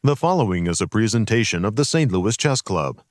The following is a presentation of the St. Louis Chess Club.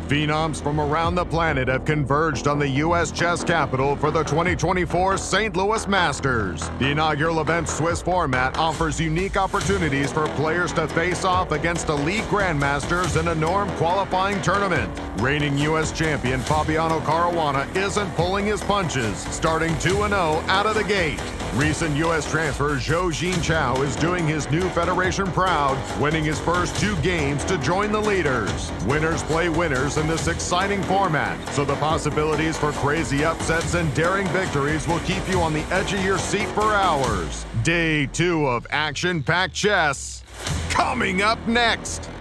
Phenoms from around the planet have converged on the U.S. chess capital for the 2024 St. Louis Masters. The inaugural event's Swiss format offers unique opportunities for players to face off against elite grandmasters in a norm qualifying tournament. Reigning U.S. champion Fabiano Caruana isn't pulling his punches, starting 2-0 out of the gate. Recent U.S. transfer Zhou Jinchao is doing his new federation proud, winning his first 2 games to join the leaders. Winners play winners in this exciting format, so the possibilities for crazy upsets and daring victories will keep you on the edge of your seat for hours. Day 2 of action-packed chess, coming up next.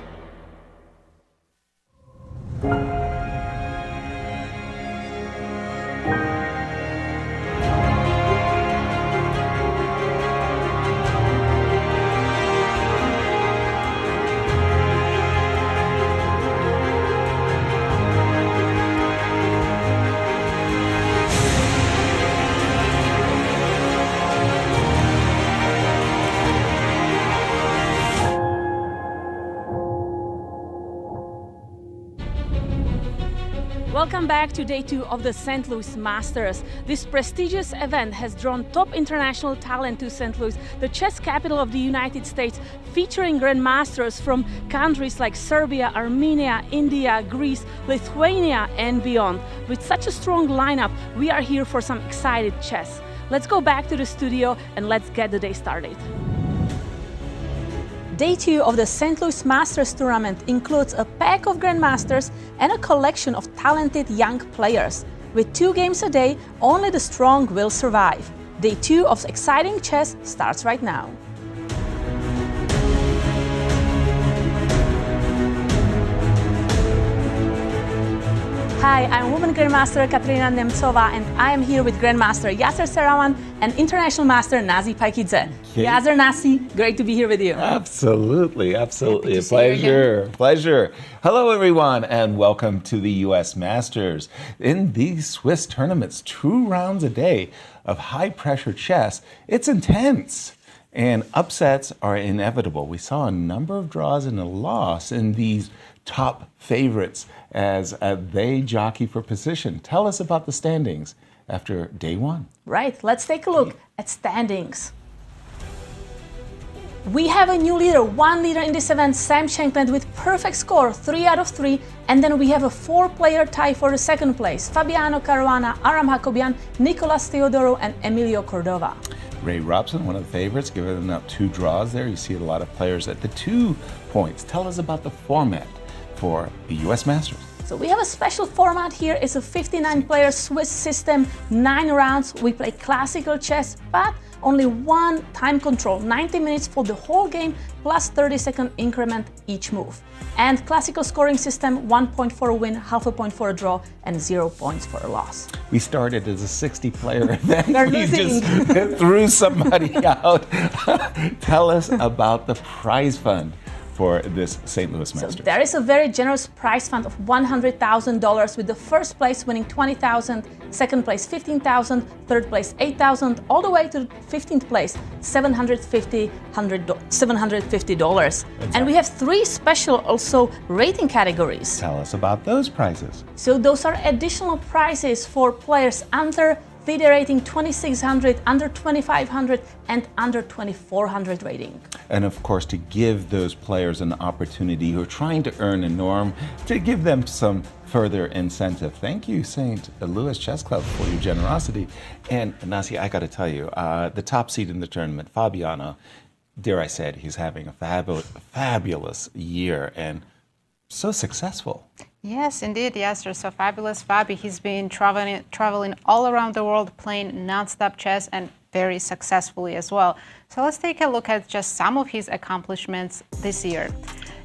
Welcome back to day 2 of the St. Louis Masters. This prestigious event has drawn top international talent to St. Louis, the chess capital of the United States, featuring grandmasters from countries like Serbia, Armenia, India, Greece, Lithuania, and beyond. With such a strong lineup, we are here for some excited chess. Let's go back to the studio and let's get the day started. Day 2 of the St. Louis Masters tournament includes a pack of grandmasters and a collection of talented young players. With 2 games a day, only the strong will survive. Day 2 of exciting chess starts right now. Hi, I'm woman grandmaster Katerina Nemcova, and I am here with grandmaster Yasser Seirawan and international master Nazi Paikidze. Yasser, Nazi, great to be here with you. Absolutely. A pleasure. Hello, everyone, and welcome to the U.S. Masters. In these Swiss tournaments, 2 rounds a day of high-pressure chess, it's intense. And upsets are inevitable. We saw a number of draws and a loss in these top favorites as they jockey for position. Tell us about the standings after day 1. Right, let's take a look at standings. We have a new leader, 1 leader in this event, Sam Shankland, with perfect score, 3 out of 3. And then we have a 4-player tie for the 2nd place, Fabiano Caruana, Aram Hakobian, Nicolas Teodoro, and Emilio Cordova. Ray Robson, one of the favorites, giving up 2 draws there. You see a lot of players at the 2 points. Tell us about the format for the U.S. Masters. So we have a special format here. It's a 59-player Swiss system, 9 rounds. We play classical chess, but only 1 time control, 90 minutes for the whole game, plus 30-second increment each move. And classical scoring system, 1 point for a win, half a point for a draw, and 0 points for a loss. We started as a 60-player event. We just threw somebody out. Tell us about the prize fund for this St. Louis Masters. So there is a very generous prize fund of $100,000, with the 1st place winning $20,000, 2nd place $15,000, 3rd place $8,000, all the way to the 15th place $750. And we have 3 special also rating categories. Tell us about those prizes. So those are additional prizes for players under FIDE rating 2600, under 2500, and under 2400 rating. And of course, to give those players an opportunity who are trying to earn a norm, to give them some further incentive. Thank you, St. Louis Chess Club, for your generosity. And Nazi, I got to tell you, the top seed in the tournament, Fabiano, dare I say it, he's having a fabulous year and so successful. Yes, indeed, yes, they're so fabulous. Fabi, he's been traveling all around the world, playing non-stop chess, and very successfully as well. So let's take a look at just some of his accomplishments this year.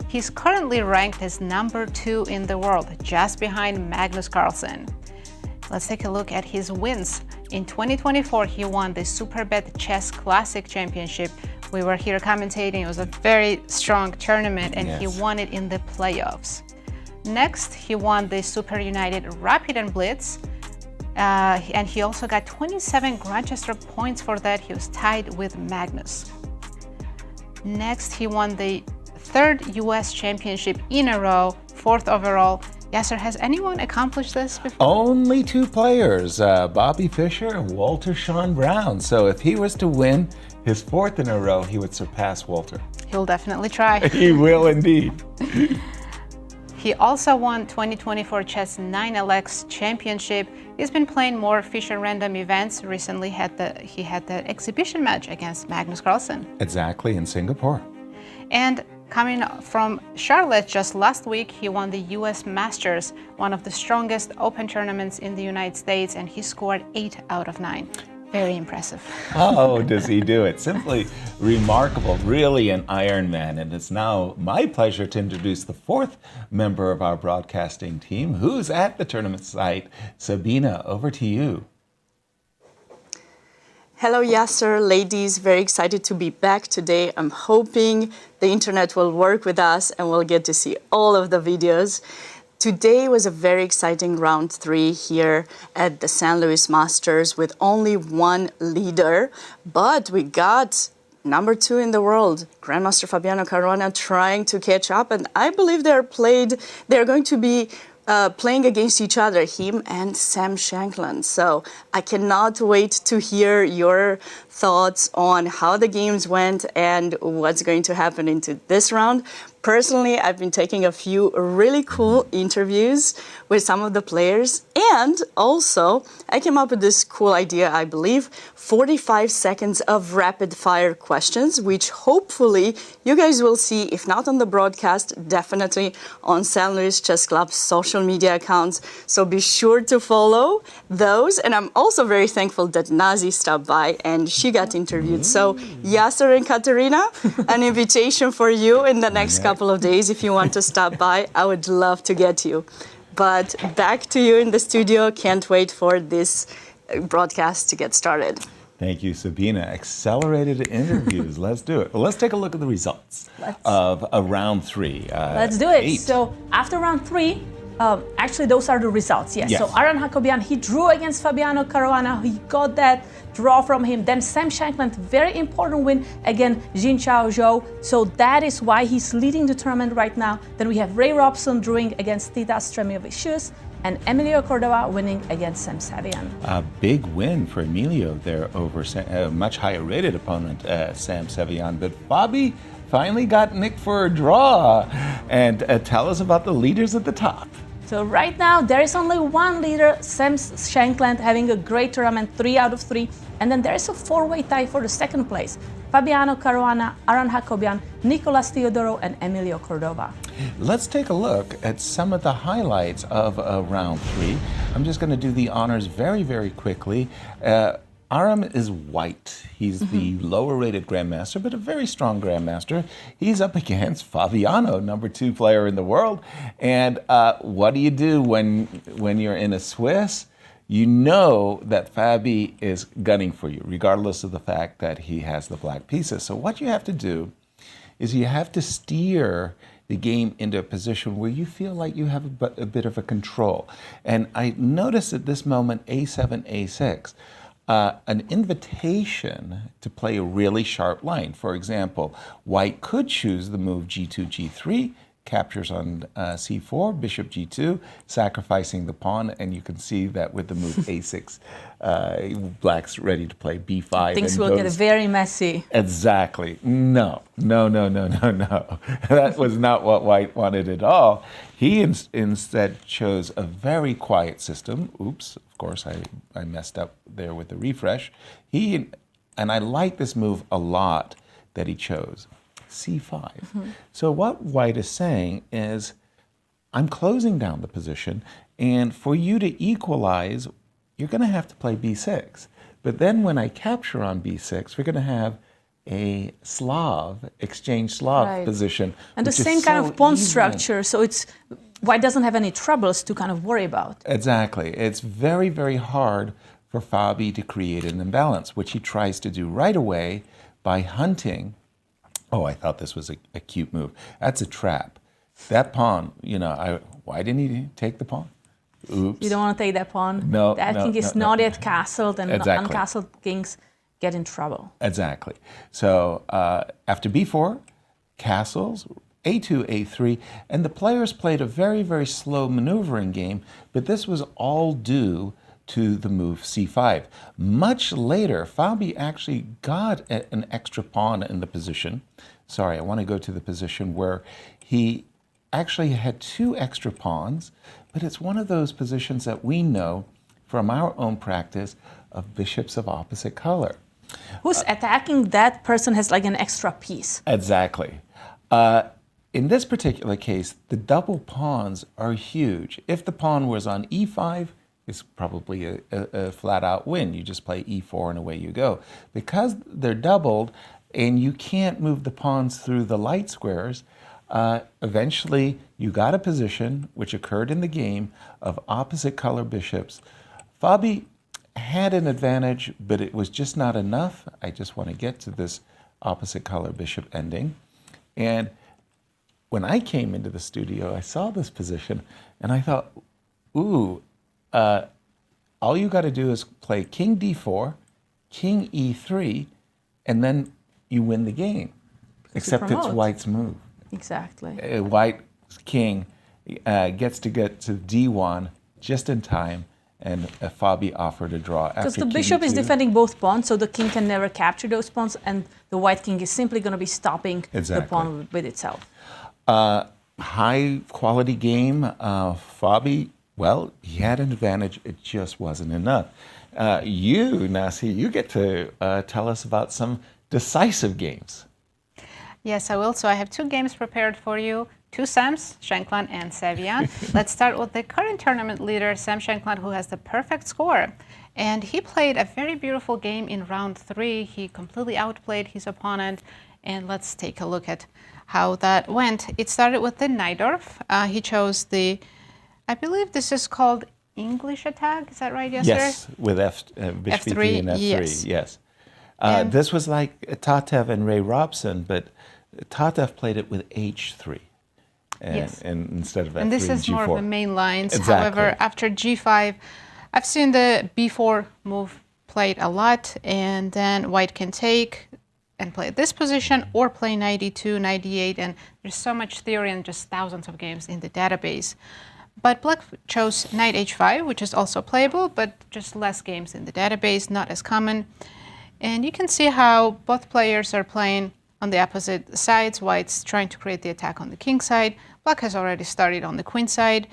He's currently ranked as number 2 in the world, just behind Magnus Carlsen. Let's take a look at his wins. In 2024, he won the Superbet Chess Classic Championship. We were here commentating. It was a very strong tournament, and he won it in the playoffs. Next, he won the Super United Rapid and Blitz. And he also got 27 grandmaster points for that. He was tied with Magnus. Next, he won the third U.S. championship in a row, 4th overall. Yasser, has anyone accomplished this before? Only 2 players, Bobby Fischer and Walter Sean Brown. So if he was to win his 4th in a row, he would surpass Walter. He'll definitely try. He will indeed. He also won 2024 Chess 9LX Championship. He's been playing more Fischer random events. Recently, he had the exhibition match against Magnus Carlsen. Exactly, in Singapore. And coming from Charlotte just last week, he won the US Masters, one of the strongest open tournaments in the United States, and he scored 8 out of 9. Very impressive. Oh, does he do it? Simply remarkable, really an Iron Man. And it's now my pleasure to introduce the 4th member of our broadcasting team, who's at the tournament site. Sabina, over to you. Hello, Yasser, ladies. Very excited to be back today. I'm hoping the internet will work with us and we'll get to see all of the videos. Today was a very exciting round 3 here at the St. Louis Masters with only 1 leader, but we got number 2 in the world, Grandmaster Fabiano Caruana, trying to catch up, and I believe they're going to be playing against each other, him and Sam Shankland. So I cannot wait to hear your thoughts on how the games went and what's going to happen into this round. Personally, I've been taking a few really cool interviews with some of the players, and also I came up with this cool idea, I believe, 45 seconds of rapid fire questions, which hopefully you guys will see, if not on the broadcast, definitely on St. Louis Chess Club's social media accounts. So be sure to follow those. And I'm also very thankful that Nazi stopped by and she got interviewed. So Yasser and Katerina, an invitation for you in the next couple of days. If you want to stop by, I would love to get you. But back to you in the studio. Can't wait for this broadcast to get started. Thank you, Sabina. Accelerated interviews. Let's do it. Well, let's take a look at the results of round 3. Let's do it. 8. So after round 3, actually those are the results. Yes. So Aran Hakobian, he drew against Fabiano Caruana. He got that draw from him. Then Sam Shankland, very important win against Jin Chao Zhou. So that is why he's leading the tournament right now. Then we have Ray Robson drawing against Titas Stremiovičius, and Emilio Cordova winning against Sam Savian. A big win for Emilio there over a much higher rated opponent, Sam Savian. But Bobby finally got Nick for a draw. And tell us about the leaders at the top. So right now, there is only 1 leader, Sam Shankland, having a great tournament, 3 out of 3. And then there is a 4-way tie for the 2nd place. Fabiano Caruana, Aran Hakobian, Nicolas Teodoro, and Emilio Cordova. Let's take a look at some of the highlights of round 3. I'm just going to do the honors very, very quickly. Aram is white. He's the lower-rated grandmaster, but a very strong grandmaster. He's up against Fabiano, number 2 player in the world. And what do you do when you're in a Swiss? You know that Fabi is gunning for you, regardless of the fact that he has the black pieces. So what you have to do is you have to steer the game into a position where you feel like you have a bit of a control. And I noticed at this moment, A7, A6, an invitation to play a really sharp line. For example, white could choose the move G2, G3, captures on C4, bishop G2, sacrificing the pawn, and you can see that with the move A6, black's ready to play B5. Things will get very messy. Exactly. No. That was not what white wanted at all. He instead chose a very quiet system. Oops, of course, I messed up there with the refresh. And I like this move a lot that he chose. C5. So what white is saying is, I'm closing down the position, and for you to equalize, you're going to have to play B6. But then when I capture on B6, we're going to have a exchange Slav position. And the same kind of pawn structure, so white doesn't have any troubles to kind of worry about. Exactly. It's very, very hard for Fabi to create an imbalance, which he tries to do right away by hunting. Oh, I thought this was a cute move. That's a trap. That pawn, why didn't he take the pawn? Oops. You don't want to take that pawn. No, that no, king is no, not no. yet castled, and Exactly. uncastled kings get in trouble. Exactly. So after b4, castles, a2, a3, and the players played a very, very slow maneuvering game, but this was all due to the move c5. Much later, Fabi actually got an extra pawn in the position. Sorry, I want to go to the position where he actually had 2 extra pawns, but it's one of those positions that we know from our own practice of bishops of opposite color. Who's attacking that person has like an extra piece. Exactly. In this particular case, the double pawns are huge. If the pawn was on e5, it's probably a flat-out win. You just play e4 and away you go. Because they're doubled and you can't move the pawns through the light squares, eventually you got a position, which occurred in the game, of opposite color bishops. Fabi had an advantage, but it was just not enough. I just want to get to this opposite color bishop ending. And when I came into the studio, I saw this position and I thought, ooh, all you got to do is play king d4, king e3, and then you win the game. Except it's promote. white's move. Exactly. White's king gets to get to d1 just in time, and Fabi offered a draw. Because the bishop is defending both pawns, so the king can never capture those pawns, and the white king is simply going to be stopping the pawn with itself. High quality game. Fabi, well, he had an advantage. It just wasn't enough. You, Nazi, you get to tell us about some decisive games. Yes, I will. So I have 2 games prepared for you. 2 Sams, Shankland and Savian. Let's start with the current tournament leader, Sam Shankland, who has the perfect score. And he played a very beautiful game in round 3. He completely outplayed his opponent. And let's take a look at how that went. It started with the Najdorf. He chose the, I believe this is called English attack. Is that right, Yasser? Yes, with bishop F3, e3 and f3, yes. This was like Tatev and Ray Robson, but Tatev played it with h3. And instead of f3, and this is g4. more of the main lines. Exactly. However, after g5, I've seen the b4 move played a lot, and then white can take and play this position or play knight e2, knight e8, and there's so much theory and just thousands of games in the database. But black chose knight h5, which is also playable, but just less games in the database, not as common. And you can see how both players are playing on the opposite sides. White's trying to create the attack on the king side. Black has already started on the queen side.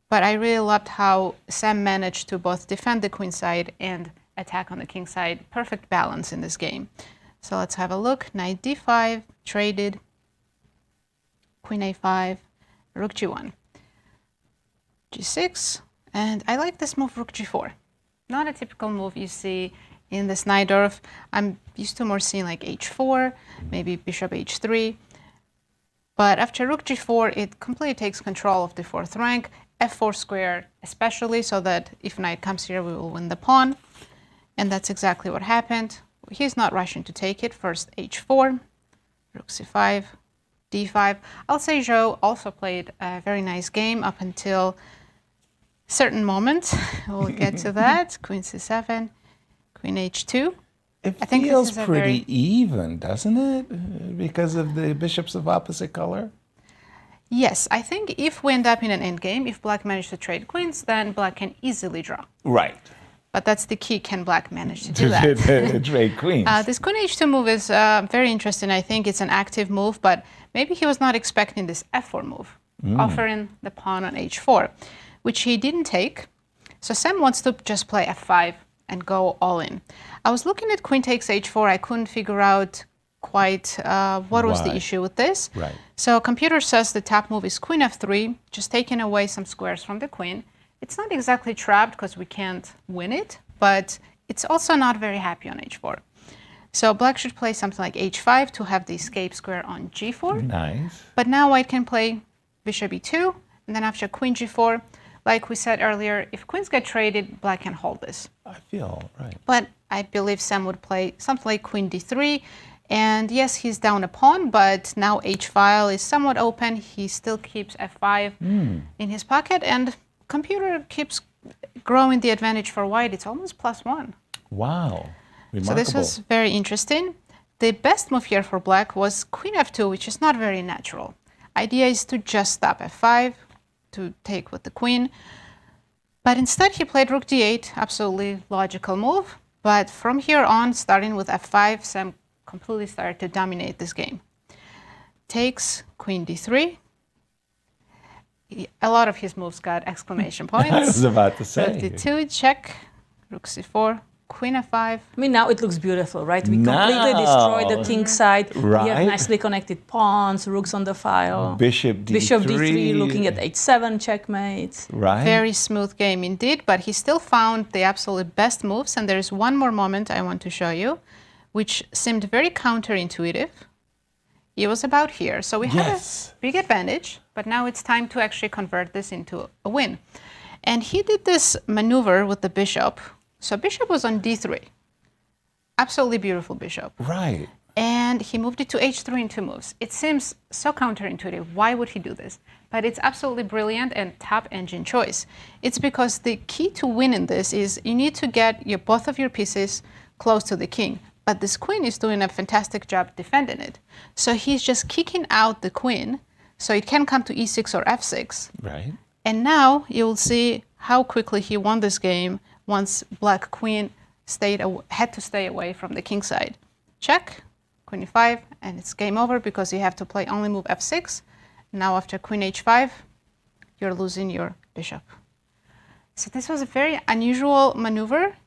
But I really loved how Sam managed to both defend the queen side and attack on the king side. Perfect balance in this game. So let's have a look. Knight d5, traded, queen a5, rook g1, g6. And I like this move, rook g4. Not a typical move you see in this Najdorf. I'm used to more seeing like h4, maybe bishop h3. But after rook g4, it completely takes control of the 4th rank. f4 square especially, so that if knight comes here, we will win the pawn. And that's exactly what happened. He's not rushing to take it. First h4, rook c5, d5. I'll say Zhou also played a very nice game up until certain moment. We'll get to that. Queen c7. Queen h2. It I think feels this is pretty even, doesn't it? Because of the bishops of opposite color? Yes, I think if we end up in an endgame, if black managed to trade queens, then black can easily draw. Right. But that's the key, can black manage to do that? Trade queens. This queen h2 move is very interesting. I think it's an active move, but maybe he was not expecting this f4 move, offering the pawn on h4, which he didn't take. So Sam wants to just play f5 and go all in. I was looking at queen takes h4. I couldn't figure out quite what was the issue with this. Right. So computer says the top move is queen f3, just taking away some squares from the queen. It's not exactly trapped because we can't win it, but it's also not very happy on h4. So black should play something like h5 to have the escape square on g4. Nice. But now white can play bishop e2, and then after queen g4, like we said earlier, if queens get traded, black can hold this. I feel right. But I believe Sam would play something like queen d3. And yes, he's down a pawn, but now h file is somewhat open. He still keeps f5 in his pocket. And computer keeps growing the advantage for white. It's almost +1. Wow. Remarkable. So this was very interesting. The best move here for black was queen f2, which is not very natural. Idea is to just stop f5, to take with the queen. But instead he played rook d8, absolutely logical move. But from here on, starting with f5, Sam completely started to dominate this game. Takes queen d3. A lot of his moves got exclamation points. I was about to say. Rook d2, check, rook c4, queen f5. I mean, now it looks beautiful, right? We completely destroyed the king side. Right. We have nicely connected pawns, rooks on the file. Bishop d3. Bishop d3, looking at h7, checkmate. Right. Very smooth game indeed, but he still found the absolute best moves. And there's one more moment I want to show you, which seemed very counterintuitive. It was about here. So we had a big advantage, but now it's time to actually convert this into a win. And he did this maneuver with the bishop. So bishop was on d3. Absolutely beautiful bishop. Right. And he moved it to h3 in 2 moves. It seems so counterintuitive. Why would he do this? But it's absolutely brilliant and top engine choice. It's because the key to winning this is you need to get both of your pieces close to the king. But this queen is doing a fantastic job defending it. So he's just kicking out the queen, so it can come to e6 or f6. Right. And now you'll see how quickly he won this game once black queen had to stay away from the king side. Check, queen e5, and it's game over because you have to play only move f6. Now after queen h5, you're losing your bishop. So this was a very unusual maneuver.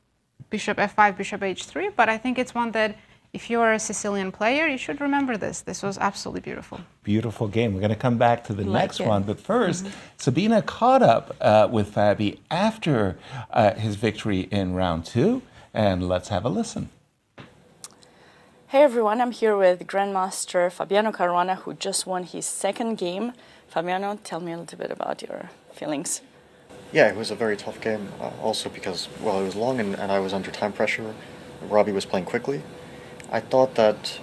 Bishop f5, bishop h3, but I think it's one that if you're a Sicilian player, you should remember this. This was absolutely beautiful. Beautiful game. We're going to come back to the next it. one, but first, Sabina caught up with Fabi after his victory in round 2, and let's have a listen. Hey everyone, I'm here with Grandmaster Fabiano Caruana, who just won his 2nd game. Fabiano, tell me a little bit about your feelings. Yeah, it was a very tough game, also because, well, it was long and I was under time pressure. Robbie was playing quickly. I thought that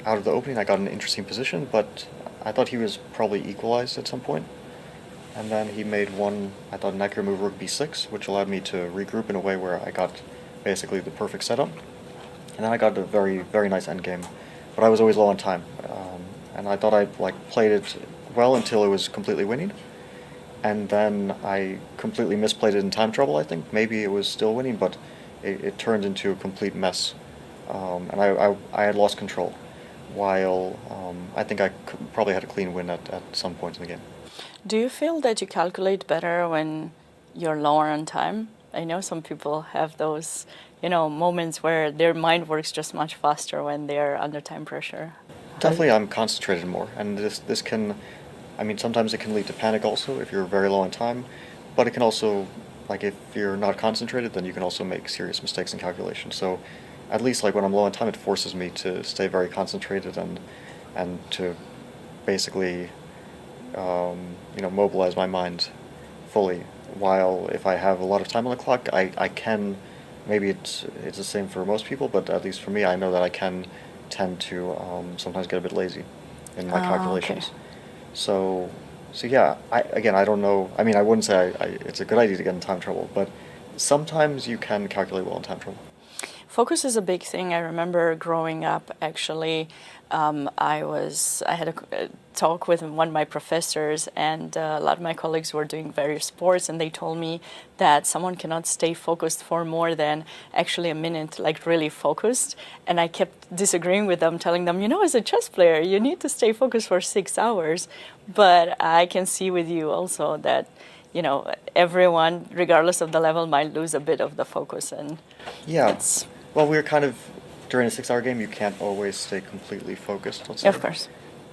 out of the opening I got an interesting position, but I thought he was probably equalized at some point. And then he made one, I thought, an accurate move, rook b6, which allowed me to regroup in a way where I got basically the perfect setup. And then I got a very, very nice endgame, but I was always low on time. And I thought I played it well until it was completely winning. And then I completely misplayed it in time trouble, I think. Maybe it was still winning, but it turned into a complete mess. And I had lost control, while I think I probably had a clean win at some point in the game. Do you feel that you calculate better when you're lower on time? I know some people have those, moments where their mind works just much faster when they're under time pressure. Definitely I'm concentrated more, and this can... I mean, sometimes it can lead to panic also if you're very low on time, but it can also, if you're not concentrated, then you can also make serious mistakes in calculation. So at least when I'm low on time, it forces me to stay very concentrated and to basically, mobilize my mind fully. While if I have a lot of time on the clock, I can, maybe it's the same for most people, but at least for me, I know that I can tend to sometimes get a bit lazy in my calculations. Okay. So yeah, I don't know. I mean, I wouldn't say it's a good idea to get in time trouble, but sometimes you can calculate well in time trouble. Focus is a big thing. I remember growing up, actually, I had a talk with one of my professors, and a lot of my colleagues were doing various sports, and they told me that someone cannot stay focused for more than actually a minute, really focused. And I kept disagreeing with them, telling them, as a chess player, you need to stay focused for 6 hours. But I can see with you also that, everyone, regardless of the level, might lose a bit of the focus. And yeah, well, we're kind of, during a 6-hour game, you can't always stay completely focused, let's say. Of course.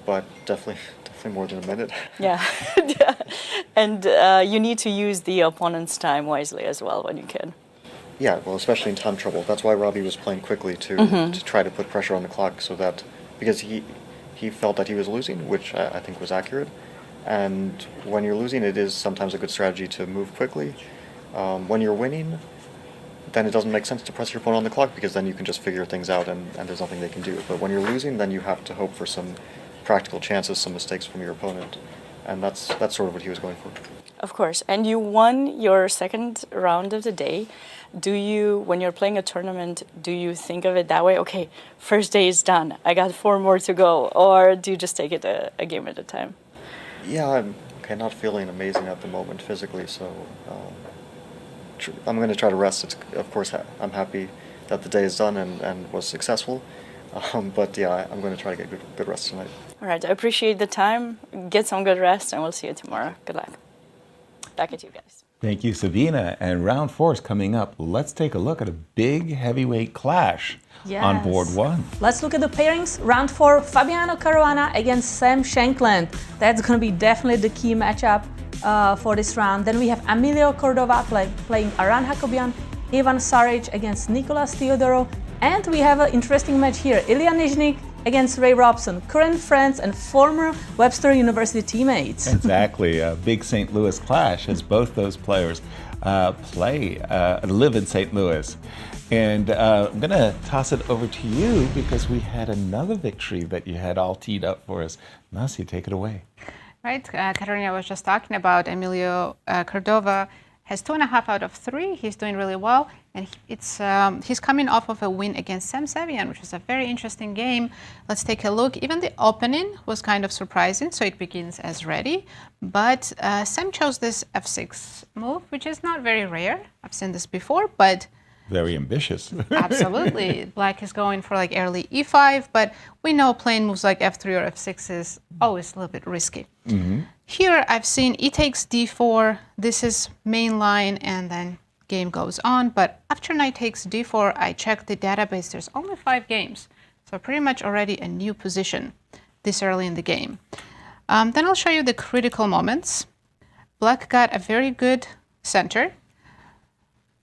But definitely more than a minute. Yeah. Yeah. And you need to use the opponent's time wisely as well when you can. Yeah, well, especially in time trouble. That's why Robbie was playing quickly to try to put pressure on the clock, so that, because he felt that he was losing, which I think was accurate. And when you're losing, it is sometimes a good strategy to move quickly. When you're winning, then it doesn't make sense to press your opponent on the clock, because then you can just figure things out and there's nothing they can do. But when you're losing, then you have to hope for some practical chances, some mistakes from your opponent. and that's sort of what he was going for. Of course. And you won your second round of the day. Do you, when you're playing a tournament, do you think of it that way? Okay, first day is done. I got 4 more to go. Or do you just take it a game at a time? Yeah, I'm not feeling amazing at the moment physically, so I'm going to try to rest. Of course, I'm happy that the day is done and was successful. But yeah, I'm going to try to get good rest tonight. All right, I appreciate the time. Get some good rest, and we'll see you tomorrow. Good luck. Back at you guys. Thank you, Sabina. And round 4 is coming up. Let's take a look at a big heavyweight clash on board 1. Let's look at the pairings. Round 4, Fabiano Caruana against Sam Shankland. That's going to be definitely the key matchup for this round. Then we have Emilio Cordova playing Aran Hakobian, Ivan Saric against Nicolas Theodoro. And we have an interesting match here. Illia Nyzhnyk against Ray Robson, current friends and former Webster University teammates. Exactly, a big St. Louis clash as both those players live in St. Louis. And I'm going to toss it over to you because we had another victory that you had all teed up for us. Nazi, take it away. Right, Katerina was just talking about Emilio Cordova. Has 2.5 out of 3. He's doing really well, and he's coming off of a win against Sam Shankland, which is a very interesting game. Let's take a look. Even the opening was kind of surprising, so it begins as ready. But Sam chose this f6 move, which is not very rare. I've seen this before, but very ambitious. Absolutely. Black is going for like early e5, but we know playing moves like f3 or f6 is always a little bit risky. Mm-hmm. Here I've seen e takes d4. This is main line, and then game goes on. But after knight takes d4, I checked the database. There's only 5 games, so pretty much already a new position this early in the game. Then I'll show you the critical moments. Black got a very good center.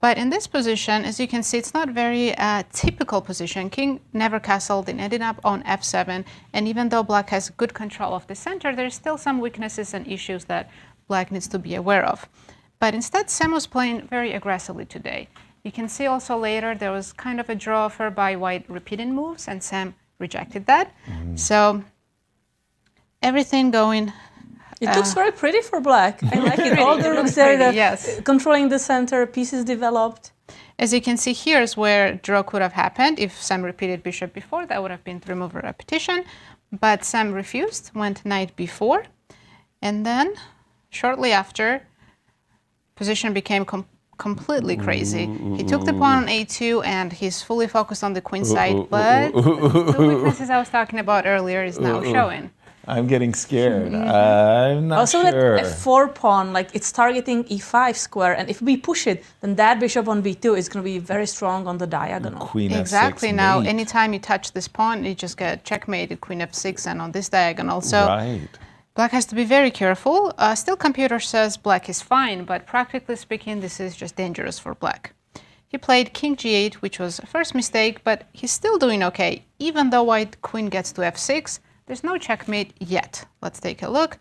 But in this position, as you can see, it's not very typical position. King never castled and ended up on f7. And even though Black has good control of the center, there's still some weaknesses and issues that Black needs to be aware of. But instead, Sam was playing very aggressively today. You can see also later there was kind of a draw offer by White repeating moves, and Sam rejected that. So everything going. It looks very pretty for Black. I like it. All the rooks there, yes. Controlling the center, pieces developed. As you can see, here's where draw could have happened. If Sam repeated bishop before, that would have been remove a repetition. But Sam refused, went knight b4. And then, shortly after, position became completely crazy. He took the pawn on a2, and he's fully focused on the queen side. But the weaknesses I was talking about earlier is now showing. I'm getting scared. I'm not also sure. Also, that f4 pawn, like it's targeting e5 square, and if we push it, then that bishop on b2 is going to be very strong on the diagonal. Queen exactly. F6 Now, mate. anytime you touch this pawn, you just get checkmated, queen f6, and on this diagonal. So right. Black has to be very careful. Still, computer says Black is fine, but practically speaking, this is just dangerous for Black. He played king g8, which was a first mistake, but he's still doing okay. Even though White queen gets to f6, there's no checkmate yet. Let's take a look.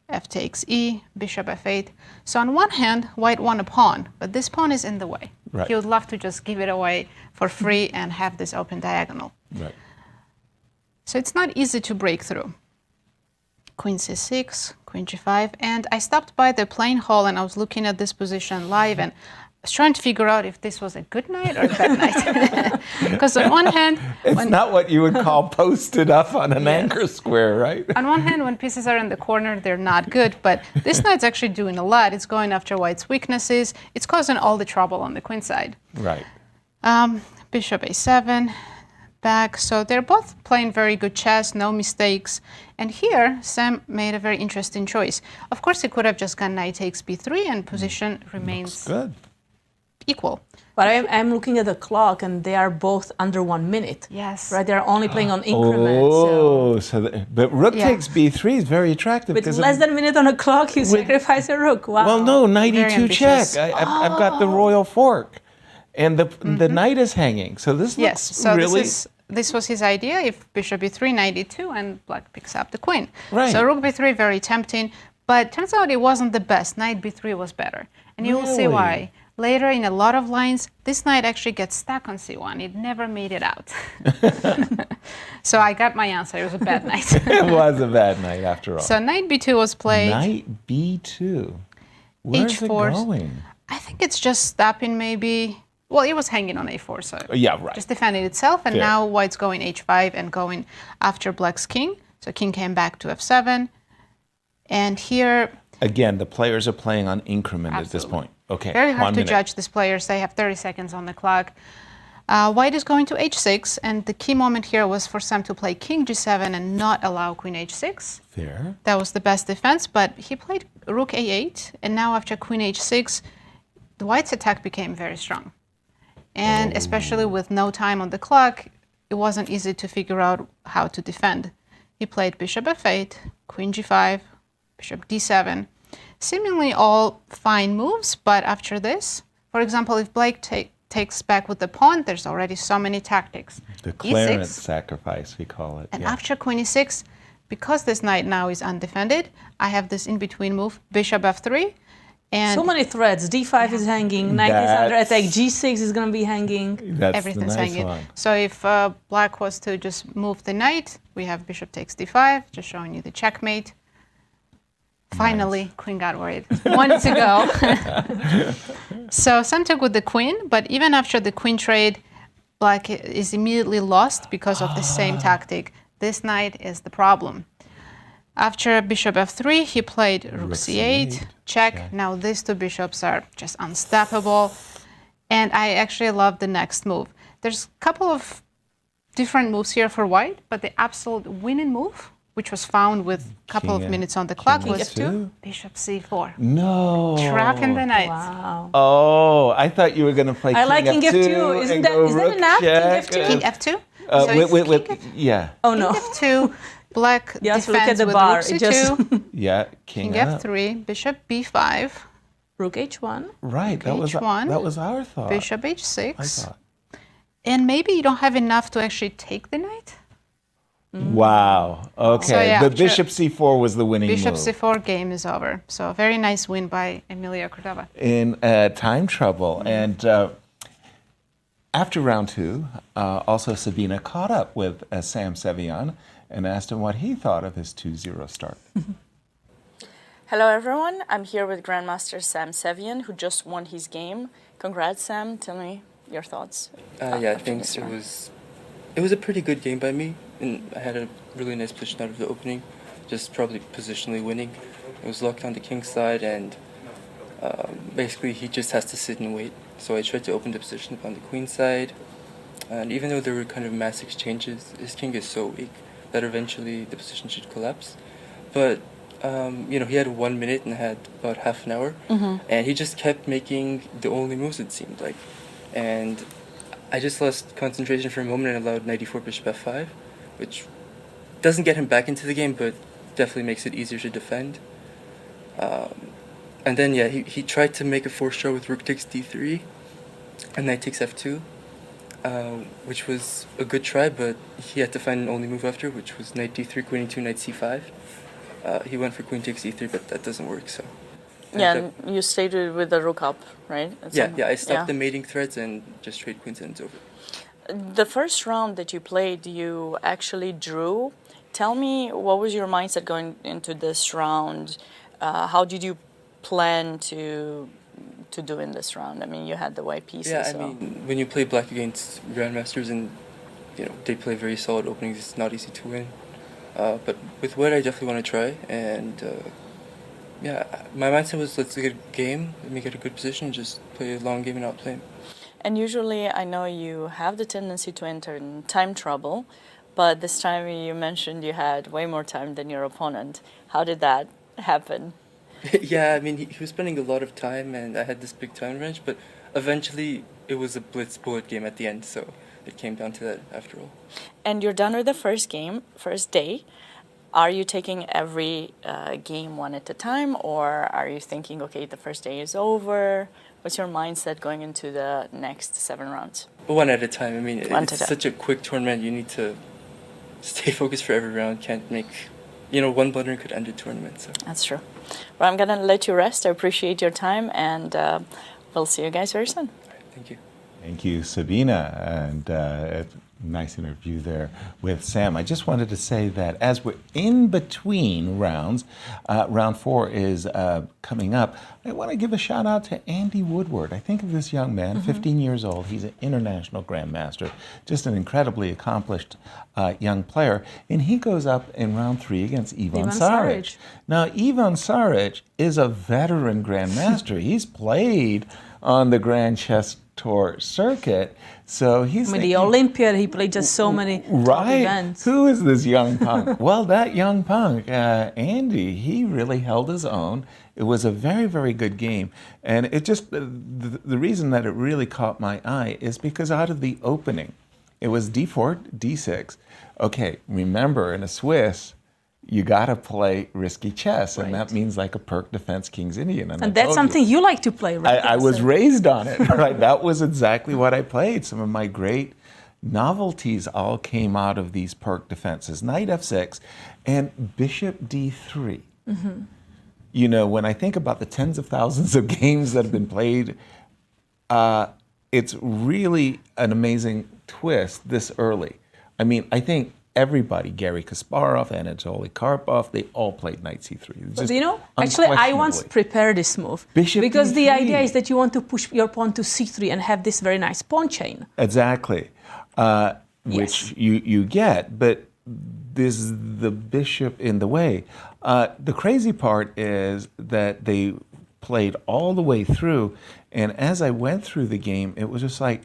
F takes e, bishop f8. So on one hand, White won a pawn, but this pawn is in the way. Right. He would love to just give it away for free and have this open diagonal. Right. So it's not easy to break through. Queen c6, queen g5, and I stopped by the playing hall and I was looking at this position live, and I was trying to figure out if this was a good night or a bad night. Because on one hand, it's not what you would call posted up on an anchor square, right? On one hand, when pieces are in the corner, they're not good. But this knight's actually doing a lot. It's going after White's weaknesses. It's causing all the trouble on the queen side. Right. Bishop a7, back. So they're both playing very good chess, no mistakes. And here, Sam made a very interesting choice. Of course, he could have just gone knight takes b3, and position remains good. Equal. But I'm looking at the clock, and they are both under 1 minute. Yes. Right, they're only playing on increments. But rook takes b3 is very attractive. With less than a minute on a clock, you sacrifice a rook. Wow. Well, no, knight e2 check. I've got the royal fork, and the knight is hanging. So this looks so really. This was his idea. If bishop b3, knight e2, and Black picks up the queen. Right. So rook b3 very tempting, but turns out it wasn't the best. Knight b3 was better, and you will see why. Later, in a lot of lines, this knight actually gets stuck on c1. It never made it out. So I got my answer. It was a bad knight. It was a bad night after all. So knight b2 was played. Knight b2. Where's h4. it going? I think it's just stopping maybe. Well, it was hanging on a4, so Yeah, right. just defending itself. And Fair. now white's going h5 and going after black's king. So king came back to f7. And here, Again, the players are playing on increment at this Absolutely. point. Okay, very hard 1 to minute. judge these players. They have 30 seconds on the clock. White is going to h6, and the key moment here was for Sam to play king g7 and not allow queen h6. Fair. That was the best defense, but he played rook a8, and now after queen h6, the white's attack became very strong. And especially with no time on the clock, it wasn't easy to figure out how to defend. He played bishop f8, queen g5, bishop d7, seemingly all fine moves, but after this, for example, if Blake takes back with the pawn, there's already so many tactics. The clearance e6, sacrifice, we call it. and yeah. after queen e6, because this knight now is undefended, I have this in-between move, bishop f3, and So many threads. D5 is hanging, knight is under That's- attack, G6 is going to be hanging. That's everything's the nice hanging. one. So if black was to just move the knight, we have bishop takes d5, just showing you the checkmate. Finally, queen got where it wanted to go. So Sam took with the queen, but even after the queen trade, black is immediately lost because of the same tactic. This knight is the problem. After bishop f3, he played rook c8, check. check. Now these two bishops are just unstoppable. And I actually love the next move. There's a couple of different moves here for white, but the absolute winning move, which was found with a couple King of F- minutes on the clock, King was F2? bishop c4. No. Trapping the knight. Wow. Oh, I thought you were going to play I like King F2. and Isn't that- go is that rook enough? King check. F2? King f2. With yeah. Oh no. King f2, black Yes, look at defends the with bar. rook It c2, just Yeah, king, king up. f3, bishop b5, rook h1. Right, that was H1, our thought. bishop I h6. thought. And maybe you don't have enough to actually take the knight. Wow. Okay. So, yeah, the after- bishop c4 was the winning Bishop move. c4, game is over. So a very nice win by Illia Nyzhnyk. In time trouble. And after round 2, also Sabina caught up with Sam Shankland and asked him what he thought of his 2-0 start. Hello everyone, I'm here with Grandmaster Sam Shankland, who just won his game. Congrats, Sam. Tell me your thoughts. Yeah, after thanks. this round. It was a pretty good game by me, and I had a really nice position out of the opening, just probably positionally winning. It was locked on the king's side, and basically he just has to sit and wait. So I tried to open the position up on the queen side, and even though there were kind of mass exchanges, his king is so weak that eventually the position should collapse. But he had 1 minute and had about half an hour, and he just kept making the only moves, it seemed like. And I just lost concentration for a moment and allowed knight e4 bishop f5, which doesn't get him back into the game, but definitely makes it easier to defend. And then, yeah, he tried to make a forced draw with rook takes d3 and knight takes f2, which was a good try, but he had to find an only move after, which was knight d3, queen e2, knight c5. He went for queen takes e3, but that doesn't work, so... Yeah, and you stayed with the rook up, right? I stopped the mating threads and just trade queens and it's over. The first round that you played, you actually drew. Tell me, what was your mindset going into this round? How did you plan to do in this round? I mean, you had the white pieces. Yeah, I so. mean, when you play black against grandmasters and they play very solid openings, it's not easy to win. But with white, I definitely want to try. And my mindset was, let's get a game, let me get a good position, just play a long game and outplay him. And usually, I know you have the tendency to enter in time trouble, but this time you mentioned you had way more time than your opponent. How did that happen? Yeah, I mean, he was spending a lot of time, and I had this big time range, but eventually it was a blitz bullet game at the end, so it came down to that after all. And you're done with the first day. Are you taking every game one at a time, or are you thinking, okay, the first day is over? What's your mindset going into the next 7 rounds? One at a time. I mean, One it's at a- such a quick tournament. You need to stay focused for every round. Can't make, one blunder could end a tournament. So That's true. Well, I'm going to let you rest. I appreciate your time, and We'll see you guys very soon. Thank you. Thank you, Sabina, and nice interview there with Sam. I just wanted to say that as we're in between rounds, round 4 is coming up. I want to give a shout out to Andy Woodward. I think of this young man, 15 years old. He's an international grandmaster, just an incredibly accomplished young player. And he goes up in round 3 against Ivan Saric. Now, Ivan Saric is a veteran grandmaster. He's played on the Grand Chess Tour circuit, so he's the Olympiad. He played just so many top events. Who is this young punk? Well, that young punk, Andy, he really held his own. It was a very, very good game, and it just the reason that it really caught my eye is because out of the opening, it was d4, d6. Okay, remember in a Swiss, you got to play risky chess, and that means like a Perk defense King's Indian. And that's something you like to play, right? I was raised on it, right? That was exactly what I played. Some of my great novelties all came out of these Perk defenses. Knight f6 and bishop d3. You know, when I think about the tens of thousands of games that have been played, it's really an amazing twist this early. I mean, I think everybody, Garry Kasparov, Anatoly Karpov, they all played knight c3. But you know, actually, I once prepared this move. Bishop because d3. The idea is that you want to push your pawn to c3 and have this very nice pawn chain. Exactly, which you get, but there's the bishop in the way. The crazy part is that they played all the way through, and as I went through the game, it was just like,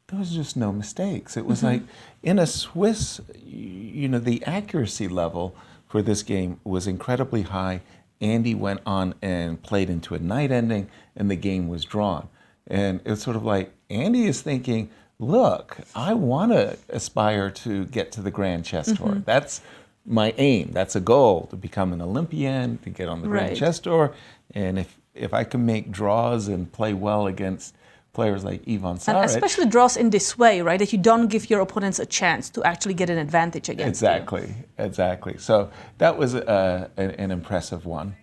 there was just no mistakes. It was like, in a Swiss, you know, the accuracy level for this game was incredibly high. Andy went on and played into a knight ending, and the game was drawn. And it's sort of like, Andy is thinking, look, I want to aspire to get to the Grand Chess Tour. That's my aim. That's a goal, to become an Olympian, to get on the Grand Chess Tour. And if I can make draws and play well against players like Ivan Saric. And especially draws in this way, right? That you don't give your opponents a chance to actually get an advantage against you. Exactly. So that was an impressive one.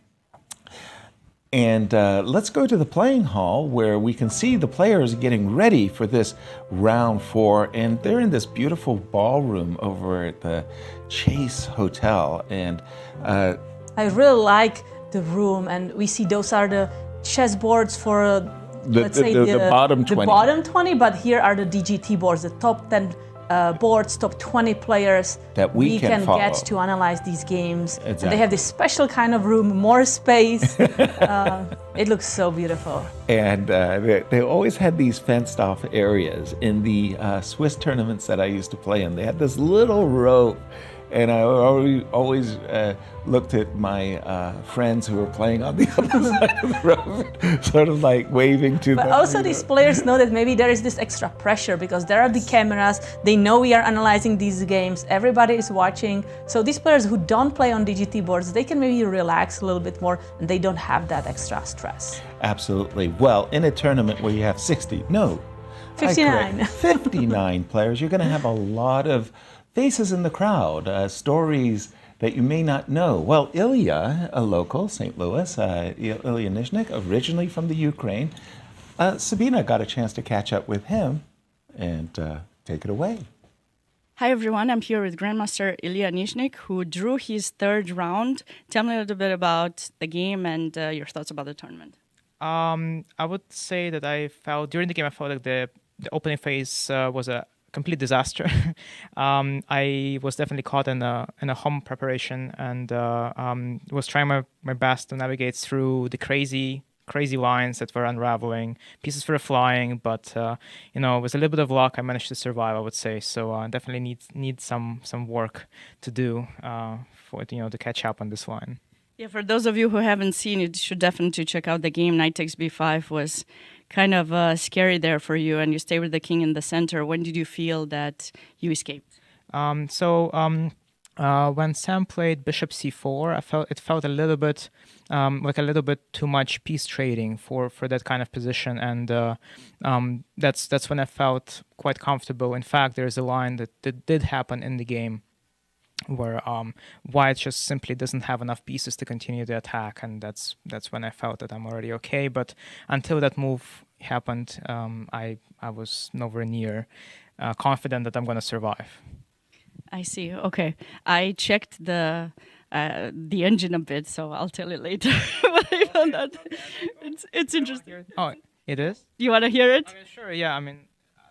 And let's go to the playing hall where we can see the players getting ready for this round 4. And they're in this beautiful ballroom over at the Chase Hotel. And I really like the room. And we see those are the chess boards for let's say the bottom 20. The bottom 20, but here are the DGT boards, the top 10 boards, top 20 players that we can get to analyze these games. Exactly. And they have this special kind of room, more space. It looks so beautiful. And they always had these fenced off areas in the Swiss tournaments that I used to play in. They had this little rope. And I always looked at my friends who were playing on the other side of the road, sort of like waving to them. But also these players know that maybe there is this extra pressure because there are the cameras, they know we are analyzing these games, everybody is watching. So these players who don't play on DGT boards, they can maybe relax a little bit more and they don't have that extra stress. Absolutely. Well, in a tournament where you have 59 players, you're going to have a lot of faces in the crowd, stories that you may not know. Well, Illia, a local, St. Louis, Illia Nyzhnyk, originally from the Ukraine. Sabina got a chance to catch up with him and take it away. Hi everyone, I'm here with Grandmaster Illia Nyzhnyk, who drew his 3rd round. Tell me a little bit about the game and your thoughts about the tournament. I would say that during the game, I felt like the opening phase was a complete disaster. I was definitely caught in a home preparation and was trying my best to navigate through the crazy lines that were unraveling. Pieces were flying, but with a little bit of luck, I managed to survive, I would say. So definitely need some work to do to catch up on this line. Yeah, for those of you who haven't seen it, you should definitely check out the game. Knight takes b5 was kind of scary there for you, and you stay with the king in the center. When did you feel that you escaped? When Sam played bishop c4, it felt a little bit like a little bit too much piece trading for that kind of position, and that's when I felt quite comfortable. In fact, there's a line that did happen in the game where white just simply doesn't have enough pieces to continue the attack, and that's when I felt that I'm already okay. But until that move happened, I was nowhere near confident that I'm going to survive. I see. Okay, I checked the engine a bit, so I'll tell you later what I found out. It's interesting. Oh, it is? You want to hear it? I mean, sure, yeah. I mean,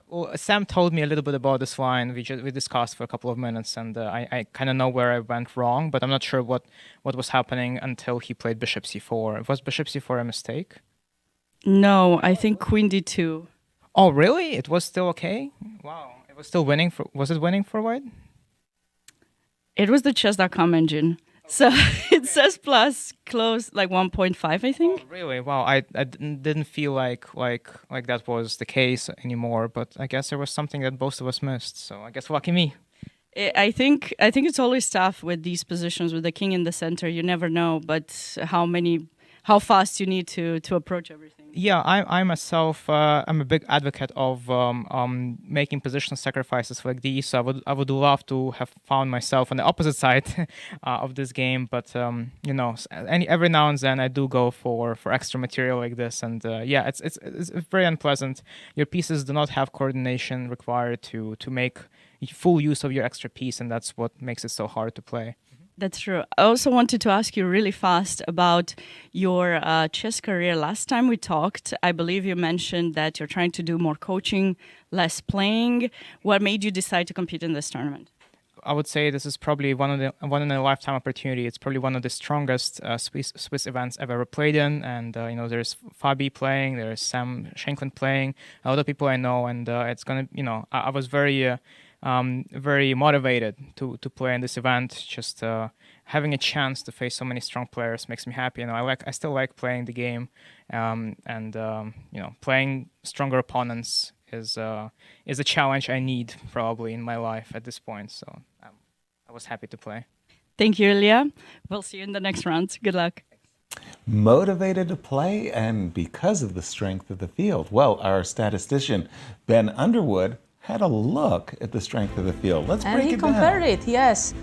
well, Sam told me a little bit about this line. We discussed for a couple of minutes, and I kind of know where I went wrong, but I'm not sure what was happening until he played bishop c4. Was bishop c4 a mistake? No, I think queen d2. Oh, really? It was still okay? Wow. It was still winning for... Was it winning for white? It was the chess.com engine. So it says plus close like 1.5, I think. Oh, really? Wow. I didn't feel like that was the case anymore, but I guess there was something that both of us missed. So I guess lucky me. I think it's always tough with these positions with the king in the center. You never know, but how fast you need to approach everything. Yeah, I myself, I'm a big advocate of making positional sacrifices like these. So I would love to have found myself on the opposite side of this game, but you know, every now and then I do go for extra material like this, and yeah, it's very unpleasant. Your pieces do not have coordination required to make full use of your extra piece, and that's what makes it so hard to play. That's true. I also wanted to ask you really fast about your chess career. Last time we talked, I believe you mentioned that you're trying to do more coaching, less playing. What made you decide to compete in this tournament? I would say this is probably one in a lifetime opportunity. It's probably one of the strongest Swiss events I've ever played in. And you know, there's Fabi playing, there's Sam Shankland playing, a lot of people I know, and it's gonna, you know, I was very motivated to play in this event. Just having a chance to face so many strong players makes me happy. You know, I still like playing the game, and you know, playing stronger opponents is a challenge I need probably in my life at this point. So I was happy to play. Thank you, Illia. We'll see you in the next round. Good luck. Motivated to play, and because of the strength of the field. Well, our statistician Ben Underwood had a look at the strength of the field. Let's break it down. And he compared it, yes.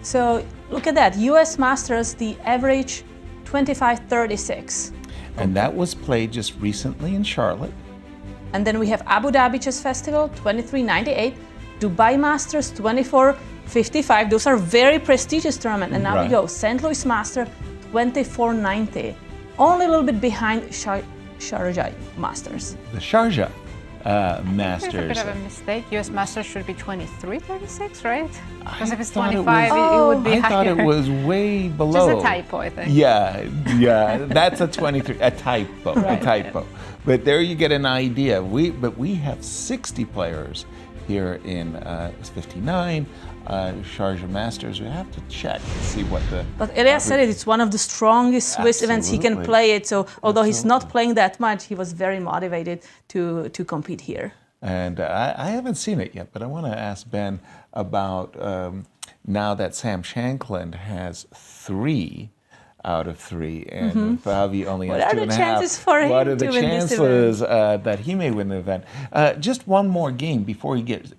So look at that. US Masters, the average 25-36. And that was played just recently in Charlotte. And then we have Abu Dhabi Chess Festival, 23.98. Dubai Masters, 24.55. Those are very prestigious tournaments. And now we go. St. Louis Master, 24.90. Only a little bit behind Sharjah Masters. The Sharjah Masters. It's a bit of a mistake. US Masters should be 23.36, right? Because if it's thought 25, it would be higher. I thought it was way below. Just a typo, I think. Yeah, that's a 23, a typo, Right. a typo. But there you get an idea. We have 60 players here in 59. Sharjah Masters, we have to check to see what the... But Illia said it, it's one of the strongest Swiss events. He can play it, so although he's not playing that much, he was very motivated to compete here. And I haven't seen it yet, but I want to ask Ben about now that Sam Shankland has 3 out of 3, and Fabi only has 2.5. What are the chances for him What are the to win this chances that he may win the event? Just one more game before he gets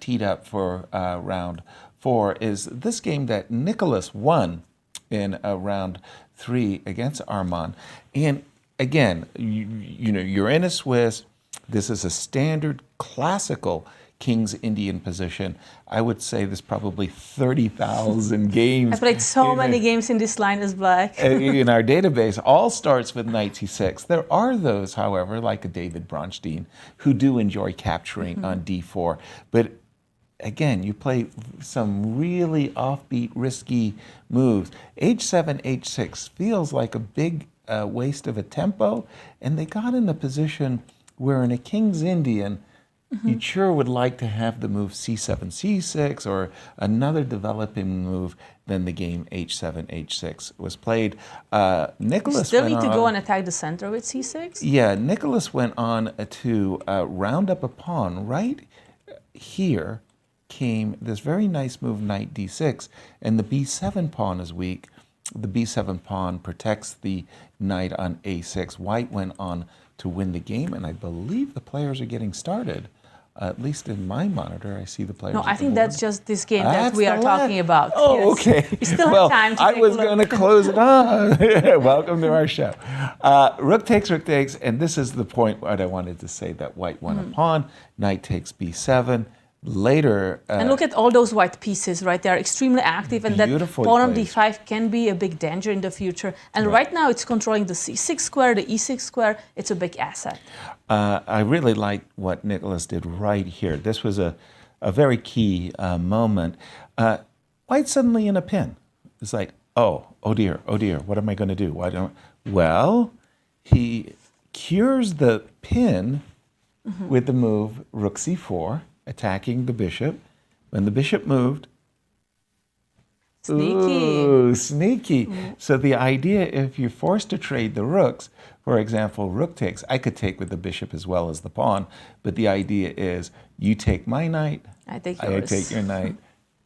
teed up for round 4 is this game that Nicholas won in round 3 against Armand. And again, you know, you're in a Swiss. This is a standard classical King's Indian position. I would say there's probably 30,000 games. I played so many games in this line as black. In our database, all starts with knight c6. There are those, however, like a David Bronstein, who do enjoy capturing on d4. But again, you play some really offbeat, risky moves. h7, h6 feels like a big waste of a tempo, and they got in a position where in a King's Indian, you sure would like to have the move c7, c6, or another developing move than the game h7, h6 was played. Nicholas You still need to go and attack the center with c6? Yeah, Nicholas went on to round up a pawn. Right here came this very nice move, knight d6, and the b7 pawn is weak. The b7 pawn protects the knight on a6. White went on to win the game, and I believe the players are getting started At least in my monitor, I see the players. No, at I the think board. that's just this game that That's we are the last- talking about. Oh, Yes. okay. We still well, have time to I take was a look. going to close it on. Welcome to our show. Rook takes, and this is the point where I wanted to say that white won a pawn. Knight takes b7. Later, and look at all those white pieces, right? They are extremely active, and that Beautifully pawn on played. d5 can be a big danger in the future. And right now, it's controlling the c6 square, the e6 square. It's a big asset. I really like what Nicholas did right here. This was a very key moment. White suddenly in a pin. It's like, oh dear, what am I going to do? Well, he cures the pin with the move rook c4, attacking the bishop. When the bishop moved, Sneaky. ooh, sneaky. So the idea, if you're forced to trade the rooks, for example, rook takes, I could take with the bishop as well as the pawn, but the idea is you take my knight, I take I yours. take your knight,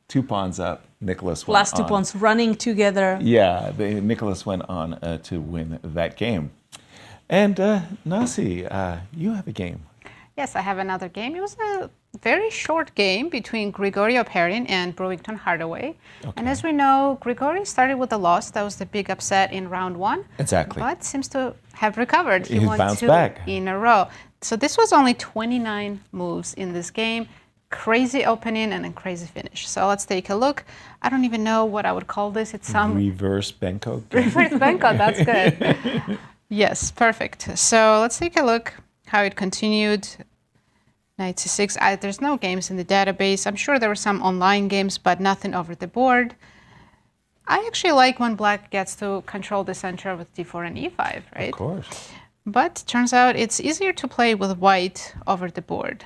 2 pawns up, Nicholas went Plus 2 on. pawns running together. Yeah, Nicholas went on to win that game. And Nazi, you have a game. Yes, I have another game. It was a very short game between Grigorio Perrin and Brewington Hardaway. And as we know, Grigori started with a loss. That was the big upset in round 1. Exactly. But seems to have recovered. He won bounced 2 back. in a row. So this was only 29 moves in this game. Crazy opening and a crazy finish. So let's take a look. I don't even know what I would call this. It's some Reverse Benko. reverse Benko. That's good. Yes, perfect. So let's take a look how it continued. Knight c6. There's no games in the database. I'm sure there were some online games, but nothing over the board. I actually like when black gets to control the center with d4 and e5, right? Of course. But turns out it's easier to play with white over the board.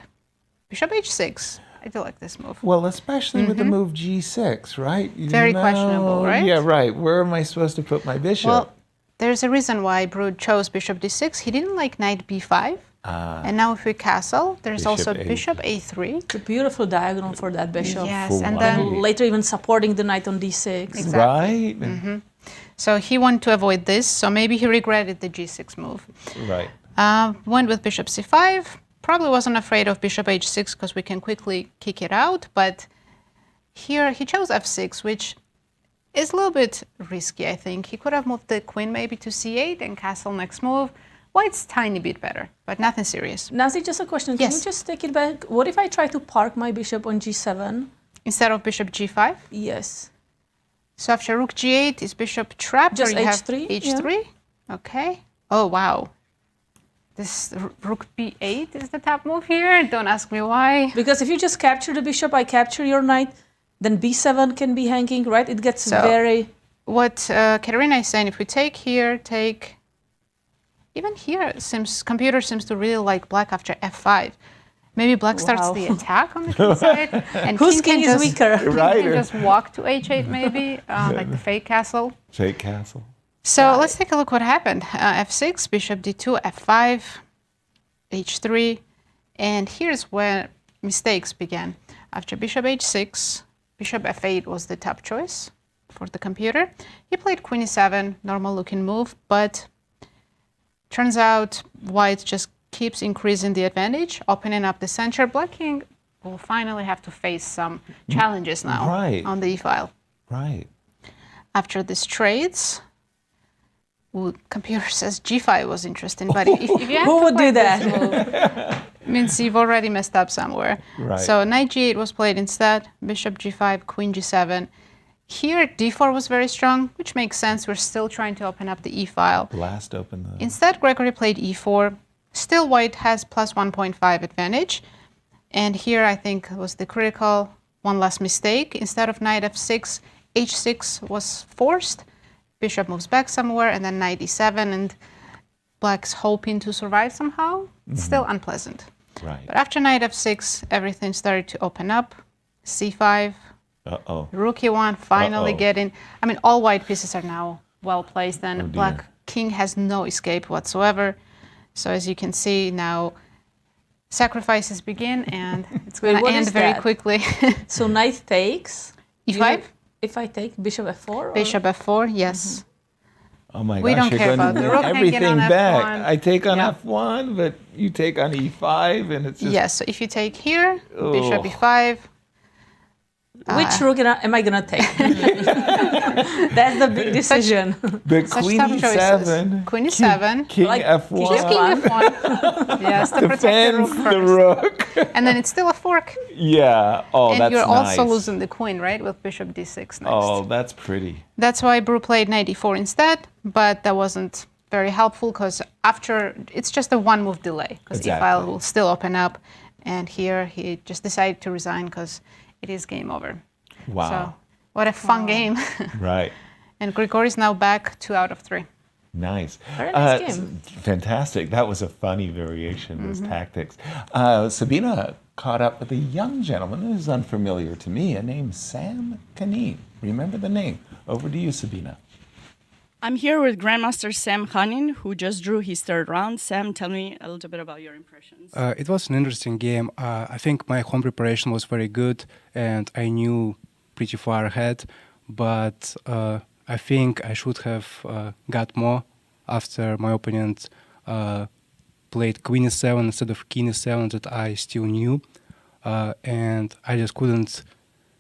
Bishop h6. I do like this move. Well, especially with the move g6, right? Very questionable, right? Yeah, right. Where am I supposed to put my bishop? Well, there's a reason why Brood chose bishop d6. He didn't like knight b5. And now if we castle, there's Bishop also A3. bishop a3. It's a beautiful diagonal for that bishop. Yes, For and white. then Later even supporting the knight on d6. Exactly. Right? so he wanted to avoid this. So maybe he regretted the g6 move. Right. Went with bishop c5. Probably wasn't afraid of bishop h6 because we can quickly kick it out. But here he chose f6, which is a little bit risky, I think. He could have moved the queen maybe to c8 and castle next move. White's tiny bit better, but nothing serious. Nazi, just a question. Can Yes. you just take it back? What if I try to park my bishop on g7? Instead of bishop g5. Yes. So after rook g8 is bishop trapped. Just or you h3, Have h3. Okay. Oh, wow. This rook b8 is the top move here. Don't ask me why. Because if you just capture the bishop, I capture your knight, then b7 can be hanging, right? It gets very... What Katerina is saying, if we take here, take... Even here, computer seems to really like black after f5. Maybe black starts the attack on the king side. And Whose king can is weaker? Right. Can just walk to h8 maybe, like the fake castle. Fake castle. So let's take a look what happened. f6, bishop d2, f5, h3. And here's where mistakes began. After bishop h6, bishop f8 was the top choice for the computer. He played queen e7, normal looking move, but turns out white just keeps increasing the advantage, opening up the center. Black king will finally have to face some challenges now on the e-file. Right. After these trades, computer says g5 was interesting, but if you have Who to would play do that? this move, means you've already messed up somewhere. Right. So knight g8 was played instead, bishop g5, queen g7. Here, d4 was very strong, which makes sense. We're still trying to open up the e-file. Blast open the... Instead, Gregory played e4. Still, white has plus 1.5 advantage. And here, I think, was the critical one last mistake. Instead of knight f6, h6 was forced. Bishop moves back somewhere, and then knight e7, and black's hoping to survive somehow. It's still unpleasant. Right. But after knight f6, everything started to open up. c5, rook e1, finally getting... I mean, all white pieces are now well placed, and black king has no escape whatsoever. So as you can see now, sacrifices begin, and it's going to end very quickly. So knight takes. e5? If I take bishop f4? Bishop f4, yes. Oh my We gosh, don't you're care going to about the win rook hanging everything on back. F1. I take on Yeah. F1, but you take on E5, and it's just... Yes, so if you take here, bishop Oh. E5. Which rook am I gonna take? That's the big decision. But Such Queen tough choices. E7. Queen E7. King Like F1. Just king F1. Yes, to protect the rook Defends first. the rook. And then it's still a fork. Yeah. Oh, And that's you're nice. also losing the queen, right? With bishop D6 next. Oh, that's pretty. That's why Brew played knight E4 instead, but that wasn't very helpful because after, it's just a one move delay because Exactly. E-file will still open up. And here he just decided to resign because it is game over. Wow. So what a fun game. Right. And Grigory's now back 2 out of 3. Nice. Very nice game. Fantastic. That was a funny variation, those tactics. Sabina caught up with a young gentleman who's unfamiliar to me, named Sam Khanin. Remember the name. Over to you, Sabina. I'm here with Grandmaster Sam Khanin, who just drew his third round. Sam, tell me a little bit about your impressions. It was an interesting game. I think my home preparation was very good, and I knew pretty far ahead, but I think I should have got more after my opponent played Queen E7 instead of King E7 that I still knew, and I just couldn't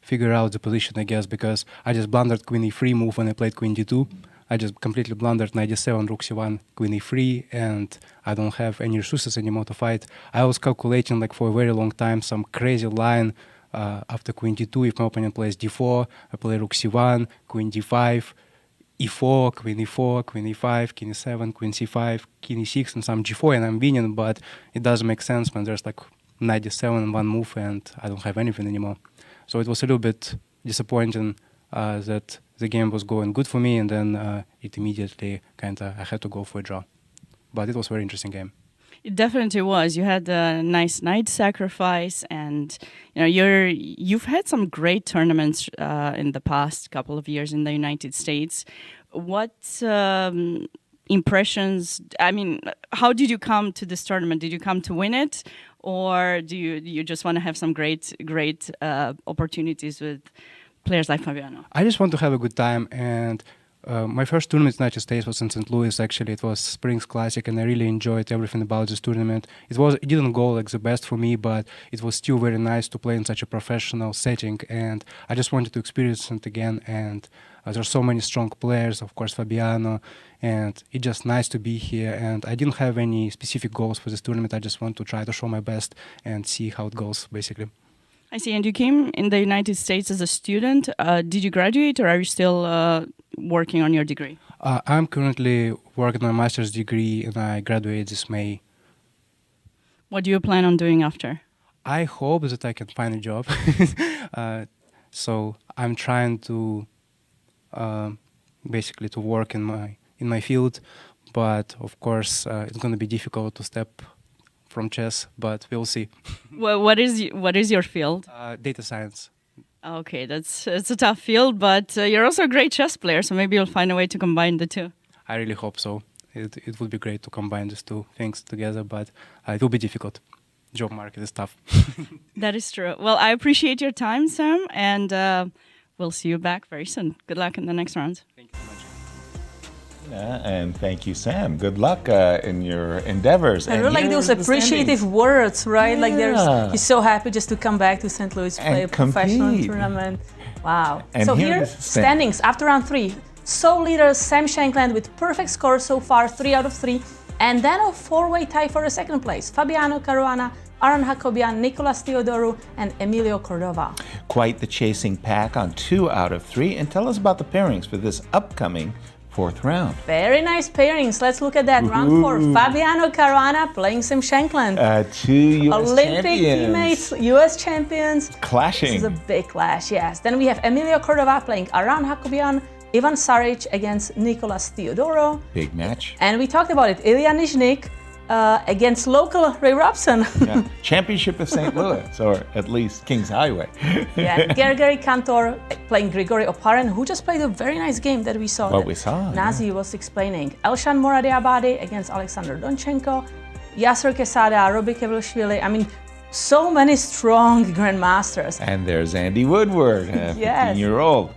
figure out the position, I guess, because I just blundered Queen E3 move when I played Queen D2. I just completely blundered Knight D7, Rook C1, Queen E3, and I don't have any resources anymore to fight. I was calculating like for a very long time some crazy line after Queen D2. If my opponent plays D4, I play Rook C1, Queen D5, E4, Queen E4, Queen E5, King E7, Queen C5, King E6, and some G4, and I'm winning, but it doesn't make sense when there's like Knight D7 and one move and I don't have anything anymore. So it was a little bit disappointing that the game was going good for me, and then it immediately I had to go for a draw. But it was a very interesting game. It definitely was. You had a nice knight sacrifice, and you've had some great tournaments in the past couple of years in the United States. What impressions? I mean, how did you come to this tournament? Did you come to win it, or do you just want to have some great opportunities with players like Fabiano? I just want to have a good time, and my first tournament in the United States was in St. Louis. Actually, it was Springs Classic, and I really enjoyed everything about this tournament. It didn't go like the best for me, but it was still very nice to play in such a professional setting, and I just wanted to experience it again. And there's so many strong players, of course, Fabiano, and it's just nice to be here. And I didn't have any specific goals for this tournament. I just want to try to show my best and see how it goes, basically. I see. And you came in the United States as a student. Did you graduate, or are you still working on your degree? I'm currently working on a master's degree, and I graduate this May. What do you plan on doing after? I hope that I can find a job. So I'm trying to basically to work in my field, but of course it's going to be difficult to step from chess, but we'll see. Well, what is your field? Data science. Okay, it's a tough field, but you're also a great chess player, so maybe you'll find a way to combine the two. I really hope so. It would be great to combine these two things together, but it will be difficult. Job market is tough. That is true. Well, I appreciate your time, Sam, and we'll see you back very soon. Good luck in the next round. Thank you so much. And thank you, Sam. Good luck in your endeavors. I really like those appreciative words, right? Like he's so happy just to come back to St. Louis, play a professional tournament. Wow. And so here, standings after round 3. Sole leader Sam Shankland with perfect score so far, 3 out of 3. And then a 4-way tie for the second place. Fabiano Caruana, Aron Hakobian, Nicolas Theodoru, and Emilio Cordova. Quite the chasing pack on 2 out of 3. And tell us about the pairings for this upcoming 4th round. Very nice pairings. Let's look at that. Round 4. Fabiano Caruana playing Sam Shankland. 2 U.S. Olympic champions. teammates, U.S. champions. Clashing. This is a big clash, yes. Then we have Emilio Cordova playing Aron Hakobian, Ivan Saric against Nicolas Theodoro. Big match. And we talked about it. Illia Nyzhnyk against local Ray Robson. Yeah. Championship of St. Louis, or at least Kings Highway. Yeah, Gergely Cantor playing Grigory Oparin, who just played a very nice game that we saw. What we saw. Nazi was explaining. Elshan Moradiabadi against Alexander Donchenko. Yasser Quesada, Robbie Kevilishvili. I mean, so many strong grandmasters. And there's Andy Woodward, a 15-year-old.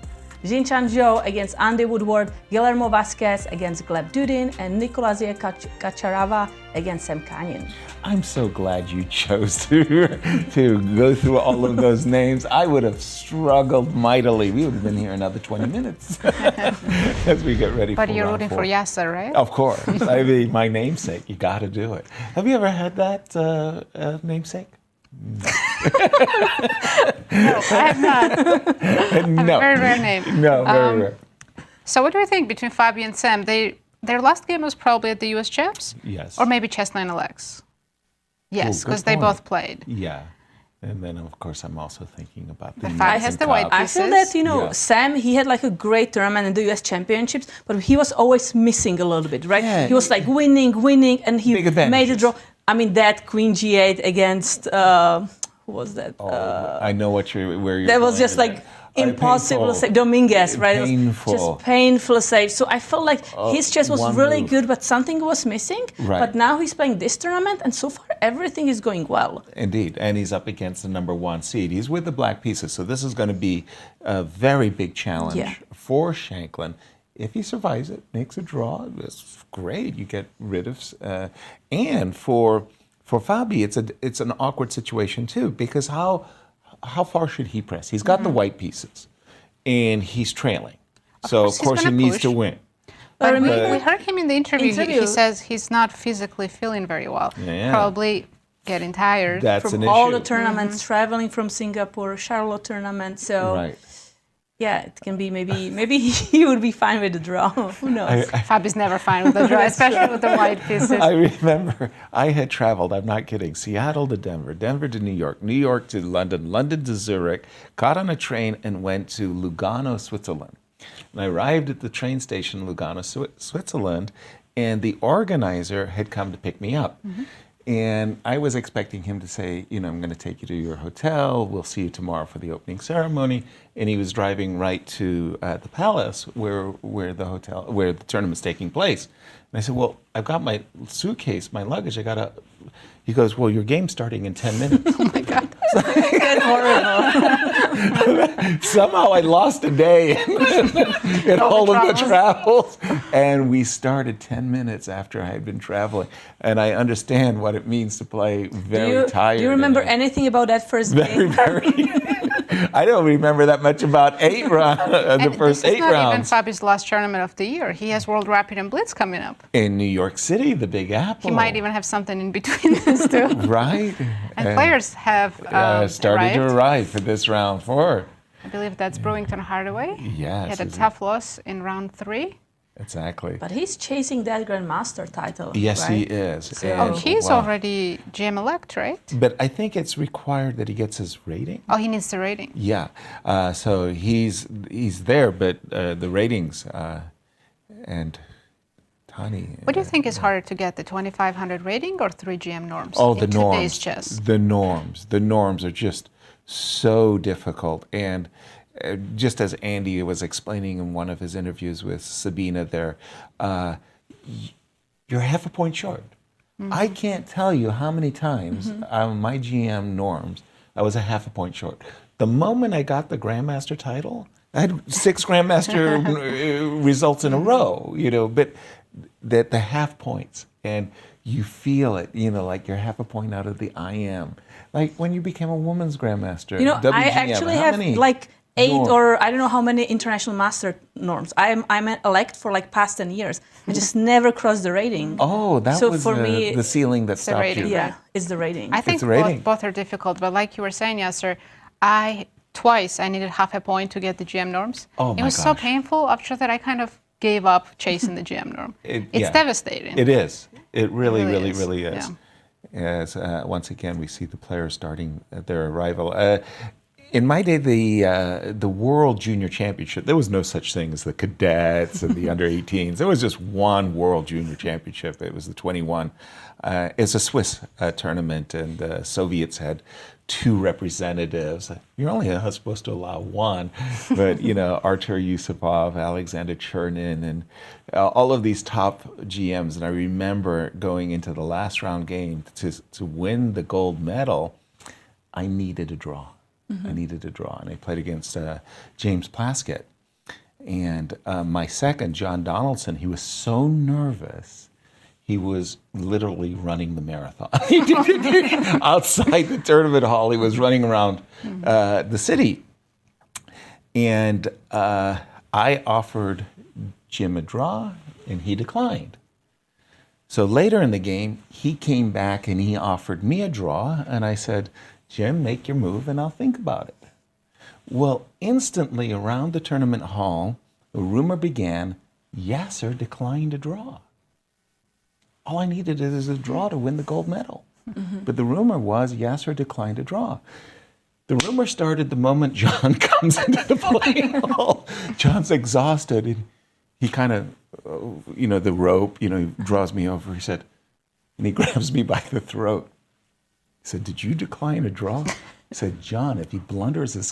Xinchen Zhou against Andy Woodward, Guillermo Vasquez against Gleb Dudin, and Nikolozi Kacharava against Sam Khanin. I'm so glad you chose to go through all of those names. I would have struggled mightily. We would have been here another 20 minutes as we get ready for But you're round rooting four. for Yasser, right? Of course. I mean, my namesake. You got to do it. Have you ever had that namesake? No, I have not. No. A very rare name. No, very rare. So what do you think between Fabi and Sam? Their last game was probably at the US Champs? Yes. Or maybe Chess 9LX? Yes, good because they point. both played. Yeah. And then, of course, I'm also thinking about the Fabi has the white I pieces. feel that, Yeah. Sam, he had like a great tournament in the US Championships, but he was always missing a little bit, right? Yeah. He was like winning, and he Big made a advantages. draw. I mean, that Queen G8 against, who was that? I know where you're That was going just with like that. impossible to Painful. save. Dominguez, right? It was Painful. just painful to save. So I felt like his chess was one really move. good, but something was missing. Right. But now he's playing this tournament, and so far everything is going well. Indeed, and he's up against the number 1 seed. He's with the black pieces, so this is going to be a very big challenge Yeah. for Shankland. If he survives it, makes a draw, it's great. You get rid of, and for Fabi, it's an awkward situation too, because how far should he press? He's got the white pieces, and he's trailing. So of course he gonna needs push. to win. But we heard him in the interview. Interview. He says he's not physically feeling very well. Yeah. Probably getting tired. That's From an all issue. the tournaments, traveling from Singapore, Charlotte tournament. So Right. yeah, it can be maybe he would be fine with the draw. Who knows? Fabi's never fine with the draw, especially with the white pieces. I remember I had traveled, I'm not kidding, Seattle to Denver, Denver to New York to London, London to Zurich, got on a train and went to Lugano, Switzerland. And I arrived at the train station in Lugano, Switzerland, and the organizer had come to pick me up. And I was expecting him to say, I'm going to take you to your hotel. We'll see you tomorrow for the opening ceremony. And he was driving right to the palace where the tournament's taking place. And I said, well, I've got my suitcase, my luggage. He goes, well, your game's starting in 10 minutes. Oh my God. That's horrible. Somehow I lost a day in all of the travels. And we started 10 minutes after I had been traveling. And I understand what it means to play very tired. Do you remember anything about that first game? Very. I don't remember that much about the first 8 This is not even rounds. Fabi's last tournament of the year. He has World Rapid and Blitz coming up. In New York City, the Big Apple. He might even have something in between this too. Right. And players have started to arrived. arrive for this round 4. I believe that's Brewington Hardaway. Yes. He had a it's- tough loss in round 3. Exactly. But he's chasing that grandmaster title. Yes, right? he is. So- And- Oh, he's wow. already GM elect, right? But I think it's required that he gets his rating. Oh, he needs the rating. Yeah. So he's there, but the ratings and Tani. What do you think is harder to get, the 2500 rating or 3 GM norms Oh, in the norms. today's chess? The norms. The norms are just so difficult. And just as Andy was explaining in one of his interviews with Sabina there, you're half a point short. I can't tell you how many times on my GM norms I was a half a point short. The moment I got the grandmaster title, I had 6 grandmaster results in a row, but the half points, and you feel it, like you're half a point out of the IM. Like when you became a woman's grandmaster. WGM, I actually how have many like 8 norms? or I don't know how many international master norms. I'm an elect for like past 10 years. I just never crossed the rating. Oh, that So was for me, the ceiling that it's the stopped rating. you. Yeah, it's the rating. I think the rating. both are difficult, but like you were saying, Yasser, twice I needed half a point to get the GM norms. Oh it my was so gosh. painful. After that, I kind of gave up chasing the GM norm. It's yeah. devastating. It is. It really really is. is. As once again, we see the players starting their arrival. In my day, the World Junior Championship, there was no such thing as the cadets and the under-18s. There was just one World Junior Championship. It was the 21. It's a Swiss tournament, and the Soviets had 2 representatives. You're only supposed to allow 1, but Artur Yusupov, Alexander Chernin, and all of these top GMs. And I remember going into the last round game to win the gold medal. I needed a draw. I needed a draw, and I played against James Plaskett. And my second, John Donaldson, he was so nervous, he was literally running the marathon. Outside the tournament hall, he was running around the city. And I offered Jim a draw, and he declined. So later in the game, he came back and he offered me a draw, and I said, Jim, make your move and I'll think about it. Well, instantly around the tournament hall, the rumor began, Yasser declined a draw. All I needed is a draw to win the gold medal. But the rumor was Yasser declined a draw. The rumor started the moment John comes into the playing hall. John's exhausted, and he kind of, the rope, he draws me over. He said, and he grabs me by the throat. He said, did you decline a draw? I said, John, if he blunders his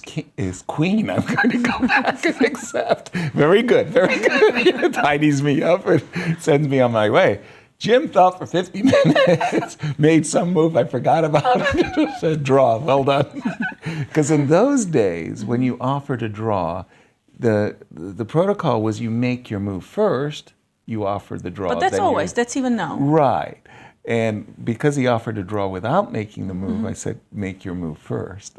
queen, I'm going to go back and accept. Very good, very good. He tidies me up and sends me on my way. Jim thought for 50 minutes, made some move I forgot about. Said, draw, well done. Because in those days, when you offered a draw, the protocol was you make your move first, you offer the draw. But that's even now. Right. And because he offered a draw without making the move, I said, make your move first.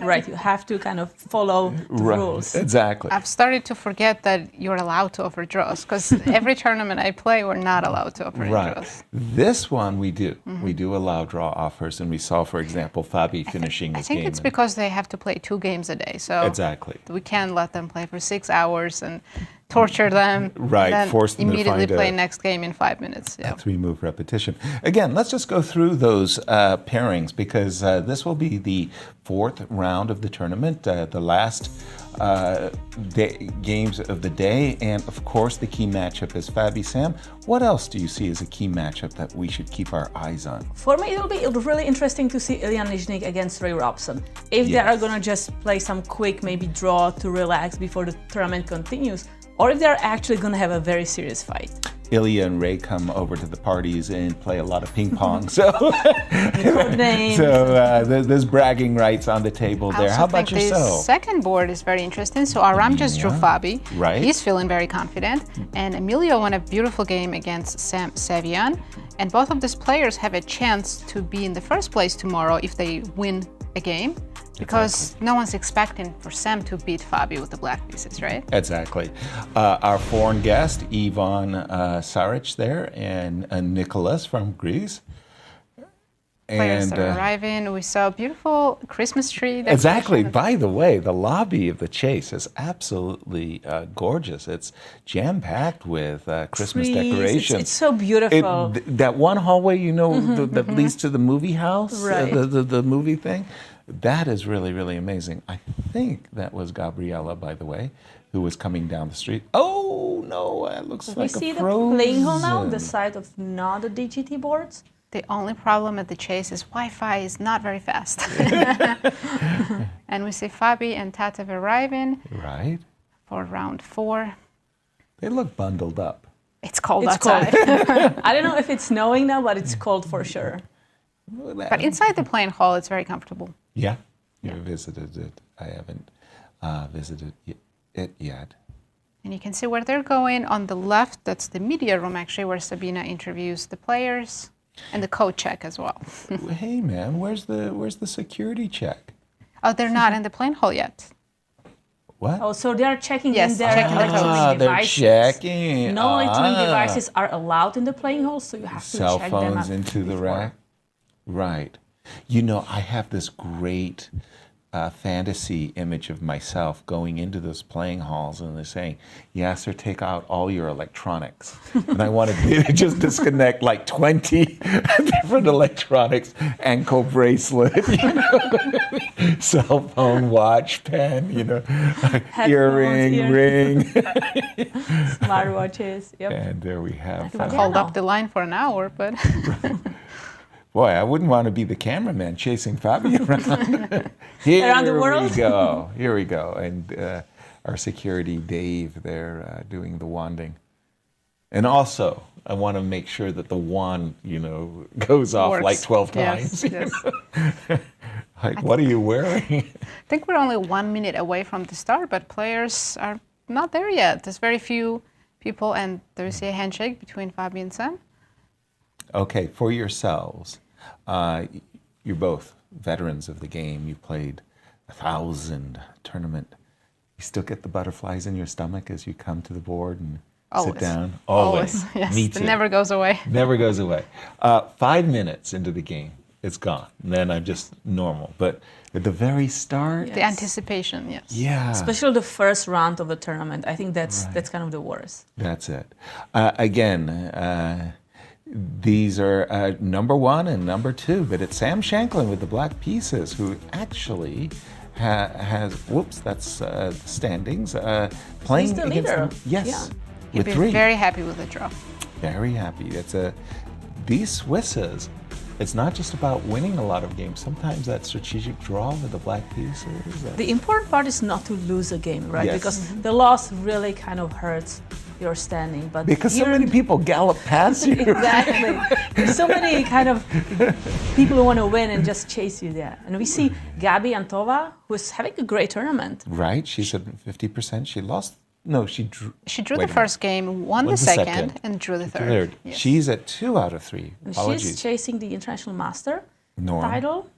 Right, you have to kind of follow the rules. Exactly. I've started to forget that you're allowed to offer draws, because every tournament I play, we're not allowed to offer draws. This one we do. We do allow draw offers, and we saw, for example, Fabi finishing his game. I think it's because they have to play 2 games a day, so exactly. We can't let them play for 6 hours and torture them, right? Then Force them immediately to play next game in 5 minutes. Yeah. 3-move repetition. Again, let's just go through those pairings, because this will be the 4th round of the tournament, the last games of the day, and of course the key matchup is Fabi. Sam, what else do you see as a key matchup that we should keep our eyes on? For me, it'll be really interesting to see Illia Nyzhnyk against Ray Robson. If they are going to just play some quick, maybe draw to relax before the tournament continues, or if they're actually going to have a very serious fight. Illia and Ray come over to the parties and play a lot of ping pong. So, there's bragging rights on the table there. How about yourself? The second board is very interesting. So Aram just drew Fabi. Right. He's feeling very confident. And Emilio won a beautiful game against Sam Shankland. And both of these players have a chance to be in the first place tomorrow if they win a game. Because no one's expecting for Sam to beat Fabi with the black pieces, right? Exactly. Our foreign guest, Ivan Saric there, and Nikolozi from Greece. Players are arriving. We saw a beautiful Christmas tree. Exactly. By the way, the lobby of the Chase is absolutely gorgeous. It's jam-packed with Christmas decorations. It's so beautiful. That one hallway, that leads to the movie house, right. the movie thing. That is really, really amazing. I think that was Gabriella, by the way, who was coming down the street. Oh, no, it looks like a We see Frozen. the playing hall now, the side of not the DGT boards. The only problem at the Chase is Wi-Fi is not very fast. And we see Fabi and Tatev arriving for round 4. They look bundled up. It's cold outside. I don't know if it's snowing now, but it's cold for sure. But inside the playing hall, it's very comfortable. Yeah, you visited it. I haven't visited it yet. And you can see where they're going. On the left, that's the media room, actually, where Sabina interviews the players, and the code check as well. Hey, man, where's the security check? Oh, they're not in the playing hall yet. What? Oh, so they are checking Yes, in their checking the electronic devices. They're checking. No electronic devices are allowed in the playing hall, so you have to Cell check them out. phones into the rack. Right. I have this great fantasy image of myself going into those playing halls, and they're saying, Yasser, take out all your electronics. And I want to just disconnect like 20 different electronics, ankle bracelet, cell phone, watch, pen, earring, ring. Smartwatches, yep. And there we have. Hold up the line for an hour, but... Boy, I wouldn't want to be the cameraman chasing Fabi around. Around the world? Here we go. And our security, Dave, there doing the wanding. And also, I want to make sure that the wand, goes off Works. like 12 times. Yes. Like, what are you wearing? I think we're only 1 minute away from the start, but players are not there yet. There's very few people, and there's a handshake between Fabi and Sam. Okay, for yourselves, you're both veterans of the game. You played 1,000 tournament. You still get the butterflies in your stomach as you come to the board and sit down? Always. Yes, Me too. it never goes away. Never goes away. 5 minutes into the game, it's gone. And then I'm just normal. But at the very start, The anticipation, yes. yeah, Especially the first round of the tournament. I think that's kind of the worst. that's it. Again, these are number 1 and number 2, but it's Sam Shankland with the black pieces who actually has, whoops, that's standings, playing He's the against leader. them. Yes, Yeah. He'd with be 3. very happy with the draw. Very happy. These Swisses, it's not just about winning a lot of games. Sometimes that strategic draw with the black pieces. The important part is not to lose a game, right? Yes. Because the loss really kind of hurts your standing. But Because so many people gallop past you. Exactly. There's so many kind of people who want to win and just chase you there. And we see Gabi Antova, who's having a great tournament. Right? She's at 50%. She lost. No, she drew. She drew wait the a minute. first game, won the second, and drew the third. Yes. She's at 2 out of 3. And Apologies. she's chasing the international master Norm. title.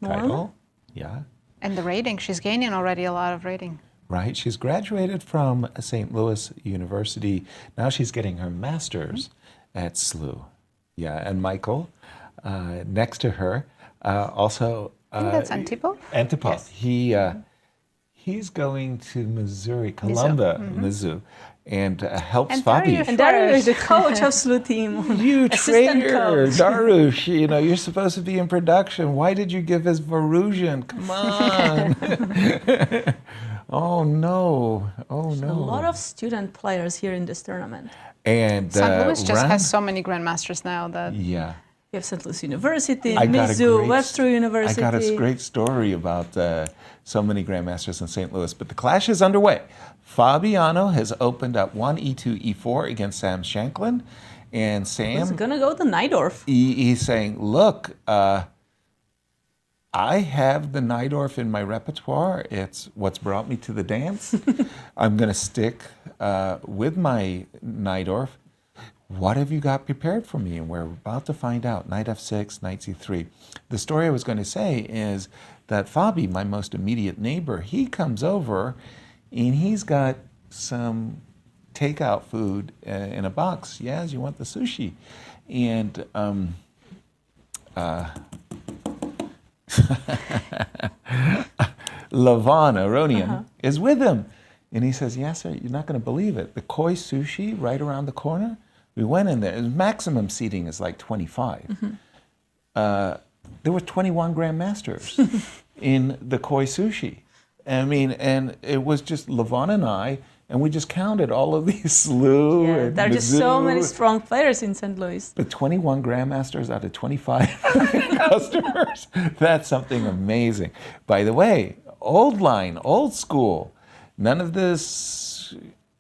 Yeah. And the rating, she's gaining already a lot of rating. Right. She's graduated from St. Louis University. Now she's getting her master's at SLU. Yeah. And Michael, next to her, also. I think that's Antipov. Antipov. Yes. He's going to Missouri, Columbia, Mizzou, and helps And Fabi. Dariush. And Dariush, the coach of SLU team. You Assistant traitor, coach. Darush, you're supposed to be in production. Why did you give us Varusian? Come on. Oh, no. Oh, no. A lot of student players here in this tournament. And St. Louis just Ram- has so many grandmasters now that Yeah. We have St. Louis University, I got a Mizzou, great- Webster University. I got a great story about so many grandmasters in St. Louis, but the clash is underway. Fabiano has opened up 1E2, E4 against Sam Shankland, and He's Sam, gonna go to Najdorf. he's saying, look, I have the Najdorf in my repertoire. It's what's brought me to the dance. I'm going to stick with my Najdorf. What have you got prepared for me? And we're about to find out. Knight f6, knight c3. The story I was going to say is that Fabi, my most immediate neighbor, he comes over and he's got some takeout food in a box. Yes, you want the sushi. And Lavan Aronian is with him. And he says, Yasser, you're not going to believe it. The koi sushi right around the corner, we went in there. Maximum seating is like 25. There were 21 grandmasters in the koi sushi. I mean, and it was just Lavan and I, and we just counted all of these SLU and There are just so many Mizzou. strong players in St. Louis. But 21 grandmasters out of 25 customers, that's something amazing. By the way, old line, old school, none of this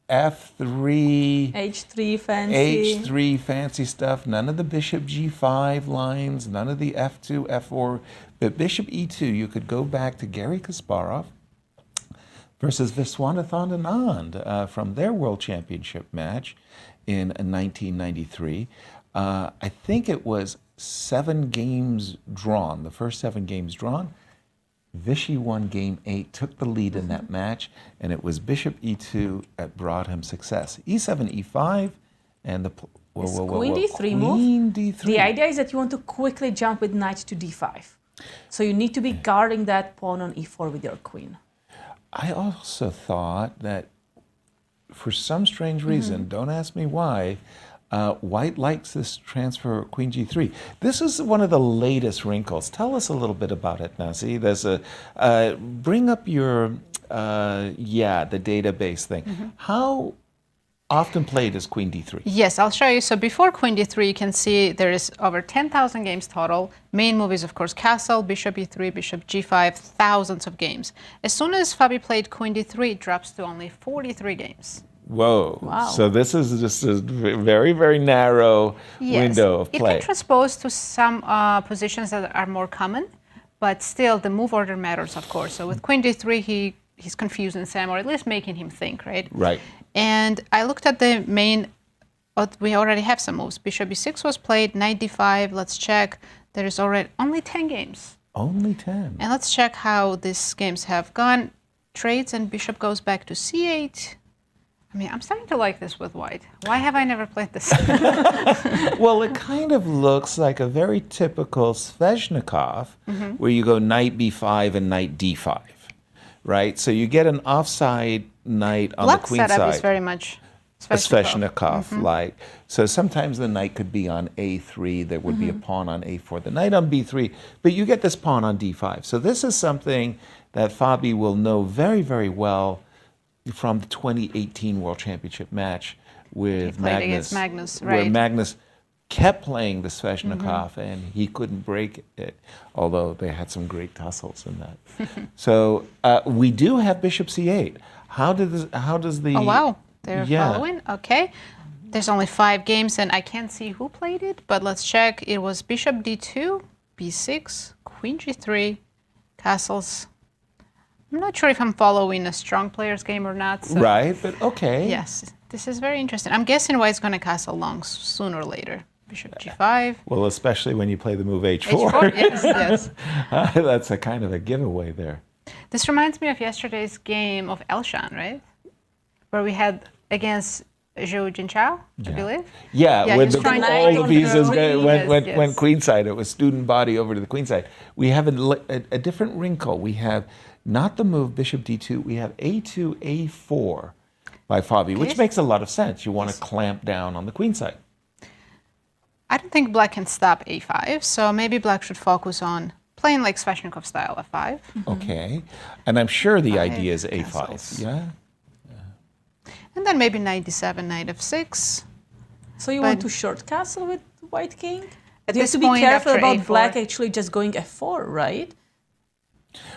F3, H3 fancy stuff, none of the bishop G5 lines, none of the F2, F4, but bishop E2, you could go back to Garry Kasparov versus Viswanathan Anand from their World Championship match in 1993. I think it was 7 games drawn, the first 7 games drawn. Vishy won game 8, took the lead in that match, and it was bishop E2 that brought him success. E7, E5, and the Queen D3 Queen move. D3. The idea is that you want to quickly jump with knight to D5. So you need to be guarding that pawn on E4 with your queen. I also thought that for some strange reason, don't ask me why, White likes this transfer Queen G3. This is one of the latest wrinkles. Tell us a little bit about it, Nazi. There's bring up your, the database thing. How often played is Queen D3? Yes, I'll show you. So before Queen D3, you can see there is over 10,000 games total. Main move is, of course, castle, bishop E3, bishop G5, thousands of games. As soon as Fabi played Queen D3, it drops to only 43 games. Whoa. Wow. So this is just a very, very narrow window of play. It can transpose to some positions that are more common, but still the move order matters, of course. So with Queen D3, he's confusing Sam, or at least making him think, right? Right. And I looked at the main, but we already have some moves. Bishop b6 was played, knight d5. Let's check. There is already only 10 games. Only 10. And let's check how these games have gone. Trades and bishop goes back to c8. I mean, I'm starting to like this with white. Why have I never played this? Well, it kind of looks like a very typical Sveshnikov, where you go knight b5 and knight d5, right? So you get an offside knight on the queen setup side. is very much A Sveshnikov-like. So sometimes the knight could be on a3. There would be a pawn on a4. The knight on b3, but you get this pawn on d5. So this is something that Fabi will know very, very well from the 2018 World Championship match with Magnus, right. where Magnus kept playing the Sveshnikov and he couldn't break it, although they had some great tussles in that. So we do have bishop c8. How does the... Oh, wow. They're following. Okay. There's only 5 games, and I can't see who played it, but let's check. It was bishop d2, b6, queen g3, castles. I'm not sure if I'm following a strong player's game or not. So Right, but okay. yes, this is very interesting. I'm guessing white's going to castle long sooner or later. Bishop g5. Well, especially when you play the move h4. h4, yes, yes. That's a kind of a giveaway there. This reminds me of yesterday's game of Elshan, right? Where we had against Zhou Jinchao, I believe. Yeah, when he was trying to all the go pieces through. went queenside. It was student body over to the queenside. We have a different wrinkle. We have not the move bishop d2. We have a2, a4 by Fabi, which makes a lot of sense. You want to clamp down on the queenside. I don't think black can stop a5, so maybe black should focus on playing like Sveshnikov style f5. Okay, and I'm sure the idea is a5. castles. Yeah. And then maybe knight d7, knight f6. So you want to short castle with white king? At You have this to be point, careful after about a4. black actually just going f4, right?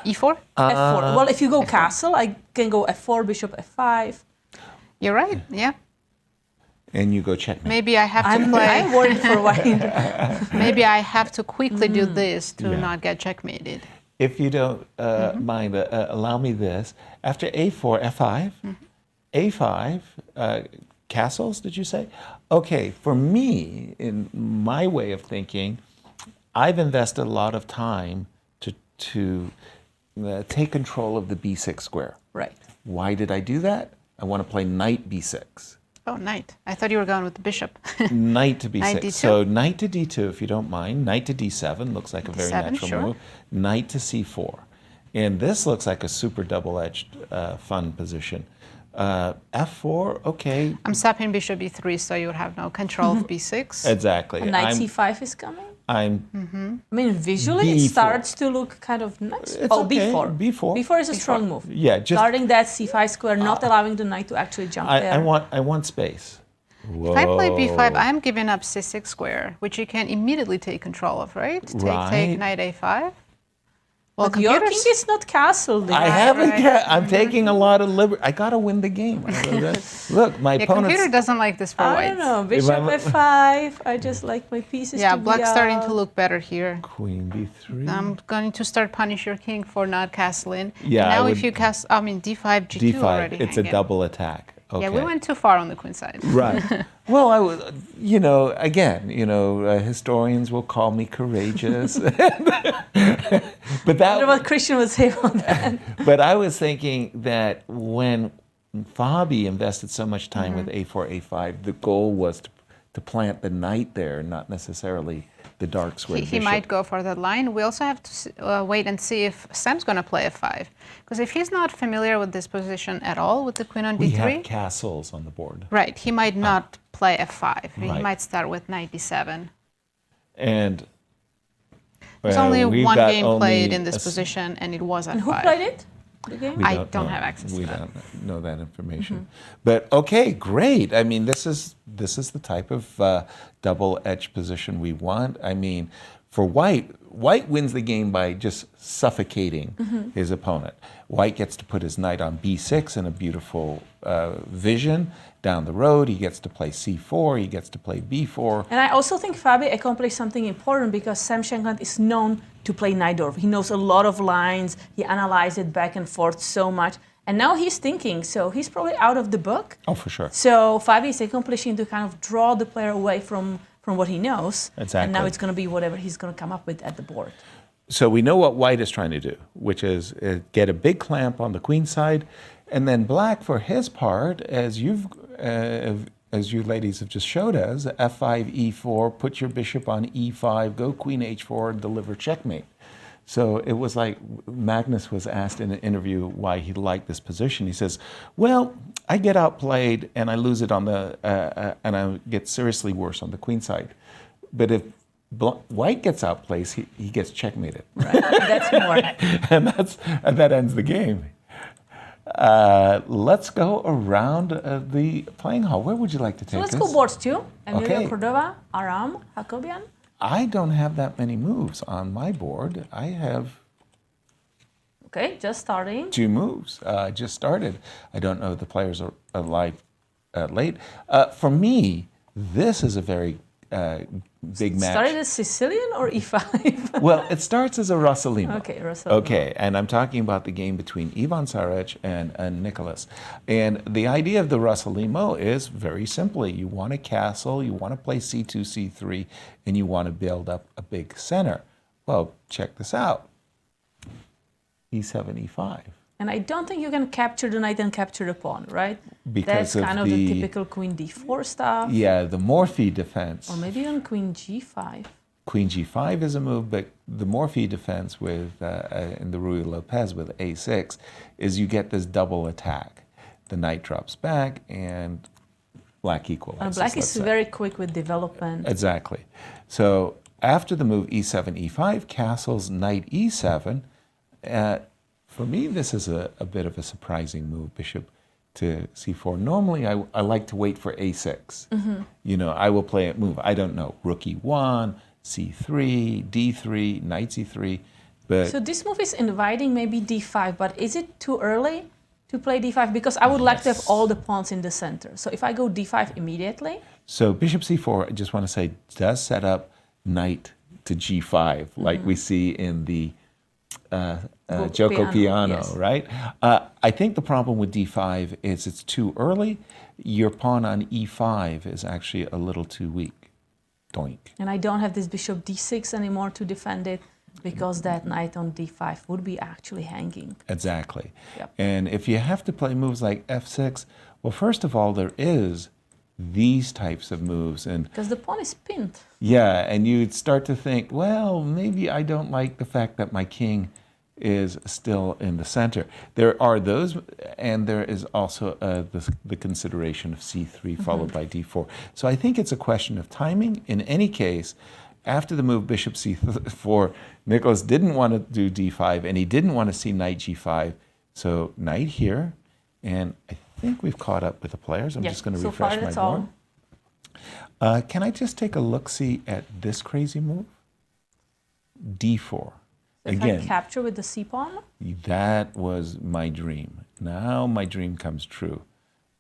e4? f4. Well, if you go castle, I can go f4, bishop f5. You're right, yeah. And you go checkmate. Maybe I have to play. I'm worried for white. Maybe I have to quickly do this to not get checkmated. If you don't mind, allow me this. After a4, f5, a5, castles, did you say? Okay, for me, in my way of thinking, I've invested a lot of time to take control of the b6 square. Right. Why did I do that? I want to play knight b6. Oh, knight. I thought you were going with the bishop. Knight to b6. Knight d2. So knight to d2, if you don't mind. Knight to d7 looks like a very D7, natural sure. move. Knight to c4. And this looks like a super double-edged, fun position. F4, okay. I'm stopping bishop b3, so you would have no control of b6. Exactly. Knight c5 is coming. I mean, visually B4. it starts to look kind of nice. It's okay. B4. B4. B4 is a strong move. Yeah, just Guarding that c5 square, not allowing the knight to actually jump there. I want space. Whoa. If I play b5, I'm giving up c6 square, which you can immediately take control of, right? Take knight a5. Well, But your king is not castled. I haven't. I'm taking a lot of liberty. I gotta win the game. Look, my Your opponent's. computer doesn't like this for I white. don't know. Bishop f5. I just like my pieces Yeah, to be black's starting to out. look better here. Queen b3. I'm going to start punish your king for not castling. Yeah, Now I if would- you cast, I mean d5, g2 d5. already. It's a hanging. double attack. Okay. Yeah, we went too far on the queen side. Right. Well, I was, again, historians will call me courageous. But I wonder what Christian would say about that. But I was thinking that when Fabi invested so much time with a4, a5, the goal was to plant the knight there, not necessarily the dark square He bishop. might go for that line. We also have to wait and see if Sam's going to play f5. Because if he's not familiar with this position at all, with the queen on We d3, have castles on the board. right, he might not play f5. He Right. might start with knight d7. And There's only we've one got game only played in this a position, and it was And f5. who played it? The game? We I don't know. have access to We that. don't know that information. But okay, great. I mean, this is the type of double-edged position we want. I mean, for white wins the game by just suffocating his opponent. White gets to put his knight on b6 in a beautiful vision down the road. He gets to play c4. He gets to play b4. And I also think Fabi accomplished something important because Sam Shankland is known to play knight over. He knows a lot of lines. He analyzes it back and forth so much. And now he's thinking, so he's probably out of the book. Oh, for sure. So Fabi is accomplishing to kind of draw the player away from what he knows. Exactly. And now it's going to be whatever he's going to come up with at the board. So we know what white is trying to do, which is get a big clamp on the queen side, and then black, for his part, as you ladies have just showed us, f5, e4, put your bishop on e5, go queen h4, deliver checkmate. So it was like Magnus was asked in an interview why he liked this position. He says, well, I get outplayed and I lose it on the, and I get seriously worse on the queen side. But if white gets outplayed, he gets checkmated. Right, that's more. and that ends the game. Let's go around the playing hall. Where would you like to take us? So let's go boards 2. Emilio Okay. Cordova, Aram Hakobian. I don't have that many moves on my board. I have Okay, just starting. 2 moves. Just started. I don't know if the players are live late. For me, this is a very big match. Started as Sicilian or e5? Well, it starts as a Rossolimo. Okay, Rossolimo. Okay, and I'm talking about the game between Ivan Saric and Nicholas. And the idea of the Rossolimo is very simply, you want a castle, you want to play c2, c3, and you want to build up a big center. Well, check this out. e7, e5. And I don't think you can capture the knight and capture the pawn, right? Because That's kind of the typical queen d4 stuff. Yeah, the Morphy defense. Or maybe on queen g5. Queen g5 is a move, but the Morphy defense with in the Ruy Lopez with a6 is you get this double attack. The knight drops back and black equalizes. And black is very quick with development. Exactly. So after the move e7, e5, castles knight e7. For me, this is a bit of a surprising move, bishop to c4. Normally, I like to wait for a6. You know, I will play a move. I don't know, rook e1, c3, d3, knight c3. But so this move is inviting maybe d5, but is it too early to play d5? Because I would like to have all the pawns in the center. So if I go d5 immediately. So bishop c4, I just want to say, does set up knight to g5, like we see in the Joko Piano, yes. right? I think the problem with d5 is it's too early. Your pawn on e5 is actually a little too weak. Doink. And I don't have this bishop d6 anymore to defend it because that knight on d5 would be actually hanging. Exactly. Yep. And if you have to play moves like f6, well, first of all, there is these types of moves. And because the pawn is pinned. yeah, and you'd start to think, well, maybe I don't like the fact that my king is still in the center. There are those, and there is also the consideration of c3 followed by d4. So I think it's a question of timing. In any case, after the move bishop c4, Nicholas didn't want to do d5, and he didn't want to see knight g5. So knight here, and I think we've caught up with the players. I'm just going to refresh my board. Can I just take a look-see at this crazy move? d4. So if Again, I capture with the c-pawn? that was my dream. Now my dream comes true.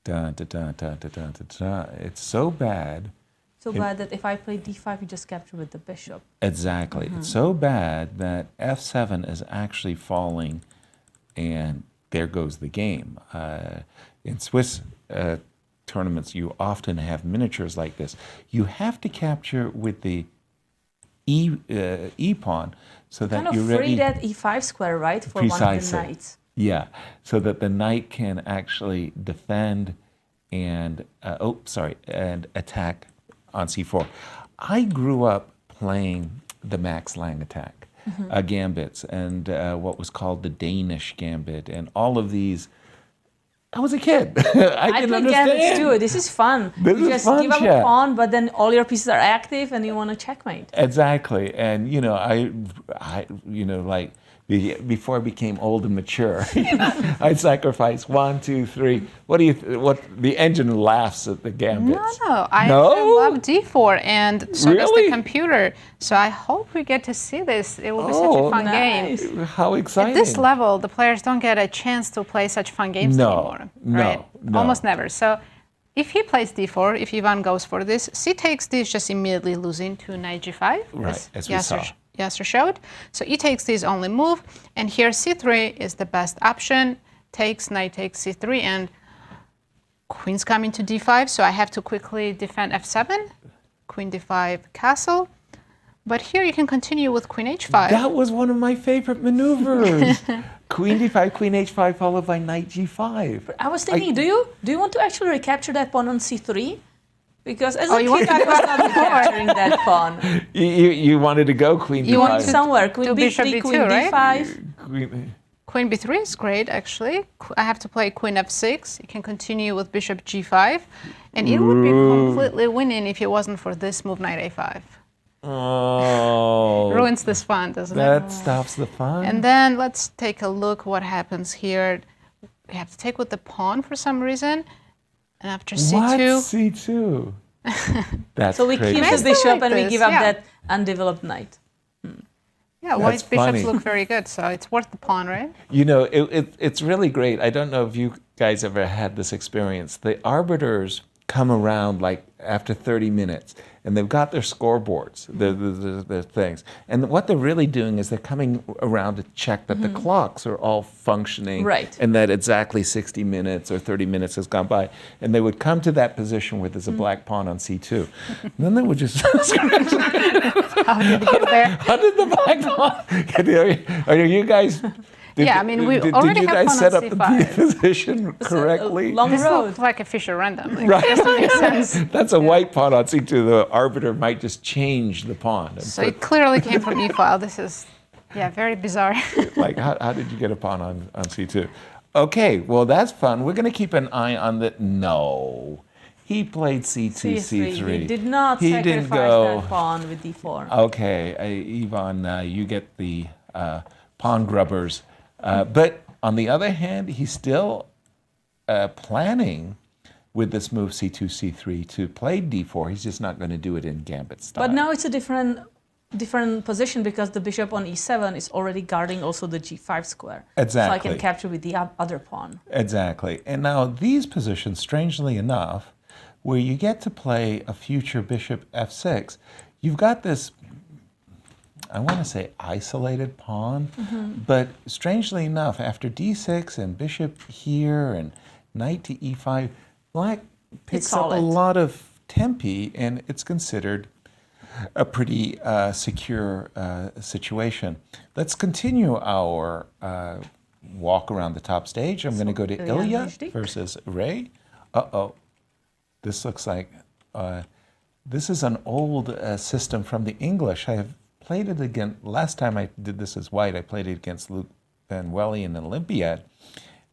Dun, dun, dun, dun, dun, dun, dun, dun. It's so bad. So bad that if I play d5, you just capture with the bishop. Exactly. It's so bad that f7 is actually falling, and there goes the game. In Swiss tournaments, you often have miniatures like this. You have to capture with the e-pawn so that kind you're of ready. free that e5 square, right, for Precisely. one of the knights. Yeah, so that the knight can actually defend and and attack on c4. I grew up playing the Max Lang attack, gambits, and what was called the Danish gambit, and all of these. I was a kid. I didn't play gambits understand. too. This is fun. This you is just fun, give up Chat. a pawn, but then all your pieces are active, and you want to checkmate. Exactly, and you know, I like before I became old and mature, I'd sacrifice 1, 2, 3. What the engine laughs at the gambits. No, I actually love d4, and so does the computer. So I hope we get to see this. It will be such a fun game. How exciting! At this level, the players don't get a chance to play such fun games anymore. Right? No. Almost never. So if he plays d4, if Ivan goes for this, c takes this, just immediately losing to knight g5. Right, as we saw. Yasser showed. So e takes this only move, and here c3 is the best option. takes, knight takes c3, and queen's coming to d5, so I have to quickly defend f7, queen d5 castle. But here you can continue with queen h5. That was one of my favorite maneuvers. Queen d5, queen h5, followed by knight g5. I was thinking, do you want to actually recapture that pawn on c3? Because as a you kid, want to I do was that not recapturing that pawn. You wanted to go queen d5. You want somewhere, queen do bishop b3, d2, queen right? d5. Queen b3 is great, actually. I have to play queen f6. You can continue with bishop g5. And it would be completely winning if it wasn't for this move, knight a5. Oh. Ruins this fun, doesn't it? That stops the fun. And then let's take a look what happens here. We have to take with the pawn for some reason. And after c2... What? C2? That's So we crazy. keep the bishop and we this, give up yeah. that undeveloped knight. Yeah, white That's bishops funny. look very good, so it's worth the pawn, right? You know, it's really great. I don't know if you guys ever had this experience. The arbiters come around like after 30 minutes, and they've got their scoreboards, their things. And what they're really doing is they're coming around to check that the clocks are all functioning, Right. and that exactly 60 minutes or 30 minutes has gone by. And they would come to that position where there's a black pawn on c2. And then they would just How did it get there? how did the black pawn get there? Are you guys... Yeah, I mean, we did already you have guys pawn set on up the c5. position correctly? Long This road. looks like a Fischer random. Like, Right. It doesn't make sense. That's a white pawn on c2. The arbiter might just change the pawn. And So it clearly came from e-file. This is, yeah, very bizarre. like, how did you get a pawn on c2? Okay, well, that's fun. We're going to keep an eye on the... No. He played c2, c3. He did not He sacrifice didn't go... that pawn with d4. Okay, Ivan, you get the pawn grubbers. But on the other hand, he's still planning with this move c2, c3 to play d4. He's just not going to do it in gambit style. But now it's a different position because the bishop on e7 is already guarding also the g5 square. Exactly. So I can capture with the other pawn. Exactly. And now these positions, strangely enough, where you get to play a future bishop f6, you've got this, I want to say isolated pawn, but strangely enough, after d6 and bishop here and knight to e5, black picks up a solid. lot of tempi, and it's considered a pretty secure situation. Let's continue our walk around the top stage. I'm going to go to Illia Illia Nyzhnyk. versus Ray. Uh-oh. This looks like, this is an old system from the English. I have played it again, last time I did this as white, I played it against Luke Van Welly in Olympiad.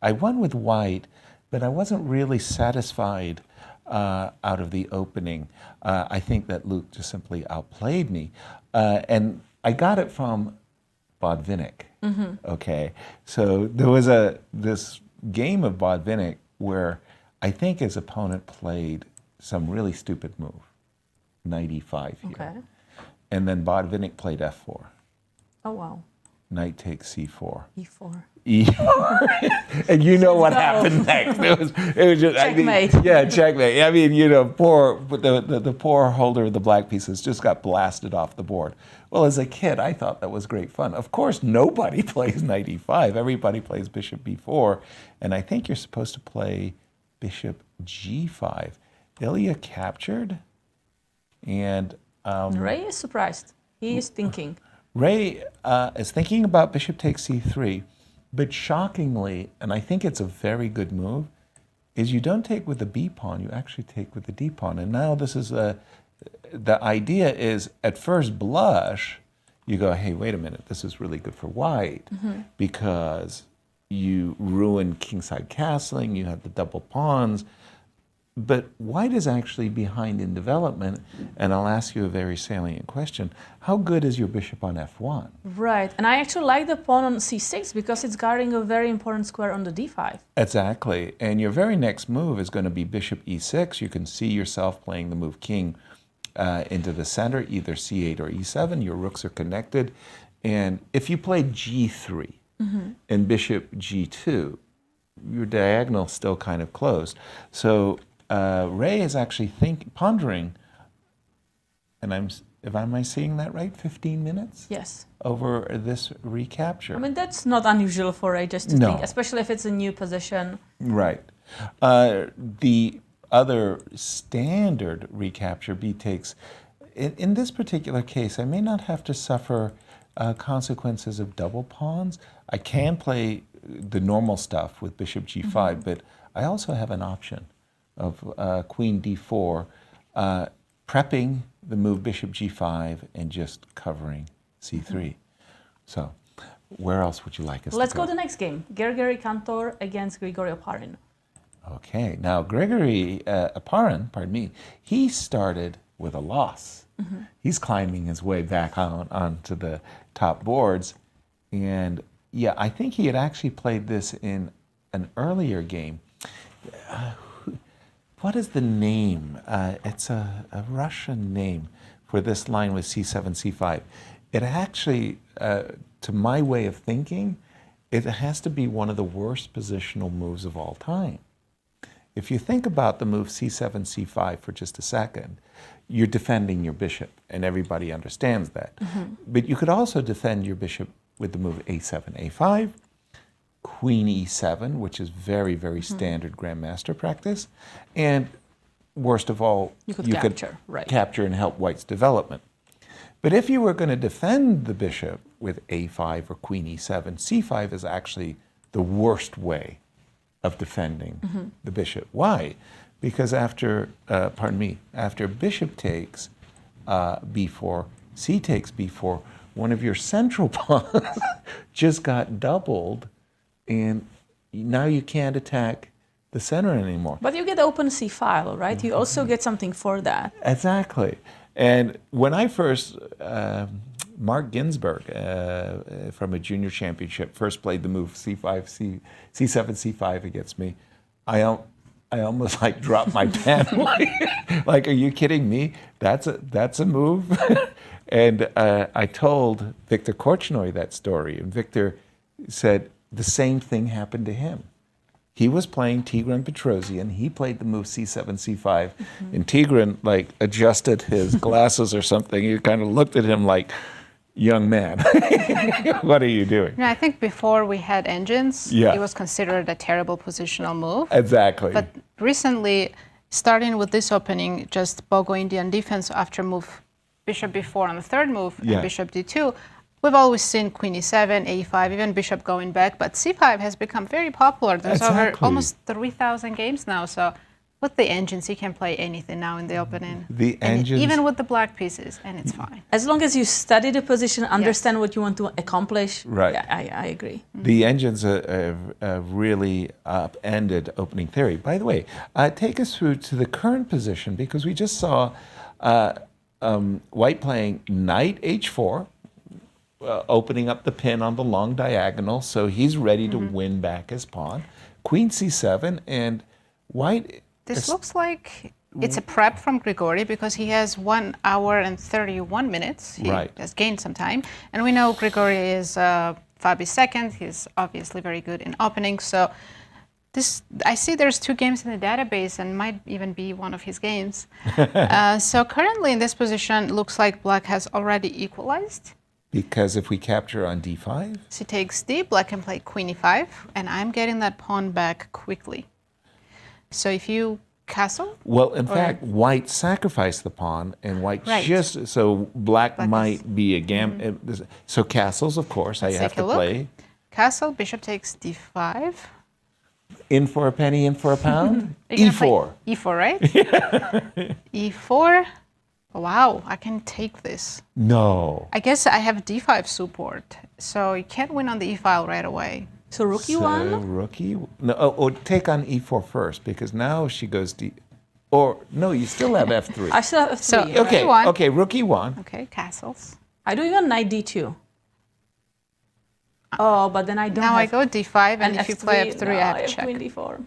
I won with white, but I wasn't really satisfied out of the opening. I think that Luke just simply outplayed me. And I got it from Botvinnik, okay? So there was this game of Botvinnik where I think his opponent played some really stupid move, knight e5 here. Okay. And then Botvinnik played f4. Oh, wow. Knight takes c4. e4. E4. And you know what happened next. It was just, Checkmate. I mean, yeah, checkmate. I mean, you know, the poor holder of the black pieces just got blasted off the board. Well, as a kid, I thought that was great fun. Of course, nobody plays knight e5. Everybody plays bishop b4. And I think you're supposed to play bishop g5. Ilya captured. And Ray is surprised. He is thinking. Ray is thinking about bishop takes c3, but shockingly, and I think it's a very good move, is you don't take with the b pawn, you actually take with the d pawn. And now this is the idea is at first blush, you go, hey, wait a minute, this is really good for white because you ruin kingside castling, you have the double pawns. But white is actually behind in development, and I'll ask you a very salient question. How good is your bishop on f1? Right. And I actually like the pawn on c6 because it's guarding a very important square on the d5. Exactly. And your very next move is going to be bishop e6. You can see yourself playing the move king into the center, either c8 or e7. Your rooks are connected. And if you play g3 and bishop g2, your diagonal's still kind of closed. So Ray is actually pondering, and am I seeing that right? 15 minutes? Yes. Over this recapture. I mean, that's not unusual for ages to think, especially if it's a new position. Right. The other standard recapture B takes, in this particular case, I may not have to suffer consequences of double pawns. I can play the normal stuff with bishop g5, but I also have an option of queen d4, prepping the move bishop g5 and just covering c3. So where else would you like us Let's to go? go to the next game. Grigory Kantor against Grigory Oparin. Okay, now Grigory Oparin, pardon me, he started with a loss. He's climbing his way back onto the top boards. And yeah, I think he had actually played this in an earlier game. What is the name? It's a Russian name for this line with c7, c5. It actually, to my way of thinking, it has to be one of the worst positional moves of all time. If you think about the move c7, c5 for just a second, you're defending your bishop, and everybody understands that. But you could also defend your bishop with the move a7, a5, queen e7, which is very, very standard grandmaster practice, and worst of all, you could capture and help white's development. But if you were going to defend the bishop with a5 or queen e7, c5 is actually the worst way of defending the bishop. Why? Because after, after bishop takes b4, c takes b4, one of your central pawns just got doubled, and now you can't attack the center anymore. But you get open c file, right? You also get something for that. Exactly. And when I first, Mark Ginsburg from a junior championship first played the move c5, c7, c5 against me, I almost like dropped my pen. Like, are you kidding me? That's a move. And I told Victor Korchnoi that story, and Victor said the same thing happened to him. He was playing Tigran Petrosian. He played the move c7, c5, and Tigran like adjusted his glasses or something. He kind of looked at him like, young man, what are you doing? I think before we had engines, it was considered a terrible positional move. Exactly. But recently, starting with this opening, just Bogo Indian defense after move bishop b4 on the third move, and bishop d2, we've always seen queen e7, a5, even bishop going back, but c5 has become very popular. There's over almost 3,000 games now, so with the engines, you can play anything now in the opening. The engines, even with the black pieces, and it's fine. As long as you study the position, understand what you want to accomplish. Right. Yeah, I agree. The engines really upended opening theory. By the way, take us through to the current position, because we just saw white playing knight h4, opening up the pin on the long diagonal, so he's ready to win back his pawn. Queen c7, and white... This looks like it's a prep from Grigory, because he has 1 hour and 31 minutes. He has gained some time. And we know Grigory is Fabi's second. He's obviously very good in opening. So this, I see there's 2 games in the database, and might even be one of his games. So currently in this position, looks like black has already equalized. Because if we capture on d5? So takes d, black can play queen e5, and I'm getting that pawn back quickly. So if you castle? Well, in fact, white sacrificed the pawn, and white just, so black might be a so castles, of course, I have to play. Castle, bishop takes d5. In for a penny, in for a pound? E4. E4, right? E4. Wow, I can take this. No. I guess I have d5 support, so you can't win on the e file right away. So rook e1? Rook e1. No, or take on e4 first, because now she goes d. Or no, you still have f3. I still have f3. So, okay, e1. Okay, rook e1. Okay, castles. I do even knight d2. Oh, but then I don't. Now have I go d5, and if f3, you play f3, I have to check. Queen d4.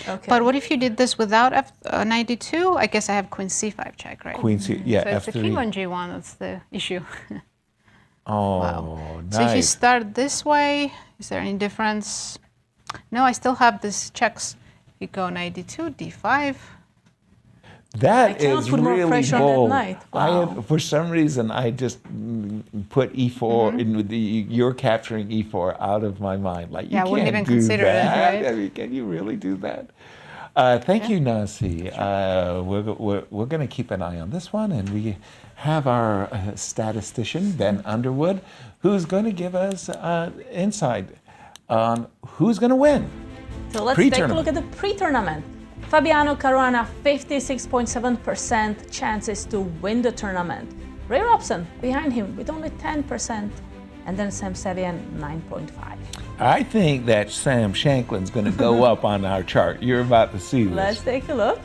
Okay. But what if you did this without knight d2? I guess I have queen c5 check, right? Queen c, yeah, so it's f3. the king on g1 that's the issue. Oh, wow. Nice. So if you start this way, is there any difference? No, I still have this checks. You go knight d2, d5. That cannot is put more really pressure on that bold. knight. Wow. For some reason, I just put e4, you're capturing e4 out of my mind. Like, you I can't wouldn't even do consider it, that. right? I mean, can you really do that? Thank you, Nazi. We're going to keep an eye on this one, and we have our statistician, Ben Underwood, who's going to give us insight on who's going to win. So let's take a look at the pre-tournament. Fabiano Caruana, 56.7% chances to win the tournament. Ray Robson behind him with only 10%, and then Sam Shankland, 9.5%. I think that Sam Shankland's going to go up on our chart. You're about to see this. Let's take a look.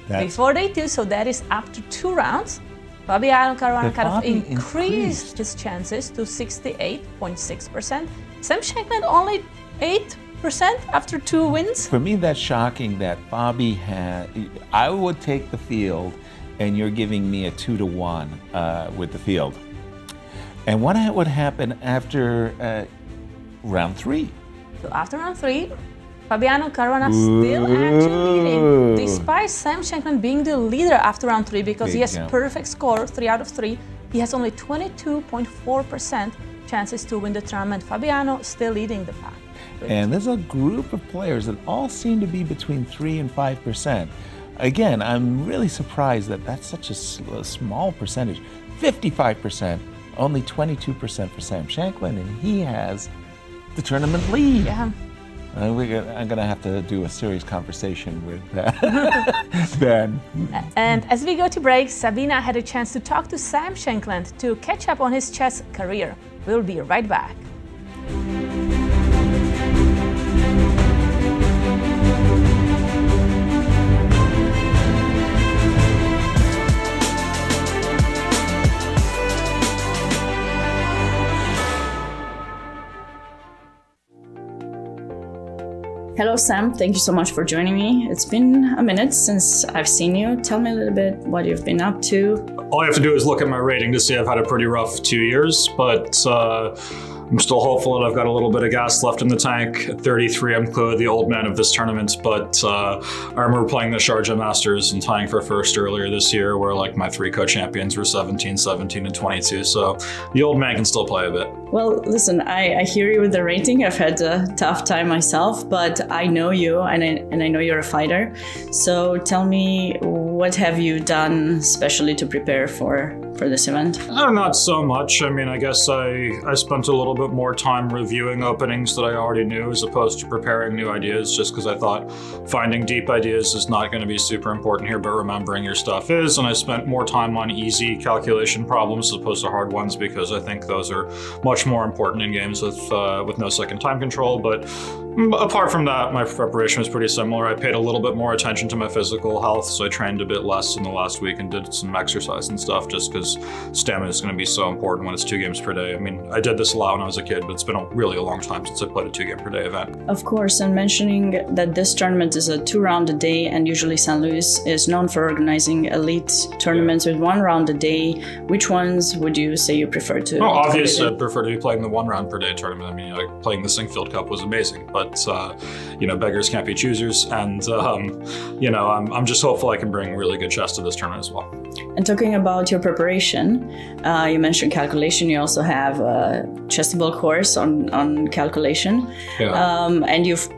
Before day 2, so that is after 2 rounds, Fabiano Caruana kind of increased his chances to 68.6%. Sam Shankland only 8% after 2 wins. For me, that's shocking that Fabi had. I would take the field, and you're giving me a 2-1 with the field. And what would happen after round 3? So after round 3, Fabiano Caruana still actually leading, despite Sam Shankland being the leader after round 3 because he has perfect score, 3 out of 3. He has only 22.4% chances to win the tournament. Fabiano still leading the pack. And there's a group of players that all seem to be between 3 and 5%. Again, I'm really surprised that that's such a small percentage. 55%, only 22% for Sam Shankland, and he has the tournament lead. Yeah. I'm going to have to do a serious conversation with Ben. And as we go to break, Sabina had a chance to talk to Sam Shankland to catch up on his chess career. We'll be right back. Hello, Sam. Thank you so much for joining me. It's been a minute since I've seen you. Tell me a little bit what you've been up to. All I have to do is look at my rating to see I've had a pretty rough 2 years, but I'm still hopeful that I've got a little bit of gas left in the tank. At 33, I'm clearly the old man of this tournament, but I remember playing the Sharjah Masters and tying for first earlier this year, where like my 3 co-champions were 17, 17, and 22, so the old man can still play a bit. Well, listen, I hear you with the rating. I've had a tough time myself, but I know you, and I know you're a fighter. So tell me, what have you done especially to prepare for this event? Not so much. I mean, I guess I spent a little bit more time reviewing openings that I already knew as opposed to preparing new ideas, just because I thought finding deep ideas is not going to be super important here, but remembering your stuff is. And I spent more time on easy calculation problems as opposed to hard ones, because I think those are much more important in games with no second time control. But apart from that, my preparation was pretty similar. I paid a little bit more attention to my physical health, so I trained a bit less in the last week and did some exercise and stuff, just because stamina is going to be so important when it's 2 games per day. I mean, I did this a lot when I was a kid, but it's been really a long time since I played a 2 game per day event. Of course, and mentioning that this tournament is a 2 round a day, and usually St. Louis is known for organizing elite tournaments with 1 round a day. Which ones would you say you prefer to? Well, obviously, I'd prefer to be playing the 1 round per day tournament. I mean, playing the Sinkfield Cup was amazing, but beggars can't be choosers, and I'm just hopeful I can bring really good chess to this tournament as well. And talking about your preparation, you mentioned calculation. You also have a chessable course on calculation, and you've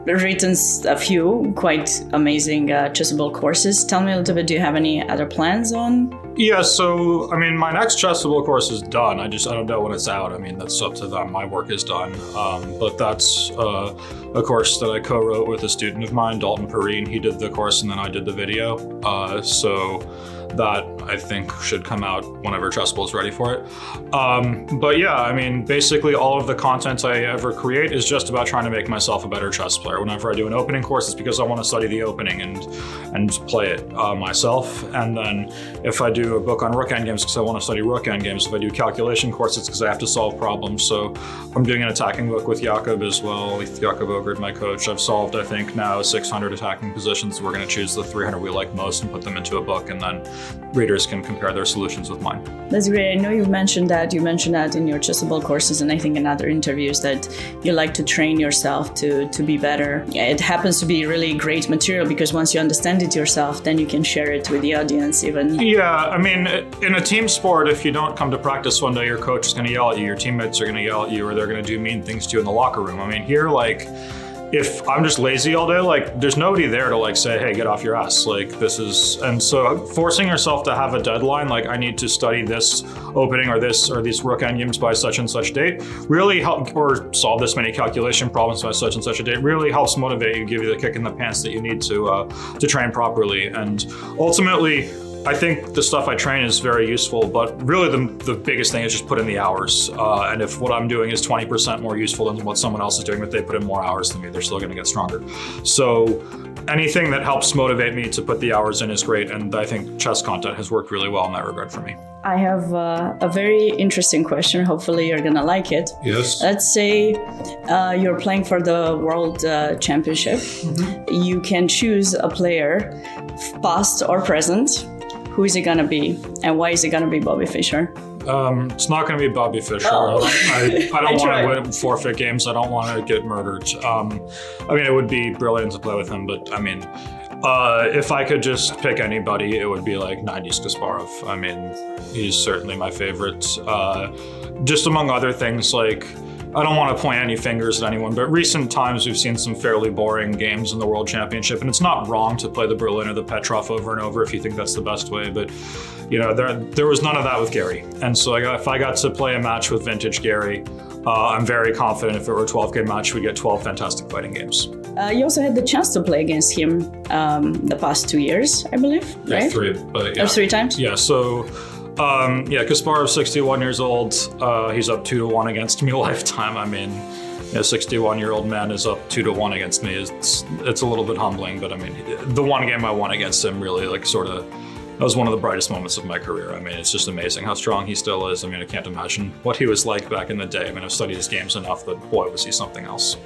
written a few quite amazing chessable courses. Tell me a little bit, do you have any other plans on? Yeah, so, I mean, my next chessable course is done. I don't know when it's out. I mean, that's up to them. My work is done. But that's a course that I co-wrote with a student of mine, Dalton Perrine. He did the course and then I did the video. So that, I think, should come out whenever Chessable is ready for it. But yeah, I mean, basically all of the content I ever create is just about trying to make myself a better chess player. Whenever I do an opening course, it's because I want to study the opening and play it myself. And then if I do a book on rook endgames, because I want to study rook endgames. If I do calculation courses, because I have to solve problems. So I'm doing an attacking book with Jakob as well, with Jakob Ogrid, my coach. I've solved, I think, now 600 attacking positions. We're going to choose the 300 we like most and put them into a book, and then readers can compare their solutions with mine. That's great. I know you mentioned that in your chessable courses and I think in other interviews that you like to train yourself to be better. It happens to be really great material because once you understand it yourself, then you can share it with the audience even. Yeah, I mean, in a team sport, if you don't come to practice one day, your coach is going to yell at you, your teammates are going to yell at you, or they're going to do mean things to you in the locker room. I mean, here, like, if I'm just lazy all day, like, there's nobody there to like say, hey, get off your ass. Like, this is, and so forcing yourself to have a deadline, like I need to study this opening or these rook endgames by such and such date, really help, or solve this many calculation problems by such and such a date, really helps motivate you, give you the kick in the pants that you need to train properly. And ultimately, I think the stuff I train is very useful, but really the biggest thing is just put in the hours. And if what I'm doing is 20% more useful than what someone else is doing, but they put in more hours than me, they're still gonna get stronger. So anything that helps motivate me to put the hours in is great. And I think chess content has worked really well in that regard for me. I have a very interesting question. Hopefully you're gonna like it. Yes. Let's say you're playing for the World Championship. Mm-hmm. You can choose a player, past or present. Who is it gonna be, and why is it gonna be Bobby Fischer? It's not going to be Bobby Fischer. Oh. I don't want to forfeit games. I don't want to get murdered. I mean, it would be brilliant to play with him, but I mean, if I could just pick anybody, it would be like 90s Kasparov. I mean, he's certainly my favorite. Just among other things, like, I don't want to point any fingers at anyone, but recent times we've seen some fairly boring games in the World Championship, and it's not wrong to play the Berlin or the Petrov over and over if you think that's the best way, but you know, there was none of that with Gary. And so if I got to play a match with vintage Gary, I'm very confident if it were a 12-game match, we'd get 12 fantastic fighting games. You also had the chance to play against him the past 2 years, I believe, right? Yeah, 3, but yeah. Or 3 times? Yeah, so Kasparov's 61 years old. He's up 2-1 against me lifetime. I mean, a 61-year-old man is up 2-1 against me. It's a little bit humbling, but I mean, the one game I won against him really that was one of the brightest moments of my career. I mean, it's just amazing how strong he still is. I mean, I can't imagine what he was like back in the day. I mean, I've studied his games enough, but boy, was he something else.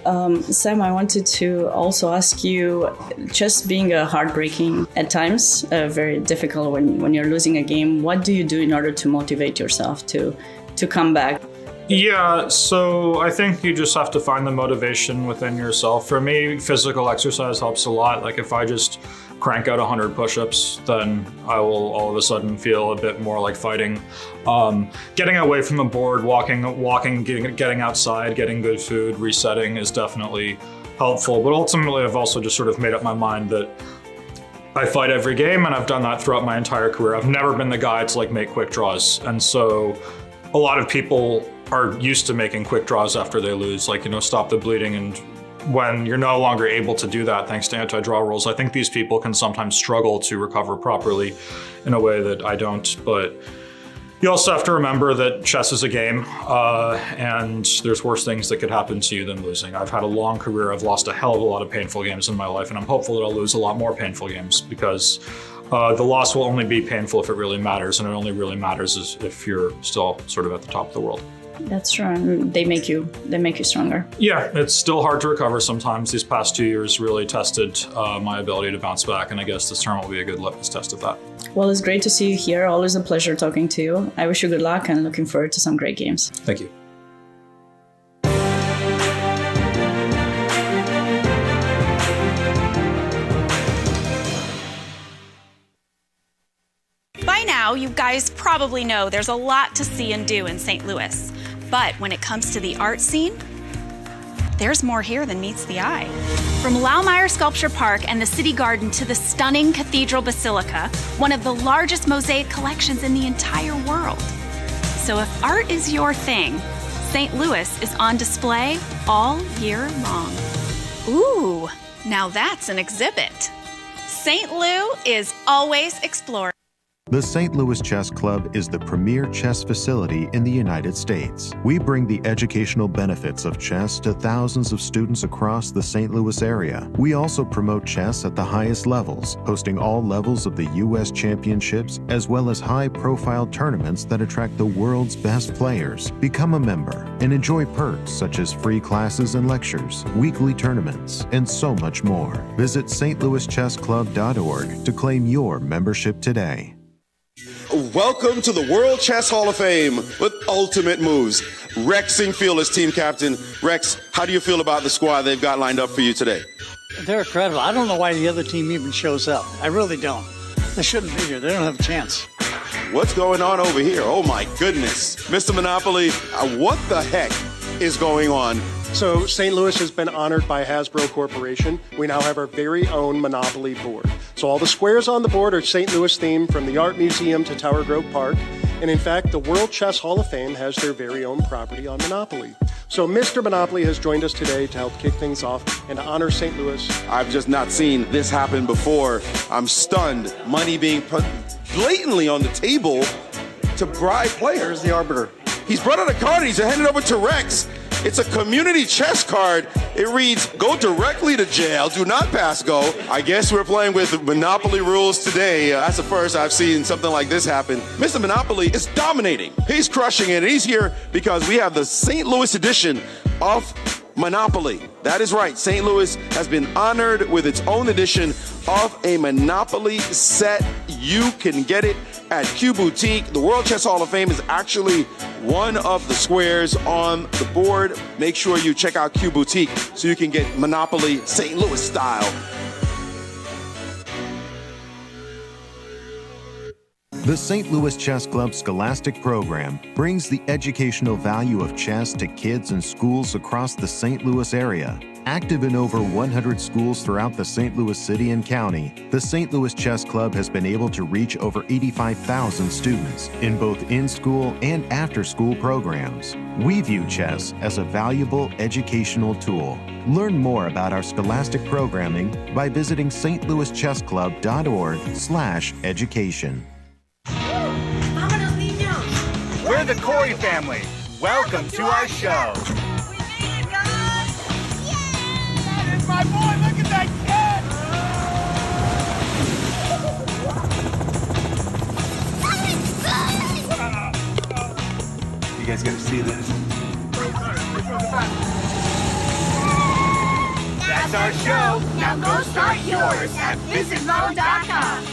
Sam, I wanted to also ask you, just being heartbreaking at times, very difficult when you're losing a game, what do you do in order to motivate yourself to come back? Yeah, so I think you just have to find the motivation within yourself. For me, physical exercise helps a lot. Like if I just crank out 100 push-ups, then I will all of a sudden feel a bit more like fighting. Getting away from the board, walking, getting outside, getting good food, resetting is definitely helpful. But ultimately, I've also just sort of made up my mind that I fight every game, and I've done that throughout my entire career. I've never been the guy to like make quick draws. And so a lot of people are used to making quick draws after they lose, like, you know, stop the bleeding. And when you're no longer able to do that thanks to anti-draw rules, I think these people can sometimes struggle to recover properly in a way that I don't. But you also have to remember that chess is a game, and there's worse things that could happen to you than losing. I've had a long career. I've lost a hell of a lot of painful games in my life, and I'm hopeful that I'll lose a lot more painful games because the loss will only be painful if it really matters, and it only really matters if you're still sort of at the top of the world. That's true. They make you stronger. Yeah, it's still hard to recover sometimes. These past 2 years really tested my ability to bounce back, and I guess this term will be a good litmus test of that. Well, it's great to see you here. Always a pleasure talking to you. I wish you good luck and looking forward to some great games. Thank you. By now, you guys probably know there's a lot to see and do in St. Louis. But when it comes to the art scene, there's more here than meets the eye. From Laumeier Sculpture Park and the City Garden to the stunning Cathedral Basilica, one of the largest mosaic collections in the entire world. So if art is your thing, St. Louis is on display all year long. Ooh, now that's an exhibit. St. Lou is always exploring. The St. Louis Chess Club is the premier chess facility in the United States. We bring the educational benefits of chess to thousands of students across the St. Louis area. We also promote chess at the highest levels, hosting all levels of the U.S. championships, as well as high-profile tournaments that attract the world's best players. Become a member and enjoy perks such as free classes and lectures, weekly tournaments, and so much more. Visit stlouischessclub.org to claim your membership today. welcome to the World Chess Hall of Fame with ultimate moves. Rex Singfield is team captain. Rex, how do you feel about the squad they've got lined up for you today? They're incredible. I don't know why the other team even shows up. I really don't. They shouldn't be here. They don't have a chance. What's going on over here? Oh my goodness. Mr. Monopoly, what the heck is going on? So St. Louis has been honored by Hasbro Corporation. We now have our very own Monopoly board. So all the squares on the board are St. Louis themed, from the Art Museum to Tower Grove Park. And in fact, the World Chess Hall of Fame has their very own property on Monopoly. So Mr. Monopoly has joined us today to help kick things off and to honor St. Louis. I've just not seen this happen before. I'm stunned. Money being put blatantly on the table to bribe players. Here's the arbiter. He's brought out a card and he's handed it over to Rex. It's a community chess card. It reads, go directly to jail, do not pass go. I guess we're playing with Monopoly rules today. That's the first I've seen something like this happen. Mr. Monopoly is dominating. He's crushing it. He's here because we have the St. Louis edition of Monopoly. That is right. St. Louis has been honored with its own edition of a Monopoly set. You can get it at Q Boutique. The World Chess Hall of Fame is actually one of the squares on the board. Make sure you check out Q Boutique so you can get Monopoly St. Louis style. The St. Louis Chess Club Scholastic Program brings the educational value of chess to kids and schools across the St. Louis area. Active in over 100 schools throughout the St. Louis city and county, the St. Louis Chess Club has been able to reach over 85,000 students in both in-school and after-school programs. We view chess as a valuable educational tool. Learn more about our scholastic programming by visiting stlouischessclub.org/education. We're the Corey family. Welcome to our show. My boy, look at that kid! You guys gotta see this. That's our show. Now go start yours at visitloan.com.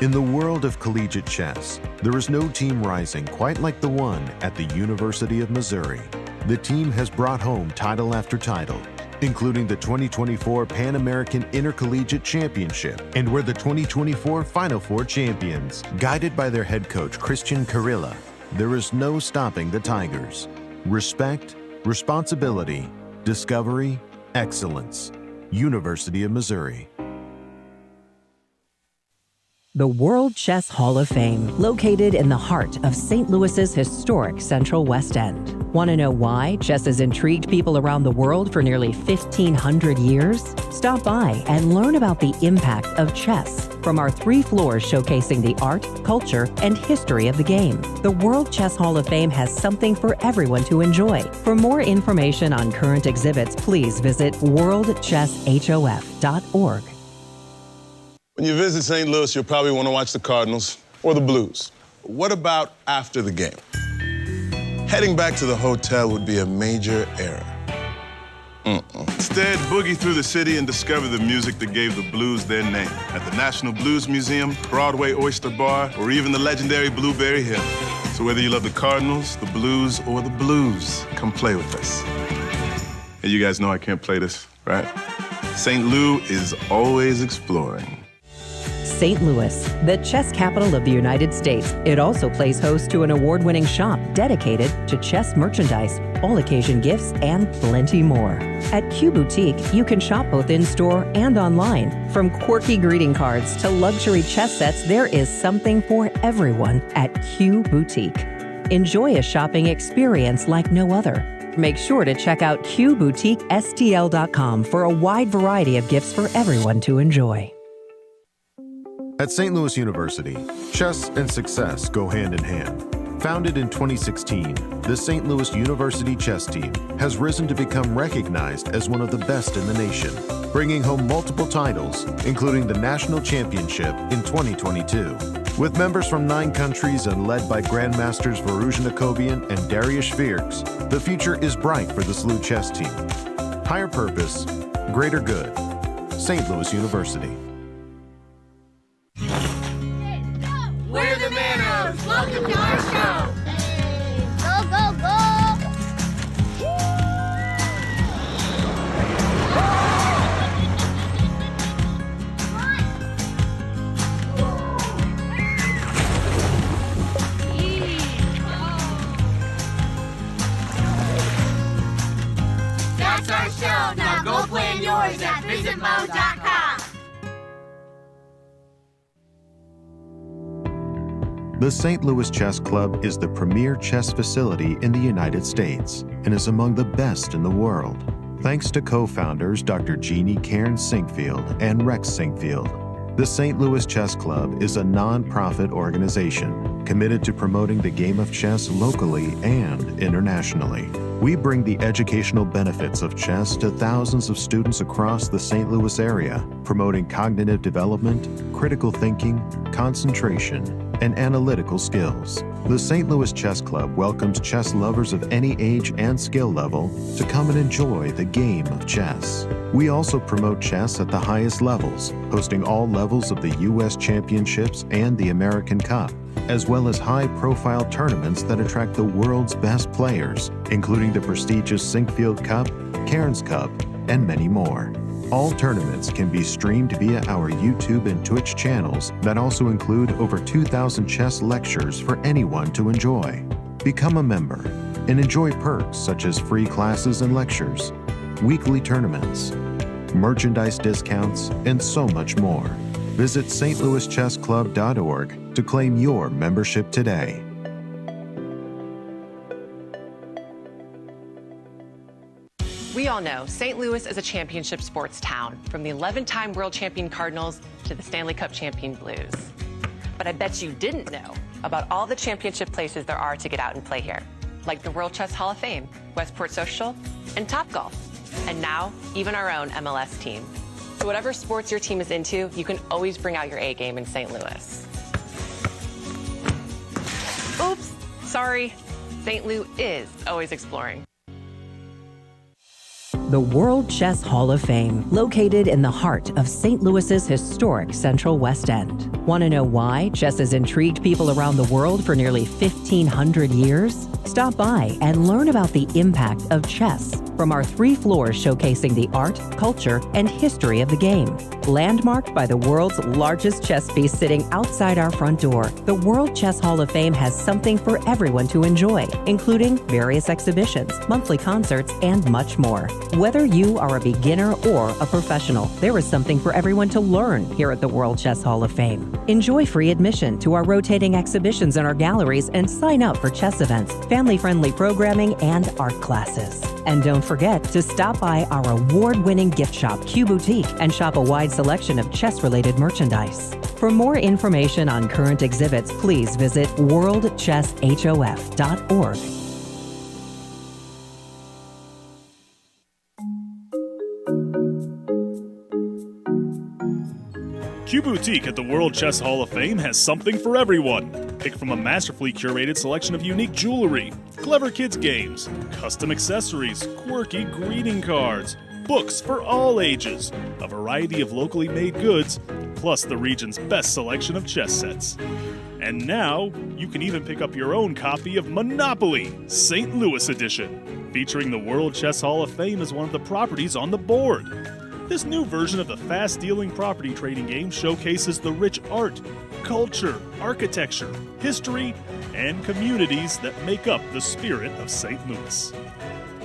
In the world of collegiate chess, there is no team rising quite like the one at the University of Missouri. The team has brought home title after title, including the 2024 Pan American Intercollegiate Championship, and were the 2024 Final Four champions. Guided by their head coach, Christian Cilla, there is no stopping the Tigers. Respect, responsibility, discovery, excellence. University of Missouri. The World Chess Hall of Fame, located in the heart of St. Louis's historic Central West End. Want to know why chess has intrigued people around the world for nearly 1,500 years? Stop by and learn about the impact of chess from our 3 floors showcasing the art, culture, and history of the game. The World Chess Hall of Fame has something for everyone to enjoy. For more information on current exhibits, please visit worldchesshof.org. When you visit St. Louis, you'll probably want to watch the Cardinals or the Blues. What about after the game? Heading back to the hotel would be a major error. Instead, boogie through the city and discover the music that gave the Blues their name at the National Blues Museum, Broadway Oyster Bar, or even the legendary Blueberry Hill. So whether you love the Cardinals, the Blues, or the Blues, come play with us. And you guys know I can't play this, right? St. Lou is always exploring. St. Louis, the chess capital of the United States. It also plays host to an award-winning shop dedicated to chess merchandise, all-occasion gifts, and plenty more. At Q Boutique, you can shop both in-store and online. From quirky greeting cards to luxury chess sets, there is something for everyone at Q Boutique. Enjoy a shopping experience like no other. Make sure to check out QBoutiqueSTL.com for a wide variety of gifts for everyone to enjoy. At St. Louis University, chess and success go hand in hand. Founded in 2016, the St. Louis University chess team has risen to become recognized as one of the best in the nation, bringing home multiple titles, including the National Championship in 2022. With members from 9 countries and led by grandmasters Varuzhan Akobian and Dariush Virks, the future is bright for the SLU chess team. Higher purpose, greater good. St. Louis University. That's our show. Now go plan yours at visitmo.com. The St. Louis Chess Club is the premier chess facility in the United States and is among the best in the world. Thanks to co-founders Dr. Jeannie Cairns Sinkfield and Rex Sinkfield, the St. Louis Chess Club is a non-profit organization committed to promoting the game of chess locally and internationally. We bring the educational benefits of chess to thousands of students across the St. Louis area, promoting cognitive development, critical thinking, concentration, and analytical skills. The St. Louis Chess Club welcomes chess lovers of any age and skill level to come and enjoy the game of chess. We also promote chess at the highest levels, hosting all levels of the U.S. Championships and the American Cup, as well as high-profile tournaments that attract the world's best players, including the prestigious Sinkfield Cup, Cairns Cup, and many more. All tournaments can be streamed via our YouTube and Twitch channels that also include over 2,000 chess lectures for anyone to enjoy. Become a member and enjoy perks such as free classes and lectures, weekly tournaments, merchandise discounts, and so much more. Visit stlouischessclub.org to claim your membership today. We all know St. Louis is a championship sports town, from the 11-time world champion Cardinals to the Stanley Cup champion Blues. But I bet you didn't know about all the championship places there are to get out and play here, like the World Chess Hall of Fame, Westport Social, and Topgolf, and now even our own MLS team. So whatever sports your team is into, you can always bring out your A game in St. Louis. Oops, sorry. St. Lou is always exploring. The World Chess Hall of Fame, located in the heart of St. Louis's historic Central West End. Want to know why chess has intrigued people around the world for nearly 1,500 years? Stop by and learn about the impact of chess from our 3 floors showcasing the art, culture, and history of the game. Landmarked by the world's largest chess piece sitting outside our front door, the World Chess Hall of Fame has something for everyone to enjoy, including various exhibitions, monthly concerts, and much more. Whether you are a beginner or a professional, there is something for everyone to learn here at the World Chess Hall of Fame. Enjoy free admission to our rotating exhibitions in our galleries and sign up for chess events, family-friendly programming, and art classes. And don't forget to stop by our award-winning gift shop, Q Boutique, and shop a wide selection of chess-related merchandise. For more information on current exhibits, please visit worldchesshof.org. Q Boutique at the World Chess Hall of Fame has something for everyone. Pick from a masterfully curated selection of unique jewelry, clever kids games, custom accessories, quirky greeting cards, books for all ages, a variety of locally made goods, plus the region's best selection of chess sets. And now, you can even pick up your own copy of Monopoly, St. Louis edition, featuring the World Chess Hall of Fame as one of the properties on the board. This new version of the fast-dealing property trading game showcases the rich art, culture, architecture, history, and communities that make up the spirit of St. Louis.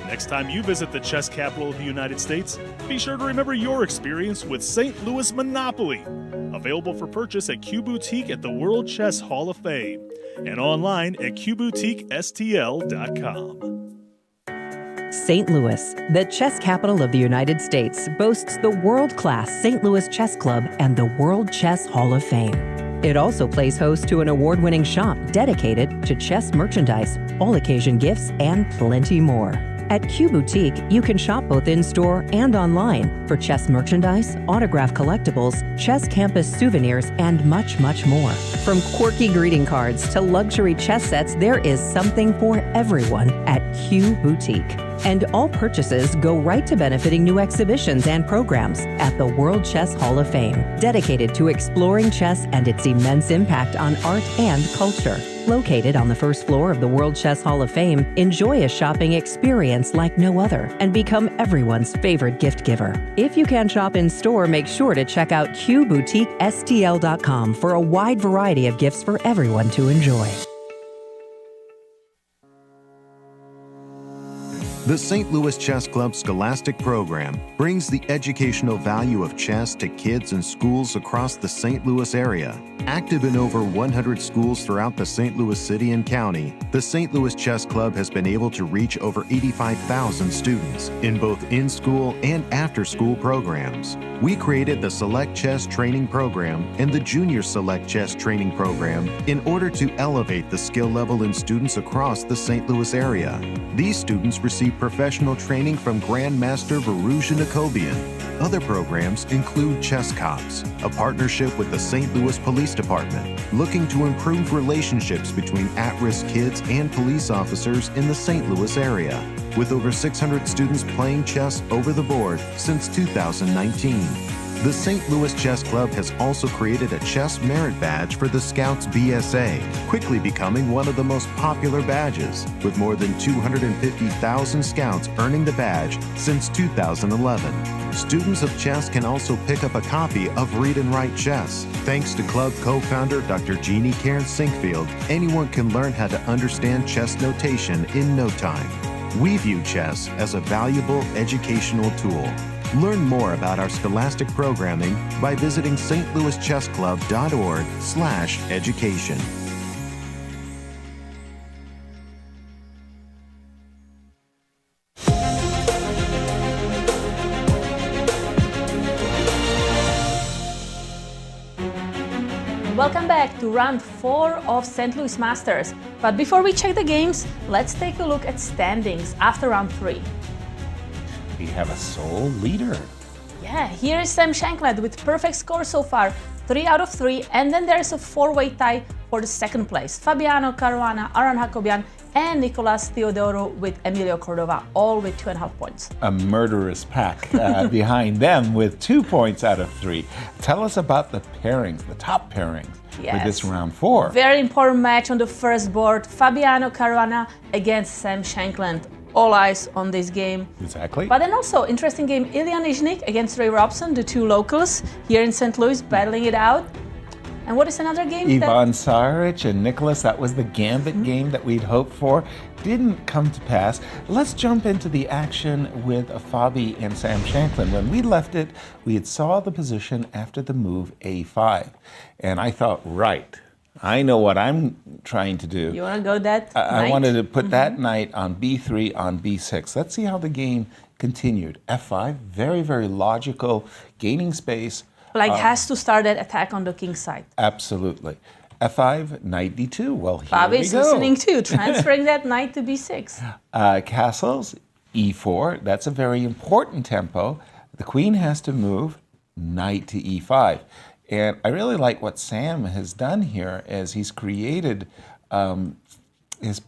Next time you visit the chess capital of the United States, be sure to remember your experience with St. Louis Monopoly. Available for purchase at Q Boutique at the World Chess Hall of Fame and online at qboutiquestl.com. St. Louis, the chess capital of the United States, boasts the world-class St. Louis Chess Club and the World Chess Hall of Fame. It also plays host to an award-winning shop dedicated to chess merchandise, all-occasion gifts, and plenty more. At Q Boutique, you can shop both in-store and online for chess merchandise, autographed collectibles, chess campus souvenirs, and much, much more. From quirky greeting cards to luxury chess sets, there is something for everyone at Q Boutique. And all purchases go right to benefiting new exhibitions and programs at the World Chess Hall of Fame, dedicated to exploring chess and its immense impact on art and culture. Located on the first floor of the World Chess Hall of Fame, enjoy a shopping experience like no other and become everyone's favorite gift giver. If you can shop in store, make sure to check out qboutiquestl.com for a wide variety of gifts for everyone to enjoy. The St. Louis Chess Club Scholastic Program brings the educational value of chess to kids in schools across the St. Louis area. Active in over 100 schools throughout the St. Louis City and County, the St. Louis Chess Club has been able to reach over 85,000 students in both in-school and after-school programs. We created the Select Chess Training Program and the Junior Select Chess Training Program in order to elevate the skill level in students across the St. Louis area. These students receive professional training from Grandmaster Nikolozi. Other programs include Chess Cops, a partnership with the St. Louis Police Department, looking to improve relationships between at-risk kids and police officers in the St. Louis area, with over 600 students playing chess over the board since 2019. The St. Louis Chess Club has also created a chess merit badge for the Scouts BSA, quickly becoming one of the most popular badges, with more than 250,000 Scouts earning the badge since 2011. Students of chess can also pick up a copy of Read and Write Chess. Thanks to club co-founder Dr. Jeannie Cairns Sinkfield, anyone can learn how to understand chess notation in no time. We view chess as a valuable educational tool. Learn more about our scholastic programming by visiting stlouischessclub.org/education. Welcome back to round 4 of St. Louis Masters. But before we check the games, let's take a look at standings after round 3. We have a sole leader. Yeah, here is Sam Shankland with perfect score so far, 3 out of 3, and then there's a 4-way tie for the second place. Fabiano Caruana, Aron Hakobian, and Nicolas Theodoro with Emilio Cordova, all with 2.5 points. A murderous pack behind them with 2 points out of 3. Tell us about the pairings, the top pairings for this round 4. Very important match on the first board, Fabiano Caruana against Sam Shankland. All eyes on this game. Exactly. But then also, interesting game, Illia Nyzhnyk against Ray Robson, the two locals here in St. Louis, battling it out. And what is another game? Ivan Saric and Nicholas, that was the gambit game that we'd hoped for. Didn't come to pass. Let's jump into the action with Fabi and Sam Shankland. When we left it, we had saw the position after the move A5. And I thought, right, I know what I'm trying to do. You want to go that I wanted to put that knight on B3 on B6. Let's see how the game continued. F5, very, very logical, gaining space. Like has to start that attack on the king side. Absolutely. F5, knight D2. Well, here Fabi we is go. listening too, transferring that knight to B6. Castles, E4. That's a very important tempo. The queen has to move, knight to E5. And I really like what Sam has done here as he's created his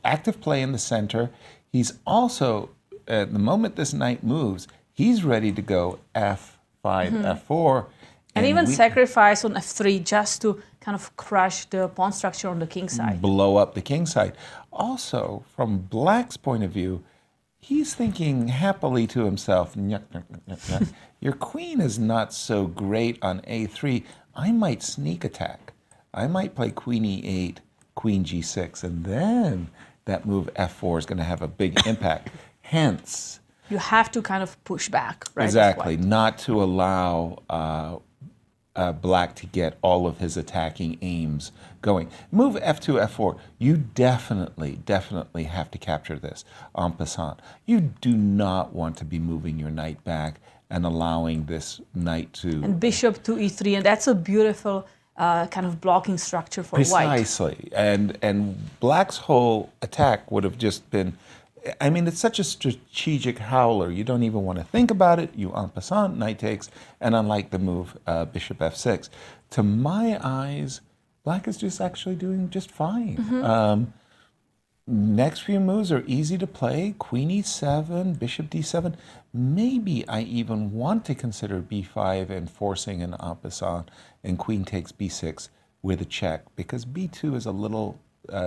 active play in the center. He's also, at the moment this knight moves, he's ready to go F5, F4. And even sacrifice on F3 just to kind of crush the pawn structure on the king side. Blow up the king side. Also, from Black's point of view, he's thinking happily to himself, nyuk, nyuk, nyuk, nyuk. Your queen is not so great on A3. I might sneak attack. I might play queen E8, queen G6, and then that move F4 is going to have a big impact. Hence, you have to kind of push back, right? Exactly, not to allow Black to get all of his attacking aims going. Move F2, F4. You definitely have to capture this en passant. You do not want to be moving your knight back and allowing this knight to... And bishop to E3, and that's a beautiful kind of blocking structure for white. Precisely, and Black's whole attack would have just been... I mean, it's such a strategic howler. You don't even want to think about it. You en passant, knight takes, and unlike the move, bishop f6. To my eyes, Black is just actually doing just fine. Next few moves are easy to play. Queen e7, bishop d7. Maybe I even want to consider b5 and forcing an en passant, and queen takes b6 with a check, because b2 is a little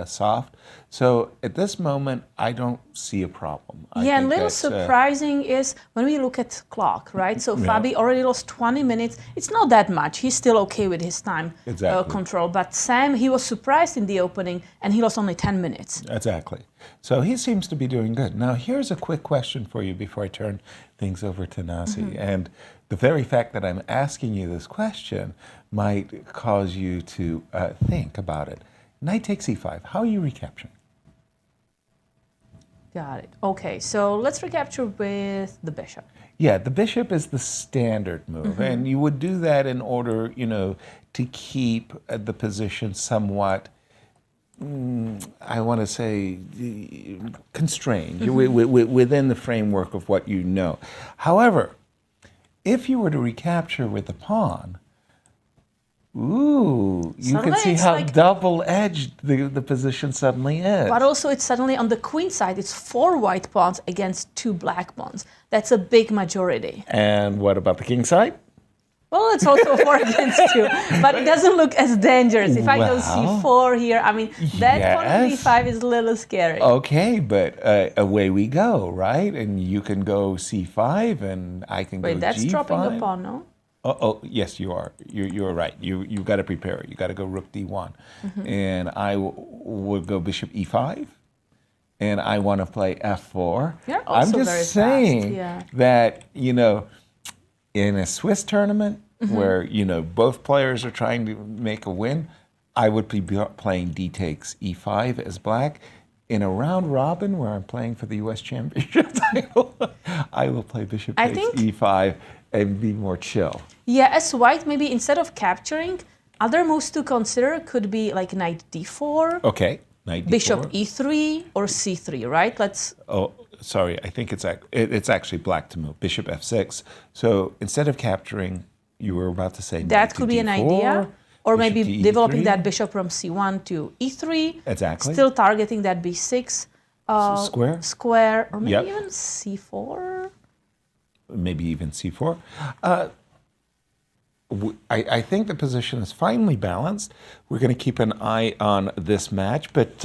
soft. So at this moment, I don't see a problem. I Yeah, and think little that, surprising is when we look at clock, right? So Fabi already lost 20 minutes. It's not that much. He's still okay with his time control. But Sam, he was surprised in the opening, and he lost only 10 minutes. Exactly. So he seems to be doing good. Now, here's a quick question for you before I turn things over to Nazi. And the very fact that I'm asking you this question might cause you to think about it. Knight takes e5. How are you recapturing? Got it. Okay, so let's recapture with the bishop. Yeah, the bishop is the standard move, and you would do that in order, to keep the position somewhat, I want to say, constrained within the framework of what you know. However, if you were to recapture with the pawn, you Suddenly can see it's how like- double-edged the position suddenly is. But also it's suddenly on the queen side, it's 4 white pawns against 2 black pawns. That's a big majority. And what about the king side? Well, it's also 4 against 2, but it doesn't look as dangerous. If I go Well, c4 here, I mean, that pawn on yes. d5 is a little scary. Okay, but away we go, right? And you can go c5, and I can Wait, go that's g5. dropping a pawn, no? Oh, yes, you are. You're right. You've got to prepare. You got to go rook d1, and I would go bishop e5, and I want to play f4. You're I'm also just very fast, saying yeah. that in a Swiss tournament where both players are trying to make a win, I would be playing d takes e5 as black. In a round robin where I'm playing for the U.S. Championship title, I will play bishop I takes think- e5 and be more chill. Yeah, as white, maybe instead of capturing, other moves to consider could be like knight d4, Okay, knight d4. bishop e3, or c3, right? Let's. Oh, sorry. I think it's actually black to move. Bishop f6. So instead of capturing, you were about to say That knight to could be an d4, idea. Or bishop maybe to developing e3. that bishop from c1 to e3. Exactly. Still targeting that b6 Square? square, or maybe Yep. even c4. Maybe even c4. I think the position is finely balanced. We're going to keep an eye on this match, but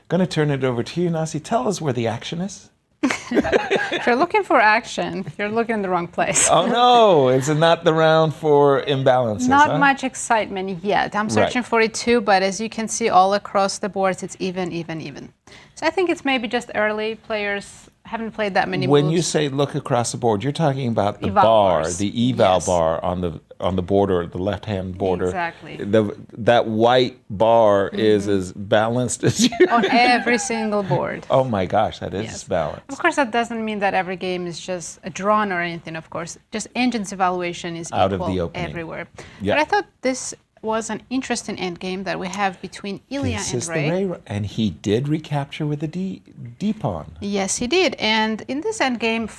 going to turn it over to you, Nazi. Tell us where the action is. If you're looking for action, you're looking in the wrong place. Oh no, it's not the round for imbalances. Not huh? much excitement yet. I'm searching for it too, but as you can see all across the boards, it's even. So I think it's maybe just early. Players haven't played that many When moves. you say look across the board, you're talking about the Eval bar, bars. the eval Yes. bar on the border, the left-hand border. Exactly. That white bar is as balanced as you. On every single board. Oh my gosh, that is Yes. balanced. Of course, that doesn't mean that every game is just a drawn or anything, of course. Just engine's evaluation is Out of equal the opening. everywhere. Yeah. But I thought this was an interesting endgame that we have between Illia This and is Ray. the Ray, and he did recapture with the D pawn. Yes, he did. And in this endgame,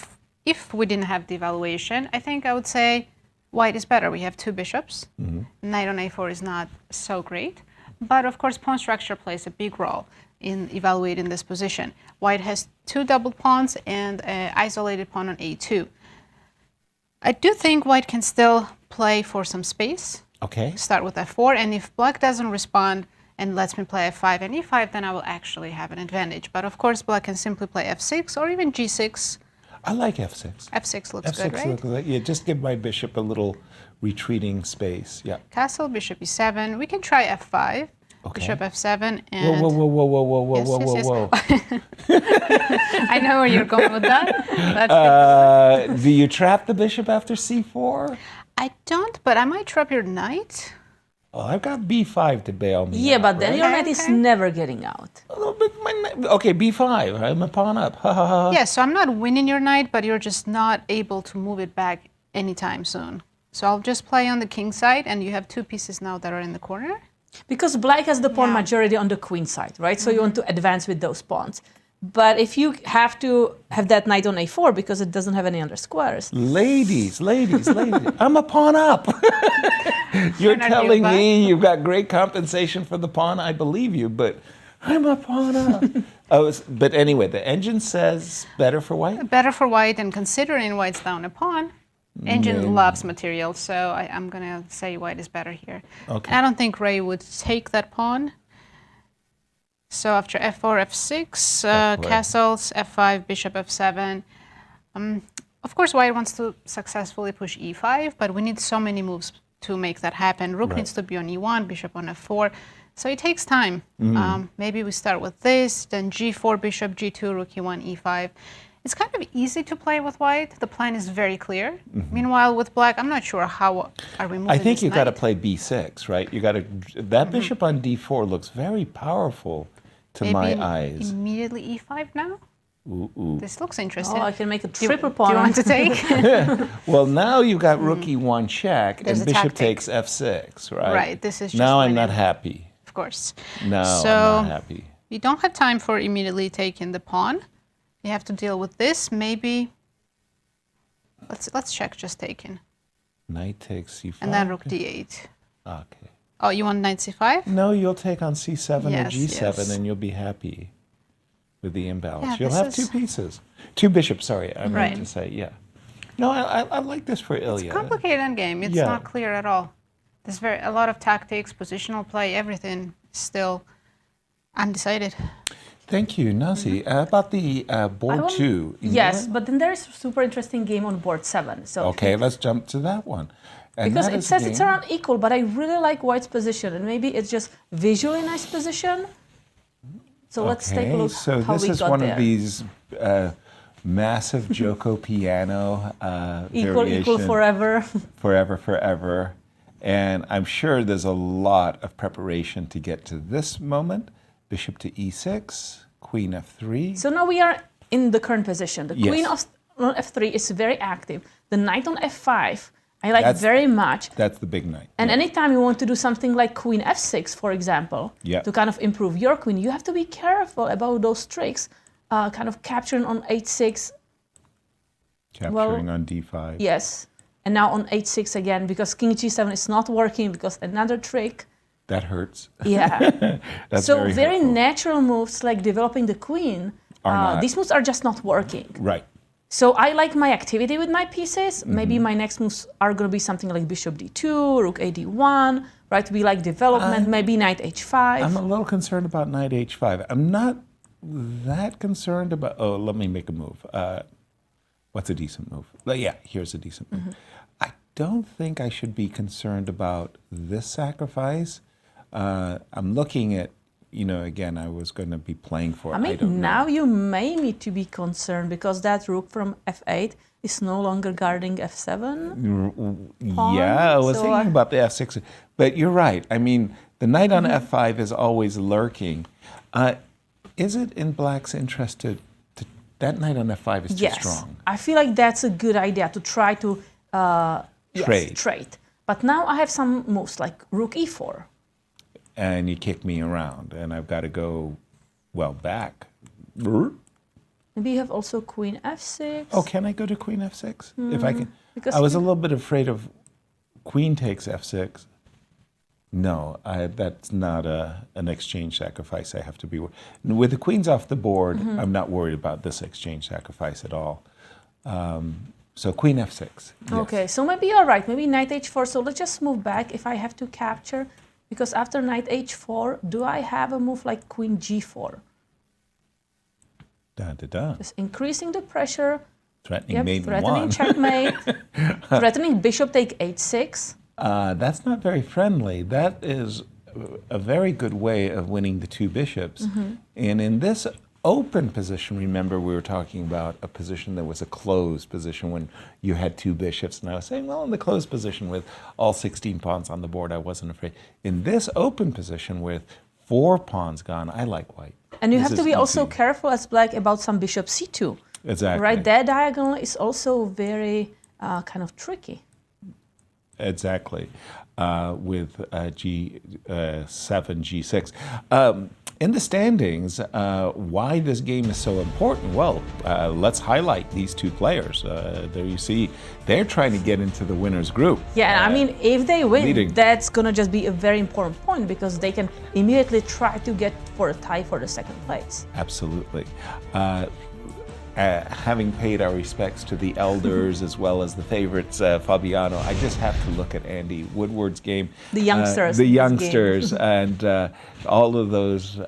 if we didn't have the evaluation, I think I would say white is better. We have 2 bishops. Knight on a4 is not so great. But of course, pawn structure plays a big role in evaluating this position. White has 2 double pawns and an isolated pawn on a2. I do think white can still play for some space. Okay. Start with f4, and if black doesn't respond and lets me play f5 and e5, then I will actually have an advantage. But of course, black can simply play f6 or even g6. I like f6. F6 looks F6 good, right? looks like, yeah, just give my bishop a little retreating space. Yeah. Castle, bishop e7. We can try f5, bishop f7, and... Whoa. I know where you're going with that. Do you trap the bishop after c4? I don't, but I might trap your knight. Oh, I've got b5 to bail me Yeah, out, but then right? your knight is never getting out. Okay, b5. I'm a pawn up. Ha ha ha. Yeah, so I'm not winning your knight, but you're just not able to move it back anytime soon. So I'll just play on the king side, and you have 2 pieces now that are in the corner. Because black has the pawn majority on the queen side, right? So you want to advance with those pawns. But if you have to have that knight on a4 because it doesn't have any other squares. Ladies, I'm a pawn up. You're telling me you've got great compensation for the pawn. I believe you, but I'm a pawn up. But anyway, the engine says better for white? Better for white, and considering white's down a pawn, engine loves material, so I'm going to say white is better here. Okay. I don't think Ray would take that pawn. So after f4, f6, castles, f5, bishop f7. Of course, white wants to successfully push e5, but we need so many moves to make that happen. Rook needs to be on e1, bishop on f4. So it takes time. Maybe we start with this, then g4, bishop, g2, rook e1, e5. It's kind of easy to play with white. The plan is very clear. Meanwhile, with black, I'm not sure how are we moving. I think this you got to knight. play b6, right? You got to. That bishop on d4 looks very powerful to my eyes. Immediately e5 now. Ooh. This looks interesting. Oh, I can make a triple pawn. Do you want to take? Well, now you've got rook e1 check, There's and a bishop tactic. takes f6, right? Right, this is just now I'm winning. not happy. Of course. No, So I'm not happy. you don't have time for immediately taking the pawn. You have to deal with this. Maybe let's check just taking. Knight takes c5. And then rook d8. Okay. Oh, you want knight c5? No, you'll take on c7 Yes, or g7, yes. and you'll be happy with the imbalance. Yeah, You'll this have is- two pieces. Two bishops, sorry, I meant Right. to say, yeah. No, I like this for Illia. Complicated endgame. It's Yeah. not clear at all. There's a lot of tactics, positional play, everything still undecided. Thank you, Nazi. About the board 2. Yes, but then there is a super interesting game on board 7. So Okay, let's jump to that one. And because that it is a says it's game- around equal, but I really like white's position, and maybe it's just visually nice position. So let's take a look So how this we is got one there. of these massive Joko piano equal variation. forever. Forever. And I'm sure there's a lot of preparation to get to this moment. Bishop to e6, queen f3. So now we are in the current position. The Yes. queen on f3 is very active. The knight on f5 I like That's- very much. That's the big knight. And anytime you want to do something like queen f6, for example, Yeah. to kind of improve your queen, you have to be careful about those tricks, kind of capturing on h6. Capturing on d5. Yes. And now on h6 again, because king g7 is not working, because another trick. That hurts. Yeah. That's so very very hurtful. natural moves like developing the queen, Are not. these moves are just not working. Right. So I like my activity with my pieces. Mm-hmm. Maybe my next moves are going to be something like bishop d2, rook a d1, right? We like development, maybe knight h5. I'm a little concerned about knight h5. I'm not that concerned about... Oh, let me make a move. What's a decent move? Yeah, here's a decent move. I don't think I should be concerned about this sacrifice. I'm looking at, again, I was going to be playing for I mean, don't know. now you may need to be concerned because that rook from f8 is no longer guarding f7. Yeah, I was so thinking about the f6. But you're right. I mean, the knight on Mm-hmm. f5 is always lurking. Is it in black's interest to that knight on f5 is too Yes, strong? I feel like that's a good idea to try to Trade. trade. But now I have some moves like rook e4. And you kick me around, and I've got to go, back. Maybe you have also queen f6. Oh, can I go to queen f6? If I can. Because I was a you- little bit afraid of queen takes f6. No, that's not an exchange sacrifice I have to be. With the queens off the board, I'm not worried about this exchange sacrifice at all. So queen f6. Yes. Okay, so maybe you're right. Maybe knight h4. So let's just move back if I have to capture. Because after knight h4, do I have a move like queen g4? Just increasing the pressure. Threatening maiden threatening one. checkmate. Threatening bishop take h6. That's not very friendly. That is a very good way of winning the two bishops. And in this open position, remember we were talking about a position that was a closed position when you had two bishops. And I was saying, well, in the closed position with all 16 pawns on the board, I wasn't afraid. In this open position with 4 pawns gone, I like white. And you This have to is be also easy. careful as black about some bishop c2. Exactly. Right, that diagonal is also very kind of tricky. Exactly, with G7, G6. In the standings, why this game is so important? Well, let's highlight these two players. There you see, they're trying to get into the winner's group. Yeah, I mean, if they win, leading. that's going to just be a very important point because they can immediately try to get for a tie for the second place. Absolutely. having paid our respects to the elders as well as the favorites, Fabiano, I just have to look at Andy Woodward's game. The youngsters. The youngsters and all of those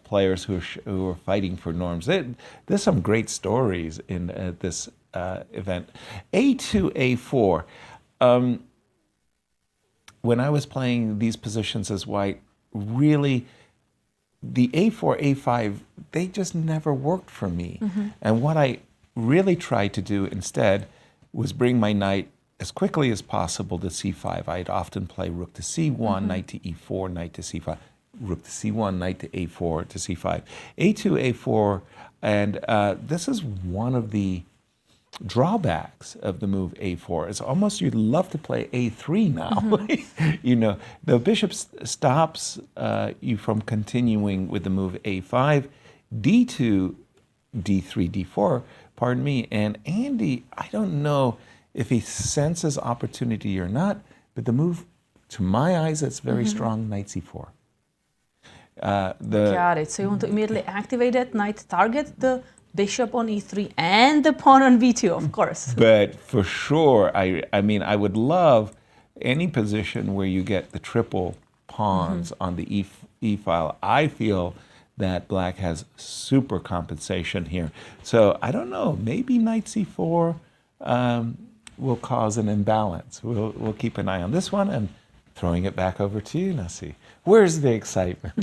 players who are fighting for norms. There's some great stories in this event. A2, A4. When I was playing these positions as white, really, the A4, A5, they just never worked for me. And what I really tried to do instead was bring my knight as quickly as possible to C5. I'd often play rook to C1, knight to E4, knight to C5, rook to C1, knight to A4 to C5. A2, A4, and this is one of the drawbacks of the move A4. It's almost you'd love to play A3 now. You know, the bishop stops you from continuing with the move A5, D2, D3, D4, pardon me. And Andy, I don't know if he senses opportunity or not, but the move, to my eyes, it's very strong, knight C4. Got it. So you want to immediately activate that knight, target the bishop on E3 and the pawn on B2, of course. But for sure, I mean, I would love any position where you get the triple pawns on the E file. I feel that black has super compensation here. So I don't know, maybe knight C4 will cause an imbalance. We'll keep an eye on this one, and throwing it back over to you, Nazi. Where's the excitement?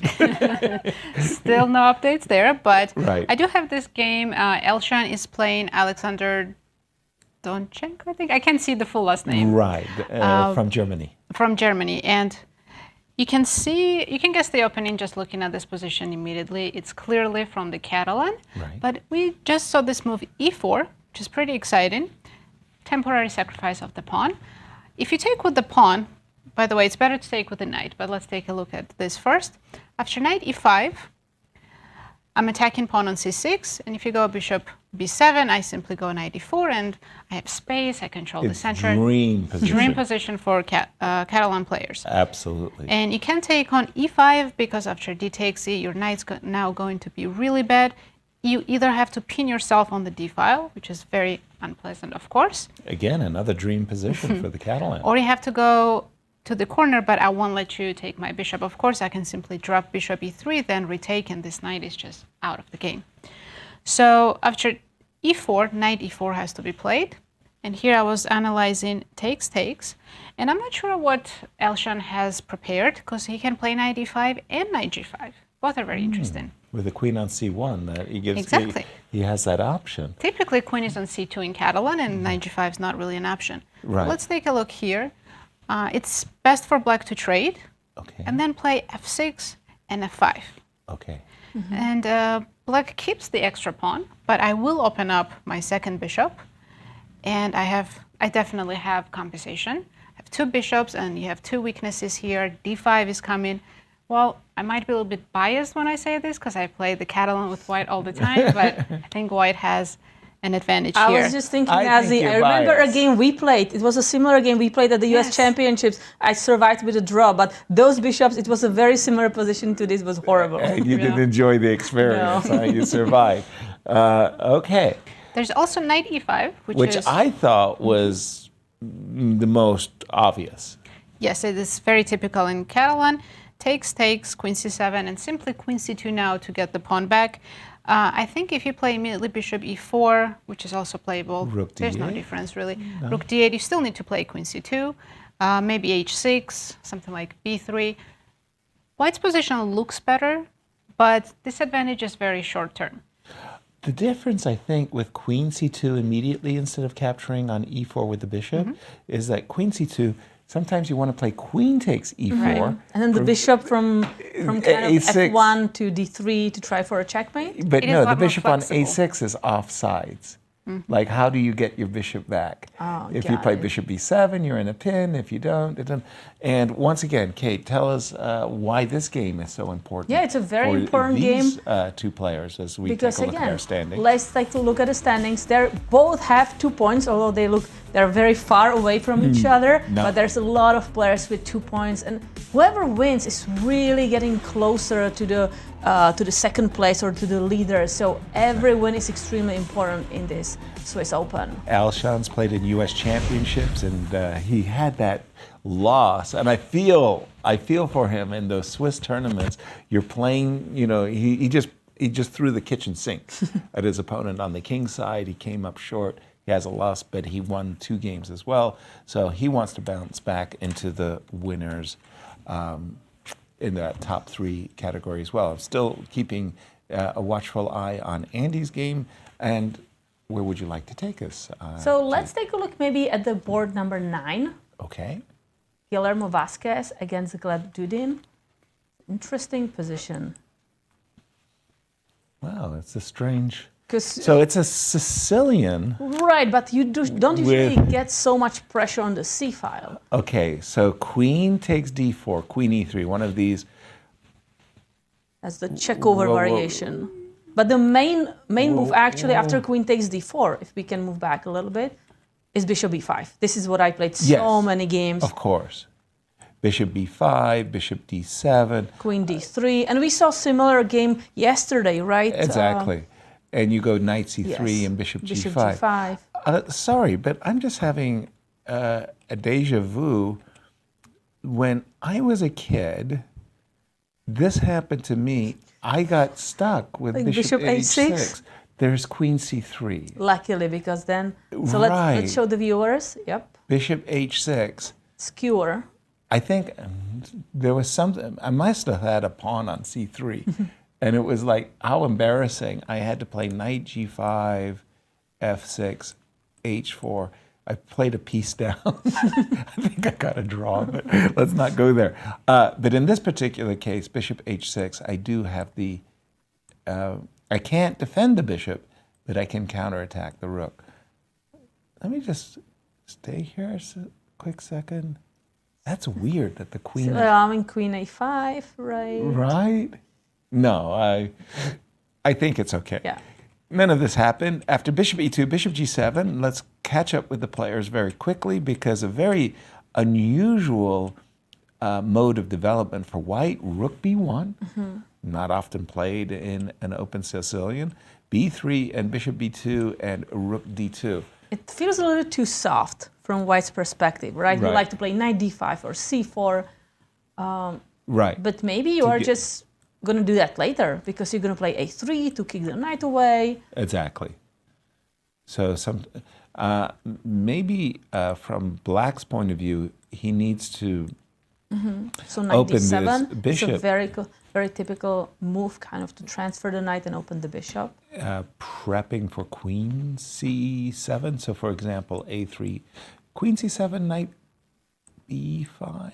Still no updates there, but right. I do have this game. Elshan is playing Alexander Donchenko, I think. I can't see the full last name. Right, from Germany. From Germany. And you can guess the opening just looking at this position immediately. It's clearly from the Catalan. Right. But we just saw this move E4, which is pretty exciting. Temporary sacrifice of the pawn. If you take with the pawn, by the way, it's better to take with the knight, but let's take a look at this first. After knight E5, I'm attacking pawn on C6, and if you go bishop B7, I simply go knight E4, and I have space, I control the center. Dream position. Dream position for Catalan players. Absolutely. And you can take on E5, because after D takes E, your knight's now going to be really bad. You either have to pin yourself on the D file, which is very unpleasant, of course. Again, another dream position for the Catalan. Or you have to go to the corner, but I won't let you take my bishop. Of course, I can simply drop bishop E3, then retake, and this knight is just out of the game. So after E4, knight E4 has to be played. And here I was analyzing takes, and I'm not sure what Elshan has prepared, because he can play knight E5 and knight G5. Both are very interesting. With the queen on C1, that he gives. Exactly. He has that option. Typically, queen is on C2 in Catalan, and knight G5 is not really an option. Right. Let's take a look here. It's best for black to trade, and then play F6 and F5. Okay. And black keeps the extra pawn, but I will open up my second bishop, and I definitely have compensation. I have two bishops, and you have two weaknesses here. D5 is coming. Well, I might be a little bit biased when I say this, because I play the Catalan with white all the time, but I think white has an advantage here. I was just thinking, Nazi, I remember a game we played. It was a similar game we played at the US Championships. I survived with a draw, but those bishops, it was a very similar position to this. It was horrible. And you didn't enjoy the experience. No. You survived. Okay. There's also knight E5, which is, I thought was the most obvious. Yes, it is very typical in Catalan. Takes, queen C7, and simply queen C2 now to get the pawn back. I think if you play immediately bishop E4, which is also playable, Rook there's D8. no difference really. No. Rook D8, you still need to play queen C2, maybe H6, something like B3. White's position looks better, but disadvantage is very short term. The difference, I think, with queen C2 immediately instead of capturing on E4 with the bishop is that queen C2, sometimes you want to play queen takes E4. Right. And then the bishop from kind of A6. F1 to D3 to try for a checkmate? But no, the bishop on A6 is offsides. Like, how do you get your bishop back? If you play bishop b7, you're in a pin. If you don't, it doesn't. And once again, Kate, tell us why this game is so important. Yeah, it's a very for important these, game. Two players as we Because take a look again, at our standings. let's take a look at the standings. They both have 2 points, although they're very far away from each other. No. But there's a lot of players with 2 points, and whoever wins is really getting closer to the second place or to the leader. So every win is extremely important in this Swiss Open. Alshon's played in U.S. championships, and he had that loss. And I feel for him in those Swiss tournaments. You're playing, he just threw the kitchen sink at his opponent on the king side. He came up short. He has a loss, but he won 2 games as well. So he wants to bounce back into the winners in the top 3 category as well. I'm still keeping a watchful eye on Andy's game. And where would you like to take us? So let's take a look maybe at the board number 9. Okay. Guillermo Vasquez against Gleb Dudin. Interesting position. Wow, it's a strange... So it's a Sicilian. Right, but you don't usually get so much pressure on the C file. Okay, so queen takes d4, queen e3, one of these. That's the check over variation. But the main move actually after queen takes d4, if we can move back a little bit, is bishop b5. This is what I played so many games. Of course. Bishop b5, bishop d7. Queen d3, and we saw similar game yesterday, right? Exactly. And you go knight c3 and bishop g5. Sorry, but I'm just having a deja vu. When I was a kid, this happened to me. I got stuck with bishop h6. There's queen c3. Luckily, because then... So let's show the viewers. Yep. Bishop h6. Skewer. I think there was something... I must have had a pawn on c3. And it was like, how embarrassing. I had to play knight g5, f6, h4. I played a piece down. I think I got a draw, but let's not go there. But in this particular case, bishop h6, I do have the... I can't defend the bishop, but I can counterattack the rook. Let me just stay here a quick second. That's weird that the queen... So allowing queen a5, right? Right? No, I think it's okay. Yeah. None of this happened. After bishop e2, bishop g7, let's catch up with the players very quickly because a very unusual mode of development for white, rook b1, not often played in an open Sicilian, b3 and bishop b2 and rook d2. It feels a little too soft from white's perspective, right? You like to play knight d5 or c4. Right. But maybe you are just going to do that later because you're going to play a3 to kick the knight away. Exactly. So maybe from Black's point of view, he needs to so knight open d7. this bishop. It's a very typical move, kind of to transfer the knight and open the bishop. Prepping for queen c7. So, for example, a3, queen c7, knight b5,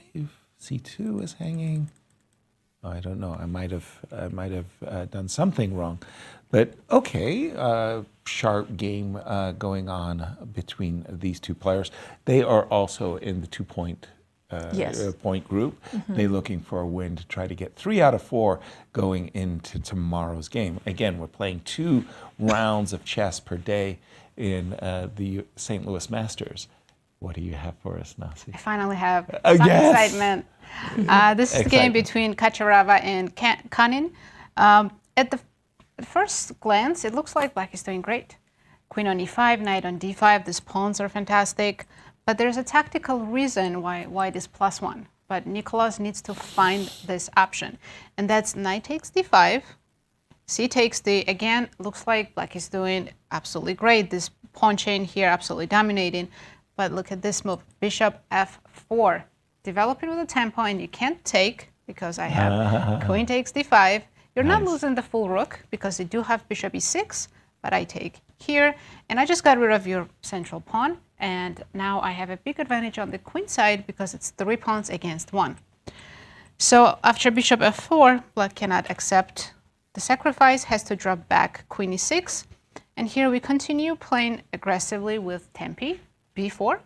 c2 is hanging. I don't know. I might have done something wrong, but okay. Sharp game going on between these two players. They are also in the 2-point point group. They're looking for a win to try to get 3 out of 4 going into tomorrow's game. Again, we're playing 2 rounds of chess per day in the St. Louis Masters. What do you have for us, Nazi? I finally have some excitement. This is a game between Katerina and Khanin. At the first glance, it looks like Black is doing great. Queen on e5, knight on d5, these pawns are fantastic. But there's a tactical reason why white is +1. But Nikolozi needs to find this option. And that's knight takes d5, c takes d. Again, looks like Black is doing absolutely great. This pawn chain here absolutely dominating. But look at this move, bishop f4. Develop it with a tempo, and you can't take, because I have queen takes d5. You're not losing the full rook, because you do have bishop e6, but I take here. And I just got rid of your central pawn, and now I have a big advantage on the queen side, because it's 3 pawns against 1. So after bishop f4, Black cannot accept the sacrifice, has to drop back queen e6, And here we continue playing aggressively with tempi, b4.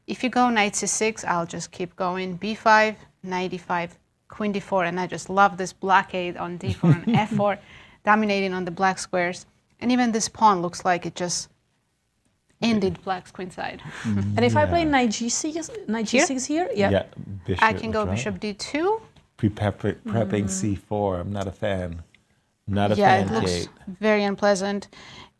If you go knight c6, I'll just keep going. b5, knight e5, queen d4, and I just love this blockade on d4 and f4, dominating on the black squares. And even this pawn looks like it just ended black's queenside. And if I play knight g6 here, Yeah, bishop, I can go right. bishop d2. Prepping c4. I'm not a fan. Not a Yeah, fan, it looks Kate. very unpleasant.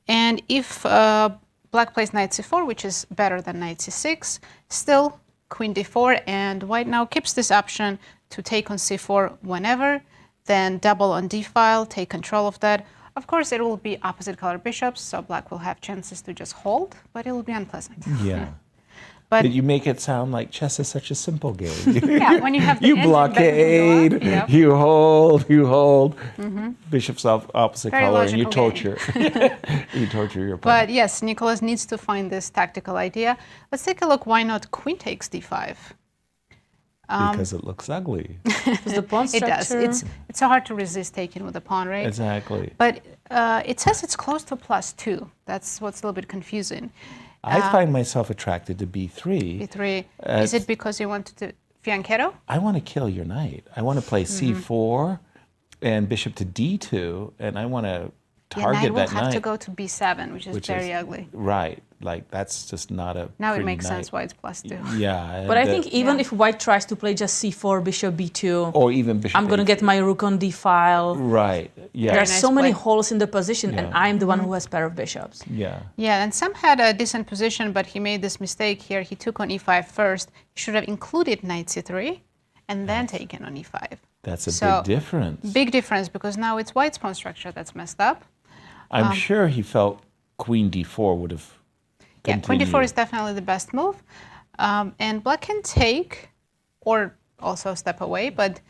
And if black plays knight c4, which is better than knight c6, still queen d4, and white now keeps this option to take on c4 whenever, then double on d file, take control of that. Of course, it will be opposite color bishops, so black will have chances to just hold, but it will be unpleasant. Yeah. But you make it sound like chess is such a simple game. yeah, when you have the you engine blockade, that can go up, you hold, Mhm. bishop's opposite Very color, and you logical torture. you torture your opponent. But yes, Nikolozi needs to find this tactical idea. Let's take a look. Why not queen takes d5? Because it looks ugly. The pawn It does. structure. It's so hard to resist taking with the pawn, right? Exactly. But it says it's close to +2. That's what's a little bit confusing. I find myself attracted to b3. b3. Is it because you want to fianchetto? I want to kill your knight. I want to play c4 and bishop to d2, and I want to target knight will that have knight. to go to b7, which is very ugly. Right. Like, that's just not a Now it pretty makes knight. sense why it's +2. Yeah. But I think even if white tries to play just c4, bishop b2, Or even bishop I'm going to get my rook on d file. Right. Yeah. There are nice so many play. holes in the position, and Yeah. I'm the one who has pair of bishops. Yeah. Yeah, and Sam had a decent position, but he made this mistake here. He took on e5 first. He should have included knight c3 and then taken on e5. That's a So, big difference. Big difference, because now it's white's pawn structure that's messed up. I'm sure he felt queen d4 would have Yeah, queen d4 continued. is definitely the best move. And black can take or also step away, but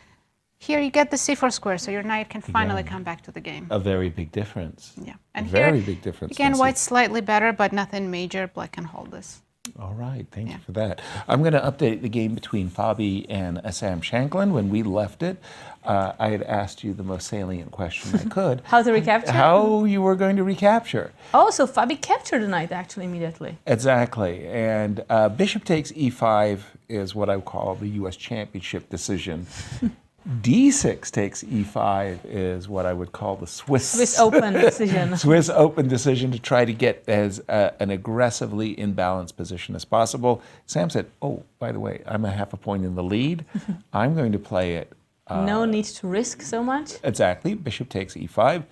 here you get the c4 square, so your knight can finally come back to the game. A very big difference. Yeah, and Very here, big difference. again, Nancy. white's slightly better, but nothing major. Black can hold this. All right, thank you for that. I'm going to update the game between Fabi and Sam Shankland. When we left it, I had asked you the most salient question I could. How to recapture? How you were going to recapture. Oh, so Fabi captured the knight actually immediately. Exactly. And bishop takes e5 is what I would call the U.S. Championship decision. D6 takes e5 is what I would call the Swiss Open decision. Swiss Open decision to try to get as an aggressively imbalanced position as possible. Sam said, oh, by the way, I'm a half a point in the lead. I'm going to play it. No need to risk so much. Exactly. Bishop takes e5.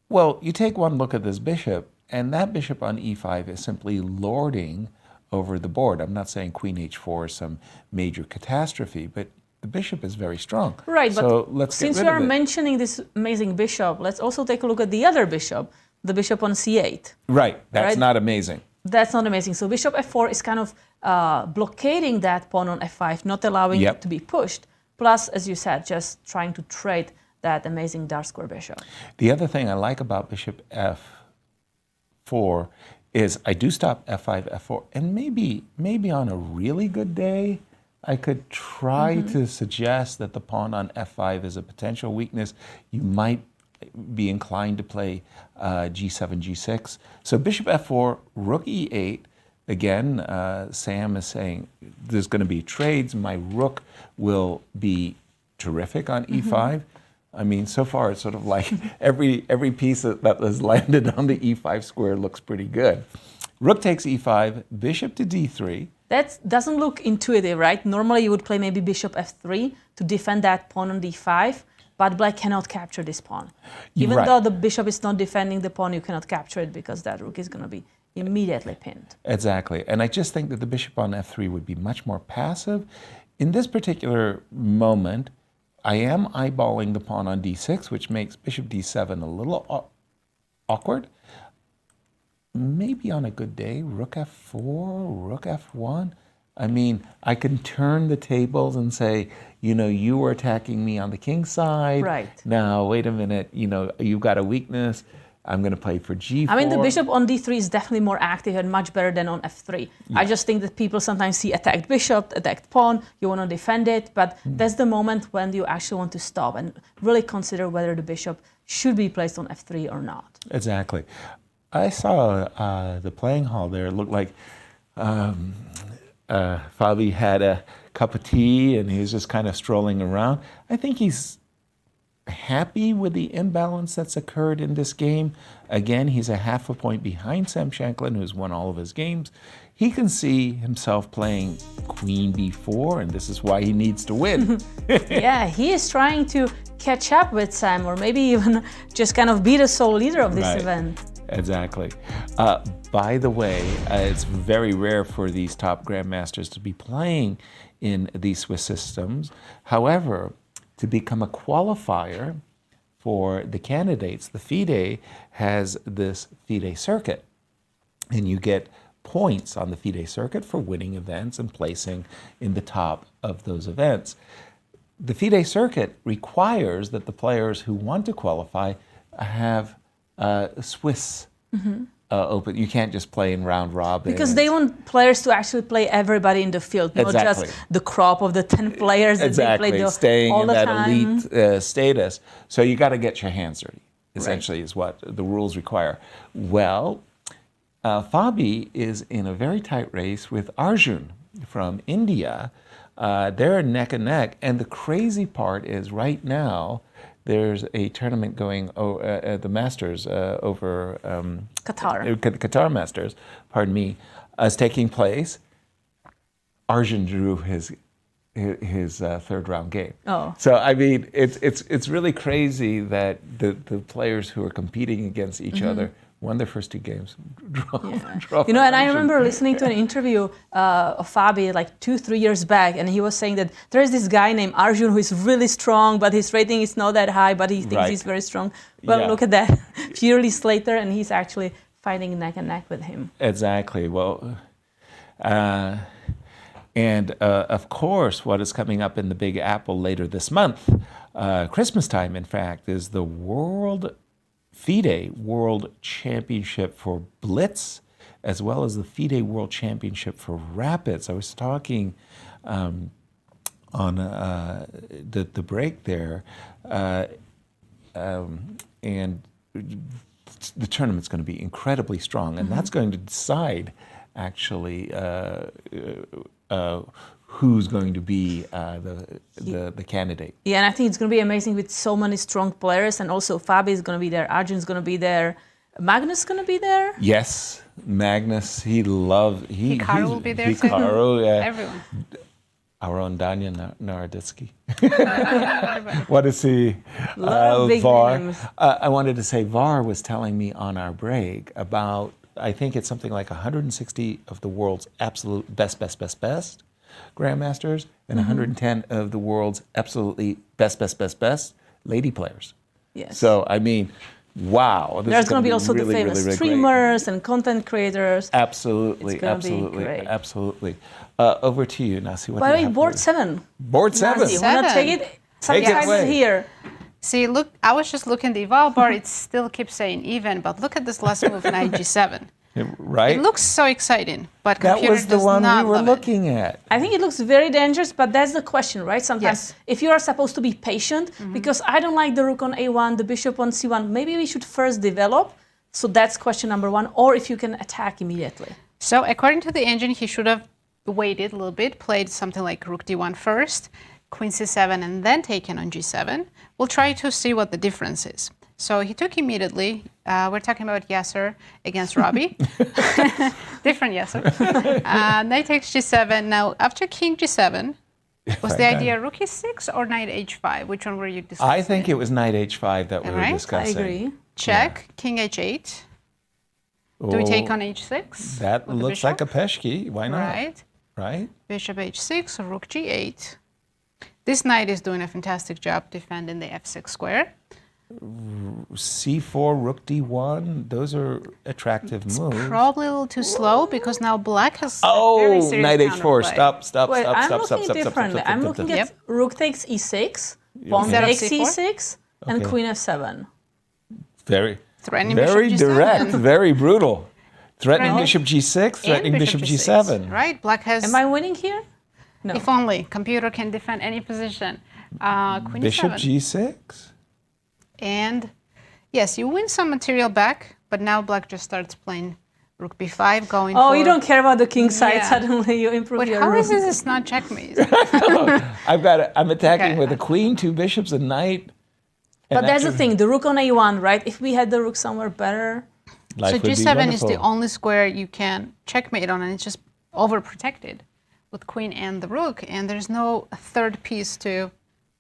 Well, you take one look at this bishop, and that bishop on e5 is simply lording over the board. I'm not saying queen h4 is some major catastrophe, but the bishop is very strong. Right, so but let's since get you rid are of it. mentioning this amazing bishop, let's also take a look at the other bishop, the bishop on c8. Right, that's Right? not amazing. That's not amazing. So bishop f4 is kind of blockading that pawn on f5, not allowing it to be pushed. Plus, as you said, just trying to trade that amazing dark square bishop. The other thing I like about bishop f4 is I do stop f5, f4, and maybe on a really good day, I could try to suggest that the pawn on f5 is a potential weakness. You might be inclined to play g7, g6. So bishop f4, rook e8. Again, Sam is saying there's going to be trades. My rook will be terrific on e5. I mean, so far it's sort of like every piece that has landed on the e5 square looks pretty good. Rook takes e5, bishop to d3. That doesn't look intuitive, right? Normally you would play maybe bishop f3 to defend that pawn on d5, but black cannot capture this pawn. Even though the bishop is not defending the pawn, you cannot capture it because that rook is going to be immediately pinned. Exactly. And I just think that the bishop on f3 would be much more passive. In this particular moment, I am eyeballing the pawn on d6, which makes bishop d7 a little awkward. Maybe on a good day, rook f4, rook f1. I mean, I can turn the tables and say, you know, you were attacking me on the king side. Right. Now, wait a minute, you know, you've got a weakness. I'm going to play for g4. I mean, the bishop on d3 is definitely more active and much better than on f3. I just think that people sometimes see attacked bishop, attacked pawn, you want to defend it, but that's the moment when you actually want to stop and really consider whether the bishop should be placed on f3 or not. Exactly. I saw the playing hall there. It looked like Fabi had a cup of tea and he was just kind of strolling around. I think he's happy with the imbalance that's occurred in this game. Again, he's a half a point behind Sam Shankland, who's won all of his games. He can see himself playing queen b4, and this is why he needs to win. Yeah, he is trying to catch up with Sam, or maybe even just kind of be the sole leader of this event. Exactly. By the way, it's very rare for these top grandmasters to be playing in these Swiss systems. However, to become a qualifier for the candidates, the FIDE has this FIDE circuit, and you get points on the FIDE circuit for winning events and placing in the top of those events. The FIDE circuit requires that the players who want to qualify have Swiss open. You can't just play in round robin. Because they want players to actually play everybody in the field, not just the crop of the 10 players that they play staying all in the that time. elite status. So you got to get your hands dirty, essentially, is what the rules require. Well, Fabi is in a very tight race with Arjun from India. They're neck and neck. And the crazy part is right now, there's a tournament going at the Masters over Qatar. Qatar Masters, pardon me, is taking place. Arjun drew his third round game. Oh. So I mean, it's really crazy that the players who are competing against each other won their first two games. You know, and I remember listening to an interview of Fabi like 2-3 years back, and he was saying that there's this guy named Arjun who is really strong, but his rating is not that high, but he thinks he's very strong. Well, look at that. A few years later, and he's actually fighting neck and neck with him. Exactly. Well, and of course, what is coming up in the Big Apple later this month, Christmas time, in fact, is the FIDE World Championship for Blitz, as well as the FIDE World Championship for Rapids. I was talking on the break there, and the tournament's going to be incredibly strong, and that's going to decide, actually, who's going to be the candidate. Yeah, and I think it's going to be amazing with so many strong players, and also Fabi is going to be there, Arjun's going to be there, Magnus is going to be there. Yes, Magnus, Hikaru will be there Hikaru, too. yeah. Everyone. Our own Danya Naroditsky. What is he? Big VAR. names. I wanted to say VAR was telling me on our break about, I think it's something like 160 of the world's absolute best grandmasters and 110 of the world's absolutely best lady players. Yes. So, I mean, wow. There's going to be also really, the famous really streamers and content creators. Absolutely, It's gonna be great. absolutely. Over to you, Nasi. What By do the you way, have board for us? 7. Board 7. Nasi, want to take it? Sometimes away. here. See, look, I was just looking at the eval bar. It still keeps saying even, but look at this last move, knight g7. Right? It looks so exciting, but That computer was the does one not we were love it. looking at. I think it looks very dangerous, but that's the question, right? Sometimes, Yes. if you are supposed to be patient, because I don't like the rook on a1, the bishop on c1, maybe we should first develop. So that's question number one, or if you can attack immediately. So according to the engine, he should have waited a little bit, played something like rook d1 first, queen c7, and then taken on g7. We'll try to see what the difference is. So he took immediately. We're talking about Yasser against Robbie. Different Yasser. Knight takes g7. Now, after king g7, was the idea rook e6 or knight h5? Which one were you discussing? I think it was knight h5 that we were discussing. I agree. Check, king h8. Do we take on h6? That with the looks like a bishop? peshki. Why not? Right. Right? Bishop h6, rook g8. This knight is doing a fantastic job defending the f6 square. c4, rook d1, those are attractive moves. Probably a little too slow because now black has very serious knight h4. counterplay. Stop. Wait, I'm looking differently. I'm looking at rook takes e6, pawn Instead of takes c4? e6, and Okay. queen f7. Very Threatening very bishop g7. direct, very brutal. Threatening Right. bishop g6, threatening And bishop g6. g7. Right, black has... Am I winning here? No. If only. Computer can defend any position. Queen Bishop e7. g6. And Yes, you win some material back, but now black just starts playing rook b5, going Oh, for... you don't care about the king side. Yeah. Suddenly you improve But your how rook. is this not checkmate? I'm attacking Okay. with a queen, 2 bishops, a knight. But that's the thing, the rook on a1, right? If we had the rook somewhere better... Life So would be g7 is the wonderful. only square you can checkmate on, and it's just overprotected with queen and the rook, and there's no third piece to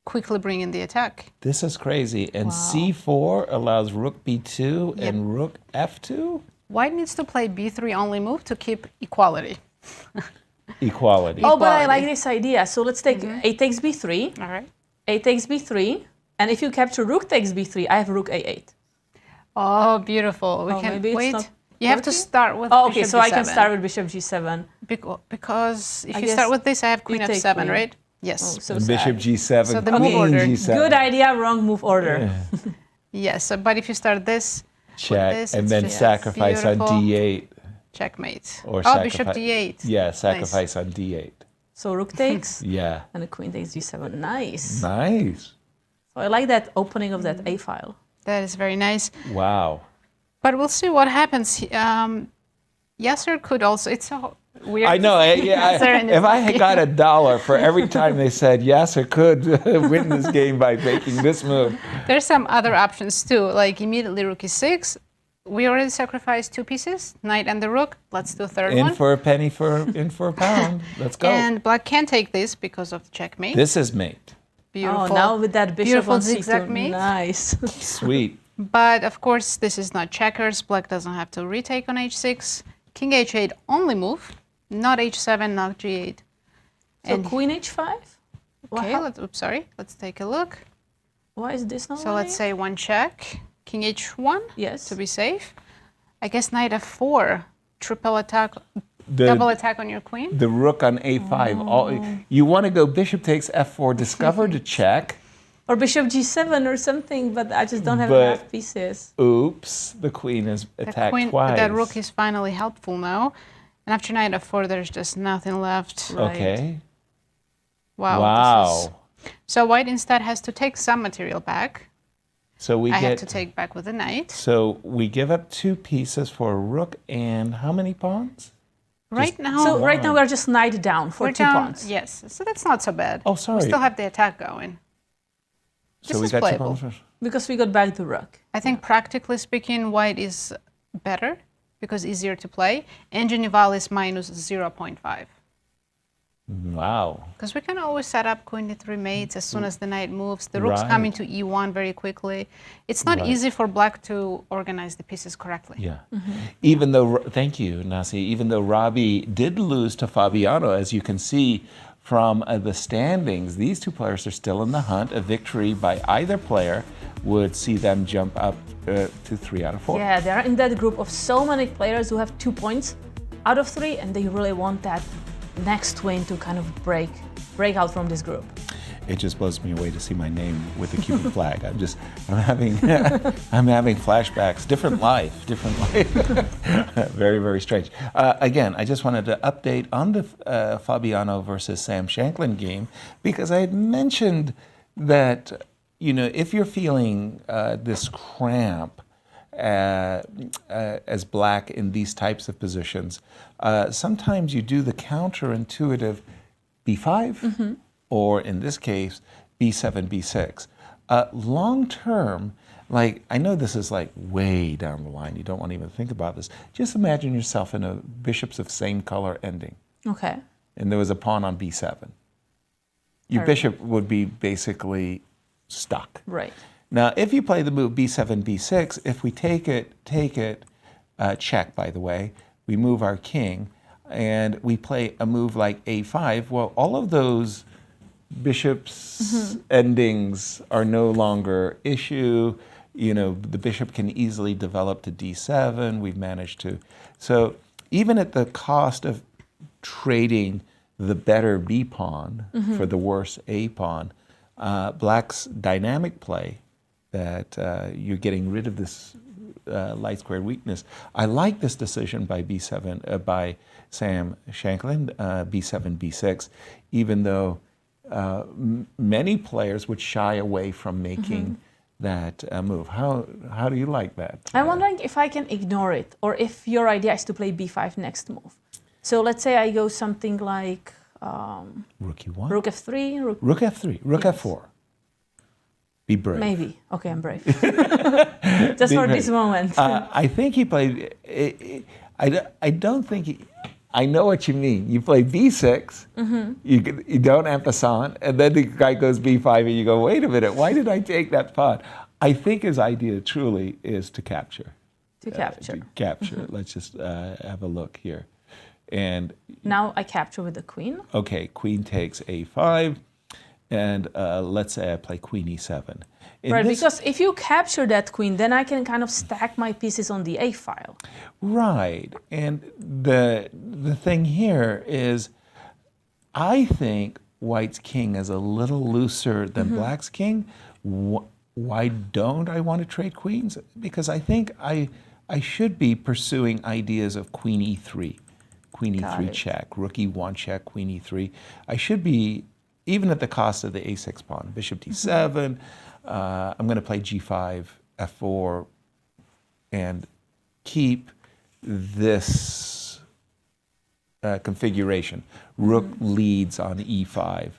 quickly bring in the attack. This is crazy. And c4 allows rook b2 Yep. and rook f2? White needs to play b3 only move to keep equality. Equality. Oh, but I Equality. like this idea. So let's take a takes b3, All right. a takes b3, and if you capture rook takes b3, I have rook a8. Oh, beautiful. We Oh, can maybe it's wait. not You have to working? start with Oh, okay, bishop so I can g7. start with bishop g7. Because if I you guess start with this, I have we queen take f7, queen. right? Yes. Oh, so And sad. bishop g7, So the queen move order. g7. Good idea, wrong move order. Yes, but if you start this, Check, this, and it's then just sacrifice on beautiful. d8. checkmate. Or oh, bishop sacrifice. d8. Yeah, sacrifice on d8. So rook takes, Yeah. and the queen takes g7. Nice. Nice. So I like that opening of that a file. That is very nice. Wow. But we'll see what happens. Yasser could also. It's so weird. I know. to see Yasser in his If I had game. got $1 for every time they said Yasser could win this game by making this move. There's some other options too, like immediately rook e6. We already sacrificed 2 pieces, knight and the rook. Let's do a third In one. for a penny, in for a pound. Let's go. And black can take this because of the checkmate. This is mate. Beautiful. Oh, now with that bishop Beautiful on zigzag c2. mate. Nice. Sweet. But of course, this is not checkers. Black doesn't have to retake on h6. King h8 only move, not h7, not g8. So And queen h5? okay, Wow. oops, sorry. Let's take a look. Why is this not So let's say one check. King h1. Yes. To be safe. I guess knight f4. Triple attack, The- double attack on your queen. The rook on a5. You want to go bishop takes f4, discover to check. Or bishop g7 or something, but I just don't have But- enough pieces. Oops, the queen is attacked twice. That rook is finally helpful now. And after knight f4, there's just nothing left. Okay. Wow. Wow. this is- So white instead has to take some material back. So we I get. have to take back with a knight. So we give up 2 pieces for a rook and how many pawns? Right now, So right now we're just knight down for we're 2 down. pawns. Yes, so that's not so bad. Oh, sorry. We still have the attack going. So This we is got 2 playable. pawns first. Because we got back the rook. I think practically speaking, white is better because easier to play. And Genival is minus 0.5. Wow. Because we can always set up queen d3 mates as soon as the knight moves. The rook's Right. coming to e1 very quickly. It's not Right. easy for black to organize the pieces correctly. Yeah. Even though, thank you, Nazi, even though Robbie did lose to Fabiano, as you can see from the standings, these 2 players are still in the hunt. A victory by either player would see them jump up to 3 out of 4. Yeah, they're in that group of so many players who have 2 points out of 3, and they really want that next win to kind of break out from this group. It just blows me away to see my name with the Cuban flag. I'm having flashbacks. Different life. Very, very strange. Again, I just wanted to update on the Fabiano versus Sam Shankland game because I had mentioned that, if you're feeling this cramp as black in these types of positions, sometimes you do the counterintuitive b5, or in this case, b7, b6. Long term, like, I know this is like way down the line, you don't want to even think about this. Just imagine yourself in a bishops of same color ending, Okay. and there was a pawn on b7. Your bishop would be basically stuck. Right. Now, if you play the move b7, b6, if we take it, check, by the way, we move our king, and we play a move like a5, well, all of those bishops' endings are no longer issue. The bishop can easily develop to d7. We've managed to. So even at the cost of trading the better b pawn for the worse a pawn, black's dynamic play, that you're getting rid of this light squared weakness. I like this decision by b7 by Sam Shankland, b7, b6, even though many players would shy away from making that move. How do you like that? I'm wondering if I can ignore it, or if your idea is to play b5 next move. So let's say I go something like Rook E1? Rook f3, Rook f3, Rook Yes. f4. Be brave. Maybe. Okay, I'm brave. Just for this moment. I think he played. I don't think he. I know what you mean. You play b6. Mhm. You don't en passant, and then the guy goes b5, and you go, wait a minute, why did I take that pawn? I think his idea truly is to capture. To capture. To capture. Mhm. Let's just have a look here, and Now I capture with the queen. okay, queen takes a5, and let's say I play queen e7. In Right, this- because if you capture that queen, then I can kind of stack my pieces on the a file. Right, and the thing here is, I think White's king is a little looser than Mhm. Black's king. Why don't I want to trade queens? Because I think I should be pursuing ideas of queen e3, queen Got e3 it. check, rook e1 check, queen e3. I should be, even at the cost of the a6 pawn, bishop d7. I'm going to play g5, f4, and keep this configuration. Rook leads on e5,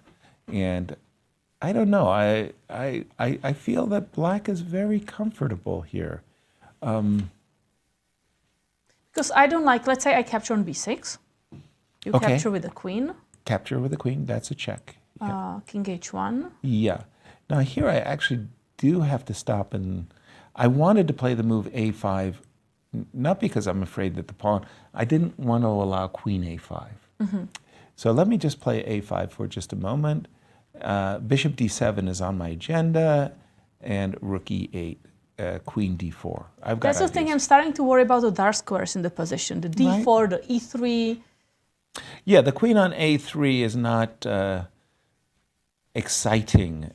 and I don't know. I feel that Black is very comfortable here. Because I don't like, let's say I capture on b6. You Okay. capture with the queen. Capture with the queen. That's a check. King h1. Yeah. Now here I actually do have to stop, and I wanted to play the move a5, not because I'm afraid that the pawn. I didn't want to allow queen a5. Mhm. So let me just play a5 for just a moment. Bishop d7 is on my agenda, and rook e8, queen d4. I've got That's the thing, ideas. I'm starting to worry about the dark squares in the position. The d4, the e3. Yeah, the queen on a3 is not exciting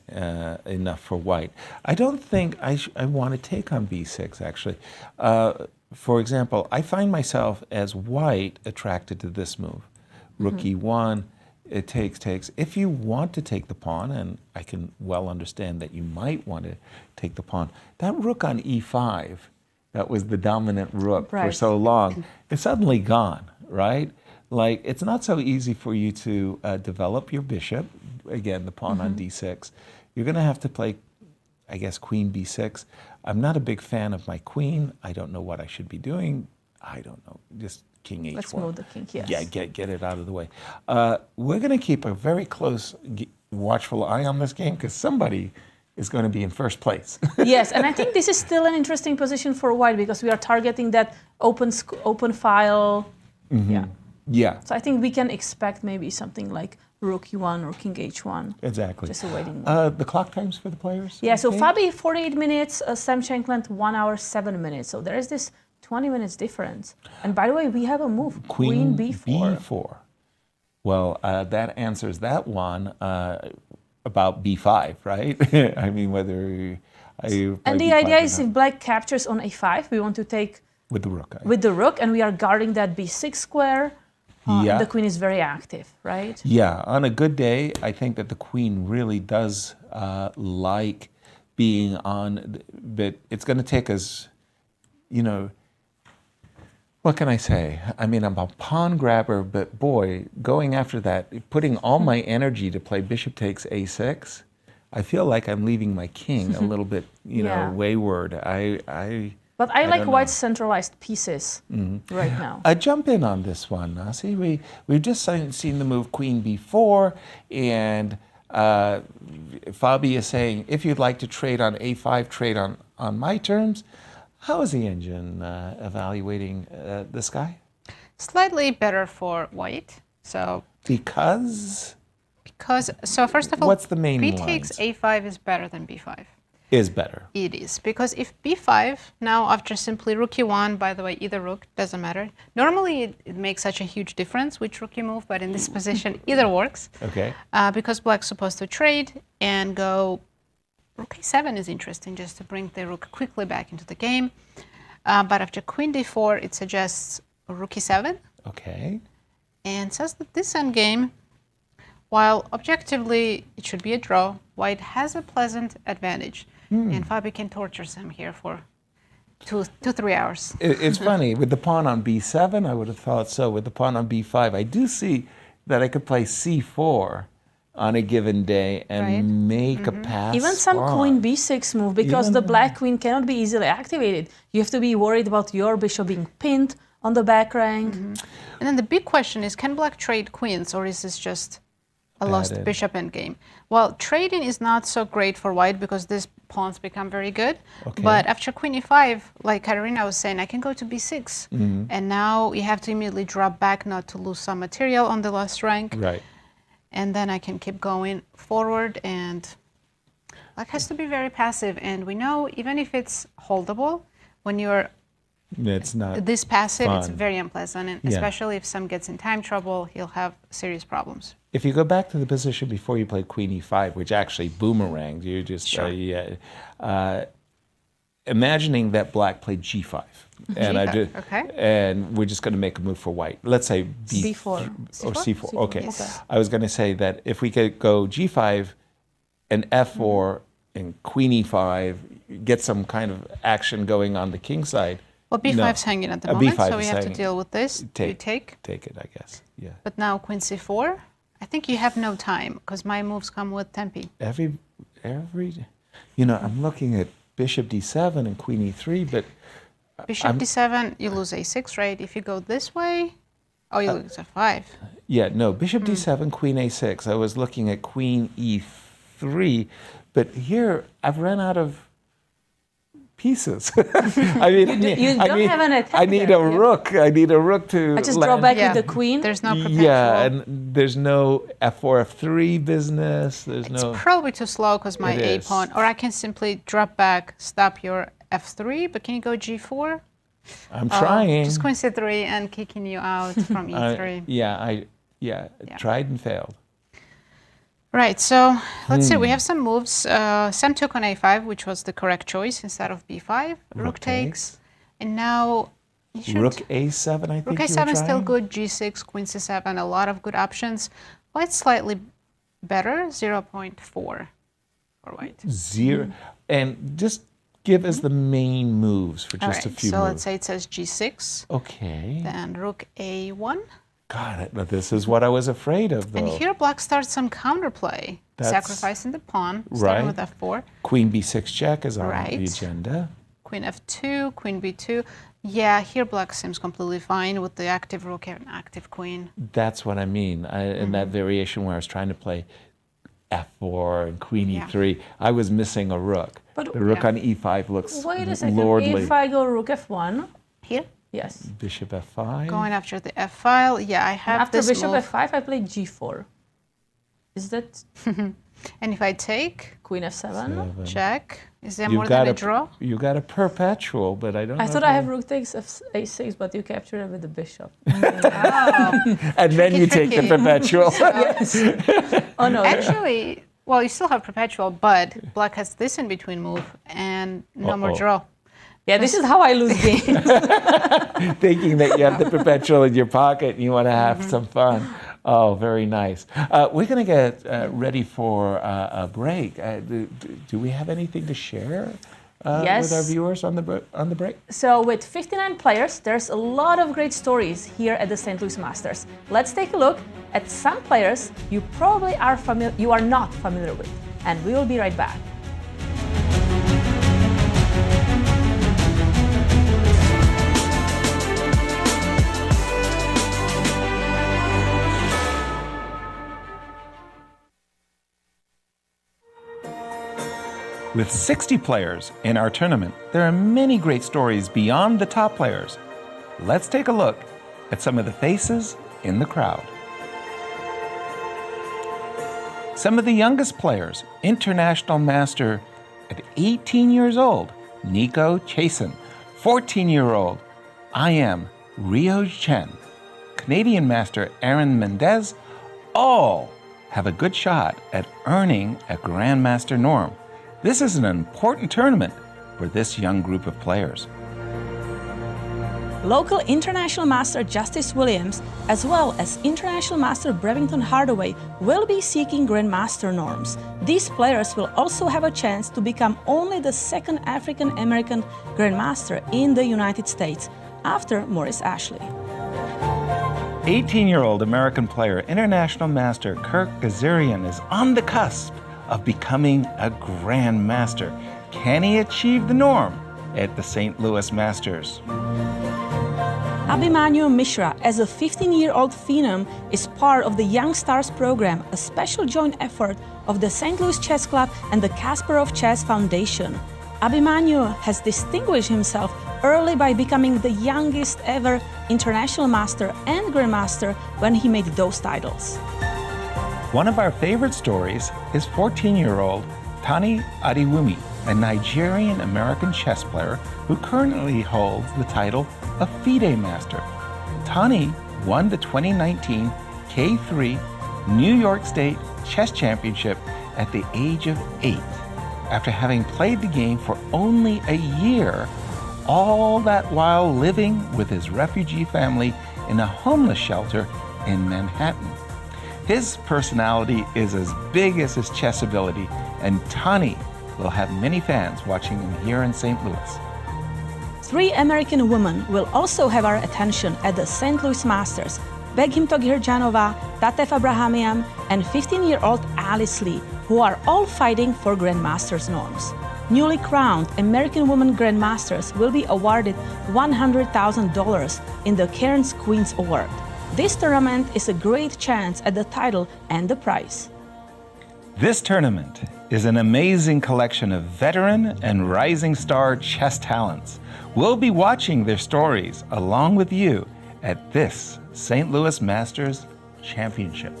enough for White. I don't think I want to take on b6, actually. For example, I find myself as White attracted to this move. Rook e1, it takes. If you want to take the pawn, and I can well understand that you might want to take the pawn, that rook on e5, that was the dominant rook for Right. so long, is suddenly gone, right? Like, it's not so easy for you to develop your bishop. Again, the pawn on d6. You're going to have to play, I guess, queen b6. I'm not a big fan of my queen. I don't know what I should be doing. I don't know. Just king h1. Let's move the king, yes. Yeah, get it out of the way. We're going to keep a very close, watchful eye on this game, because somebody is going to be in first place. Yes, and I think this is still an interesting position for White, because we are targeting that open file. Yeah. Yeah, So I think we can expect maybe something like rook e1 or king h1. exactly. Just a waiting move. The clock times for the players? Yeah, so okay? Fabi 48 minutes, Sam Shankland 1 hour 7 minutes. So there is this 20 minutes difference. And by the way, we have a move, queen b4. b4. Well, that answers that one about b5, right? I mean, whether And the idea is if Black captures on a5, we want to take with the rook. with the rook, and we are guarding that b6 square. Yeah. The queen is very active, right? Yeah, on a good day, I think that the queen really does like being on, but it's going to take us, you know, what can I say? I mean, I'm a pawn grabber, but boy, going after that, putting all my energy to play bishop takes a6, I feel like I'm leaving my king a little bit, you know, Yeah. wayward. But I like don't know. White's centralized pieces right now. Jump in on this one, Nazi. We've just seen the move queen b4, and Fabi is saying, if you'd like to trade on a5, trade on my terms. How is the engine evaluating this guy? Slightly better for White. So Because so first of all, What's the main b lines? takes a5 is better than b5. Is better. It is, because if b5, now after simply rook e1, by the way, either rook, doesn't matter. Normally it makes such a huge difference which rook you move, but in this position, either works. Okay. Because Black's supposed to trade and go, rook a7 is interesting, just to bring the rook quickly back into the game. But after queen d4, it suggests rook e7. Okay. And says that this endgame, while objectively it should be a draw, White has a pleasant advantage. And Fabi can torture Sam here for 3 hours. It's funny, with the pawn on b7, I would have thought so. With the pawn on b5, I do see that I could play c4 on a given day and make a pass. Even some queen b6 move, because the black queen cannot be easily activated. You have to be worried about your bishop being pinned on the back rank. And then the big question is, can black trade queens, or is this just a lost bishop endgame? Well, trading is not so great for white because these pawns become very good. But after queen e5, like Katerina was saying, I can go to b6. And now you have to immediately drop back not to lose some material on the last rank. Right. And then I can keep going forward, and black has to be very passive. And we know even if it's holdable, when you're this passive, it's very unpleasant, and especially if Sam gets in time trouble, he'll have serious problems. If you go back to the position before you played queen e5, which actually boomeranged, you're just imagining that black played g5. And and we're just going to make a move for white. Let's say b4 or c4. Okay. I was going to say that if we could go g5 and f4 and queen e5, get some kind of action going on the king side. Well, b5's hanging at the moment, so we have to deal with this. You take? Take it, I guess. Yeah. But now queen c4, I think you have no time because my moves come with tempi. I'm looking at bishop d7 and queen e3, but bishop d7, you lose a6, right? If you go this way, you lose a5. Yeah, no, bishop d7, queen a6. I was looking at queen e3, but here I've run out of pieces. I mean, I need a rook. I need a rook to. I just draw back with the queen. There's no perpetual. Yeah, and there's no f4, f3 business. There's it's probably too slow because my a pawn. Or I can simply drop back, stop your f3. But can you go g4? I'm trying. Just queen c3 and kicking you out from e3. Tried and failed. Right, so let's see, we have some moves. Sam took on a5, which was the correct choice instead of b5. Rook takes. And now you should... Rook a7, I think. Rook a7 is still good, g6, queen c7, a lot of good options. White slightly better, 0.4 for white. And just give us the main moves for just a few moves. So let's say it says g6. Okay. Then rook a1. God, this is what I was afraid of, though. And here black starts some counterplay, sacrificing the pawn, starting with f4. Queen b6 check is on the agenda. Queen f2, queen b2. Yeah, here black seems completely fine with the active rook and active queen. That's what I mean. In that variation where I was trying to play f4 and queen e3, I was missing a rook. But the rook on e5 looks lordly. Wait a second, if I go rook f1... Here? Yes. Bishop f5. Going after the f file. Yeah, I have after this bishop move. f5, I play g4. Is that? And if I take queen f7, check. Is there more than a draw? You got a perpetual, but I don't know. I thought I have rook takes a6, but you capture it with the bishop. And then you take the perpetual. Yes. Oh no. Actually, well, you still have perpetual, but black has this in between move and no more draw. Yeah, this is how I lose games. Thinking that you have the perpetual in your pocket and you want to have some fun. Oh, very nice. We're going to get ready for a break. Do we have anything to share with our viewers on the break? So with 59 players, there's a lot of great stories here at the St. Louis Masters. Let's take a look at some players you probably are not familiar with. And we will be right back. With 60 players in our tournament, there are many great stories beyond the top players. Let's take a look at some of the faces in the crowd. Some of the youngest players, international master at 18 years old, Nico Chasen, 14-year-old, Rio Chen, Canadian master Aaron Mendez, all have a good shot at earning a grandmaster norm. This is an important tournament for this young group of players. Local International Master Justice Williams, as well as International Master Brevington Hardaway, will be seeking Grandmaster norms. These players will also have a chance to become only the second African American Grandmaster in the United States, after Maurice Ashley. 18-year-old American player, International Master Kirk Gazarian is on the cusp of becoming a Grandmaster. Can he achieve the norm at the St. Louis Masters? Abhimanyu Mishra, as a 15-year-old phenom, is part of the Young Stars program, a special joint effort of the St. Louis Chess Club and the Kasparov Chess Foundation. Abhimanyu has distinguished himself early by becoming the youngest ever international master and grandmaster when he made those titles. One of our favorite stories is 14-year-old Tani Adiwumi, a Nigerian-American chess player who currently holds the title of FIDE Master. Tani won the 2019 K3 New York State Chess Championship at the age of 8, after having played the game for only a year, all that while living with his refugee family in a homeless shelter in Manhattan. His personality is as big as his chess ability, and Tani will have many fans watching him here in St. Louis. 3 American women will also have our attention at the St. Louis Masters: Begim Togirjanova, Tatef Abrahamian, and 15-year-old Alice Lee, who are all fighting for Grandmasters norms. Newly crowned American Women Grandmasters will be awarded $100,000 in the Cairns Queens Award. This tournament is a great chance at the title and the prize. This tournament is an amazing collection of veteran and rising star chess talents. We'll be watching their stories along with you at this St. Louis Masters Championship.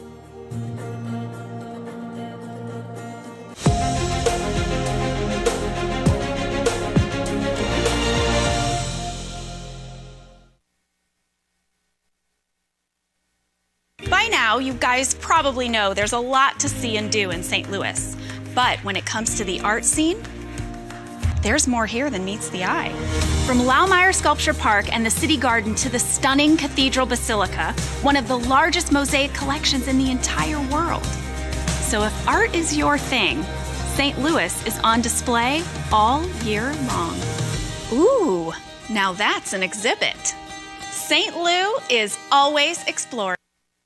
By now, you guys probably know there's a lot to see and do in St. Louis. But when it comes to the art scene, there's more here than meets the eye. From Laumeier Sculpture Park and the City Garden to the stunning Cathedral Basilica, one of the largest mosaic collections in the entire world. So if art is your thing, St. Louis is on display all year long. Ooh, now that's an exhibit. St. Lou is always exploring.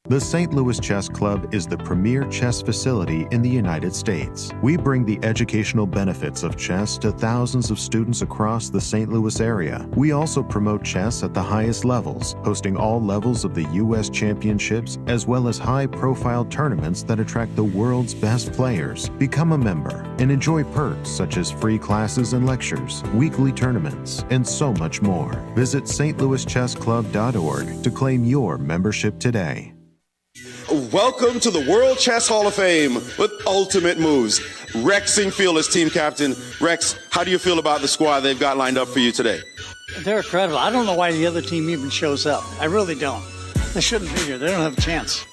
The St. Louis Chess Club is the premier chess facility in the United States. We bring the educational benefits of chess to thousands of students across the St. Louis area. We also promote chess at the highest levels, hosting all levels of the U.S. championships, as well as high-profile tournaments that attract the world's best players. Become a member and enjoy perks such as free classes and lectures, weekly tournaments, and so much more. Visit stlouischessclub.org to claim your membership today. Welcome to the World Chess Hall of Fame with ultimate moves. Rex Singfield is team captain. Rex, how do you feel about the squad they've got lined up for you today? They're incredible. I don't know why the other team even shows up. I really don't. They shouldn't be here. They don't have a chance.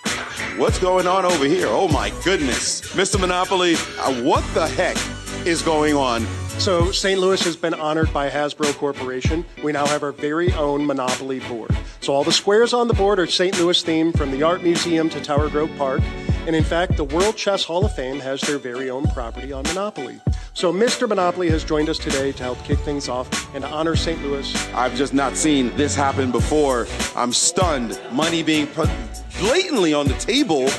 What's going on over here? Oh my goodness. Mr. Monopoly, what the heck is going on? So St. Louis has been honored by Hasbro Corporation. We now have our very own Monopoly board. So all the squares on the board are St. Louis themed, from the Art Museum to Tower Grove Park. And in fact, the World Chess Hall of Fame has their very own property on Monopoly. So Mr. Monopoly has joined us today to help kick things off and to honor St. Louis. I've just not seen this happen before. I'm stunned. Money being put blatantly on the table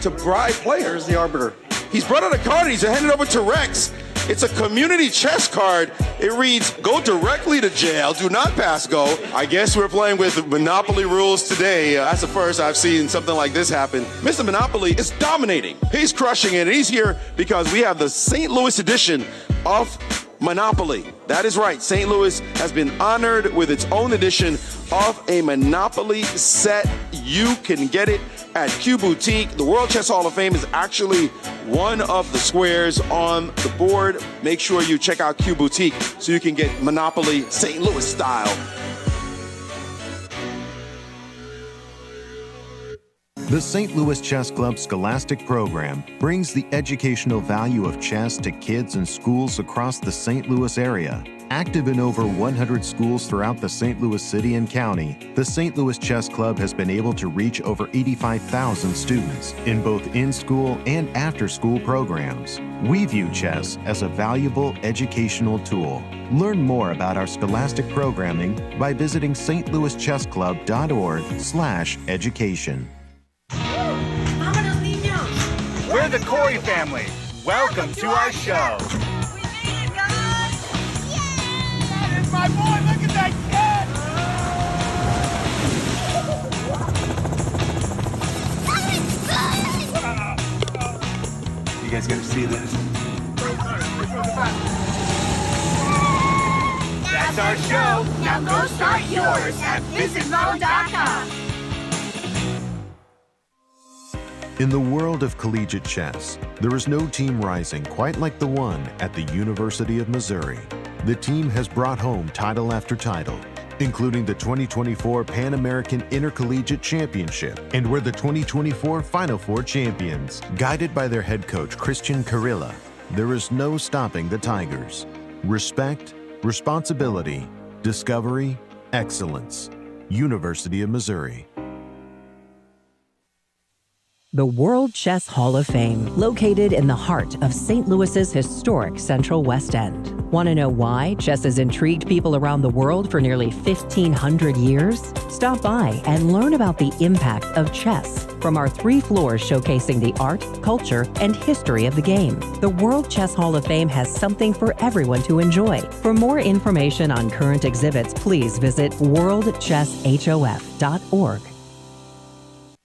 to bribe players. The arbiter. He's brought out a card and he's handed it over to Rex. It's a community chess card. It reads, go directly to jail, do not pass go. I guess we're playing with Monopoly rules today. That's the first I've seen something like this happen. Mr. Monopoly is dominating. He's crushing it. And he's here because we have the St. Louis edition of Monopoly. That is right. St. Louis has been honored with its own edition of a Monopoly set. You can get it at Q Boutique. The World Chess Hall of Fame is actually one of the squares on the board. Make sure you check out Q Boutique so you can get Monopoly St. Louis style. The St. Louis Chess Club Scholastic Program brings the educational value of chess to kids and schools across the St. Louis area. Active in over 100 schools throughout the St. Louis City and County, the St. Louis Chess Club has been able to reach over 85,000 students in both in-school and after-school programs. We view chess as a valuable educational tool. Learn more about our scholastic programming by visiting stlouischessclub.org/education. We're the Corey family. Welcome to our show. My boy, look at that kid! You guys gotta see this. That's our show. Now go start yours at visitmo.com. In the world of collegiate chess, there is no team rising quite like the one at the University of Missouri. The team has brought home title after title, including the 2024 Pan American Intercollegiate Championship, and were the 2024 Final Four champions. Guided by their head coach, Christian Cilla, there is no stopping the Tigers. Respect, responsibility, discovery, excellence. University of Missouri. The World Chess Hall of Fame, located in the heart of St. Louis's historic Central West End. Want to know why chess has intrigued people around the world for nearly 1,500 years? Stop by and learn about the impact of chess from our 3 floors showcasing the art, culture, and history of the game. The World Chess Hall of Fame has something for everyone to enjoy. For more information on current exhibits, please visit worldchesshof.org.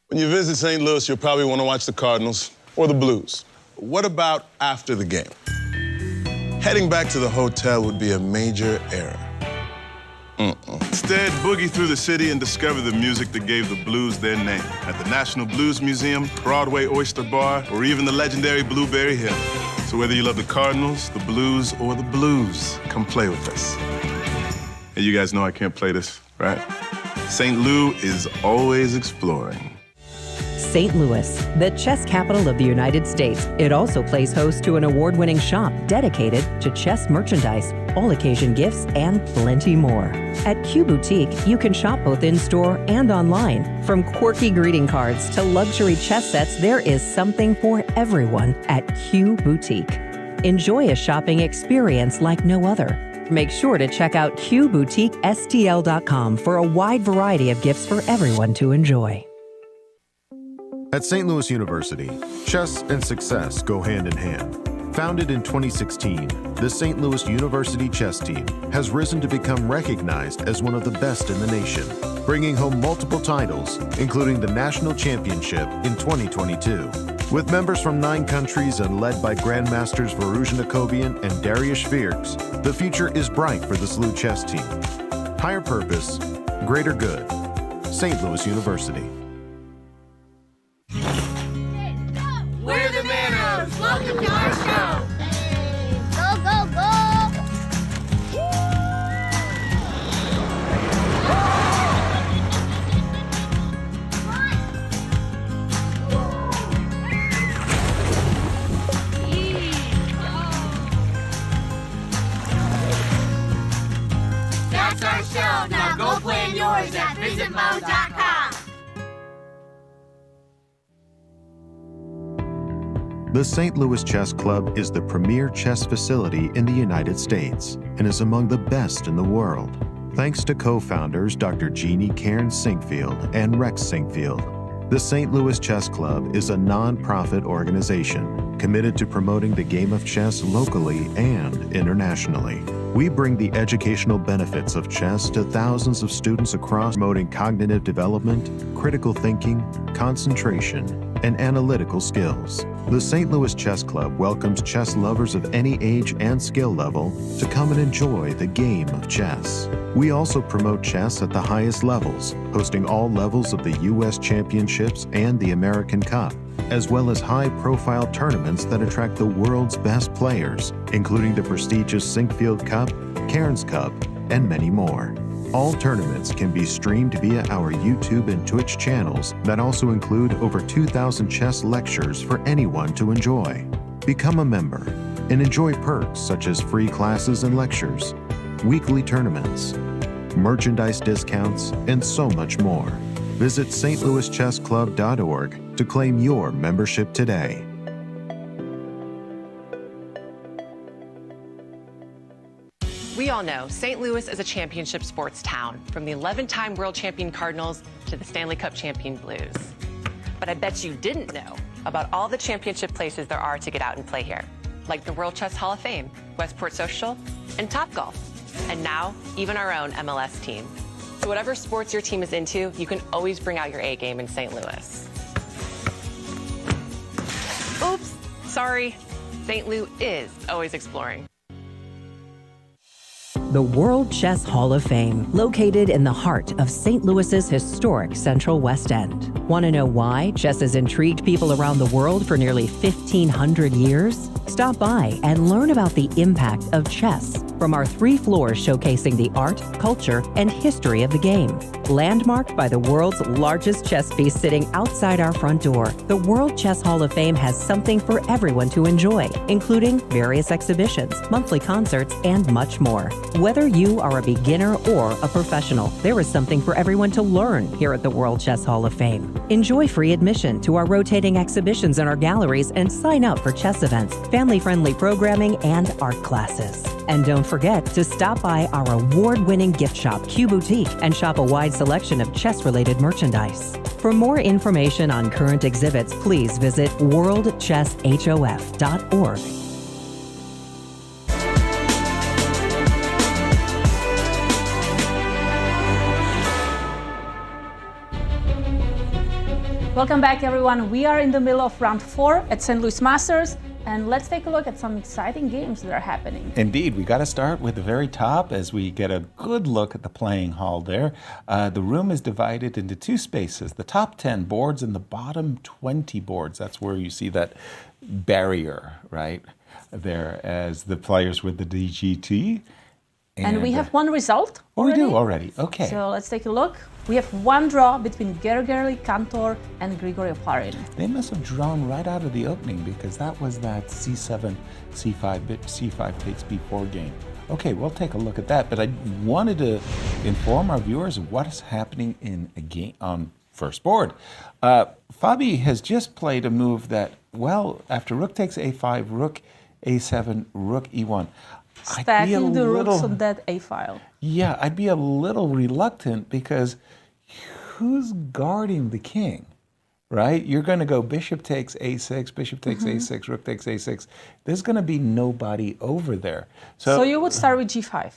When you visit St. Louis, you'll probably want to watch the Cardinals or the Blues. What about after the game? Heading back to the hotel would be a major error. Instead, boogie through the city and discover the music that gave the Blues their name at the National Blues Museum, Broadway Oyster Bar, or even the legendary Blueberry Hill. So whether you love the Cardinals, the Blues, or the Blues, come play with us. And you guys know I can't play this, right? St. Lou is always exploring. St. Louis, the chess capital of the United States. It also plays host to an award-winning shop dedicated to chess merchandise, all-occasion gifts, and plenty more. At Q Boutique, you can shop both in-store and online. From quirky greeting cards to luxury chess sets, there is something for everyone at Q Boutique. Enjoy a shopping experience like no other. Make sure to check out QBoutiqueSTL.com for a wide variety of gifts for everyone to enjoy. At St. Louis University, chess and success go hand in hand. Founded in 2016, the St. Louis University chess team has risen to become recognized as one of the best in the nation, bringing home multiple titles, including the national championship in 2022. With members from 9 countries and led by grandmasters Varuzhan Akobian and Dariush Virks, the future is bright for the SLU chess team. Higher purpose, greater good. St. Louis University. We're the Manos. Welcome to our show. Go, go, go. That's our show. Now go play yours at visitmo.com. The St. Louis Chess Club is the premier chess facility in the United States and is among the best in the world. Thanks to co-founders Dr. Jeannie Cairn Sinkfield and Rex Sinkfield, the St. Louis Chess Club is a non-profit organization committed to promoting the game of chess locally and internationally. We bring the educational benefits of chess to thousands of students across, promoting cognitive development, critical thinking, concentration, and analytical skills. The St. Louis Chess Club welcomes chess lovers of any age and skill level to come and enjoy the game of chess. We also promote chess at the highest levels, hosting all levels of the U.S. Championships and the American Cup, as well as high-profile tournaments that attract the world's best players, including the prestigious Sinkfield Cup, Cairns Cup, and many more. All tournaments can be streamed via our YouTube and Twitch channels that also include over 2,000 chess lectures for anyone to enjoy. Become a member and enjoy perks such as free classes and lectures. weekly tournaments, merchandise discounts, and so much more. Visit stlouischessclub.org to claim your membership today. We all know St. Louis is a championship sports town, from the 11-time world champion Cardinals to the Stanley Cup champion Blues. But I bet you didn't know about all the championship places there are to get out and play here, like the World Chess Hall of Fame, Westport Social, and Topgolf, and now even our own MLS team. So whatever sports your team is into, you can always bring out your A game in St. Louis. Oops, sorry. St. Lou is always exploring. The World Chess Hall of Fame, located in the heart of St. Louis's historic Central West End. Want to know why chess has intrigued people around the world for nearly 1,500 years? Stop by and learn about the impact of chess from our 3 floors showcasing the art, culture, and history of the game. Landmarked by the world's largest chess piece sitting outside our front door, the World Chess Hall of Fame has something for everyone to enjoy, including various exhibitions, monthly concerts, and much more. Whether you are a beginner or a professional, there is something for everyone to learn here at the World Chess Hall of Fame. Enjoy free admission to our rotating exhibitions in our galleries and sign up for chess events, family-friendly programming, and art classes. And don't forget to stop by our award-winning gift shop, Q Boutique, and shop a wide selection of chess-related merchandise. For more information on current exhibits, please visit worldchesshof.org. Welcome back, everyone. We are in the middle of round 4 at St. Louis Masters, and let's take a look at some exciting games that are happening. Indeed, we got to start with the very top as we get a good look at the playing hall there. The room is divided into 2 spaces, the top 10 boards and the bottom 20 boards. That's where you see that barrier right there as the players with the DGT. And we have one result already. We do already, okay. So let's take a look. We have one draw between Gergely Cantor and Grigory Oparin. They must have drawn right out of the opening because that was that C7, C5, C5 takes B4 game. Okay, we'll take a look at that, but I wanted to inform our viewers of what is happening in a game on first board. Fabi has just played a move that, well, after rook takes A5, rook A7, rook E1. Stacking the rooks on that A file. Yeah, I'd be a little reluctant because who's guarding the king, right? You're going to go bishop takes A6, bishop takes A6, rook takes A6. There's going to be nobody over there. So you would start with G5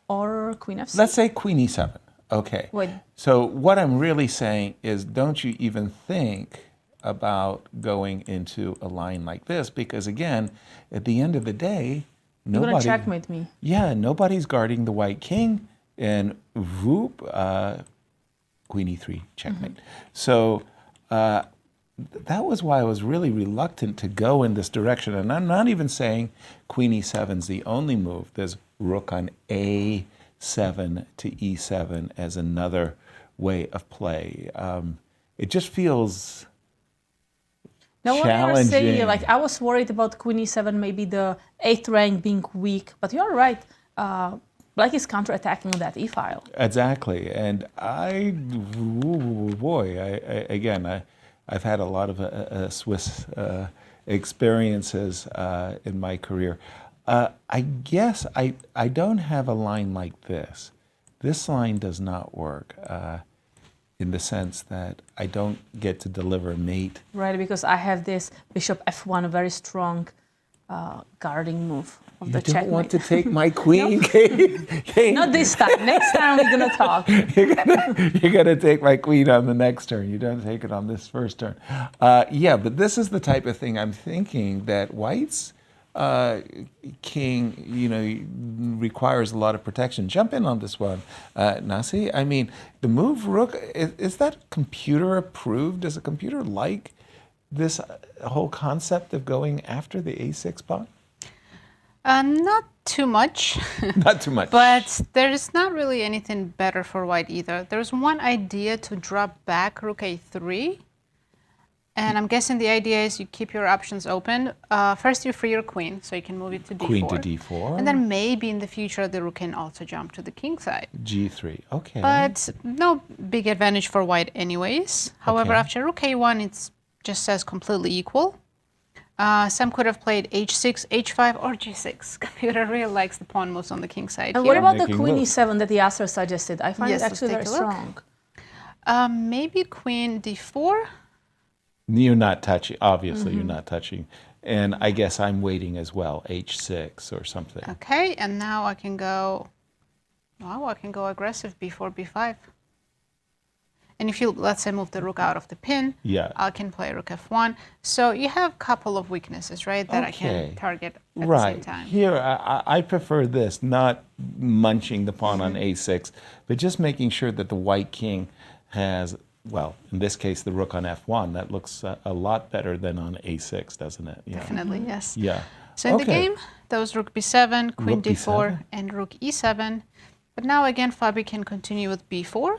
or Queen F6? Let's say Queen E7. Okay. Wait. So what I'm really saying is don't you even think about going into a line like this because, again, at the end of the day, you're going to checkmate me. Yeah, nobody's guarding the white king, and whoop, Queen E3, checkmate. So that was why I was really reluctant to go in this direction. And I'm not even saying Queen E7's the only move. There's rook on A7 to E7 as another way of play. It just feels Now, what you were saying, like I was worried about Queen E7, maybe the 8th rank being weak, but you're right. Black is counterattacking that E file. Exactly, and I've had a lot of Swiss experiences in my career. I guess I don't have a line like this. This line does not work. In the sense that I don't get to deliver a mate. Right, because I have this bishop F1, a very strong guarding move of the checkmate. You don't want to take my queen, Kate? Not this time. Next time we're going to talk. You're going to take my queen on the next turn. You don't take it on this first turn. Yeah, but this is the type of thing I'm thinking that White's king, requires a lot of protection. Jump in on this one, Nazi. I mean, the move rook, is that computer approved? Does a computer like this whole concept of going after the A6 pawn? Not too much. Not too much. But there is not really anything better for white either. There's one idea to drop back rook A3 And I'm guessing the idea is you keep your options open. First, you free your queen, so you can move it to d4. Queen to d4. And then maybe in the future, the rook can also jump to the king side. g3, okay. But no big advantage for white anyways. However, after rook a1, it just says completely equal. Sam could have played h6, h5, or g6. Computer really likes the pawn moves on the king side. And here. what about the queen e7 that Yasser suggested? I find Yes, it let's actually take very a look. strong. Maybe queen d4. You're not touching, obviously you're not touching. And I guess I'm waiting as well, h6 or something. Okay, and now I can go, wow, I can go aggressive, b4, b5. And if you, let's say, move the rook out of the pin, I can play rook f1. So you have a couple of weaknesses, right, that I can target at the same time. Here, I prefer this, not munching the pawn on a6, but just making sure that the white king has, well, in this case, the rook on f1. That looks a lot better than on a6, doesn't it? Yeah. Definitely, yes. Yeah. So in the game, that was rook b7, queen Rook d4, b7. and rook e7. But now again, Fabi can continue with b4.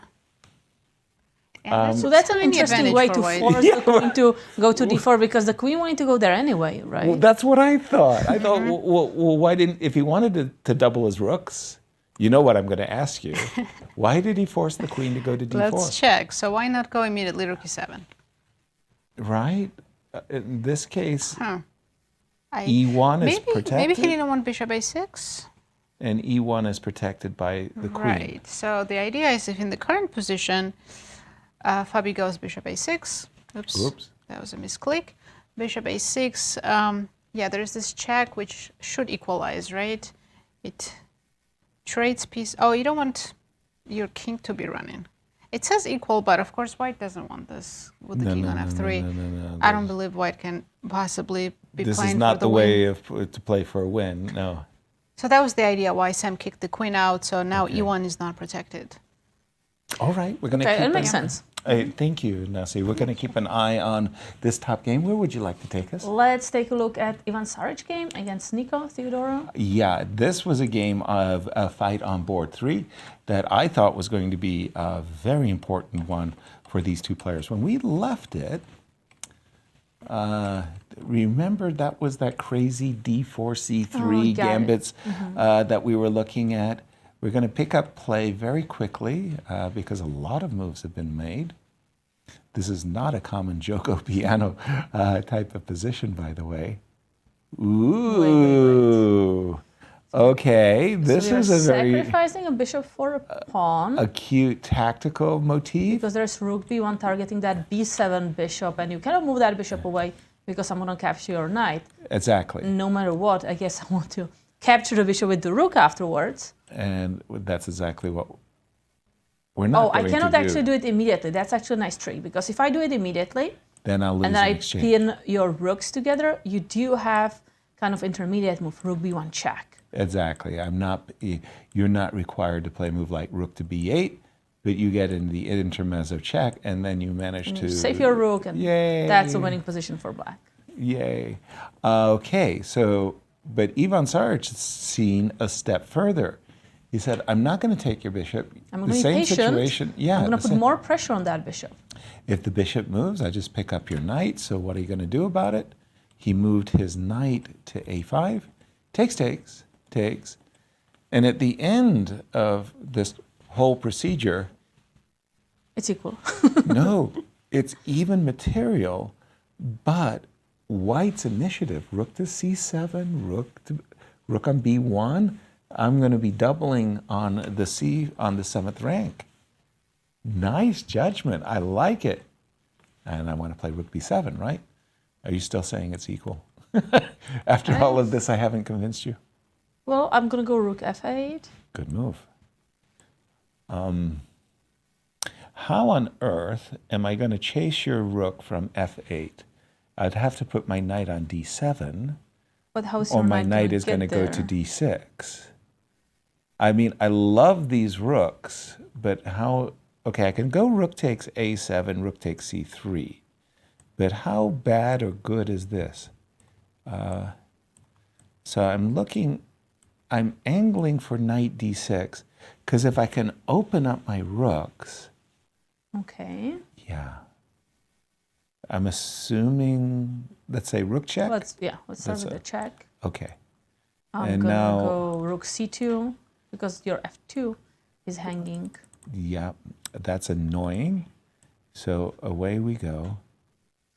So that's an tiny interesting advantage way for to white. force the queen to go to d4 because the queen wanted to go there anyway, right? Well, that's what I thought. I thought, well, why didn't, if he wanted to double his rooks, you know what I'm going to ask you. Why did he force the queen to go to d4? Let's check. So why not go immediately rook e7? Right? In this case, e1 is protected. Maybe he didn't want bishop a6. And e1 is protected by the queen. Right. So the idea is if in the current position, Fabi goes bishop a6. Oops. That was a misclick. Bishop a6. Yeah, there's this check which should equalize, right? It trades piece. Oh, you don't want your king to be running. It says equal, but of course white doesn't want this with the king on f3. No. I don't believe white can possibly be This playing is not for the way win. to play for a win, no. So that was the idea why Sam kicked the queen out. So now e1 is not protected. All right, we're going to keep it makes sense. Thank you, Nazi. We're going to keep an eye on this top game. Where would you like to take us? Let's take a look at Ivan Saric's game against Nico Theodoro. Yeah, this was a game of a fight on board 3 that I thought was going to be a very important one for these two players. When we left it, remember that was that crazy d4c3 gambits that we were looking at. We're going to pick up play very quickly because a lot of moves have been made. This is not a common Joko piano type of position, by the way. Ooh. Okay, this so is a very sacrificing a bishop for a pawn. a cute tactical motif. Because there's rook b1 targeting that b7 bishop, and you cannot move that bishop away because I'm going to capture your knight. Exactly. No matter what, I guess I want to capture the bishop with the rook afterwards. And that's exactly what we're not I going cannot to do. actually do it immediately. That's actually a nice trick, because if I do it immediately, Then I'll lose and then in I exchange. pin your rooks together, you do have kind of intermediate move, rook b1 check. Exactly. You're not required to play a move like rook to b8, but you get in the intermezzo check, and then you manage And to you save your rook, and Yay. that's a winning position for black. Yay. Okay, so, but Ivan Saric's seen a step further. He said, I'm not going to take your bishop. I'm the going to be same patient. situation. Yeah. I'm going the to put same- more pressure on that bishop. If the bishop moves, I just pick up your knight. So what are you going to do about it? He moved his knight to a5. Takes. And at the end of this whole procedure, It's equal. no, it's even material, but white's initiative, rook to c7, rook on b1, I'm going to be doubling on the on the 7th rank. Nice judgment. I like it. And I want to play rook b7, right? Are you still saying it's equal? After all of this, I haven't convinced you. Well, I'm going to go rook f8. Good move. How on earth am I going to chase your rook from f8? I'd have to put my knight on d7, But how's or your my knight knight gonna is going to get go to there? d6. I mean, I love these rooks, but how... Okay, I can go rook takes a7, rook takes c3. But how bad or good is this? So I'm angling for knight d6, because if I can open up my rooks, Okay. yeah. I'm assuming, let's say rook check? Let's start with the check. Okay. I'm going to go rook c2 because your f2 is hanging. Yeah, that's annoying. So away we go.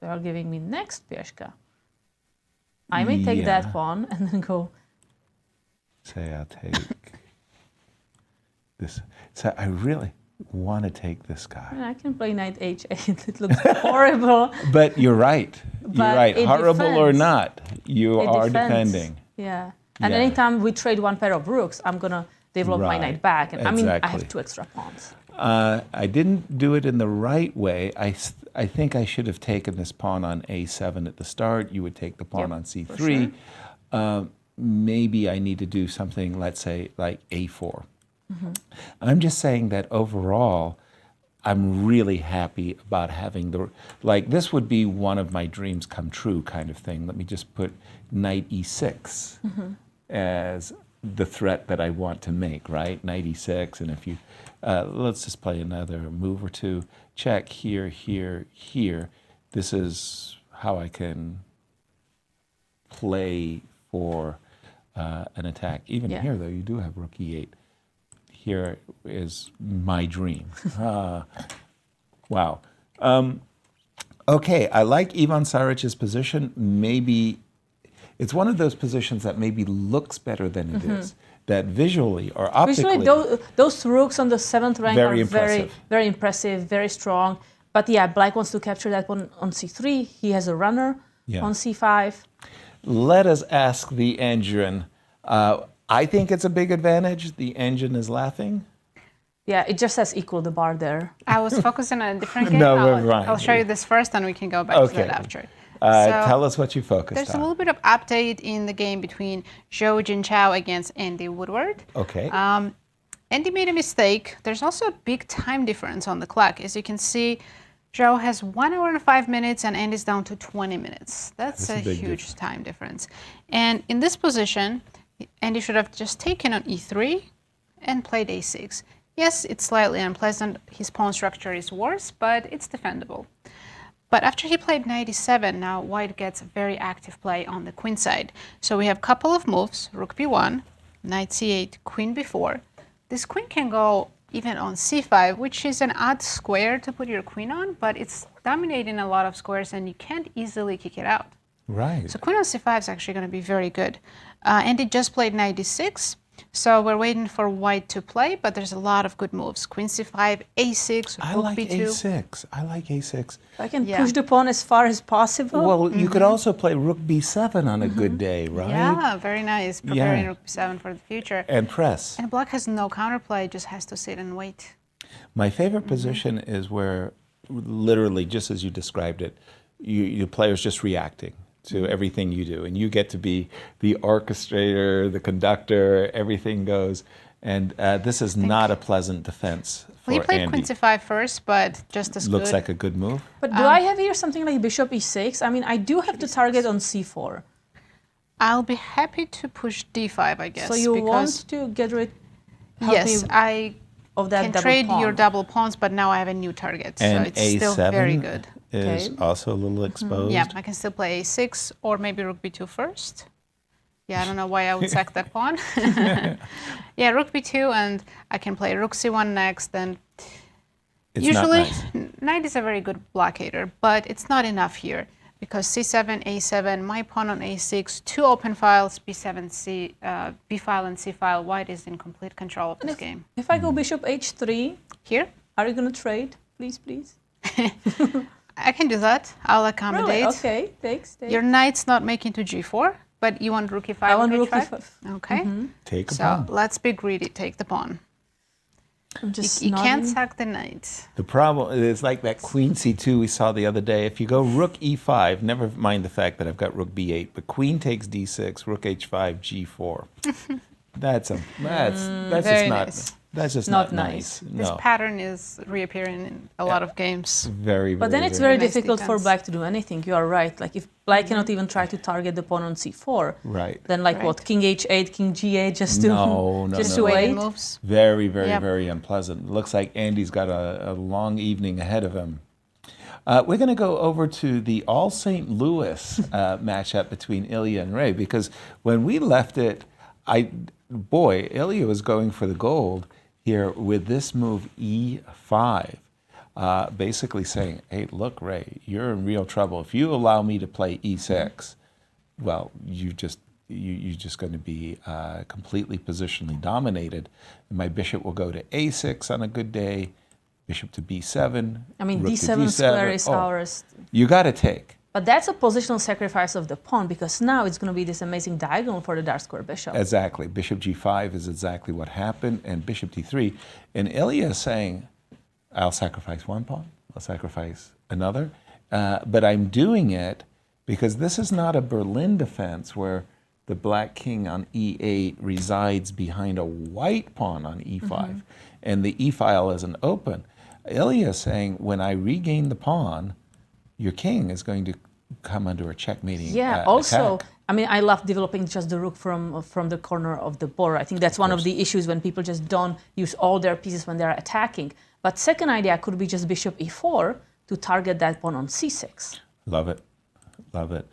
They are giving me next pieszka. I may take that pawn and then go. Say I'll take this. So I really want to take this guy. I can play knight h8. It looks horrible. But you're right. You're right. Horrible or not, you are defending. Yeah. And anytime we trade one pair of rooks, I'm going to develop my knight back. And I mean, I have 2 extra pawns. I didn't do it in the right way. I think I should have taken this pawn on a7 at the start. You would take the pawn on c3. Sure. Maybe I need to do something, let's say, like a4. Mm-hmm. I'm just saying that overall, I'm really happy about having this would be one of my dreams come true kind of thing. Let me just put knight e6 as the threat that I want to make, right? Knight e6, and if you, let's just play another move or two. Check here, here, here. This is how I can play for an attack. Even here, though, you do have rook e8. Here is my dream. Wow. Okay, I like Ivan Saric's position. Maybe it's one of those positions that maybe looks better than it is. That visually or optically. Visually, those rooks on the 7th rank are very impressive, very strong. But yeah, Black wants to capture that one on c3. He has a runner on c5. Let us ask the engine. I think it's a big advantage. The engine is laughing. Yeah, it just says equal the bar there. I was focusing on a different game. No, we're right. I'll show you this first, and we can go back to that after. Tell us what you focused on. There's a little bit of update in the game between Zhou Jinchao against Andy Woodward. Okay. Andy made a mistake. There's also a big time difference on the clock. As you can see, Zhou has 1 hour and 5 minutes, and Andy's down to 20 minutes. That's a huge time difference. And in this position, Andy should have just taken on e3 and played a6. Yes, it's slightly unpleasant. His pawn structure is worse, but it's defendable. But after he played knight e7, now white gets very active play on the queen side. So we have a couple of moves, rook b1, knight c8, queen b4. This queen can go even on c5, which is an odd square to put your queen on, but it's dominating a lot of squares and you can't easily kick it out. Right. So queen on c5 is actually going to be very good. Andy just played knight d6. So we're waiting for white to play, but there's a lot of good moves. Queen c5, a6, I rook like b2. a6. I like a6. I can push the pawn as far as possible. Well, you could also play rook b7 on a good day, right? Yeah, very nice. Preparing rook b7 for the future. And press. And black has no counterplay, just has to sit and wait. My favorite position is where, literally, just as you described it, your player's just reacting to everything you do. And you get to be the orchestrator, the conductor, everything goes. And this is not a pleasant defense for Well, he played Andy. queen c5 first, but just as Looks good. like a good move. But do I have here something like bishop e6? I mean, I do have to target on c4. I'll be happy to push d5, I guess. So you want to get rid Yes, I of that can double trade pawn. your double pawns, but now I have a new target. And so it's still very A7 good. is also a little exposed. Yeah, I can still play a6 or maybe rook b2 first. Yeah, I don't know why I would sack that pawn. Yeah, rook b2, and I can play rook c1 next. Then It's usually, not nice. knight is a very good blockader, but it's not enough here because c7, a7, my pawn on a6, 2 open files, b7, b file and c file. White is in complete control of this game. If I go bishop h3, here, are you going to trade? Please, please. I can do that. I'll accommodate. Really? Okay, thanks. Your knight's not making to g4, but you want rook e5? I want rook rook e5. Okay. Take a so pawn. let's be greedy. Take the pawn. I'm just You can't nodding. sack the knight. The problem is like that queen c2 we saw the other day. If you go rook e5, never mind the fact that I've got rook b8, but queen takes d6, rook h5, g4. That's just very not. nice. That's just Not not nice. nice. This No. pattern is reappearing in a lot of games. Very, But very, then it's very very nice difficult for defense. black to do anything. You are right. Like if black cannot even try to target the pawn on c4, Right. then like Right. what, king h8, king g8, just to No, no, just no. to wait. Moves. Very, very, Yep. very unpleasant. Looks like Andy's got a long evening ahead of him. We're going to go over to the all St. Louis matchup between Illia and Ray, because when we left it, Illia was going for the gold here with this move E5, basically saying, hey, look, Ray, you're in real trouble. If you allow me to play E6, well, you're just going to be completely positionally dominated. My bishop will go to A6 on a good day, bishop to B7. I mean, rook to D7 square is ours. You got to take. But that's a positional sacrifice of the pawn, because now it's going to be this amazing diagonal for the dark square bishop. Exactly. Bishop G5 is exactly what happened, and bishop D3. And Illia is saying, I'll sacrifice one pawn, I'll sacrifice another, but I'm doing it because this is not a Berlin defense where the black king on E8 resides behind a white pawn on E5, and the E file isn't open. Illia is saying, when I regain the pawn, your king is going to come under a checkmating also, attack. I mean, I love developing just the rook from the corner of the board. I think that's one of the issues when people just don't use all their pieces when they're attacking. But second idea could be just bishop E4 to target that pawn on C6. Love it. Love it.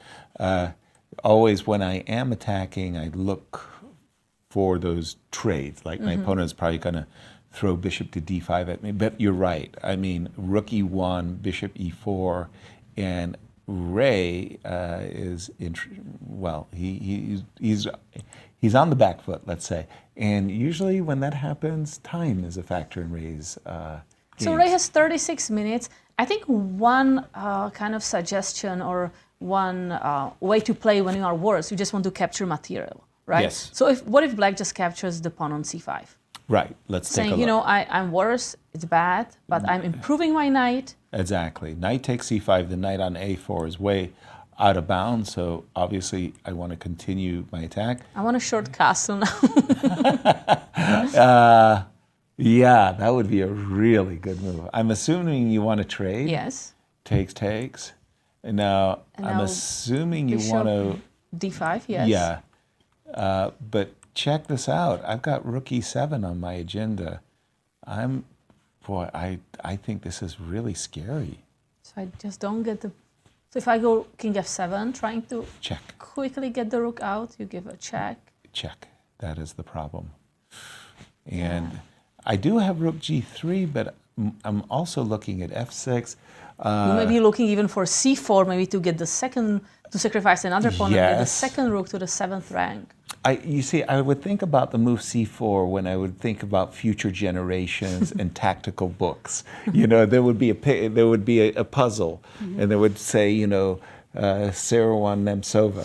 Always when I am attacking, I look for those trades. Like my opponent is probably going to throw bishop to D5 at me. But you're right. I mean, rook E1, bishop E4, and Ray is he's on the back foot, let's say. And usually when that happens, time is a factor in Ray's games. So Ray has 36 minutes. I think one kind of suggestion or one way to play when you are worse, you just want to capture material, right? Yes. So what if black just captures the pawn on C5? Right, let's take a look. Saying, I'm worse, it's bad, but I'm improving my knight. Exactly. Knight takes C5, the knight on A4 is way out of bounds, so obviously I want to continue my attack. I want a short castle now. Yeah, that would be a really good move. I'm assuming you want to trade. Yes. Takes. And now I'm assuming you want to... D5, yes. Yeah. But check this out. I've got rook E7 on my agenda. I think this is really scary. So I just don't get the... So if I go king F7, trying to quickly get the rook out, you give a check. Check. That is the problem. And I do have rook G3, but I'm also looking at F6. You may be looking even for C4, maybe to get the second, to sacrifice another pawn and get the second rook to the 7th rank. You see, I would think about the move C4 when I would think about future generations and tactical books. There would be a puzzle, and they would say, Seirawan Nemcova.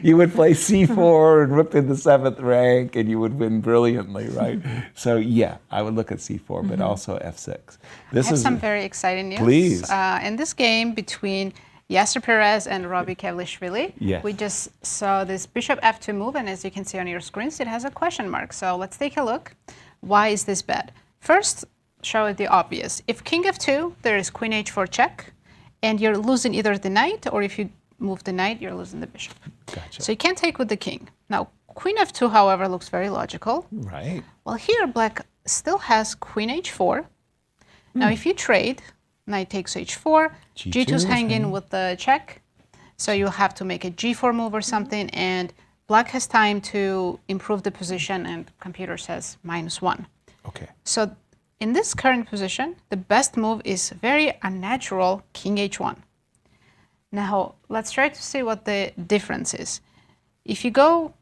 You would play C4 and rook to the 7th rank, and you would win brilliantly, right? So yeah, I would look at C4, but also F6. I have some very exciting news. Please. In this game between Yasser Perez and Robbie Kevlishvili, we just saw this bishop F2 move, and as you can see on your screens, it has a question mark. So let's take a look. Why is this bad? First, show it the obvious. If king F2, there is queen H4 check, and you're losing either the knight, or if you move the knight, you're losing the bishop. Gotcha. So you can't take with the king. Now, queen F2, however, looks very logical. Right. Well, here, black still has queen H4. Now, if you trade, knight takes H4, G2's hanging with the check, so you'll have to make a G4 move or something, and black has time to improve the position, and computer says -1. Okay. So in this current position, the best move is very unnatural, king H1. Now, let's try to see what the difference is. If you go,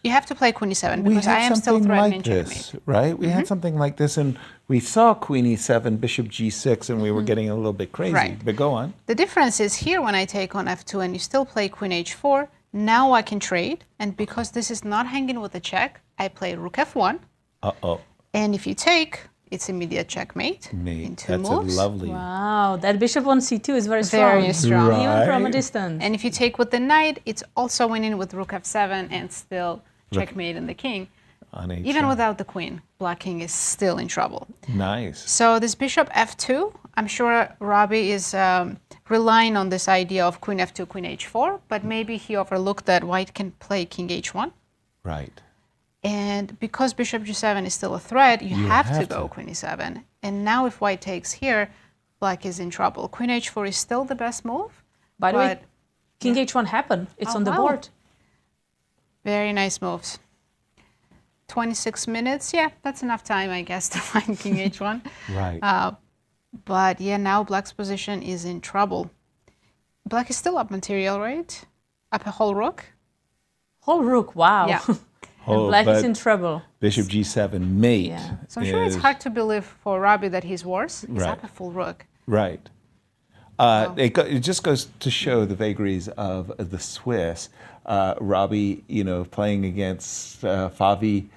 you have to play queen E7, because I am still threatening checkmate. Right? We had something like this, and we saw queen E7, bishop G6, and we were getting a little bit crazy. Right. But go on. The difference is here, when I take on F2 and you still play queen H4, now I can trade, and because this is not hanging with a check, I play rook F1. Uh-oh. And if you take, it's immediate checkmate in two moves. A lovely... Wow, that bishop on C2 is very strong. Very strong. Right. Even from a distance. And if you take with the knight, it's also winning with rook F7 and still checkmate in the king. Even without the queen, black king is still in trouble. Nice. So this bishop F2, I'm sure Robbie is relying on this idea of queen F2, queen H4, but maybe he overlooked that white can play king H1. Right. And because bishop G7 is still a threat, you have to go queen E7. And now if white takes here, Black is in trouble. Queen h4 is still the best move. By the way, but- King h1 happened. It's Oh, on the wow. board. Very nice moves. 26 minutes. Yeah, that's enough time, I guess, to find King h1. Right. But yeah, now Black's position is in trouble. Black is still up material, right? Up a whole rook. Whole rook, wow. Yeah. And Black is but in trouble. Bishop g7 mate. Yeah. So I'm sure it's hard to believe for Robbie that he's worse. He's Right. up a full rook. Right. It just goes to show the vagaries of the Swiss. Robbie, playing against Fabi,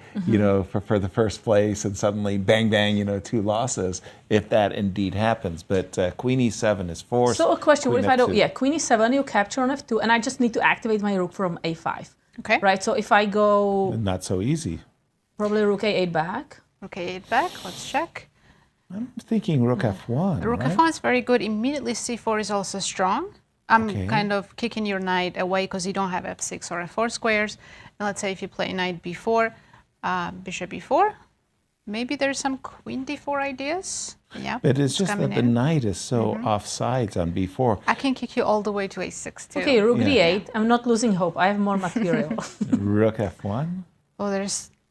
for the first place, and suddenly bang, bang, 2 losses, if that indeed happens. But Queen e7 is forced. So a question, what Queen if I don't, F2. Queen e7, you capture on f2, and I just need to activate my rook from a5. Okay. Right, so if I go Not so easy. probably rook a8 back. Rook a8 back, let's check. I'm thinking rook f1. Rook right? f1 is very good. Immediately c4 is also strong. I'm Okay. kind of kicking your knight away because you don't have f6 or f4 squares. And let's say if you play knight b4, bishop e4, maybe there's some queen d4 ideas. Yeah. But it's just coming that the in. knight is so offsides on b4. I can kick you all the way to a6 too. Okay, rook Yeah. d8. I'm not losing hope. I have more material. Rook f1. Oh,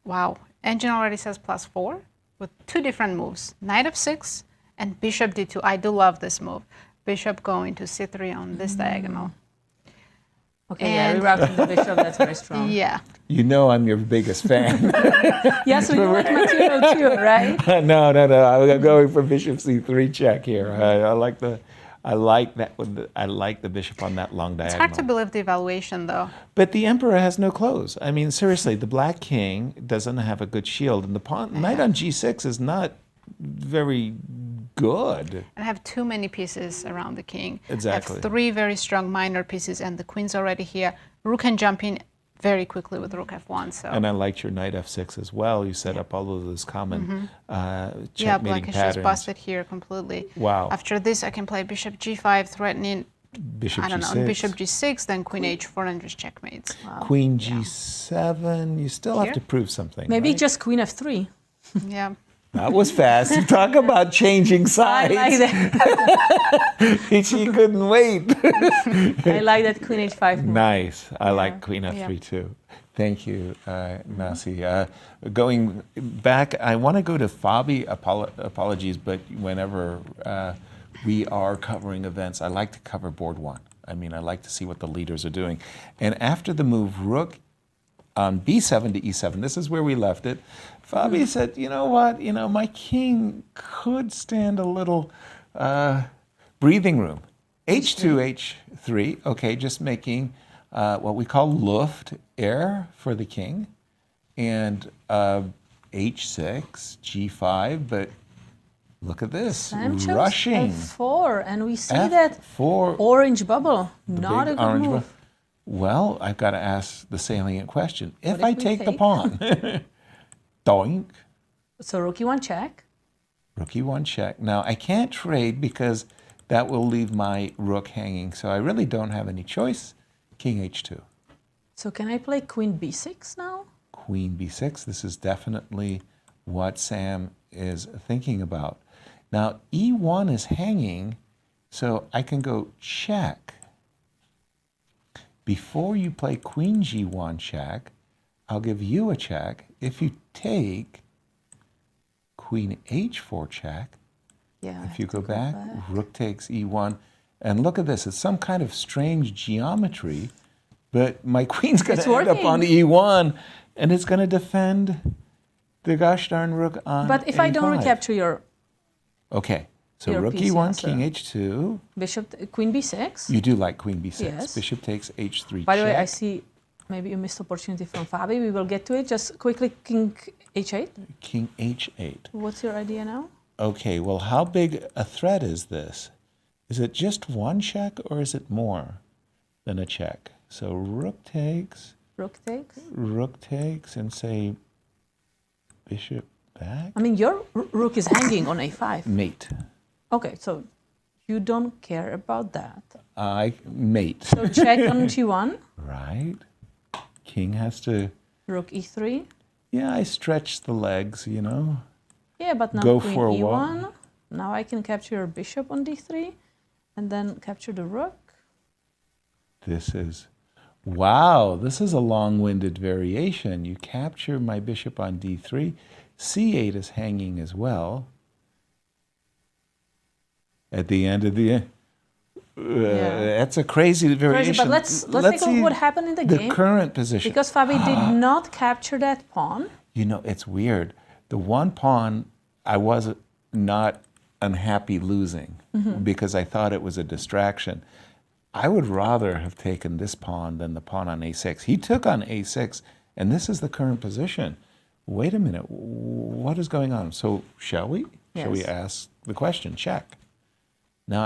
wow. Engine already says +4 with 2 different moves. Knight f6 and bishop d2. I do love this move. Bishop going to c3 on this diagonal. Okay, yeah, rerouting the bishop, that's very strong. Yeah. You know I'm your biggest fan. Yes, we want material too, right? No. I'm going for bishop c3 check here. I like the bishop on that long It's diagonal. hard to believe the evaluation though. But the emperor has no clothes. I mean, seriously, the black king doesn't have a good shield, and the knight on g6 is not very good. And I have too many pieces around the king. Exactly. I have 3 very strong minor pieces, and the queen's already here. Rook can jump in very quickly with rook f1. So. And I liked your knight f6 as well. You set up all of those common checkmating Yeah, black is patterns. just busted here completely. Wow. After this, I can play bishop g5, threatening. Bishop I don't g6. know, bishop g6, then queen h4, and just checkmates. Queen g7. You still have Here? to prove something. Maybe right? just queen f3. Yeah. That was fast. You talk about changing I sides. like that. She couldn't wait. I like that queen h5 move. Nice. I like queen f3 too. Thank you, Nazi. Going back, I want to go to Fabi. Apologies, but whenever we are covering events, I like to cover board 1. I mean, I like to see what the leaders are doing. And after the move rook on b7 to e7, this is where we left it, Fabi said, you know what, my king could stand a little breathing room. h2, h3, okay, just making what we call Luft, air for the king, and h6, g5, but look at this, Sam chose rushing. f4, and we see F4, that orange bubble. the Not big a good orange move. Well, I've got to ask the salient question. If What I if we take the take? pawn, doink, So rook e1 check. rook e1 check. Now, I can't trade because that will leave my rook hanging, so I really don't have any choice. King h2. So can I play queen b6 now? Queen b6, this is definitely what Sam is thinking about. Now, e1 is hanging, so I can go check. Before you play queen g1 check, I'll give you a check. If you take queen h4 check, Yeah. if you go back, rook takes e1, and look at this, it's some kind of strange geometry, but my queen's going It's to end up on working. e1, and it's going to defend the gosh darn rook on But if I don't a5. recapture your Okay, so your rook piece, e1, yeah, so- king h2. bishop, queen b6. You do like queen b6. Yes. Bishop takes h3 By the way, I check. see maybe a missed opportunity from Fabi. We will get to it. Just quickly, king h8. King h8. What's your idea now? Okay, well, how big a threat is this? Is it just one check or is it more than a check? So rook takes, and say bishop back. I mean, your rook is hanging on a5. Mate. Okay, so you don't care about that. Mate. So check on g1. Right. King has to, Rook e3. yeah, I stretch the legs, Yeah, but now Go queen for a e1. walk. Now I can capture your bishop on d3 and then capture the rook. Wow, this is a long-winded variation. You capture my bishop on d3. c8 is hanging as well. At the end of the... That's a crazy variation. Crazy, but let's take a look what happened in the game. The current position. Because Fabi did not capture that pawn. You know, it's weird. The one pawn, I was not unhappy losing because I thought it was a distraction. I would rather have taken this pawn than the pawn on a6. He took on a6, and this is the current position. Wait a minute, what is going on? So shall we? Yes. Shall we ask the question? Check. Now,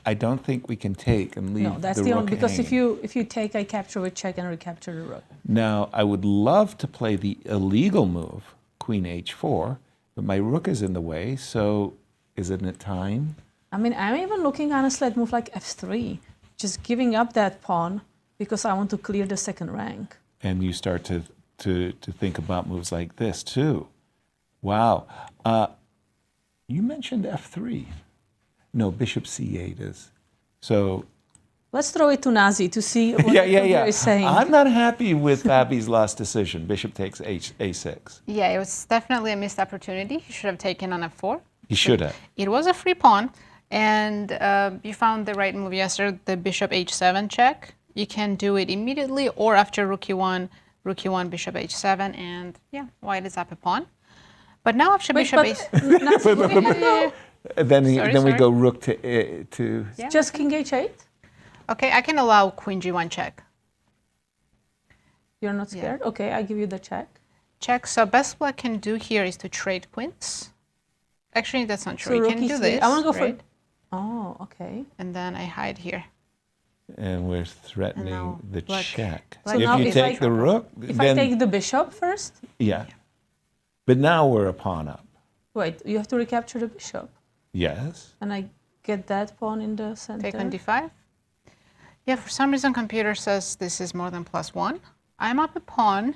I don't think we can take and leave. No, that's the the rook only, because hanging. if you take, I capture with check and recapture the rook. Now, I would love to play the illegal move, queen h4, but my rook is in the way, so isn't it time? I mean, I'm even looking honestly at move like f3, just giving up that pawn because I want to clear the second rank. And you start to think about moves like this too. Wow. You mentioned f3. No, bishop c8 is. So let's throw it to Nazi to see what yeah. is saying. I'm not happy with Fabi's last decision. Bishop takes a6. Yeah, it was definitely a missed opportunity. He should have taken on f4. He should have. It was a free pawn, and you found the right move yesterday, the bishop h7 check. You can do it immediately or after rook e1, bishop h7, and yeah, white is up a pawn. But now after bishop h7... Then we go rook to Yeah. Just king h8? Okay, I can allow queen g1 check. You're not scared? Okay, I give you the check. Check. So best black can do here is to trade queens. Actually, that's not true. So You can do this. I want to go right? for... Oh, okay. And then I hide here. And we're threatening the check. So if now you take the rook, if I take the bishop first? Yeah. But now we're a pawn up. Wait, you have to recapture the bishop. Yes. And I get that pawn in the center. Take on d5. Yeah, for some reason computer says this is more than +1. I'm up a pawn.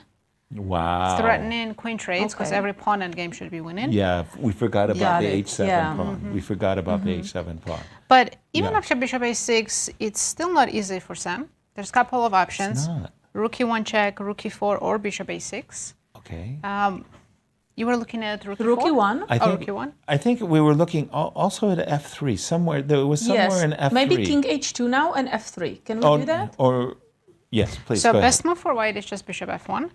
Wow. Threatening queen trades because Okay. every pawn in game should be winning. Yeah, we forgot about the h7 Yeah. pawn. We forgot about the h7 pawn. But even Yeah. after bishop a6, it's still not easy for Sam. There's a couple of options. It's not. Rook e1 check, rook e4, or bishop a6. Okay. You were looking at rook Rook e1? e1. Rook e1. I think we were looking also at f3 somewhere. There was somewhere in f3. Maybe king h2 now and f3. Can we do that? Or yes, please. So go best ahead. move for white is just bishop f1.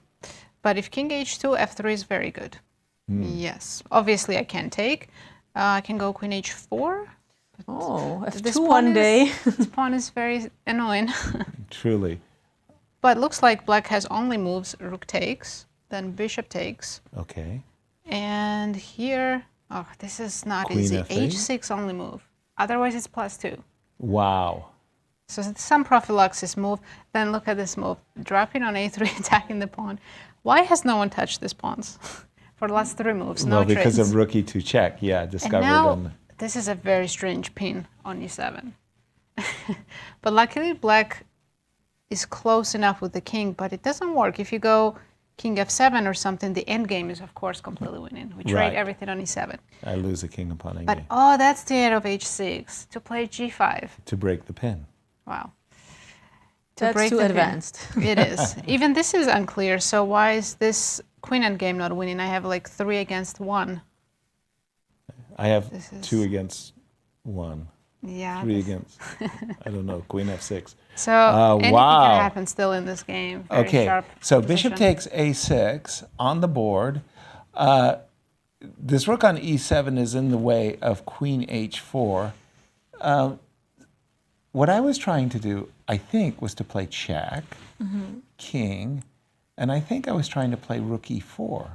But if king h2, f3 is very good. Yes. Obviously, I can take. I can go queen h4. Oh, This f2 pawn one is- day. This pawn is very annoying. Truly. But looks like black has only moves rook takes, then bishop takes. Okay. And here, oh, this is not Queen easy. f8? h6 only move. Otherwise, it's +2. Wow. So some prophylaxis move. Then look at this move. Dropping on a3, attacking the pawn. Why has no one touched these pawns? For the last 3 moves, no Well, because trades. of rook e2 check. Yeah, And discovered now, on. this is a very strange pin on e7. But luckily, black is close enough with the king, but it doesn't work. If you go king f7 or something, the endgame is, of course, completely winning. We trade Right. everything on e7. I lose a king upon But, a oh, that's the end of h6, to play g5. to break the pin. Wow. That's break too the pin. advanced. It is. Even this is unclear. So why is this queen endgame not winning? I have like 3 against 1. I have This is- 2 against 1. Yeah. 3 against, I don't know, queen f6. So anything wow. can happen still in this game. Very Okay, sharp so position. bishop takes a6 on the board. This rook on e7 is in the way of queen h4. What I was trying to do, I think, was to play check, king, and I think I was trying to play rook e4.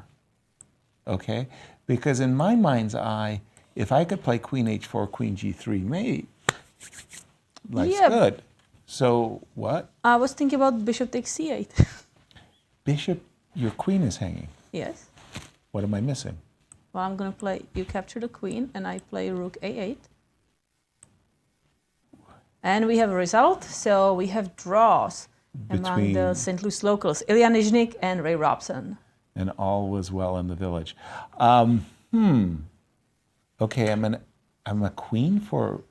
Okay? Because in my mind's eye, if I could play queen h4, queen g3 mate, life's Yeah. good. So what? I was thinking about bishop takes c8. Bishop, your queen is hanging. Yes. What am I missing? Well, I'm going to play, you capture the queen, and I play rook a8. And we have a result. So we have draws among the Between- St. Louis locals, Illia Nyzhnyk and Ray Robson. And all was well in the village. Okay, I'm a queen for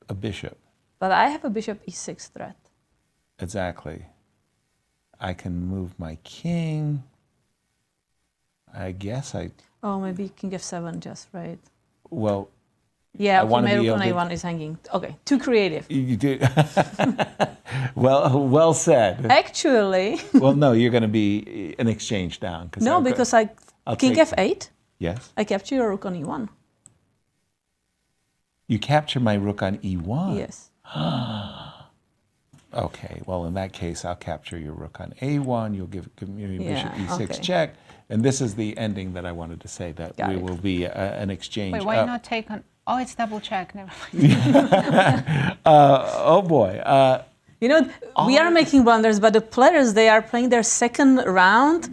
a bishop. But I have a bishop e6 threat. Exactly. I can move my king. I guess Oh, maybe king f7 just, right? Well, yeah, I okay, want my to be rook on able to, a1 is hanging. Okay, too creative. You do. well said. Actually. Well, no, you're going to be an exchange down. No, because king f8. Yes. I capture your rook on e1. You capture my rook on e1? Yes. Okay, well, in that case, I'll capture your rook on a1. You'll give me bishop e6 check. And this is the ending that I wanted to say, that we will be an exchange. Wait, why not take on... Oh, it's double check. Never mind. Oh, boy. You know, we are making blunders, but the players, they are playing their second round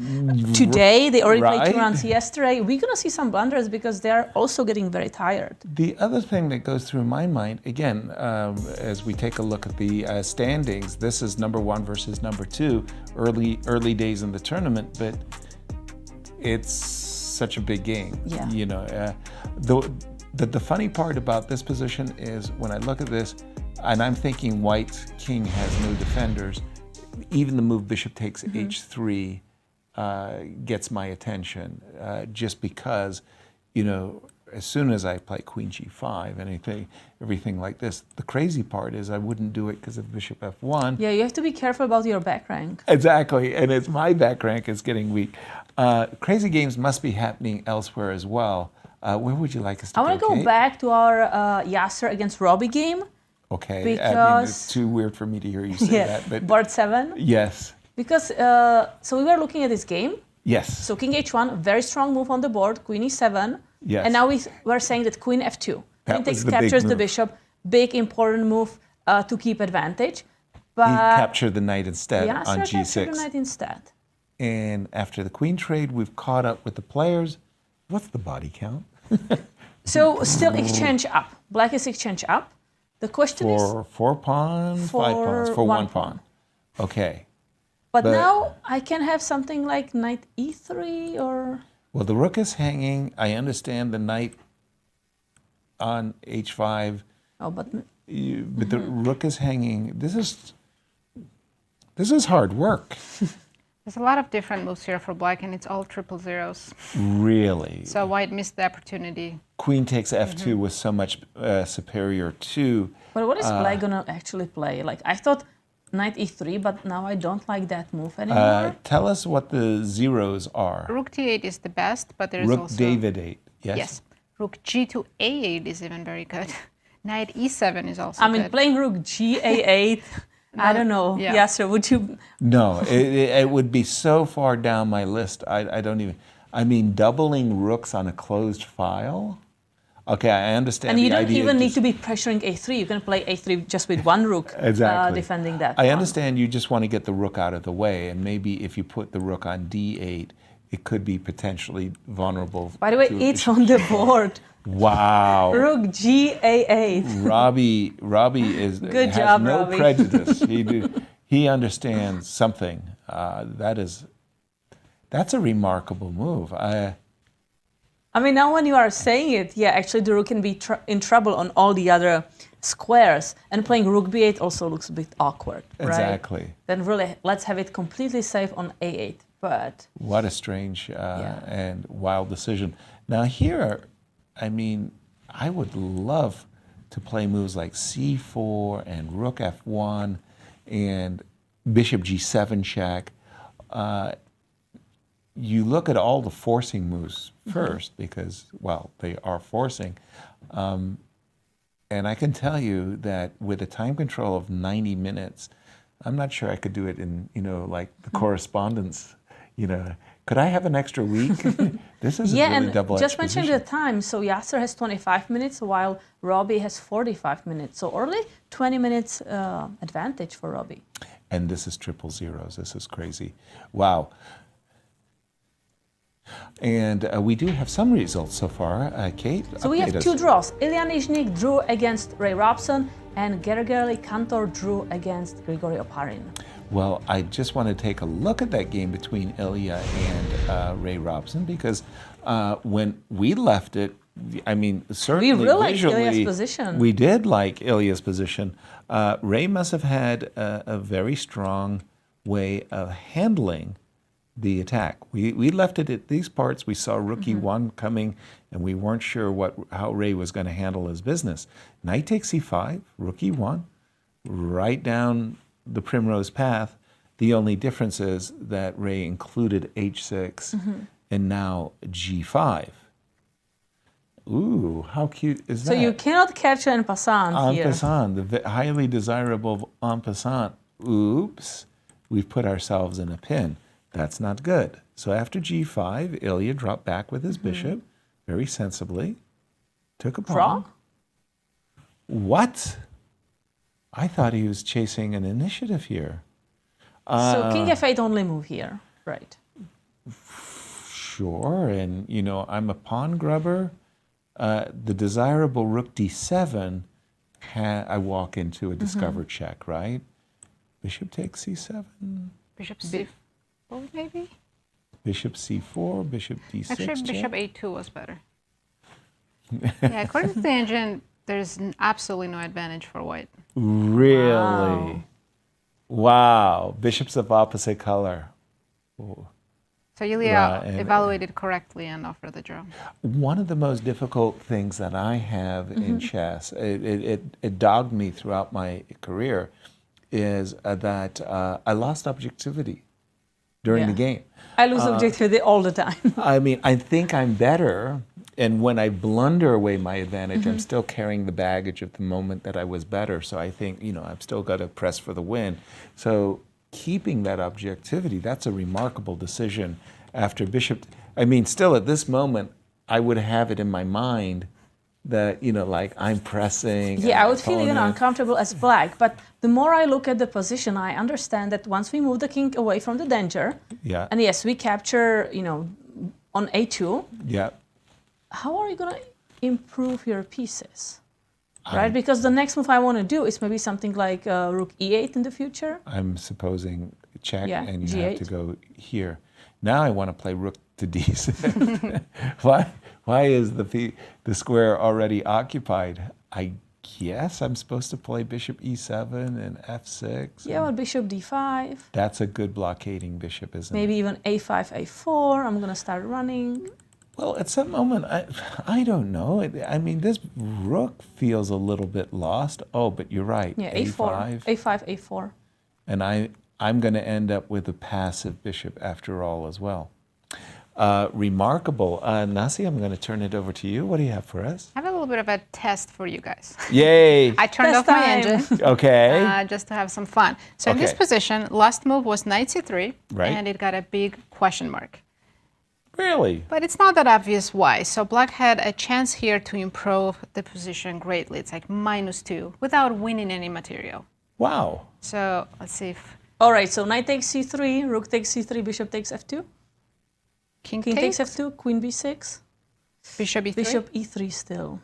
today. They already played 2 rounds yesterday. We're going to see some blunders because they are also getting very tired. The other thing that goes through my mind, again, as we take a look at the standings, this is number 1 versus number 2, early days in the tournament, but it's such a big game. Yeah. You know, the funny part about this position is when I look at this, and I'm thinking white's king has no defenders, even the move bishop takes h3 gets my attention, just because, you know, as soon as I play queen g5, everything like this, the crazy part is I wouldn't do it because of bishop f1. Yeah, you have to be careful about your back rank. Exactly, and it's my back rank is getting weak. Crazy games must be happening elsewhere as well. Where would you like us to go? I want to go Kate? back to our Yasser against Robbie game. Okay, because I mean, it's too weird for me to hear you say that. But board 7. Yes. Because, so we were looking at this game. Yes. So king h1, very strong move on the board, queen e7. Yes. And now we were saying that queen f2. That Queen takes, was the big captures the move. bishop, big important move to keep advantage. But He captured the knight instead Yasser on captured g6. the knight instead. And after the queen trade, we've caught up with the players. What's the body count? So still exchange up. Black is exchange up. The question is... For 4 pawns, 5 pawns, for 1 pawn. Okay. But now I can have something like knight e3 or... Well, the rook is hanging. I understand the knight on h5. Oh, but... But the rook is hanging. This is hard work. There's a lot of different moves here for black, and it's all 000s. Really? So white missed the opportunity. Queen takes f2 was so much superior to... But what is black going to actually play? Like, I thought knight e3, but now I don't like that move anymore. Tell us what the zeros are. Rook d8 is the best, but there's Rook also... David 8, yes? Yes. Rook g to a8 is even very good. Knight e7 is also I mean, good. playing rook ga8, I don't know. Yeah. Yasser, would you... No, it would be so far down my list. I don't even... I mean, doubling rooks on a closed file? Okay, I understand And you the don't idea even need to be pressuring a3. You can play a3 just with one rook defending that I pawn. understand you just want to get the rook out of the way, and maybe if you put the rook on d8, it could be potentially vulnerable. By the way, it's on the board. Wow. Rook ga8. Robbie has job, no Robbie. prejudice. He understands something. That's a remarkable move. I mean, now when you are saying it, yeah, actually the rook can be in trouble on all the other squares. And playing rook b8 also looks a bit awkward, right? Exactly. Then really, let's have it completely safe on a8. But what a strange and wild decision. Now here, I mean, I would love to play moves like c4 and rook f1 and bishop g7 check. You look at all the forcing moves first because, well, they are forcing. And I can tell you that with a time control of 90 minutes, I'm not sure I could do it in, like the correspondence. Could I have an extra week? This is a really double-edged and just mentioning position. the time, so Yasser has 25 minutes while Robbie has 45 minutes. So early 20 minutes advantage for Robbie. And this is 000s. This is crazy. Wow. And we do have some results so far. Kate, So we have update us. 2 draws. Illia Nyzhnyk drew against Ray Robson, and Gergely Kantor drew against Grigory Oparin. Well, I just want to take a look at that game between Ilya and Ray Robson because when we left it, I mean, certainly We really liked visually, Ilya's position. we did like Ilya's position. Ray must have had a very strong way of handling the attack. We left it at these parts. We saw rookie one coming, and we weren't sure how Ray was going to handle his business. Knight takes c5, rookie one, right down the primrose path. The only difference is that Ray included h6 and now g5. Ooh, how cute is that? So you cannot capture en passant En here. passant, the highly desirable en passant. Oops, we've put ourselves in a pin. That's not good. So after g5, Illia dropped back with his bishop, very sensibly. Took a pawn. Draw? What? I thought he was chasing an initiative here. So king f8 only move here, right? Sure, and you know, I'm a pawn grubber. The desirable rook d7, I walk into a discover check, right? Bishop takes c7. Bishop c4, maybe? Bishop c4, bishop d6. Actually, bishop a2 was better. Yeah, according to the engine, there's absolutely no advantage for white. Really? Wow. Bishops of opposite color. Ooh. So Illia evaluated correctly and offered the draw. One of the most difficult things that I have in chess, it dogged me throughout my career, is that I lost objectivity during the game. I lose objectivity all the time. I mean, I think I'm better, and when I blunder away my advantage, I'm still carrying the baggage of the moment that I was better. So I think, you know, I've still got to press for the win. So keeping that objectivity, that's a remarkable decision after bishop. I mean, still at this moment, I would have it in my mind that, you know, like I'm pressing. Yeah, I would feel even uncomfortable as black. But the more I look at the position, I understand that once we move the king away from the danger, and yes, we capture, you know, on a2. Yeah. How are you going to improve your pieces? Right, because the next move I want to do is maybe something like rook e8 in the future. I'm supposing check, and you g8. have to go here. Now I want to play rook to d6. Why is the square already occupied? I guess I'm supposed to play bishop e7 and f6. Yeah, well, bishop d5. That's a good blockading bishop, isn't Maybe it? even a5, a4. I'm going to start running. Well, at some moment, I don't know. I mean, this rook feels a little bit lost. Oh, but you're right. Yeah, a4, a5, a4. And I'm going to end up with a passive bishop after all as well. Remarkable. Nazi, I'm going to turn it over to you. What do you have for us? I have a little bit of a test for you guys. Yay! I turned off my engine. Okay. Just to have some fun. So in this position, last move was knight c3, right. And it got a big question mark. Really? But it's not that obvious why. So black had a chance here to improve the position greatly. It's like -2 without winning any material. Wow. So let's see if... All right, so knight takes c3, rook takes c3, bishop takes f2. King takes f2, queen b6. Bishop e3. Bishop e3 still.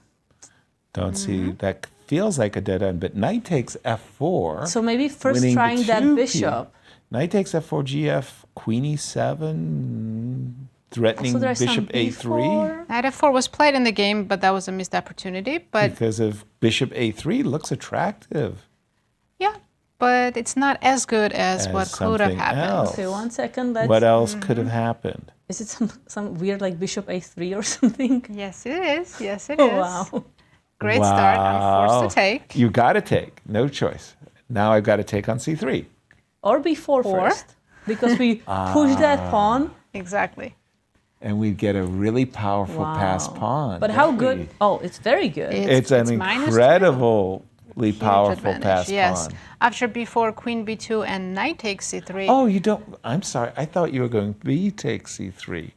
Don't see, that feels like a dead end, but knight takes f4. So maybe first trying that bishop. Knight takes f4, gf, queen e7, threatening bishop a3. Knight f4 was played in the game, but that was a missed opportunity. But because of bishop a3 looks attractive. Yeah, but it's not as good as what could have happened. Else. Okay, 1 second. What else could have happened? Is it some weird like bishop a3 or something? Yes, it is. Yes, it is. Wow. Great start. I'm forced to take. You got to take. No choice. Now I've got to take on c3. Or b4 first. Because we push that pawn. Exactly. And we get a really powerful pass pawn. But how good? Oh, it's very good. It's an incredibly powerful pass yes. pawn. After b4, queen b2, and knight takes c3. Oh, you don't. I'm sorry. I thought you were going b takes c3.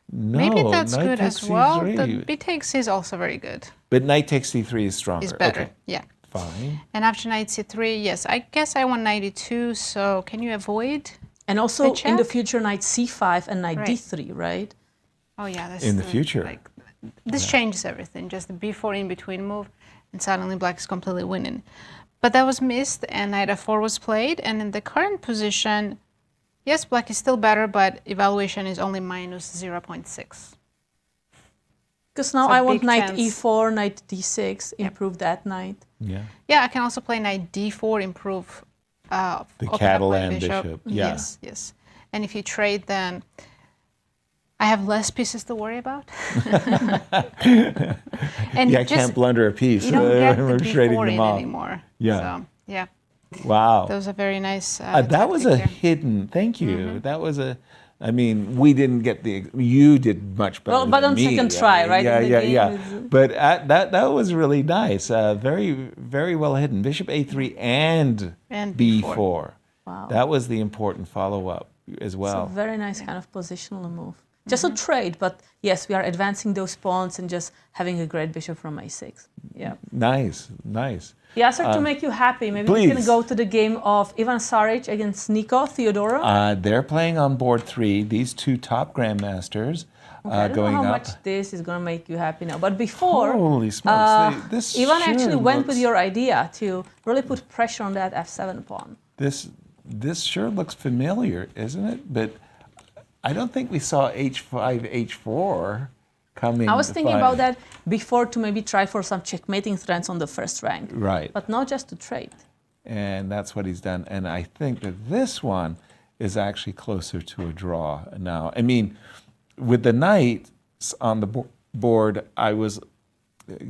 No, maybe that's knight good takes as well. C3. The b takes c is also very good. But knight takes c3 is stronger. Is better. Okay. Yeah. Fine. And after knight c3, yes, I guess I want knight e2. So can you avoid? And also in the future, knight c5 and knight d3, right? Oh yeah, that's in the future. Like, this changes everything. Just the b4 in between move, and suddenly black is completely winning. But that was missed, and knight f4 was played. And in the current position, yes, black is still better, but evaluation is only -0.6. Because now It's a I want big knight chance. e4, knight d6, improve that knight. Yeah. Yeah, I can also play knight d4, improve The open up my Catalan bishop, yeah. Yes, yes. And if you trade, then I have less pieces to worry about. And Yeah, I just- can't blunder a piece. You don't get We're the trading b4 them in off. anymore. Yeah. So, yeah. Wow. That was a very nice. That was a tactic there. hidden. Thank you. That was a. I mean, we didn't get the. You did much better. Well, but than on me. second try, right? Yeah, In the yeah, game yeah. is- But that was really nice. Very, very well hidden. Bishop a3 and b4. Wow. That was the important follow up as well. It's a very nice kind of positional move. Just a trade, but yes, we are advancing those pawns and just having a great bishop from a6. Yeah. Nice, nice. Yasser, to make you happy, maybe we can please. go to the game of Ivan Saric against Niko Theodorou. They're playing on board 3. These two top grandmasters I don't going know how up. much this is going to make you happy now. But before, Holy smokes! This Ivan sure actually went looks- with your idea to really put pressure on that f7 pawn. This sure looks familiar, isn't it? But I don't think we saw h5, h4 coming. I was thinking fine. about that before to maybe try for some checkmating threats on the first rank. Right. But not just to trade. And that's what he's done. And I think that this one is actually closer to a draw now. I mean, with the knights on the board, I was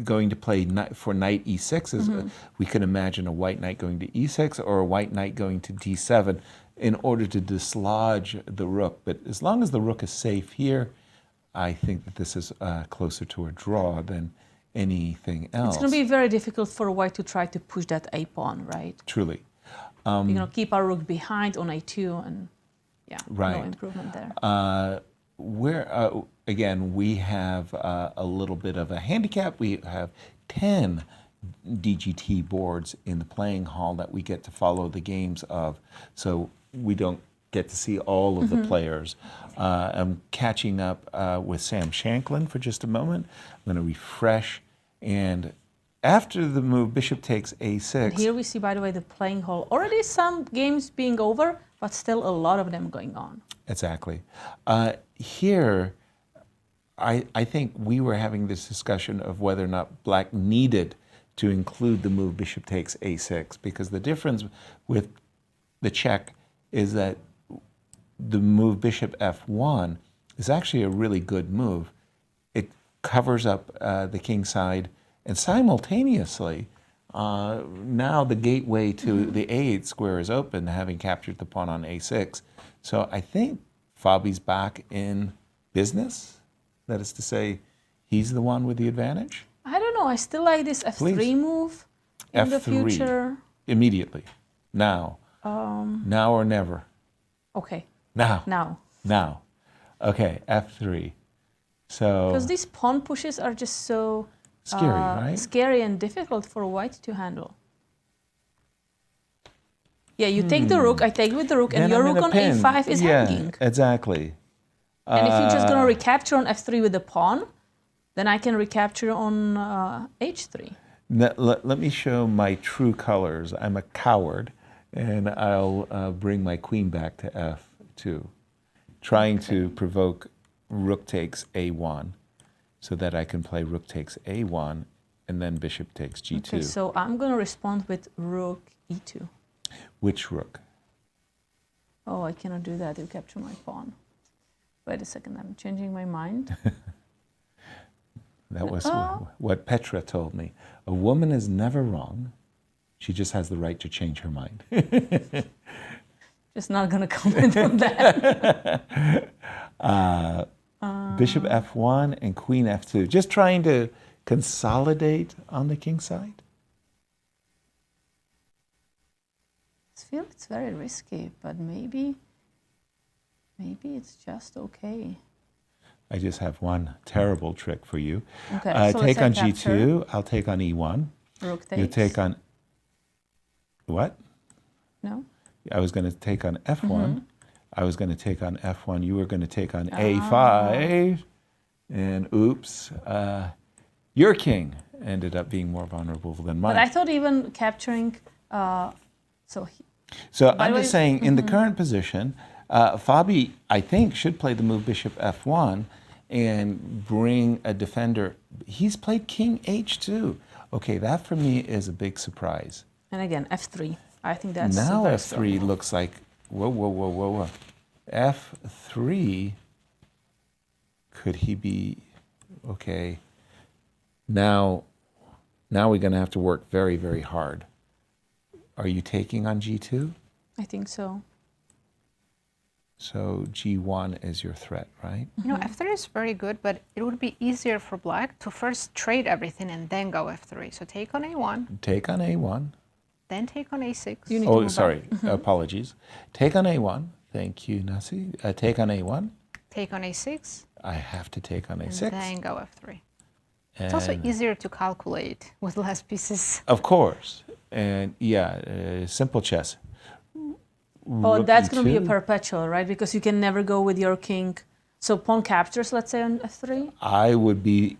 going to play for knight e6. We can imagine a white knight going to e6 or a white knight going to d7 in order to dislodge the rook. But as long as the rook is safe here, I think that this is closer to a draw than anything else. It's going to be very difficult for white to try to push that a pawn, right? Truly. You're going to keep our rook behind on a2 and yeah, Right. no improvement there. Again, we have a little bit of a handicap. We have 10 DGT boards in the playing hall that we get to follow the games of. So we don't get to see all of the players. I'm catching up with Sam Shankland for just a moment. I'm going to refresh. And after the move, bishop takes a6. Here we see, by the way, the playing hall. Already some games being over, but still a lot of them going on. Exactly. Here, I think we were having this discussion of whether or not black needed to include the move bishop takes a6, because the difference with the check is that the move bishop f1 is actually a really good move. It covers up the king side, and simultaneously, now the gateway to the a8 square is open, having captured the pawn on a6. So I think Fabi's back in business. That is to say, he's the one with the advantage. I don't know. I still like this f3 Please. move in the F3. future. Immediately. Now. Now or never. Okay. Now. Now. Now. Okay, f3. So. Because these pawn pushes are just so Scary, right? scary and difficult for white to handle. Yeah, you take the rook, I take with the rook, and Then your I'm in rook a on pin. a5 is Yeah, hanging. exactly. And if you're just going to recapture on f3 with the pawn, then I can recapture on h3. Let me show my true colors. I'm a coward, and I'll bring my queen back to f2, trying to provoke rook takes a1, so that I can play rook takes a1, and then bishop takes g2. Okay, so I'm going to respond with rook e2. Which rook? Oh, I cannot do that. You capture my pawn. Wait a second, I'm changing my mind. That was what Petra told me. A woman is never wrong. She just has the right to change her mind. Just not going to comment on that. Bishop f1 and queen f2. Just trying to consolidate on the king side. I feel it's very risky, but maybe it's just okay. I just have one terrible trick for you. Okay, so take let's on say capture. g2. I'll take on e1. Rook You takes. take on what? No? I was going to take on f1. I was going to take on f1. You were going to take on a5. And oops, your king ended up being more vulnerable than mine. But I thought even capturing, So By I'm the just way- saying, in the current position, Fabi, I think, should play the move bishop f1, and bring a defender. He's played King H2. Okay, that for me is a big surprise. And again, F3. I think that's now very F3 strong. looks like whoa. F3. Could he be okay? Now we're going to have to work very, very hard. Are you taking on G2? I think so. So G1 is your threat, right? You know, F3 is very good, but it would be easier for black to first trade everything and then go F3. So take on A1. Take on A1. Then take on A6. Oh, sorry. Apologies. Take on A1. Thank you, Nazi. Take on A1. Take on A6. I have to take on A6. And then go F3. It's also easier to calculate with less pieces. Of course. And yeah, simple chess. Oh, that's going to be a Rook E2. perpetual, right? Because you can never go with your king. So pawn captures, let's say, on F3. I would be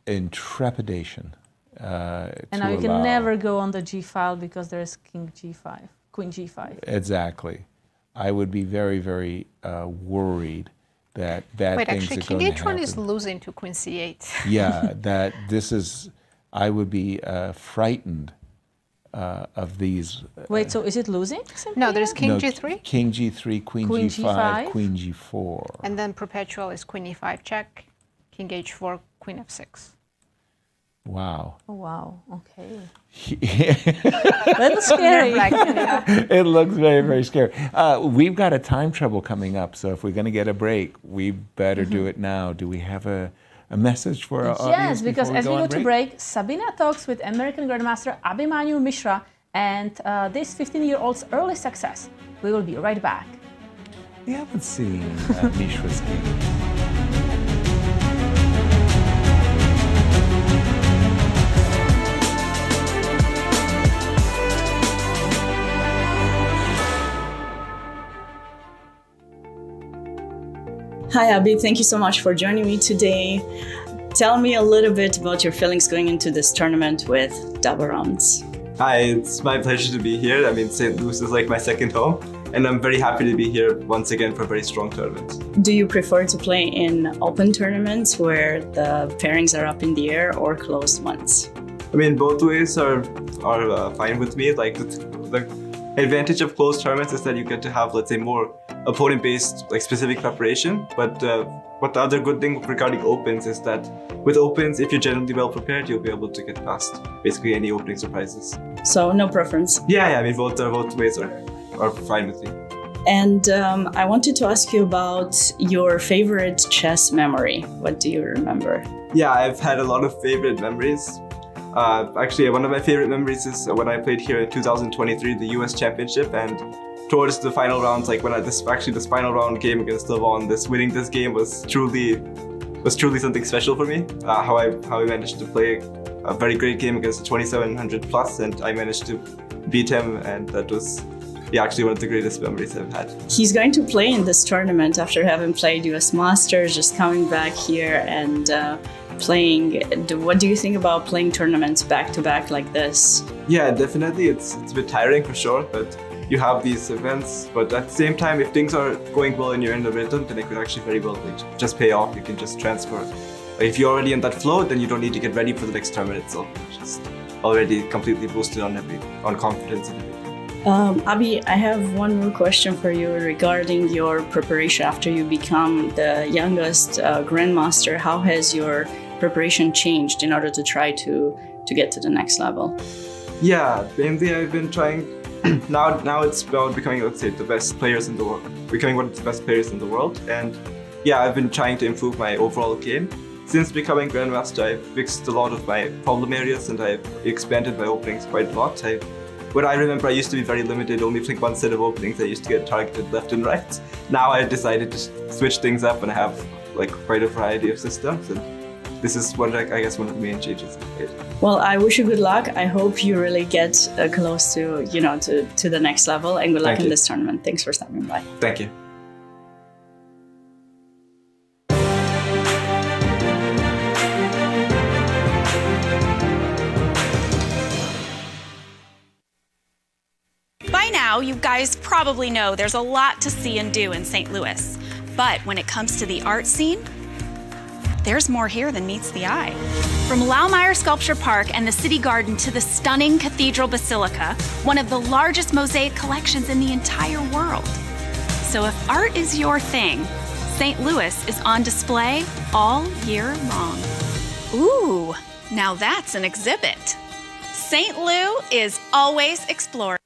in trepidation. And now you can never go on the G file because there's king G5, queen G5. Exactly. I would be very, very worried that bad Wait, things actually, are king going to H1 happen. is losing to queen C8. Yeah, that this is, I would be frightened of these. Wait, so is it losing? No, there's king no, G3. King G3, queen G5, queen G4. And then perpetual is queen E5 check, king H4, queen F6. Wow. Oh, wow. Okay. That's scary. It looks very, very scary. We've got a time trouble coming up, so if we're going to get a break, we better do it now. Do we have a message for our audience? Yes, because before as we on go to break, Sabina talks with American Grandmaster Abhimanyu Mishra and this 15-year-old's early success. We will be right back. We haven't seen Mishra's game. Hi, Abhi. Thank you so much for joining me today. Tell me a little bit about your feelings going into this tournament with double rounds. Hi, it's my pleasure to be here. I mean, St. Louis is like my second home, and I'm very happy to be here once again for a very strong tournament. Do you prefer to play in open tournaments where the pairings are up in the air or closed ones? I mean, both ways are fine with me. Like the advantage of closed tournaments is that you get to have, let's say, more opponent-based, like specific preparation. But what the other good thing regarding opens is that with opens, if you're generally well prepared, you'll be able to get past basically any opening surprises. So no preference? Yeah. I mean, both ways are fine with me. And I wanted to ask you about your favorite chess memory. What do you remember? Yeah, I've had a lot of favorite memories. Actually, one of my favorite memories is when I played here in 2023, the US Championship, and towards the final rounds, like this final round game against Levon, winning this game was truly something special for me. How I managed to play a very great game against a 2700 plus, and I managed to beat him, and that was actually one of the greatest memories I've had. He's going to play in this tournament after having played US Masters, just coming back here and playing. What do you think about playing tournaments back to back like this? Yeah, definitely. It's a bit tiring for sure, but you have these events. But at the same time, if things are going well and you're in the rhythm, then it could actually very well just pay off. You can just transfer. If you're already in that flow, then you don't need to get ready for the next tournament itself. Just already completely boosted on confidence and everything. Abhi, I have one more question for you regarding your preparation after you become the youngest grandmaster. How has your preparation changed in order to try to get to the next level? Yeah, mainly I've been trying. Now it's about becoming, let's say, the best players in the world. Becoming one of the best players in the world, and yeah, I've been trying to improve my overall game. Since becoming grandmaster, I've fixed a lot of my problem areas, and I've expanded my openings quite a lot. What I remember, I used to be very limited, only playing one set of openings. I used to get targeted left and right. Now I decided to switch things up and have quite a variety of systems. And this is one of the main changes I've made. Well, I wish you good luck. I hope you really get close to the next level, and good luck in this tournament. Thanks for stopping by. Thank you. By now, you guys probably know there's a lot to see and do in St. Louis. But when it comes to the art scene, there's more here than meets the eye. From Laumeier Sculpture Park and the City Garden to the stunning Cathedral Basilica, one of the largest mosaic collections in the entire world. So if art is your thing, St. Louis is on display all year long. Ooh, now that's an exhibit. St. Lou is always exploring.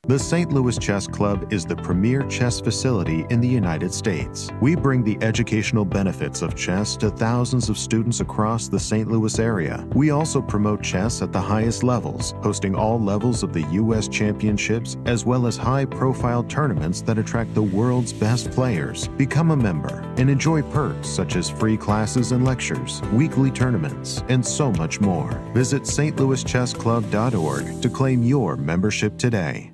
The St. Louis Chess Club is the premier chess facility in the United States. We bring the educational benefits of chess to thousands of students across the St. Louis area. We also promote chess at the highest levels, hosting all levels of the U.S. championships as well as high-profile tournaments that attract the world's best players. Become a member and enjoy perks such as free classes and lectures, weekly tournaments, and so much more. Visit stlouischessclub.org to claim your membership today.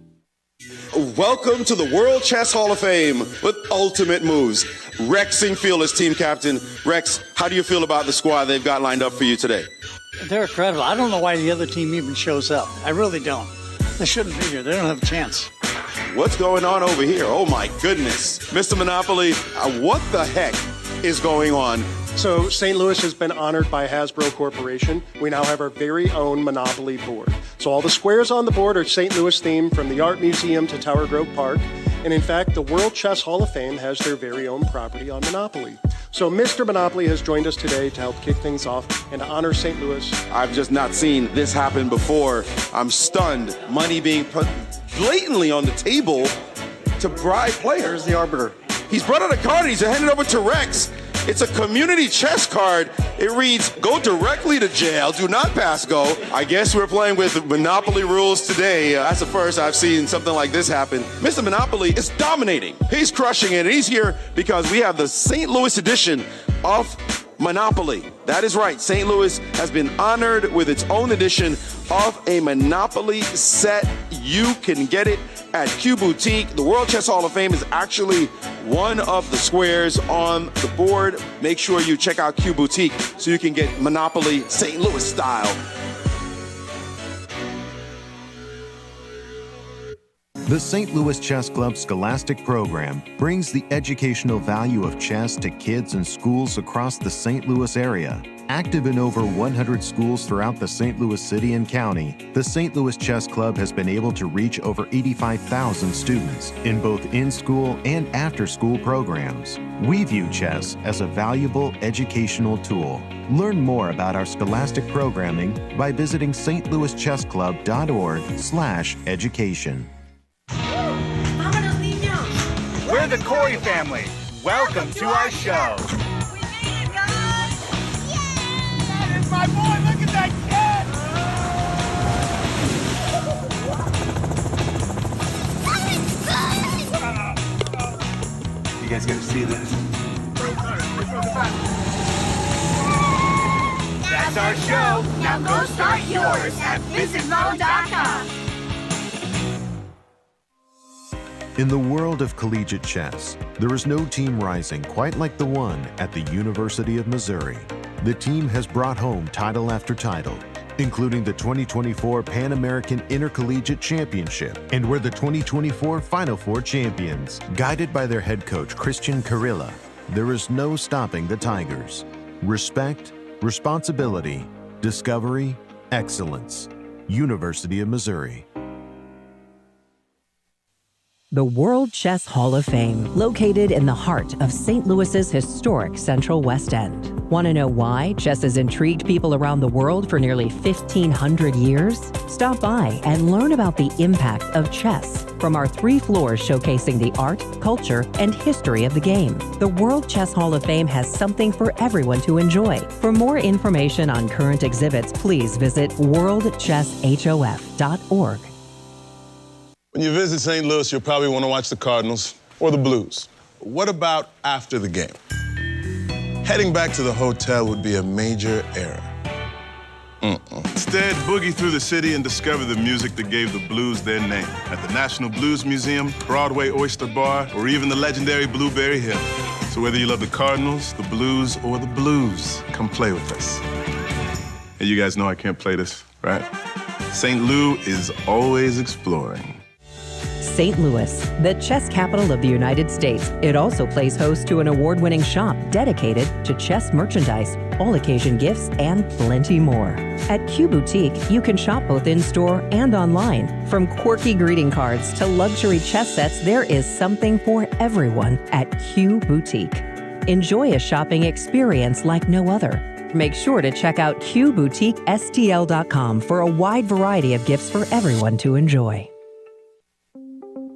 Welcome to the World Chess Hall of Fame with ultimate moves. Rex Singfield is team captain. Rex, how do you feel about the squad they've got lined up for you today? They're incredible. I don't know why the other team even shows up. I really don't. They shouldn't be here. They don't have a chance. What's going on over here? Oh my goodness. Mr. Monopoly, what the heck is going on? So St. Louis has been honored by Hasbro Corporation. We now have our very own Monopoly board. So all the squares on the board are St. Louis themed, from the Art Museum to Tower Grove Park. And in fact, the World Chess Hall of Fame has their very own property on Monopoly. So Mr. Monopoly has joined us today to help kick things off and to honor St. Louis. I've just not seen this happen before. I'm stunned. Money being put blatantly on the table to bribe players. The arbiter. He's brought out a card and he's handed it over to Rex. It's a community chess card. It reads, go directly to jail, do not pass go. I guess we're playing with Monopoly rules today. That's the first I've seen something like this happen. Mr. Monopoly is dominating. He's crushing it. He's here because we have the St. Louis edition of Monopoly. That is right. St. Louis has been honored with its own edition of a Monopoly set. You can get it at Q Boutique. The World Chess Hall of Fame is actually one of the squares on the board. Make sure you check out Q Boutique so you can get Monopoly St. Louis style. The St. Louis Chess Club Scholastic Program brings the educational value of chess to kids in schools across the St. Louis area. Active in over 100 schools throughout the St. Louis city and county, the St. Louis Chess Club has been able to reach over 85,000 students in both in-school and after-school programs. We view chess as a valuable educational tool. Learn more about our scholastic programming by visiting stlouischessclub.org/education. We're the Corey family. Welcome to our show. My boy, look at that You guys got to see this. That's our show. Now go start yours at visitmo.com. In the world of collegiate chess, there is no team rising quite like the one at the University of Missouri. The team has brought home title after title, including the 2024 Pan American Intercollegiate Championship, and were the 2024 Final Four champions. Guided by their head coach, Christian Cilla, there is no stopping the Tigers. Respect, responsibility, discovery, excellence. University of Missouri. The World Chess Hall of Fame, located in the heart of St. Louis's historic Central West End. Want to know why chess has intrigued people around the world for nearly 1,500 years? Stop by and learn about the impact of chess from our 3 floors showcasing the art, culture, and history of the game. The World Chess Hall of Fame has something for everyone to enjoy. For more information on current exhibits, please visit worldchesshof.org. When you visit St. Louis, you'll probably want to watch the Cardinals or the Blues. What about after the game? Heading back to the hotel would be a major error. Instead, boogie through the city and discover the music that gave the blues their name at the National Blues Museum, Broadway Oyster Bar, or even the legendary Blueberry Hill. So whether you love the Cardinals, the Blues, or the blues, come play with us. And you guys know I can't play this, right? St. Lou is always exploring. St. Louis, the chess capital of the United States. It also plays host to an award-winning shop dedicated to chess merchandise, all-occasion gifts, and plenty more. At Q Boutique, you can shop both in-store and online. From quirky greeting cards to luxury chess sets, there is something for everyone at Q Boutique. Enjoy a shopping experience like no other. Make sure to check out QBoutiqueSTL.com for a wide variety of gifts for everyone to enjoy.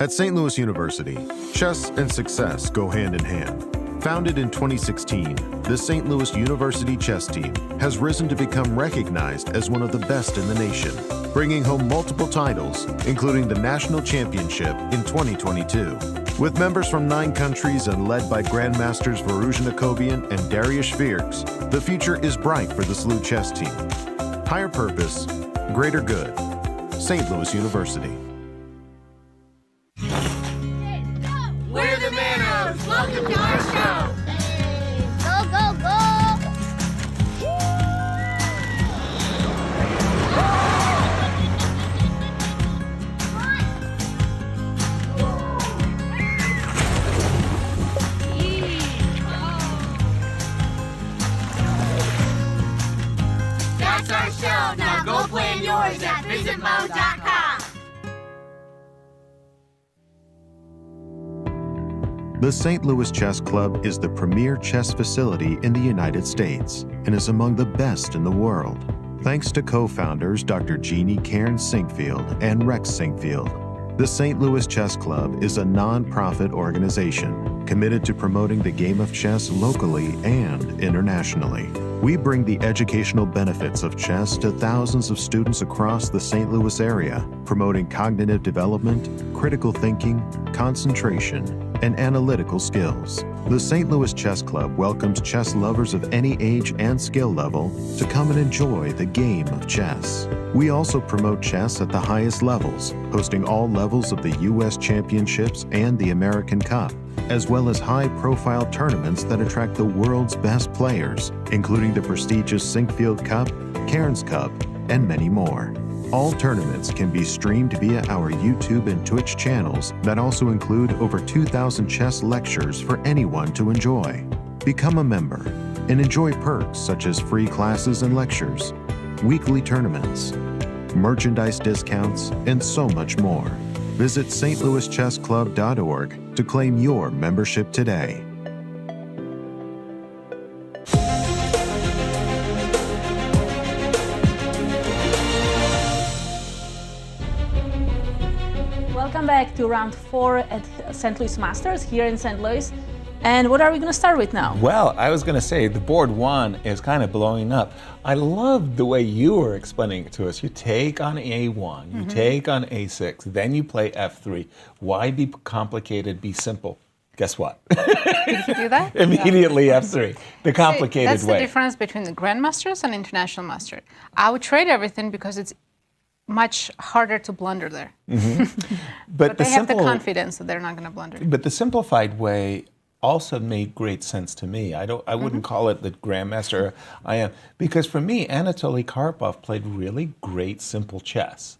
At St. Louis University, chess and success go hand in hand. Founded in 2016, the St. Louis University chess team has risen to become recognized as one of the best in the nation, bringing home multiple titles, including the National Championship in 2022. With members from 9 countries and led by grandmasters Varuzhin Akobian and Dariush Virks, the future is bright for the SLU chess team. Higher purpose, greater good. St. Louis University. We're the Manos. Welcome to our show. Go, go, go. That's our show. Now go plan yours at visitmo.com. The St. Louis Chess Club is the premier chess facility in the United States and is among the best in the world. Thanks to co-founders Dr. Jeannie Cairns Sinkfield and Rex Sinkfield, the St. Louis Chess Club is a non-profit organization committed to promoting the game of chess locally and internationally. We bring the educational benefits of chess to thousands of students across the St. Louis area, promoting cognitive development, critical thinking, concentration, and analytical skills. The St. Louis Chess Club welcomes chess lovers of any age and skill level to come and enjoy the game of chess. We also promote chess at the highest levels, hosting all levels of the U.S. Championships and the American Cup, as well as high-profile tournaments that attract the world's best players, including the prestigious Sinkfield Cup, Cairns Cup, and many more. All tournaments can be streamed via our YouTube and Twitch channels that also include over 2,000 chess lectures for anyone to enjoy. Become a member and enjoy perks such as free classes and lectures, weekly tournaments, merchandise discounts, and so much more. Visit stlouischessclub.org to claim your membership today. Welcome back to round 4 at St. Louis Masters here in St. Louis. And what are we going to start with now? Well, I was going to say the board 1 is kind of blowing up. I love the way you were explaining it to us. You take on A1, you take on A6, then you play F3. Why be complicated, be simple? Guess what? Did he do that? Immediately F3, the complicated That's way. the difference between the grandmasters and international master. I would trade everything because it's much harder to blunder there. But they have the confidence that they're not going to blunder. But the simplified way also made great sense to me. I wouldn't call it the grandmaster I am, because for me, Anatoly Karpov played really great simple chess.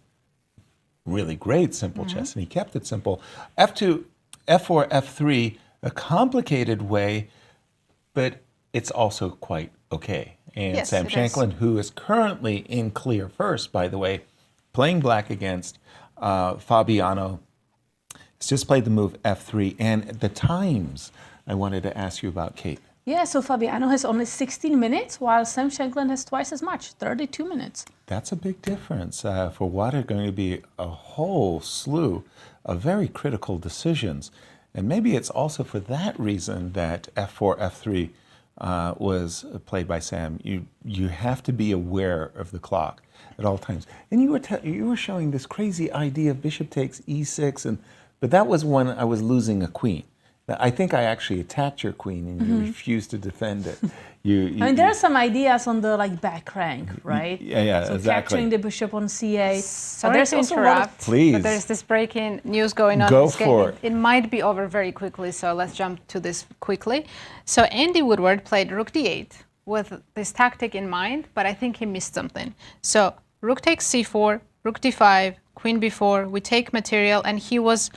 Really great simple chess, and he kept it simple. F2, F4, F3, a complicated way, but it's also quite okay. And Yes, Sam it Shankland, who is currently in clear first, by the way, playing black against Fabiano, has just played the move F3. And the times I wanted to ask you about, Kate. Yeah, so Fabiano has only 16 minutes, while Sam Shankland has twice as much, 32 minutes. That's a big difference for what are going to be a whole slew of very critical decisions. And maybe it's also for that reason that F4, F3 was played by Sam. You have to be aware of the clock at all times. And you were showing this crazy idea of bishop takes E6, but that was when I was losing a queen. I think I actually attacked your queen and you refused to defend it. I mean, there are some ideas on the back rank, right? Yeah, so exactly. Capturing the bishop on C8. Sorry to interrupt, Please. but there's this breaking news going on. Go in this game. for it. It might be over very quickly, so let's jump to this quickly. So Andy Woodward played rook d8 with this tactic in mind, but I think he missed something. So rook takes c4, rook d5, queen b4, we take material, and he was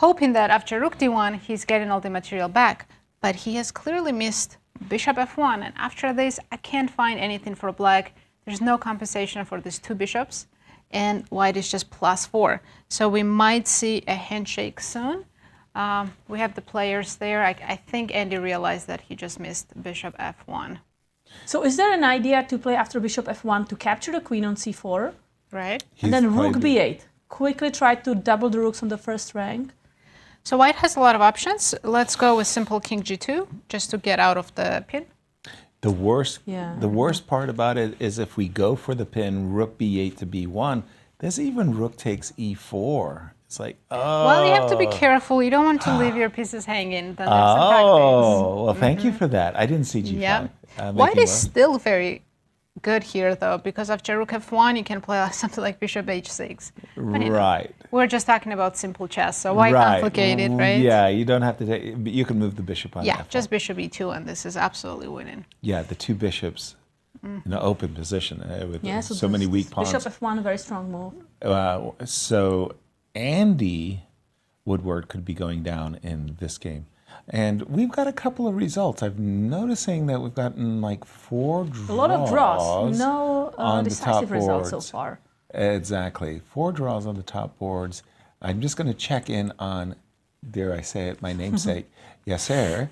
hoping that after rook d1, he's getting all the material back. But he has clearly missed bishop f1, and after this, I can't find anything for black. There's no compensation for these two bishops, and white is just +4. So we might see a handshake soon. We have the players there. I think Andy realized that he just missed bishop f1. So is there an idea to play after bishop f1 to capture the queen on c4? Right. And then rook b8. Quickly try to double the rooks on the first rank. So white has a lot of options. Let's go with simple king g2, just to get out of the pin. The worst part about it is if we go for the pin, rook b8 to b1, there's even rook takes e4. It's like, oh. Well, you have to be careful. You don't want to leave your pieces hanging. Then there's some tactics. Well, thank you for that. I didn't see g5. Yeah. White is still very good here, though, because after rook f1, you can play something like bishop h6. But, right. We're just talking about simple chess, so why complicate it, right? Yeah, you don't have to take. You can move the bishop on. Yeah, just bishop e2, and this is absolutely winning. Yeah, the two bishops in an open position with so many weak pawns. Bishop f1, very strong move. So Andy Woodward could be going down in this game. And we've got a couple of results. I'm noticing that we've gotten like 4 draws. A lot of draws. No on decisive the top results so boards. far. Exactly. 4 draws on the top boards. I'm just going to check in on, dare I say it, my namesake, Yasser,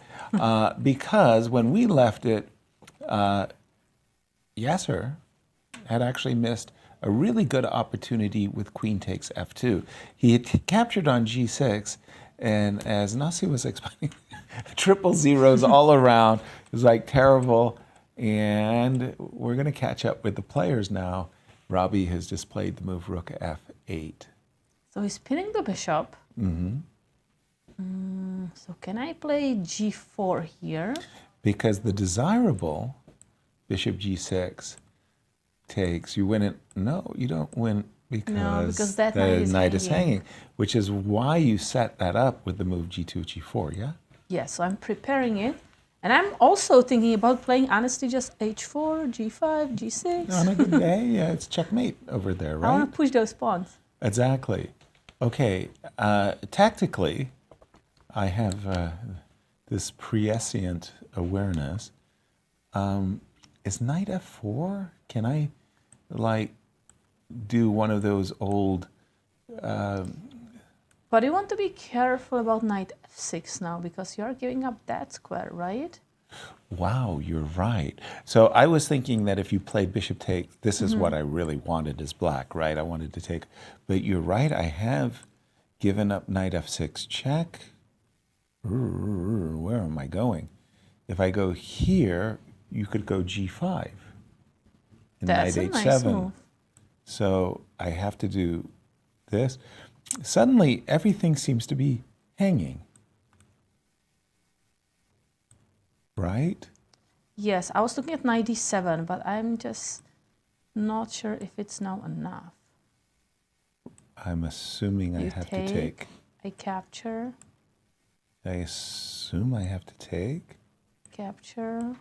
because when we left it, Yasser had actually missed a really good opportunity with queen takes f2. He had captured on g6, and as Nazi was explaining, triple zeros all around. It was like terrible. And we're going to catch up with the players now. Robbie has just played the move rook f8. So he's pinning the bishop. Mm-hmm. So can I play g4 here? Because the desirable bishop g6 takes, you win it. No, you don't win because that the knight is hanging, which is why you set that up with the move g2, g4, yeah? Yeah, so I'm preparing it. And I'm also thinking about playing honestly just h4, g5, g6. On a good day, yeah, it's checkmate over there, right? I want to push those pawns. Exactly. Okay, tactically, I have this prescient awareness. Is knight f4? Can I, like, do one of those old... But you want to be careful about knight f6 now, because you're giving up that square, right? Wow, you're right. So I was thinking that if you played bishop takes, this is what I really wanted as black, right? I wanted to take, but you're right, I have given up knight f6 check. Where am I going? If I go here, you could go g5. And that's knight a h7. nice move. So I have to do this. Suddenly, everything seems to be hanging. Right? Yes, I was looking at knight d7, but I'm just not sure if it's now enough. I'm assuming I have to take. I capture. I assume I have to take. Capture.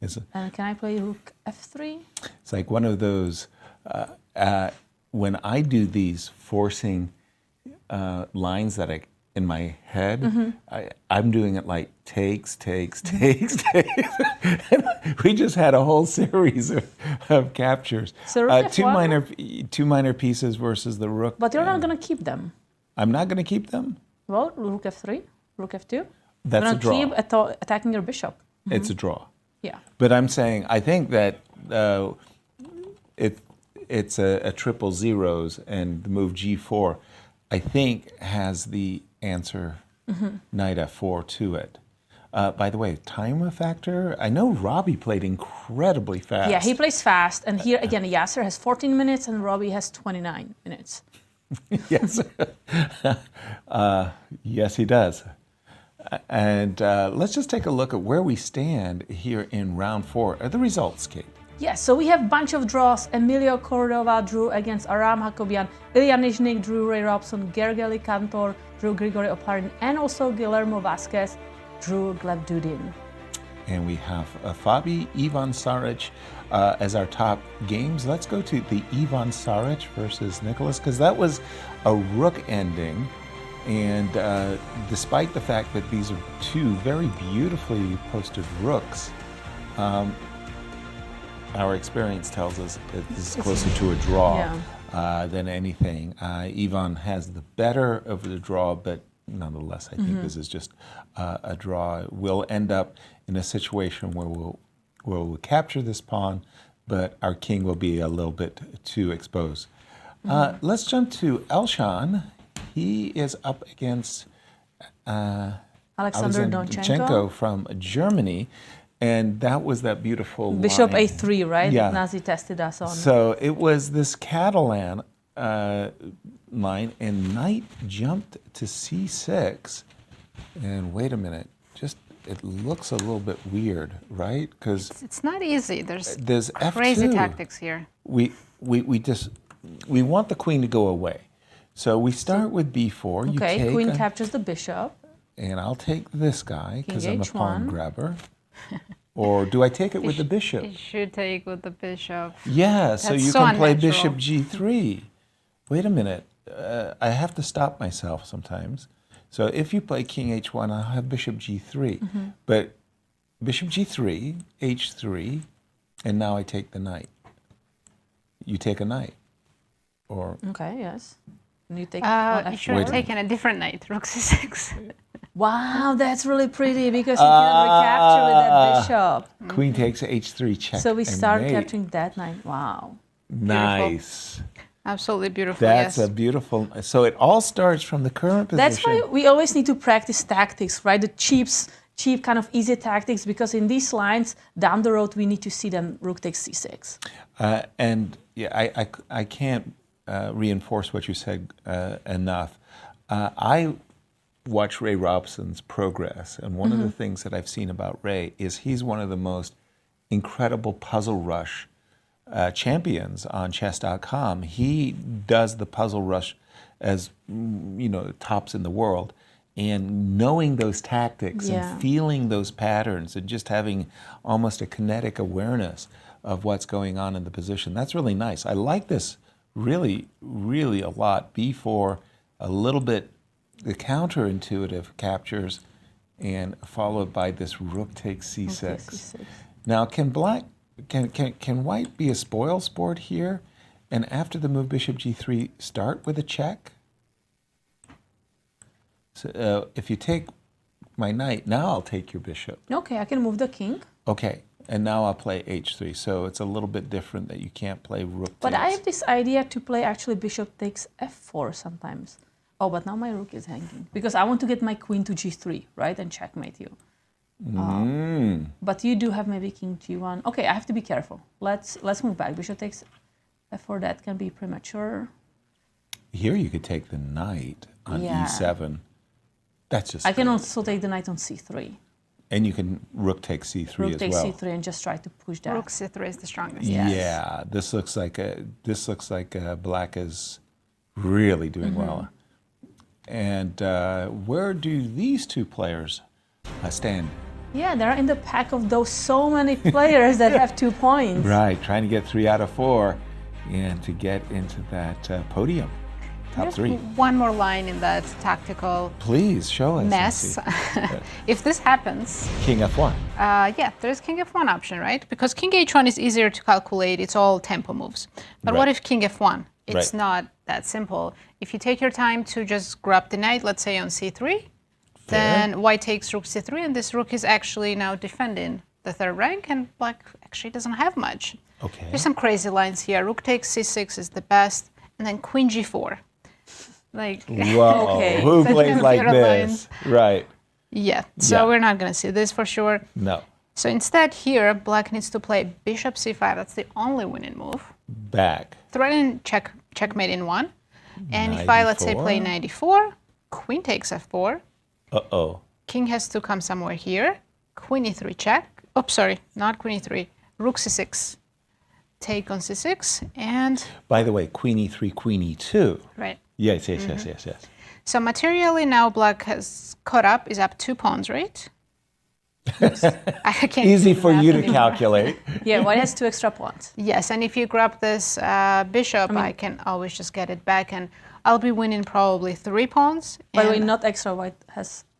Is it, and can I play rook f3? It's like one of those, when I do these forcing lines that I, in my head, I'm doing it like takes. We just had a whole series of captures. So rook two minor pieces versus the rook. But you're not going to keep them. I'm not going to keep them? Well, rook f3, rook f2. That's a draw. You're going to keep attacking your bishop. It's a draw. Yeah. But I'm saying, I think that it's a triple zeros, and the move g4, I think, has the answer knight f4 to it. By the way, time factor, I know Robbie played incredibly fast. Yeah, he plays fast. And here, again, Yasser has 14 minutes and Robbie has 29 minutes. Yes. Yes, he does. And let's just take a look at where we stand here in round 4. Are the results, Kate? Yes, so we have a bunch of draws. Emilio Cordova drew against Aram Hakobian, Illia Nyzhnyk drew Ray Robson, Gergely Kantor drew Grigory Oparin, and also Guillermo Vasquez drew Gleb Dudin. And we have Fabi, Ivan Saric as our top games. Let's go to the Ivan Saric versus Nicholas, because that was a rook ending. And despite the fact that these are two very beautifully posted rooks, our experience tells us that this is closer to a draw than anything. Ivan has the better of the draw, but nonetheless, I think this is just a draw. We'll end up in a situation where we'll capture this pawn, but our king will be a little bit too exposed. Let's jump to Elshan. He is up against Alexander Donchenko from Germany, and that was that beautiful Bishop line. A3, right? Yeah. Nazi tested us on. So it was this Catalan line, and knight jumped to C6, and wait a minute, it looks a little bit weird, right? Because it's not easy. There's F2. crazy tactics here. We want the queen to go away. So we start with b4. Okay, queen captures the bishop. And I'll take this guy because I'm a H1. pawn grabber. Or do I take it with the bishop? You should take with the bishop. Yeah, so That's you so can play unnatural. bishop g3. Wait a minute. I have to stop myself sometimes. So if you play king h1, I'll have bishop g3. But bishop g3, h3, and now I take the knight. You take a knight. Or Okay, yes. And you take You should have taken a different knight, rook c6. Wow, that's really pretty because you can recapture with that bishop. Queen takes h3 check. So we and start mate. capturing that knight. Wow. Nice. Absolutely beautiful. That's yes. a beautiful. So it all starts from the current position. That's why we always need to practice tactics, right? The cheap kind of easy tactics, because in these lines down the road we need to see them rook takes c6. And yeah, I can't reinforce what you said enough. I watch Ray Robson's progress, and one of the things that I've seen about Ray is he's one of the most incredible puzzle rush champions on chess.com. He does the puzzle rush as tops in the world, and knowing those tactics and feeling those patterns and just having almost a kinetic awareness of what's going on in the position, that's really nice. I like this really, really a lot. B4, a little bit the counterintuitive captures, and followed by this rook takes c6. Now, can white be a spoil sport here, and after the move bishop g3 start with a check? So if you take my knight, now I'll take your bishop. Okay, I can move the king. Okay, and now I'll play h3. So it's a little bit different that you can't play rook But takes. I have this idea to play actually bishop takes f4 sometimes. Oh, but now my rook is hanging because I want to get my queen to g3, right, and checkmate you. But you do have maybe king g1. Okay, I have to be careful. Let's move back. Bishop takes f4. That can be premature. Here you could take the knight on e7. That's just. I can also take the knight on c3. And you can rook take c3 as well. Rook takes c3 and just try to push that. Rook c3 is the strongest. Yeah, this looks like black is really doing well. And where do these two players stand? Yeah, they're in the pack of those so many players that have 2 points. Right, trying to get 3 out of 4 and to get into that podium, top There's 3. one more line in that tactical Please show us. mess. If this happens, King f1. There's king f1 option, right? Because king h1 is easier to calculate. It's all tempo moves. But what if king f1? It's not that simple. If you take your time to just grab the knight, let's say on c3, then white takes rook c3, and this rook is actually now defending the 3rd rank, and black actually doesn't have much. Okay. There's some crazy lines here. Rook takes c6 is the best, and then queen g4. Like, Whoa, okay. who Such plays like computer this? lines. Right. Yeah, so we're not going to see this for sure. No. So instead here, black needs to play bishop c5. That's the only winning move. Back. Threaten checkmate in 1. And if I, let's say, play 94, queen takes f4. Uh-oh. King has to come somewhere here. Queen e3 check. Oh, sorry, not queen e3. Rook c6. Take on c6, and... By the way, queen e3, queen e2. Right. Yes. So materially now black has caught up, is up 2 pawns, right? I can't Easy do for math you to anymore. calculate. Yeah, white has 2 extra pawns. Yes, and if you grab this bishop, I can always just get it back. And I'll be winning probably 3 pawns. By the way, and- not extra white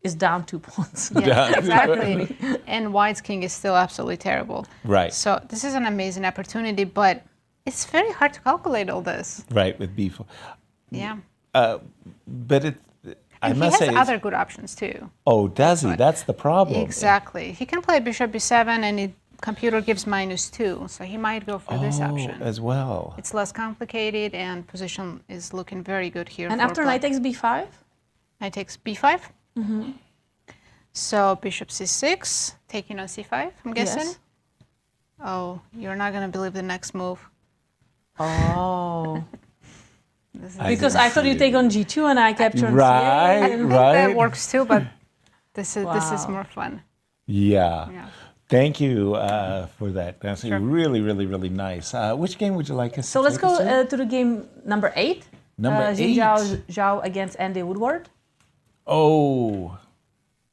is down 2 pawns. Yes, exactly. And white's king is still absolutely terrible. Right. So this is an amazing opportunity, but it's very hard to calculate all this. Right, with b4. Yeah. But it, I And must he say... has other good options too. Oh, does he? That's the problem. Exactly. He can play bishop b7 and it computer gives -2, so he might go for this option. As well. It's less complicated and position is looking very good here. And for after black. knight takes b5? Knight takes b5. Mm-hmm. So bishop c6, taking on c5, I'm guessing. Yes. Oh, you're not going to believe the next move. Oh. This is- Because I thought you take on g2 and I capture on Right, c8. I think right. that works too, but this is Wow. more fun. Yeah. Yeah. Thank you for that. That's really, really, really nice. Which game would you like us So to let's take us go to? to the game number 8. Number 8. Zhao against Andy Woodward. Oh,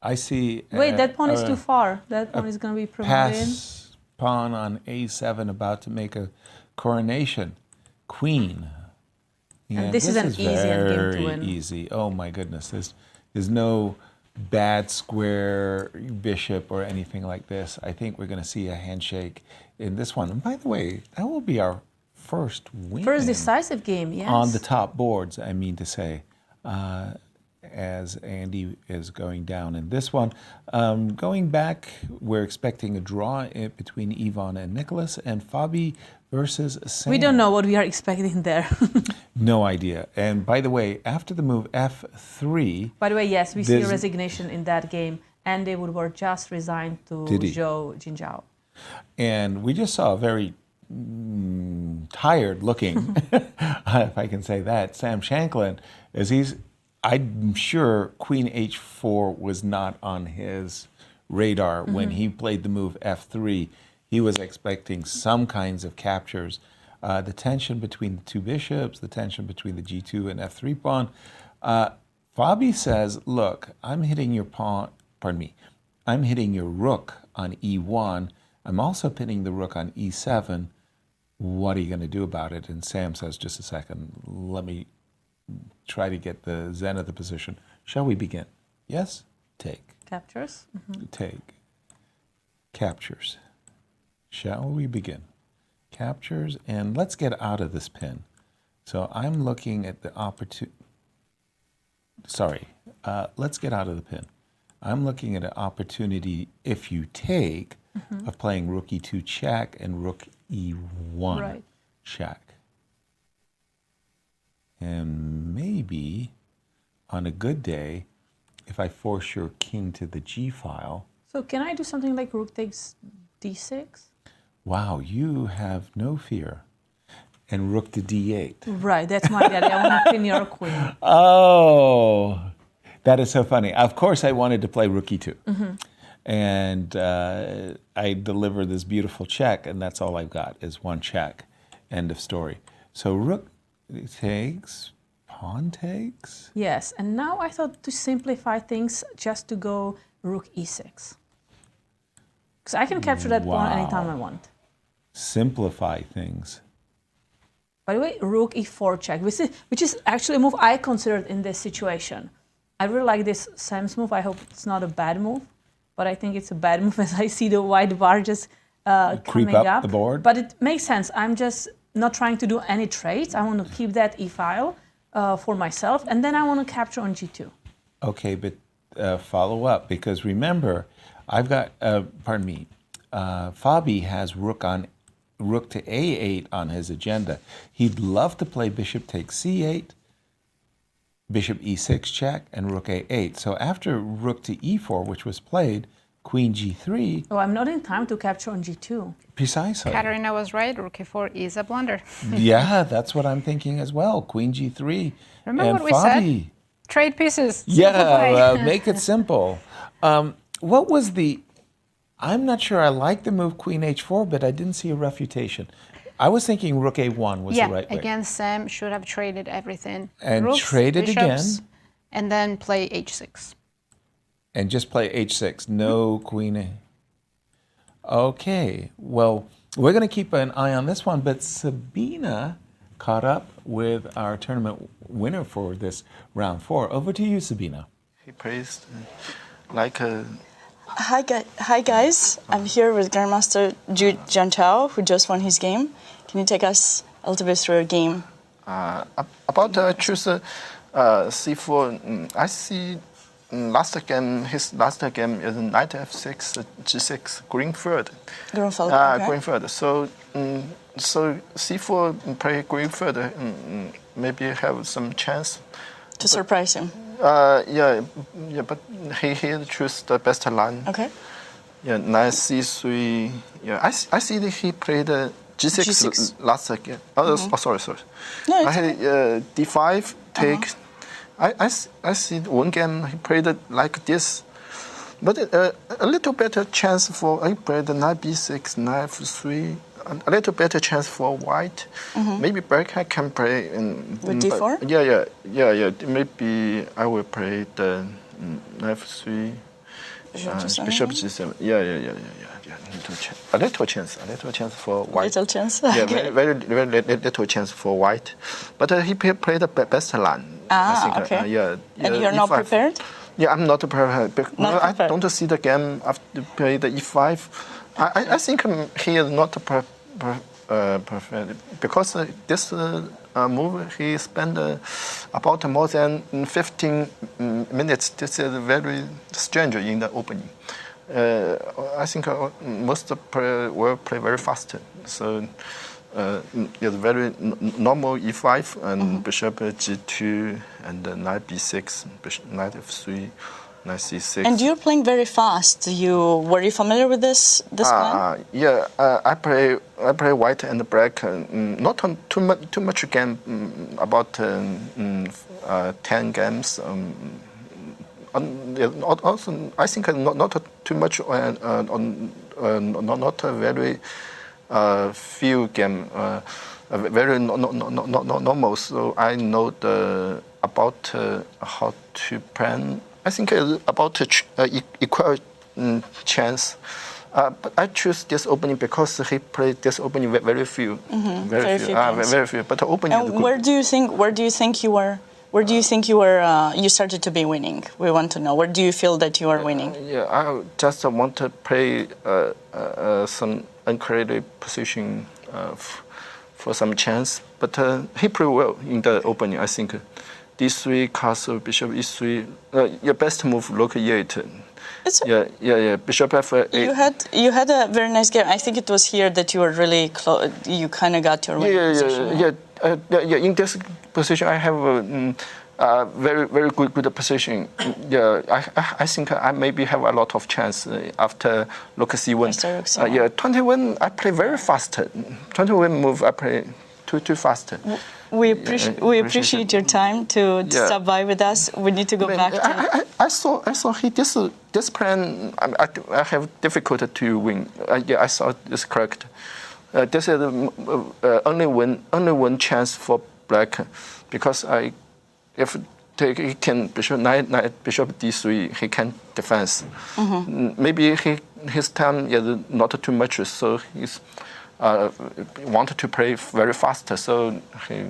I see. Wait, that pawn is too far. That pawn is going to be promoted in. Pass pawn on a7, about to make a coronation. Queen. Yeah, And this is an easy endgame to very win. easy. Oh my goodness, there's no bad square bishop or anything like this. I think we're going to see a handshake in this one. And by the way, that will be our first win. First decisive game, yes. On the top boards, I mean to say, as Andy is going down in this one. Going back, we're expecting a draw between Ivan and Nicholas, and Fabi versus Sam. We don't know what we are expecting there. No idea. And by the way, after the move F3... By the way, yes, we see a there's- resignation in that game. Andy Woodward just resigned to Did he? Zhou Jinzhao. And we just saw a very tired looking, if I can say that, Sam Shankland, as I'm sure Queen H4 was not on his radar when he played the move F3. He was expecting some kinds of captures. The tension between the two bishops, the tension between the G2 and F3 pawn. Fabi says, look, I'm hitting your pawn, pardon me, I'm hitting your rook on E1. I'm also pinning the rook on E7. What are you going to do about it? And Sam says, just a second, let me try to get the zen of the position. Shall we begin? Yes? Take. Captures. Take. Captures. Shall we begin? Captures, and let's get out of this pin. So I'm looking at the opportunity. Sorry, let's get out of the pin. I'm looking at an opportunity, if you take, of playing rook e2 check and rook e1 check. And maybe on a good day, if I force your king to the g file. So can I do something like rook takes d6? Wow, you have no fear. And rook to d8. Right, that's my idea. I want to pin your queen. Oh, that is so funny. Of course, I wanted to play rook e2. And I deliver this beautiful check, and that's all I've got is one check. End of story. So rook takes, pawn takes. Yes, and now I thought to simplify things just to go rook e6. Because I can capture that pawn anytime I want. Simplify things. By the way, rook e4 check, which is actually a move I considered in this situation. I really like this Sam's move. I hope it's not a bad move, but I think it's a bad move as I see the white bar just coming up the board. But it makes sense. I'm just not trying to do any trades. I want to keep that e-file for myself, and then I want to capture on g2. Okay, but follow up, because remember, I've got, pardon me, Fabi has rook to a8 on his agenda. He'd love to play bishop takes c8, bishop e6 check, and rook a8. So after rook to e4, which was played, queen g3. Oh, I'm not in time to capture on g2. Precisely. Katerina was right. Rook e4 is a blunder. Yeah, that's what I'm thinking as well. Queen g3. Remember and what we Fabi. said? Trade pieces. Yeah, make it simple. What was the... I'm not sure I like the move queen h4, but I didn't see a refutation. I was thinking rook a1 was the right way. Again, Sam should have traded everything. And Rooks, traded bishops, again. And then play h6. And just play h6, no queen a. Okay, well, we're going to keep an eye on this one, but Sabina caught up with our tournament winner for this round 4. Over to you, Sabina. He plays like a... Hi guys, I'm here with Grandmaster Ju Jiantao, who just won his game. Can you take us a little bit through your game? About choose C4, I see his last game is knight f6, g6, green third. Green third, okay. Green third. So c4 play green third, maybe have some chance. To surprise him? Yeah, but he choose the best line. Okay. Yeah, knight c3. Yeah, I see that he played g6 last game. Sorry. No, I had d5 take. I see one game he played it like this, but a little better chance for I played knight b6, knight f3. A little better chance for white. Maybe black I can play with d4. Yeah. Maybe I will play the knight f3, bishop g7. Yeah. A little chance for white. Little chance. Yeah, Okay. very little chance for white. But he played the best line. I think. Okay. And you're not prepared? Yeah, I'm not prepared. Not prepared. I don't see the game after play the e5. I think he is not prepared because this move he spent about more than 15 minutes. This is very strange in the opening. I think most players will play very fast. So it's very normal e5 and bishop g2 and knight b6, knight f3. Knight c6. And you're playing very fast. Were you familiar with this plan? Yeah, I play white and black. Not too much game. About 10 games. Also, I think not too much not a very few game. Very normal. So I know about how to plan. I think about equal chance. But I choose this opening because he played this opening very few. Very few. But the opening is good. Where do you think you were? Where do you think you were? You started to be winning. We want to know. Where do you feel that you are winning? Yeah, I just want to play some uncreative position for some chance. But he played well in the opening, I think. d3, castle, bishop e3. Your best move, rook e8. Yeah. Bishop f8. You had a very nice game. I think it was here that you were really close. You kind of got your winning position. Yeah. In this position, I have a very good position. Yeah, I think I maybe have a lot of chance after rook c1. Yeah, 21. I play very fast. 21 move I play too fast. We appreciate your time to stop by with us. We need to go back to... I saw this plan. I have difficulty to win. I saw this correct. This is only one chance for black, because if he can bishop knight bishop d3, he can defense. Maybe his time is not too much, so he's wanted to play very fast, so he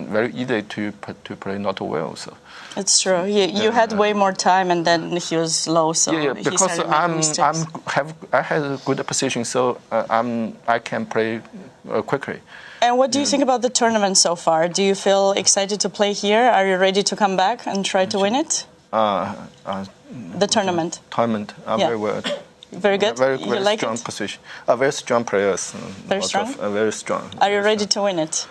very easy to play not well. So it's true. You had way more time, and then he was slow, so because he started making mistakes. I had a good position, so I can play quickly. And what do you think about the tournament so far? Do you feel excited to play here? Are you ready to come back and try to win it? The tournament. Very well. Very good. Very like strong it? Position. Very strong players. Very strong. Very strong. Are you ready to win it?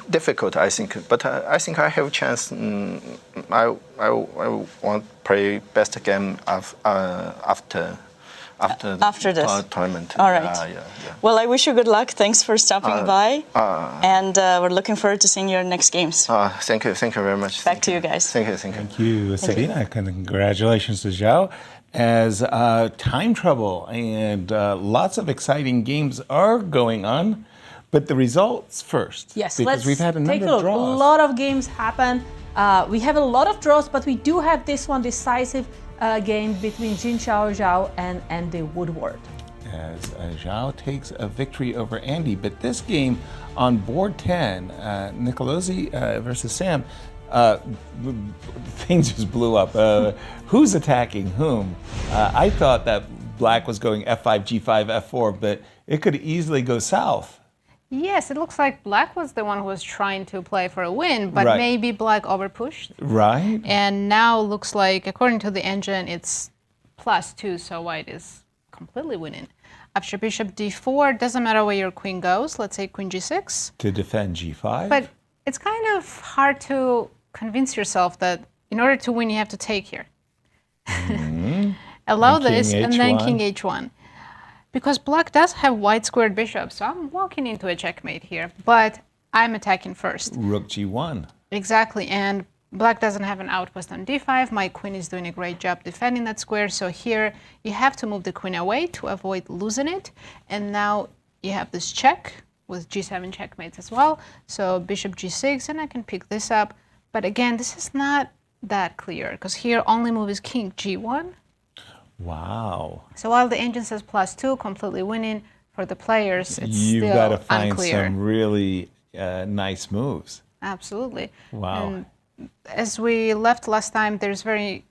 Difficult, I think, but I think I have a chance. I want to play best game after the tournament. All right. Well, I wish you good luck. Thanks for stopping by, and we're looking forward to seeing your next games. Thank you very much. Back to you guys. Thank you. Thank you, Sabina. Congratulations to Zhao. As time trouble and lots of exciting games are going on, but the results first. Yes, because we've had a number of draws. A lot of games happen. We have a lot of draws, but we do have this one decisive game between Jiantao Zhao and Andy Woodward. as Zhao takes a victory over Andy. But this game on board 10, Nikolozi versus Sam, things just blew up. Who's attacking whom? I thought that Black was going F5, G5, F4, but it could easily go south. Yes, it looks like Black was the one who was trying to play for a win, but Right. maybe Black overpushed. Right. And now looks like, according to the engine, it's +2, so White is completely winning. After Bishop D4, doesn't matter where your queen goes. Let's say Queen G6. To defend G5. But it's kind of hard to convince yourself that in order to win, you have to take here. Allow And King this, and then H1. King H1. Because Black does have white squared bishop, so I'm walking into a checkmate here. But I'm attacking first. Rook G1. Exactly, and Black doesn't have an outpost on D5. My queen is doing a great job defending that square. So here you have to move the queen away to avoid losing it. And now you have this check with G7 checkmates as well. So Bishop G6, and I can pick this up. But again, this is not that clear because here only move is King G1. Wow. So while the engine says +2, completely winning, for the players, it's You've still got to find unclear. some really nice moves. Absolutely. Wow. And as we left last time, there's a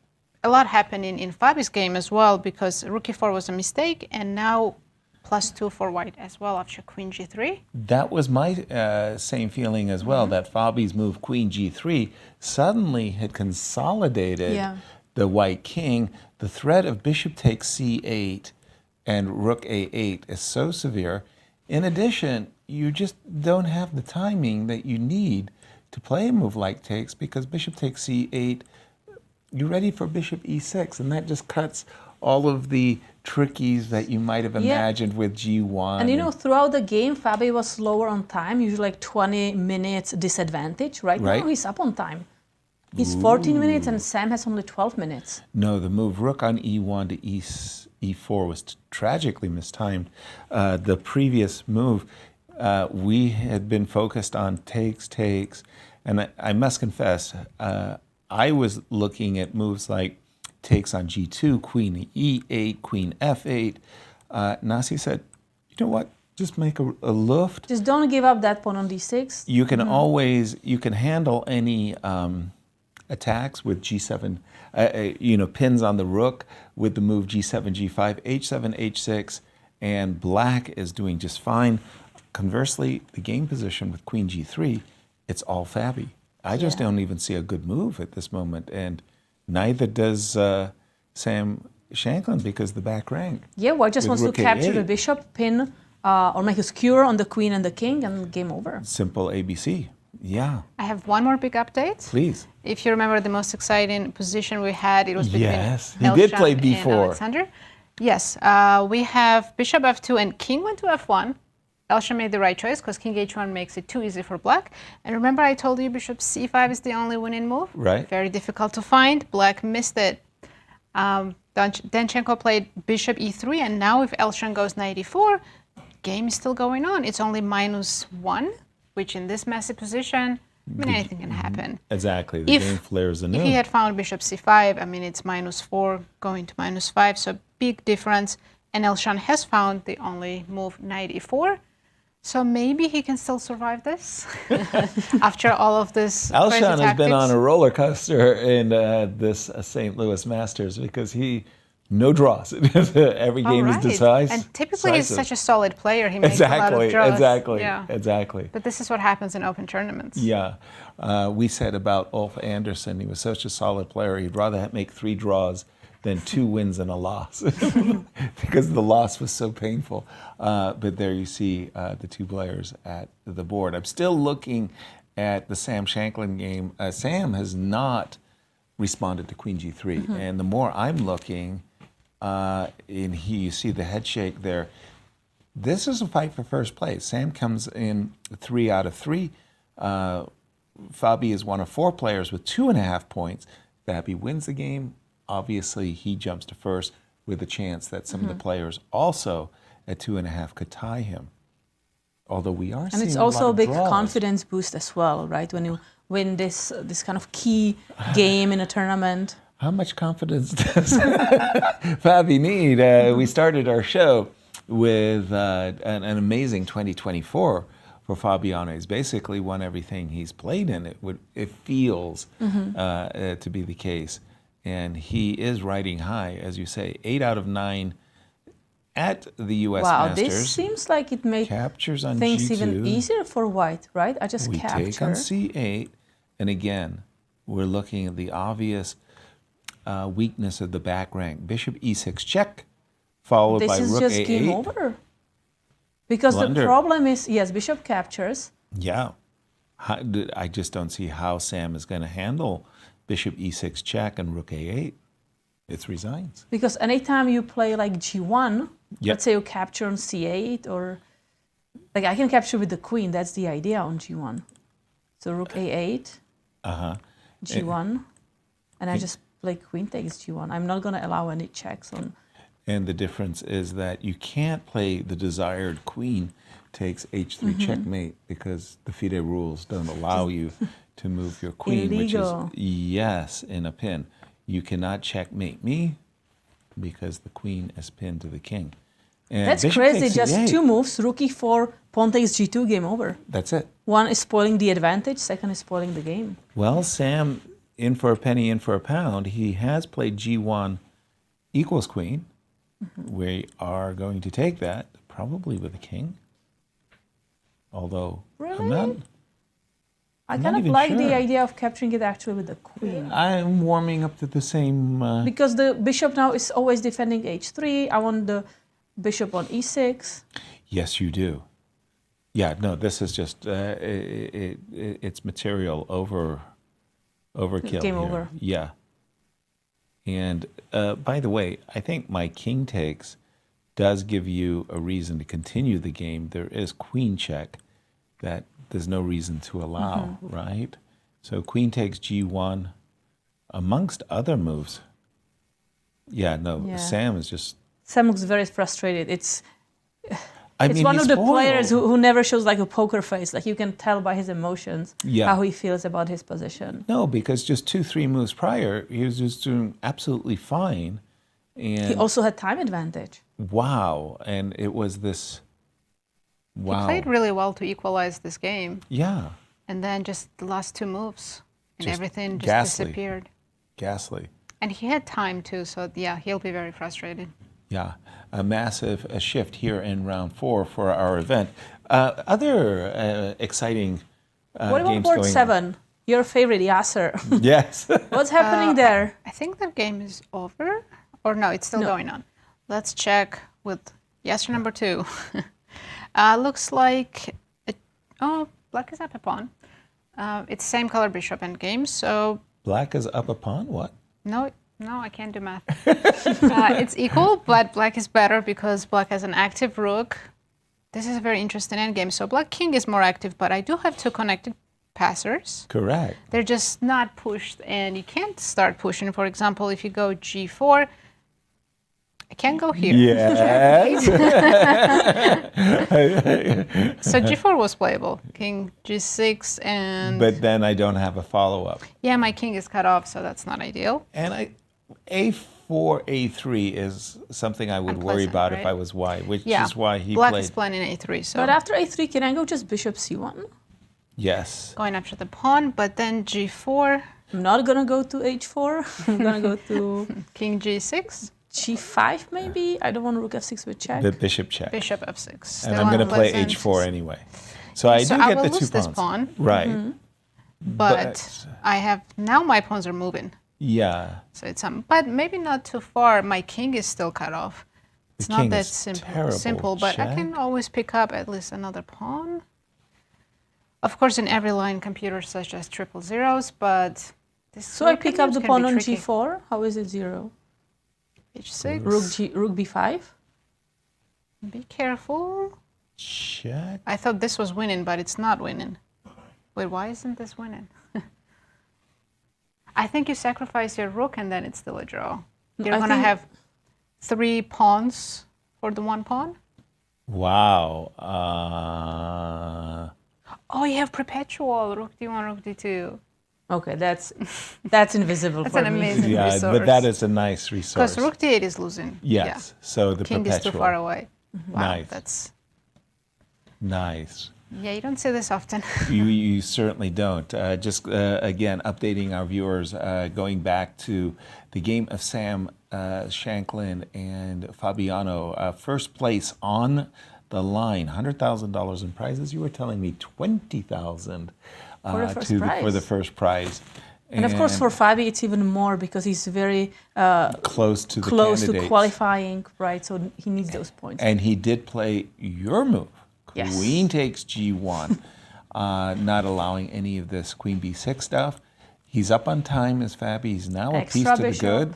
lot happening in Fabi's game as well because Rook E4 was a mistake, and now +2 for White as well after Queen G3. That was my same feeling as well, that Fabi's move Queen G3 suddenly had consolidated the White King. The threat of Bishop takes C8 and Rook A8 is so severe. In addition, you just don't have the timing that you need to play a move like takes because Bishop takes C8, you're ready for Bishop E6, and that just cuts all of the trickies that you might have imagined with G1. And you know, throughout the game, Fabi was slower on time, usually like 20 minutes disadvantage. Right now, he's up on time. He's 14 minutes, and Sam has only 12 minutes. No, the move Rook on E1 to E4 was tragically mistimed. The previous move, we had been focused on takes, and I must confess, I was looking at moves like takes on G2, Queen E8, Queen F8. Nazi said, you know what, just make a luft. Just don't give up that pawn on D6. You can always, you can handle any attacks with G7, pins on the rook with the move G7, G5, H7, H6, and Black is doing just fine. Conversely, the game position with Queen G3, it's all Fabi. I just don't even see a good move at this moment, and neither does Sam Shankland because the back rank. Yeah, White just wants to Rook capture A8. the bishop, pin, or make a skewer on the queen and the king, and game over. Simple ABC. Yeah. I have one more big update. Please. If you remember the most exciting position we had, it was between Yes, he did play and B4. Alexander. Yes, we have Bishop F2 and King went to F1. Elshan made the right choice because King H1 makes it too easy for Black. And remember I told you Bishop C5 is the only winning move? Right. Very difficult to find. Black missed it. Danchenko played Bishop E3, and now if Elshan goes Knight E4, game is still going on. It's only -1, which in this messy position, I mean, anything can happen. Exactly. The game flares anew. If he had found Bishop C5, I mean, it's -4 going to -5, so big difference. And Elshan has found the only move, Knight E4. So maybe he can still survive this after all of this. Elshan has been on a tactics. roller coaster in this St. Louis Masters because no draws. Every game is decisive. And typically he's such a solid player. He makes a lot of draws. Exactly. But this is what happens in open tournaments. Yeah. We said about Ulf Andersson, he was such a solid player, he'd rather make 3 draws than 2 wins and a loss because the loss was so painful. But there you see the 2 players at the board. I'm still looking at the Sam Shankland game. Sam has not responded to Queen G3. And the more I'm looking, you see the head shake there. This is a fight for first place. Sam comes in 3 out of 3. Fabi is one of 4 players with 2.5 points. Fabi wins the game. Obviously, he jumps to first with a chance that some of the players also at 2.5 could tie him. Although we are seeing And it's a lot also a of big draws. confidence boost as well, right? When you win this kind of key game in a tournament. How much confidence does Fabi need? We started our show with an amazing 2024 for Fabiano. He's basically won everything he's played in. It feels to be the case. And he is riding high, as you say, 8 out of 9 at the U.S. Masters. Wow, this seems like it makes Captures on things G2. even easier for white, right? I just We capture. take on C8, and again, we're looking at the obvious weakness of the back rank. Bishop E6 check, followed by This is rook just A8. game over. Because Blunder. the problem is, yes, bishop captures. Yeah. I just don't see how Sam is going to handle bishop E6 check and rook A8. It's resigns. Because anytime you play like G1, Yep. let's say you capture on C8, or like I can capture with the queen. That's the idea on G1. So rook A8, G1, and I just play queen takes G1. I'm not going to allow any checks on. And the difference is that you can't play the desired queen takes H3 checkmate because the FIDE rules don't allow you to move your queen, Illegal. which is, yes, in a pin. You cannot checkmate me because the queen is pinned to the king. And That's bishop crazy. takes Just E8. 2 moves, rook E4, pawn takes G2, game over. That's it. One is spoiling the advantage, second is spoiling the game. Well, Sam, in for a penny, in for a pound, he has played G1 equals queen. We are going to take that, probably with a king. Although, I'm not... I I'm kind not of even like sure. the idea of capturing it actually with the queen. I'm warming up to the same... Because the bishop now is always defending H3. I want the bishop on E6. Yes, you do. Yeah, no, this is just... it's material overkill Game here. over. Yeah. And by the way, I think my king takes does give you a reason to continue the game. There is queen check that there's no reason to allow, right? So queen takes G1 amongst other moves. Yeah, no, Yeah. Sam is just... Sam looks very frustrated. It's I mean, one he's of the spoiled. players who never shows like a poker face. Like you can tell by his emotions Yeah. how he feels about his position. No, because just 2-3 moves prior, he was just doing absolutely fine. And He also had time advantage. wow, and it was this... Wow. He played really well to equalize this game. Yeah. And then just the last 2 moves, and Just everything just ghastly. disappeared. Ghastly. And he had time too, so yeah, he'll be very frustrated. Yeah, a massive shift here in round 4 for our event. Other exciting What about games board going 7? Your favorite, Yasser. on. Yes. What's happening there? I think the game is over. Or no, it's still going on. Let's check with Yasser number 2. Looks like, black is up a pawn. It's same color bishop endgame, so... Black is up a pawn? What? No, I can't do math. It's equal, but black is better because black has an active rook. This is a very interesting endgame. So black king is more active, but I do have 2 connected passers. Correct. They're just not pushed, and you can't start pushing. For example, if you go G4, I can't go here. Yes. So G4 was playable. King G6 and... But then I don't have a follow-up. Yeah, my king is cut off, so that's not ideal. And A4, A3 is something I would worry Unpleasant, about if right? I was white, which Yeah, is why he black played. is planning A3, so... But after A3, can I go just bishop C1? Yes. Going after the pawn, but then G4. I'm not going to go to H4. I'm going to go to... King G6. G5 maybe? I don't want rook F6 with check. The bishop check. Bishop F6. And I'm going to play H4 anyway. So I do I get will the lose 2 this pawns. pawn. Right. But I have... Now my pawns are moving. Yeah. So it's but maybe not too far. My king is still cut off. It's The not king that is simple, terrible. but I Check. can always pick up at least another pawn. Of course, in every line, computers suggest triple zeros, but this. So I pick up the pawn on G4. How is it 0? H6. Rook B5. Be careful. Check. I thought this was winning, but it's not winning. Wait, why isn't this winning? I think you sacrifice your rook and then it's still a draw. You're I going to think- have 3 pawns for the 1 pawn. Wow. Oh, you have perpetual. Rook D1, rook D2. Okay, that's invisible That's for an me. amazing Yeah, resource. but that is a nice resource. Because rook D8 is losing. Yes. So the King perpetual. is too far away. Wow, Nice. that's Nice. yeah. You don't see this often. You certainly don't. Just again, updating our viewers, going back to the game of Sam Shankland and Fabiano. First place on the line, $100,000 in prizes. You were telling me $20,000 For the first prize. for the first prize. And of course, for Fabi, it's even more because he's very close to the close to candidates. qualifying, right? So he needs those points. And he did play your move. Yes. Queen takes G1, not allowing any of this Queen B6 stuff. He's up on time as Fabi. He's now a piece Extra to the bishop. good.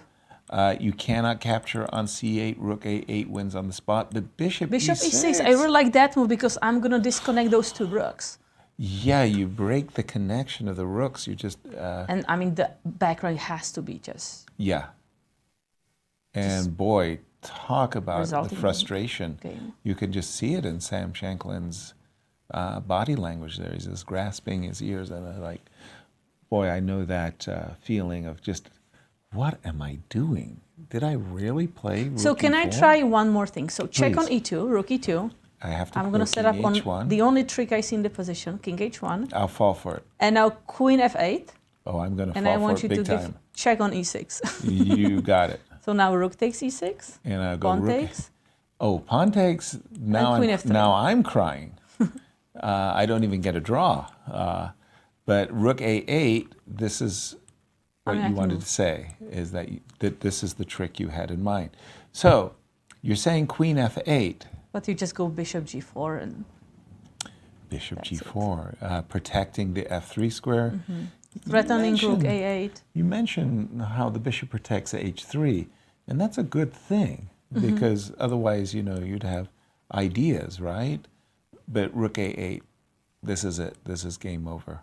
You cannot capture on C8. Rook A8 wins on the spot. But Bishop E6. I really like that move because I'm going to disconnect those two rooks. Yeah, you break the connection of the rooks. You just... And I mean, the back rank has to be just... Yeah. And boy, talk about the resulting frustration. game. You can just see it in Sam Shankland's body language there. He's just grasping his ears. And I'm like, boy, I know that feeling of just, what am I doing? Did I really play rook So can I E4? try one more thing? So check on Please. E2, rook E2. I have to I'm play going to set up king on H1. the only trick I see in the position, king H1. I'll fall for it. And now queen F8. Oh, I'm going to And I fall want for you it to big give time. check on E6. You got it. So now rook takes E6. And I'll go Pawn rook. takes. Oh, pawn takes. Now queen I'm, F3. now I'm crying. I don't even get a draw. But rook A8, this is what I you can wanted move. to say, is that, that this is the trick you had in mind. So you're saying queen F8. But you just go bishop G4 and... Bishop G4, protecting the F3 square. Mm-hmm. Threatening rook mentioned- A8. You mentioned how the bishop protects H3, and that's a good thing Mhm. because otherwise, you know, you'd have ideas, right? But rook A8, this is it. This is game over.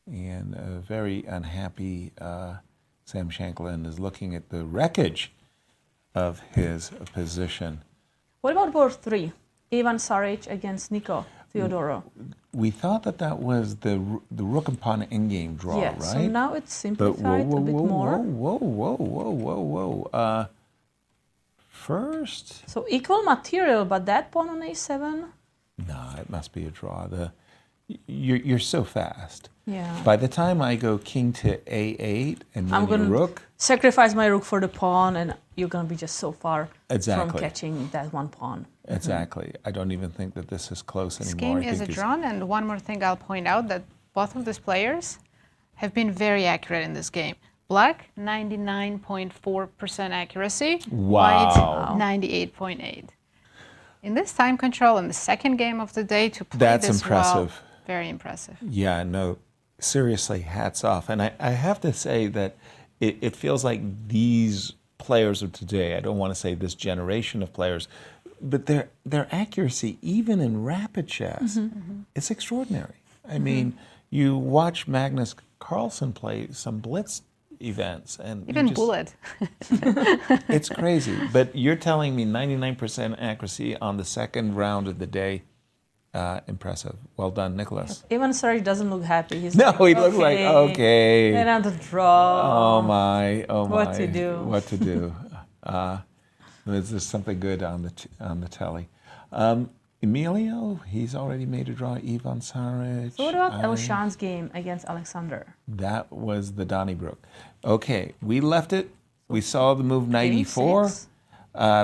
And a very unhappy Sam Shankland is looking at the wreckage of his position. What about board 3? Ivan Saric against Niko Theodoro. We thought that that was the rook and pawn endgame draw, Yeah, right? so now it's But simplified a bit more. whoa. First? So equal material, but that pawn on A7? No, it must be a draw. You're so fast. Yeah. By the time I go king to A8 and I'm win your going to rook, sacrifice my rook for the pawn, and you're going to be just so far from Exactly. catching that one pawn. exactly. I don't even think that this is close This anymore. game I is think a these- drawn, and one more thing I'll point out that both of these players have been very accurate in this game. Black, 99.4% accuracy. Wow. White, 98.8. In this time control in the second game of the day to play That's this impressive. well, very impressive. Yeah, no, seriously, hats off. And I have to say that it feels like these players of today, I don't want to say this generation of players, but their accuracy, even in rapid chess, it's extraordinary. I mean, you watch Magnus Carlsen play some blitz events, and Even you just, bullet. it's crazy. But you're telling me 99% accuracy on the second round of the day. Impressive. Well done, Nicholas. Ivan Saric doesn't look happy. He's No, like, he looks like, okay. And on the draw. Oh my! What to do? What to do? Is there something good on the telly? Emilio, he's already made a draw. Ivan Saric. So what about Elshan's game against Alexander? That was the Donnybrook. Okay, we left it. We saw the move knight e4.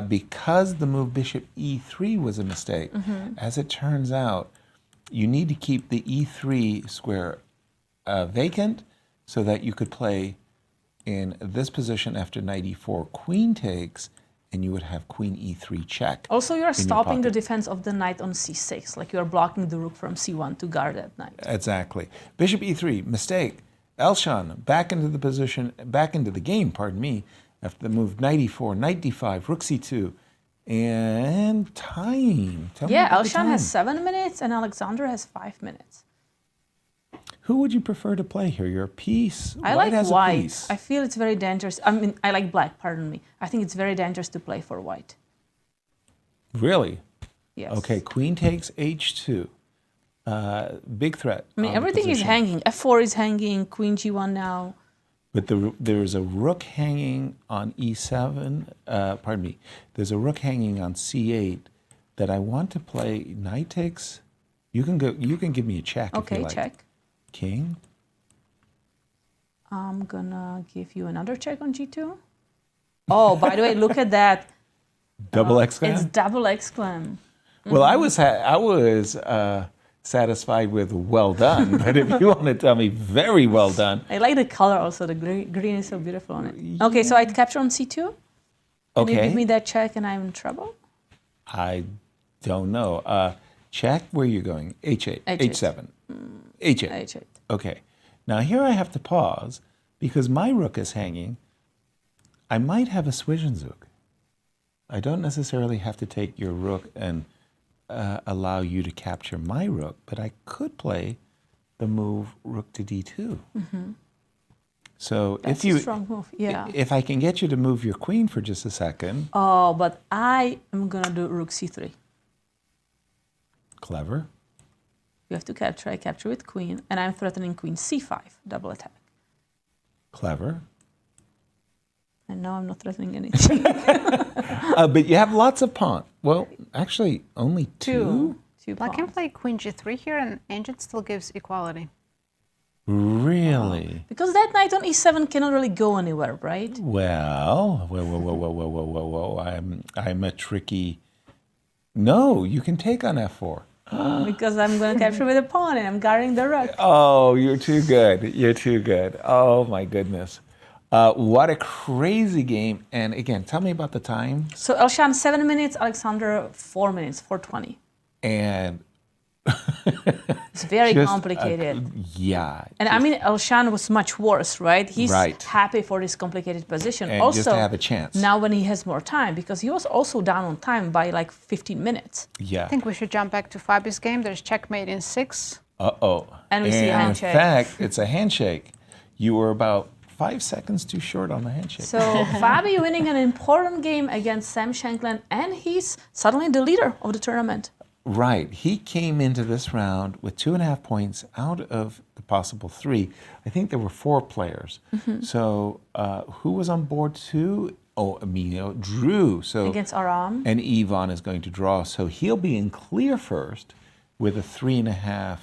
Because the move bishop e3 was a mistake. As it turns out, you need to keep the e3 square vacant so that you could play in this position after knight e4 queen takes, and you would have queen e3 check. Also, you are in your stopping the pocket. defense of the knight on c6, like you are blocking the rook from c1 to guard that knight. Exactly. Bishop e3, mistake. Elshan back into the position, back into the game, pardon me, after the move knight e4, knight d5, rook c2, and time. Tell me Yeah, about the Elshan has time. 7 minutes and Alexander has 5 minutes. Who would you prefer to play here? Your piece? I White like has a white. piece. I feel it's very dangerous. I mean, I like black, pardon me. I think it's very dangerous to play for white. Really? Yes. Okay, queen takes h2. Big threat. I mean, on the everything is position. hanging. f4 is hanging, queen g1 now. But there's a rook hanging on e7. Pardon me. There's a rook hanging on c8 that I want to play knight takes. You can go. You can give me a check if you like. check. King. I'm gonna give you another check on G2. Oh, by the way, look at that. Double exclam. It's double exclam. Well, I was satisfied with well done, but if you want to tell me very well done. I like the color also. The green is so beautiful on it. Okay, so I'd capture on C2. Can you give me that check and I'm in trouble? I don't know. Check where you're going. H8. H7. H8. H8. Okay. Now here I have to pause because my rook is hanging. I might have a Zwischenzug. I don't necessarily have to take your rook and allow you to capture my rook, but I could play the move rook to D2. Mm-hmm. So That's a strong move. Yeah. If I can get you to move your queen for just a second. Oh, but I am gonna do rook C3. Clever. You have to capture. I capture with queen, and I'm threatening queen C5, double attack. Clever. And now I'm not threatening anything. But you have lots of pawn. Well, actually, only two. I can play queen G3 here, and Engine still gives equality. Really? Because that knight on E7 cannot really go anywhere, right? Well, whoa. I'm a tricky. No, you can take on F4. Because I'm going to capture with a pawn and I'm guarding the rook. Oh, you're too good. You're too good. Oh, my goodness. What a crazy game. And again, tell me about the time. So Elshan, 7 minutes, Alexander, 4 minutes, 4:20. And it's very complicated. Yeah. And I mean, Elshan was much worse, right? He's happy for this complicated position. And also, just to have a chance. Now when he has more time, because he was also down on time by like 15 minutes. Yeah. I think we should jump back to Fabi's game. There's checkmate in 6. Uh-oh. And we see a handshake. In fact, it's a handshake. You were about 5 seconds too short on the handshake. So Fabi winning an important game against Sam Shankland, and he's suddenly the leader of the tournament. Right. He came into this round with 2.5 points out of the possible 3. I think there were 4 players. Mm-hmm. So who was on board too? Oh, Emilio drew. So against Aram. And Ivan is going to draw. So he'll be in clear first with a 3.5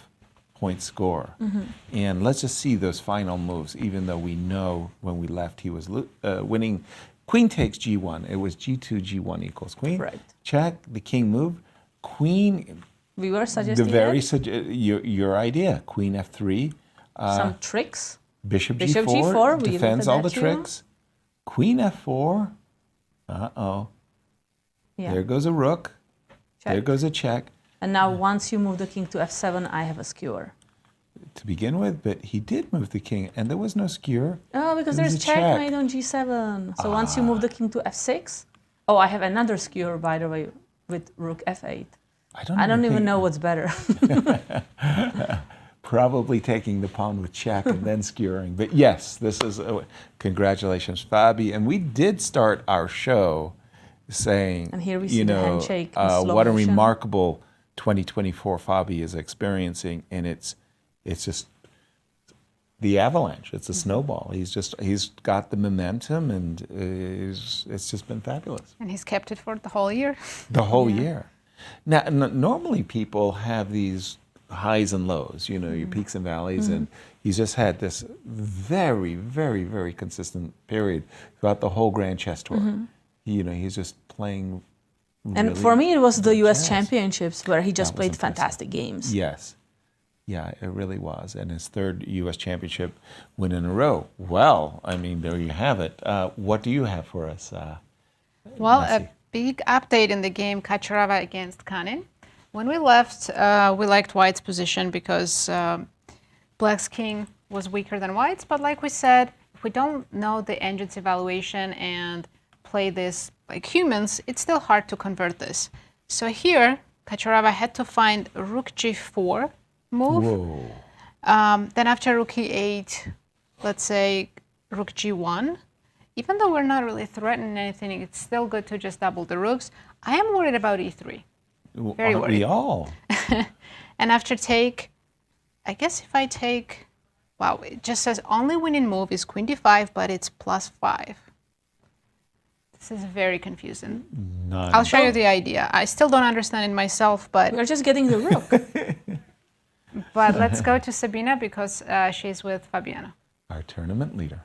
point score. Mm-hmm. And let's just see those final moves, even though we know when we left he was winning. Queen takes G1. It was G2, G1 equals queen. Right. Check, the king move. Queen. We were suggesting your idea. Queen F3. Some tricks. Bishop G4 defends all the tricks. Queen F4. Uh-oh. Yeah. There goes a rook. Check. There goes a check. And now once you move the king to F7, I have a skewer. To begin with, but he did move the king, and there was no skewer. Oh, because there's checkmate on G7. So once you move the king to F6, oh, I have another skewer, by the way, with rook F8. I don't even know what's better. Probably taking the pawn with check and then skewering. But yes, this is congratulations, Fabi. And we did start our show saying, and here we see the handshake in slow what a motion. remarkable 2024 Fabi is experiencing, and it's just the avalanche. It's a snowball. He's got the momentum, and it's just been fabulous. And he's kept it for the whole year. The whole year. Now, normally people have these highs and lows, your peaks and valleys, and he's just had this very, very, very consistent period throughout the whole Grand Chess Tour. He's just playing. And for me, it was the U.S. Championships where he just played fantastic games. Yes. Yeah, it really was. And his 3rd U.S. Championship win in a row. Well, I mean, there you have it. What do you have for us? Well, Nazi? a big update in the game, Katerina against Khanin. When we left, we liked White's position because Black's king was weaker than White's. But like we said, if we don't know the engine's evaluation and play this like humans, it's still hard to convert this. So here, Katerina had to find rook G4 move. Whoa. Then after rook E8, let's say rook G1. Even though we're not really threatening anything, it's still good to just double the rooks. I am worried about E3. Very Aren't worried. we all? And after take, I guess if I take, wow, it just says only winning move is queen D5, but it's +5. This is very confusing. None. I'll show you the idea. I still don't understand it myself, but We're just getting the rook. but let's go to Sabina because she's with Fabiano. Our tournament leader.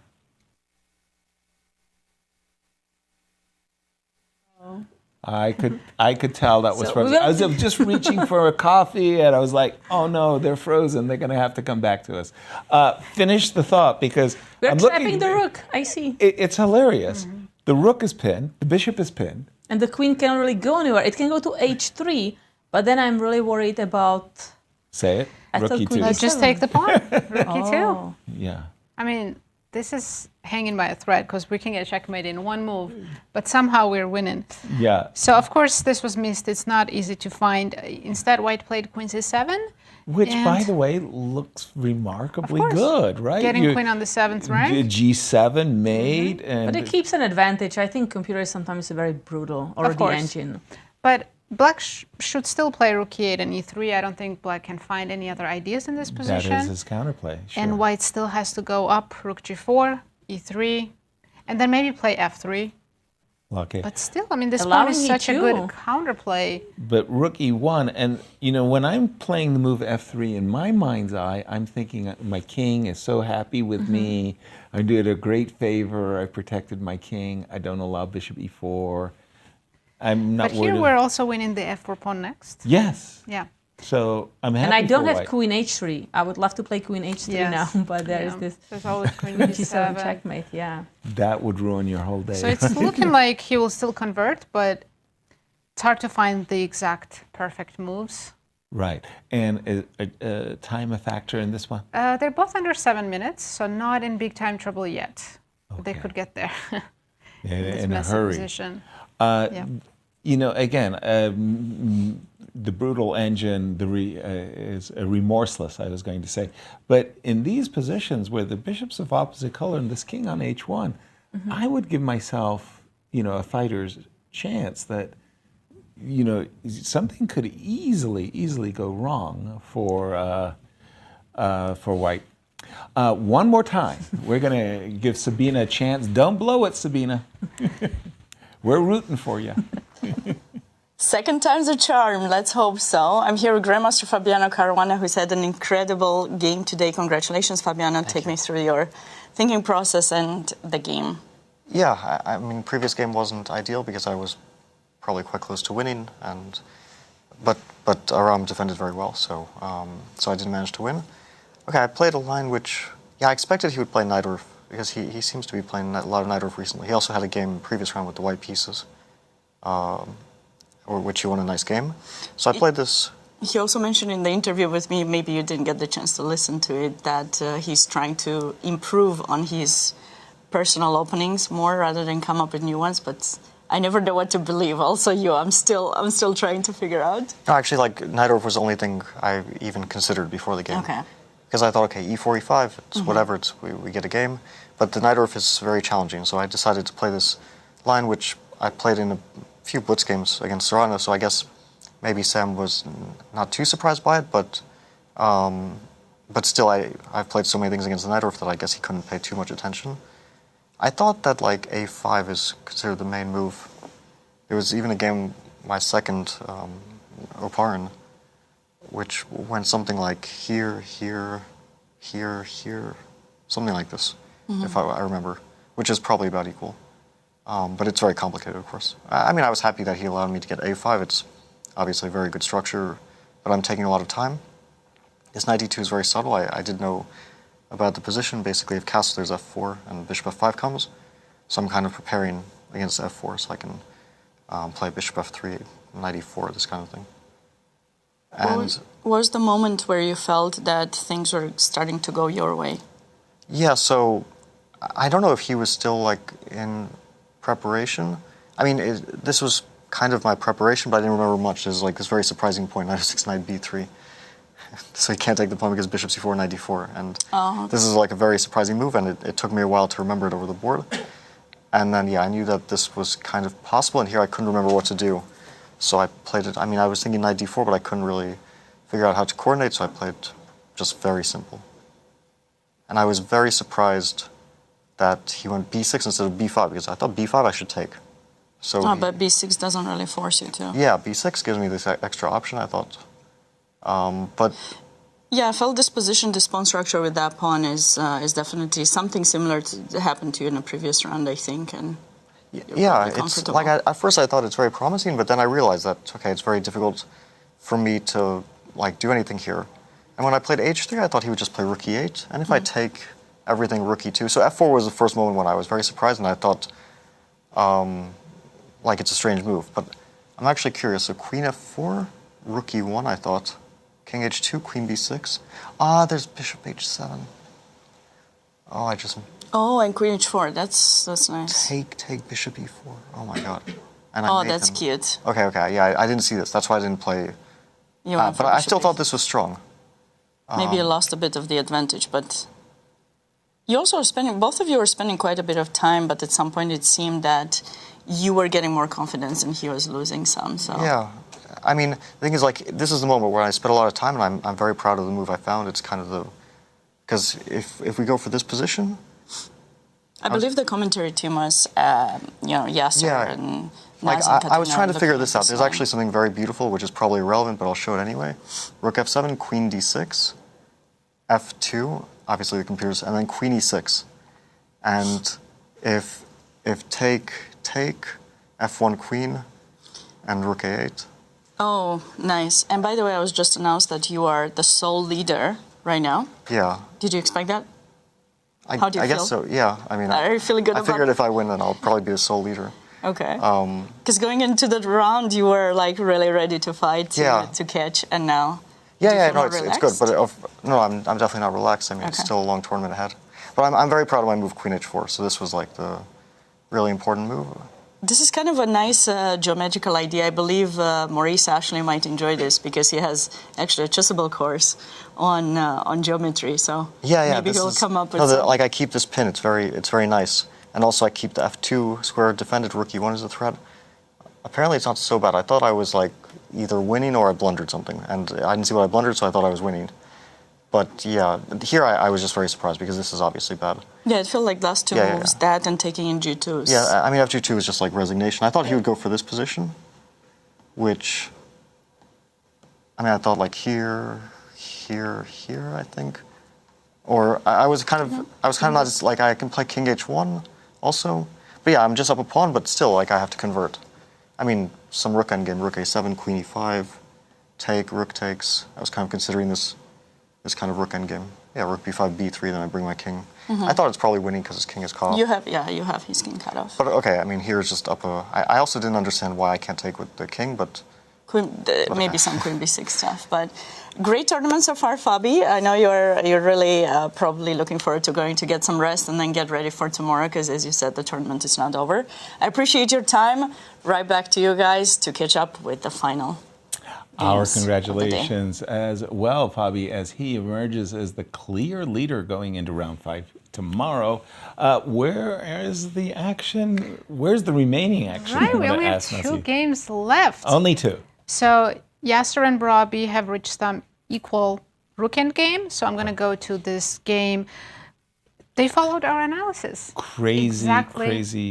I could tell that was So frozen. I was just reaching for a coffee, and I was like, "Oh no, they're frozen. They're going to have to come back to us." Finish the thought because We're I'm trapping looking. the rook. I see. It's hilarious. The rook is pinned. The bishop is pinned. And the queen can't really go anywhere. It can go to h3, but then I'm really worried about. Say it. I thought Rookie queen two. Let's just take the pawn. Rookie two. Oh. Yeah. I mean, this is hanging by a thread because we can get checkmate in one move, but somehow we're winning. Yeah. So of course this was missed. It's not easy to find. Instead, white played queen c7. Which, and by the way, looks remarkably course. good, right? Getting queen on the 7th rank. G7 made, and But it keeps an advantage. I think computers sometimes are very brutal, or Of the course. engine. But black should still play rook e8 and e3. I don't think black can find any other ideas in this position. that is his counterplay. Sure. And white still has to go up, rook g4, e3, and then maybe play f3. Lucky. But still, I mean, this Allowing pawn is such a e2. good counterplay. But rook e1, and when I'm playing the move f3, in my mind's eye, I'm thinking my king is so happy with me. I did a great favor. I protected my king. I don't allow bishop e4. I'm not But worried. here we're also winning the f4 pawn next. Yes. Yeah. So I'm happy And I don't for have white. queen h3. I would love to play queen h3 Yes. now, but there is Yeah. this There's always queen queen g7 g7. checkmate. Yeah. That would ruin your whole day. So it's looking like he will still convert, but it's hard to find the exact perfect moves. Right. And time a factor in this one? They're both under 7 minutes, so not in big time trouble yet. But they could get there this In a messy hurry. position. Yeah. Again, the brutal engine is remorseless, I was going to say. But in these positions where the bishop's of opposite color and this king on h1, I would give myself, a fighter's chance that, something could easily go wrong for white. One more time, we're going to give Sabina a chance. Don't blow it, Sabina. We're rooting for you. Second time's a charm, let's hope so. I'm here with Grandmaster Fabiano Caruana, who's had an incredible game today. Congratulations, Fabiano. Take me through your thinking process and the game. Yeah, I mean, previous game wasn't ideal because I was probably quite close to winning, but Aram defended very well, so I didn't manage to win. Okay, I played a line which, I expected he would play Knight Dwarf because he seems to be playing a lot of Knight Dwarf recently. He also had a game previous round with the white pieces, which he won a nice game. So I played this. He also mentioned in the interview with me, maybe you didn't get the chance to listen to it, that he's trying to improve on his personal openings more rather than come up with new ones, but I never know what to believe. Also, I'm still trying to figure out. No, actually, Knight Dwarf was the only thing I even considered before the game. Okay. Because I thought, okay, e4, e5, it's whatever, we get a game. But the Knight Dwarf is very challenging, so I decided to play this line, which I played in a few blitz games against Serrano, so I guess maybe Sam was not too surprised by it, but still, I've played so many things against the Knight Dwarf that I guess he couldn't pay too much attention. I thought that a5 is considered the main move. There was even a game, my second Oparin, which went something like here, something like this, if I remember, which is probably about equal. But it's very complicated, of course. I mean, I was happy that he allowed me to get a5. It's obviously a very good structure, but I'm taking a lot of time. This knight e2 is very subtle. I did know about the position. Basically, if castle, there's f4, and bishop f5 comes. So I'm kind of preparing against f4, so I can play bishop f3, knight e4, this kind of thing. And What was the moment where you felt that things were starting to go your way? yeah, so I don't know if he was still in preparation. I mean, this was kind of my preparation, but I didn't remember much. There's this very surprising point, knight f6, knight b3. So he can't take the pawn because bishop c4, knight d4. And this is a very surprising move, and it took me a while to remember it over the board. And then, I knew that this was kind of possible, and here I couldn't remember what to do. So I played it. I mean, I was thinking knight d4, but I couldn't really figure out how to coordinate, so I played just very simple. And I was very surprised that he went b6 instead of b5, because I thought b5 I should take. So but b6 doesn't really force you to. yeah, b6 gives me this extra option, I thought. But yeah, I felt this position, this pawn structure with that pawn is definitely something similar to happened to you in a previous round, I think. And yeah, it's like at first I thought it's very promising, but then I realized that okay, it's very difficult for me to like do anything here. And when I played h3, I thought he would just play rook e8, and if I take everything rook e2, so f4 was the first moment when I was very surprised, and I thought like it's a strange move. But I'm actually curious. So queen f4, rook e1, I thought. King h2, queen b6. Ah, there's bishop h7. Oh, I just... Oh, and queen h4. That's nice. Take bishop e4. Oh my god. And oh, that's cute. Okay, yeah, I didn't see this. That's why I didn't play. But I still thought this was strong. Maybe you lost a bit of the advantage, but you also are spending. Both of you were spending quite a bit of time, but at some point it seemed that you were getting more confidence and he was losing some. So yeah. I mean, the thing is, like, this is the moment where I spent a lot of time, and I'm very proud of the move I found. It's kind of the... Because if we go for this position... I believe the commentary team was, Yasser and Nazi like, I was trying to figure this out. There's actually something very beautiful, which is probably irrelevant, but I'll show it anyway. Rook f7, queen d6, f2, obviously the computers, and then queen e6. And if take, f1 queen, and rook a8. Oh, nice. And by the way, I was just announced that you are the sole leader right now. Yeah. Did you expect that? How do you feel? I guess so, yeah. I mean, are you feeling good I figured if I win, then I'll probably be the sole leader. Okay. Because going into that round, you were like really ready to fight, to catch, and now... Yeah, no, it's good. But no, I'm definitely not relaxed. I mean, it's still a long tournament ahead. But I'm very proud of my move, queen h4. So this was like the really important move. This is kind of a nice geometrical idea. I believe Maurice Ashley might enjoy this because he has actually a chessable course on geometry. So maybe he'll come up with like I keep this pin. It's very nice. And also I keep the f2 square defended. Rook e1 is a threat. Apparently it's not so bad. I thought I was like either winning or I blundered something, and I didn't see what I blundered, so I thought I was winning. But yeah, here I was just very surprised because this is obviously bad. Yeah, it felt like last two moves, that and taking in g2. Yeah, I mean, f2 is just like resignation. I thought he would go for this position, which, I mean, I thought like here, I think. Or I was kind of not just like, I can play king h1 also. But yeah, I'm just up a pawn, but still, like, I have to convert. I mean, some rook endgame, rook a7, queen e5, take, rook takes. I was kind of considering this kind of rook endgame. Yeah, rook b5, b3, then I bring my king. I thought it's probably winning because his king is cut off. You have his king cut off. But okay, I mean, here's just up a... I also didn't understand why I can't take with the king, but... Maybe some queen b6 stuff, but great tournament so far, Fabi. I know you're really probably looking forward to going to get some rest and then get ready for tomorrow because, as you said, the tournament is not over. I appreciate your time. Right back to you guys to catch up with the final. Our congratulations as well, Fabi, as he emerges as the clear leader going into round 5 tomorrow. Where is the action? Where's the remaining action? Right, we only have 2 games left. Only 2. So Yasser and Robbie have reached some equal rook endgame. So I'm going to go to this game. They followed our analysis. Crazy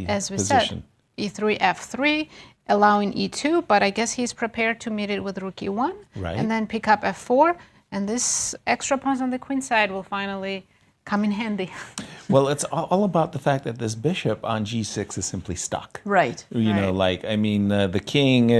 as we position. Said. E3, F3, allowing E2, but I guess he's prepared to meet it with rook E1. Right. And then pick up F4. And this extra pawns on the queen side will finally come in handy. Well, it's all about the fact that this bishop on g6 is simply stuck. Right. You know, like, I mean, the king,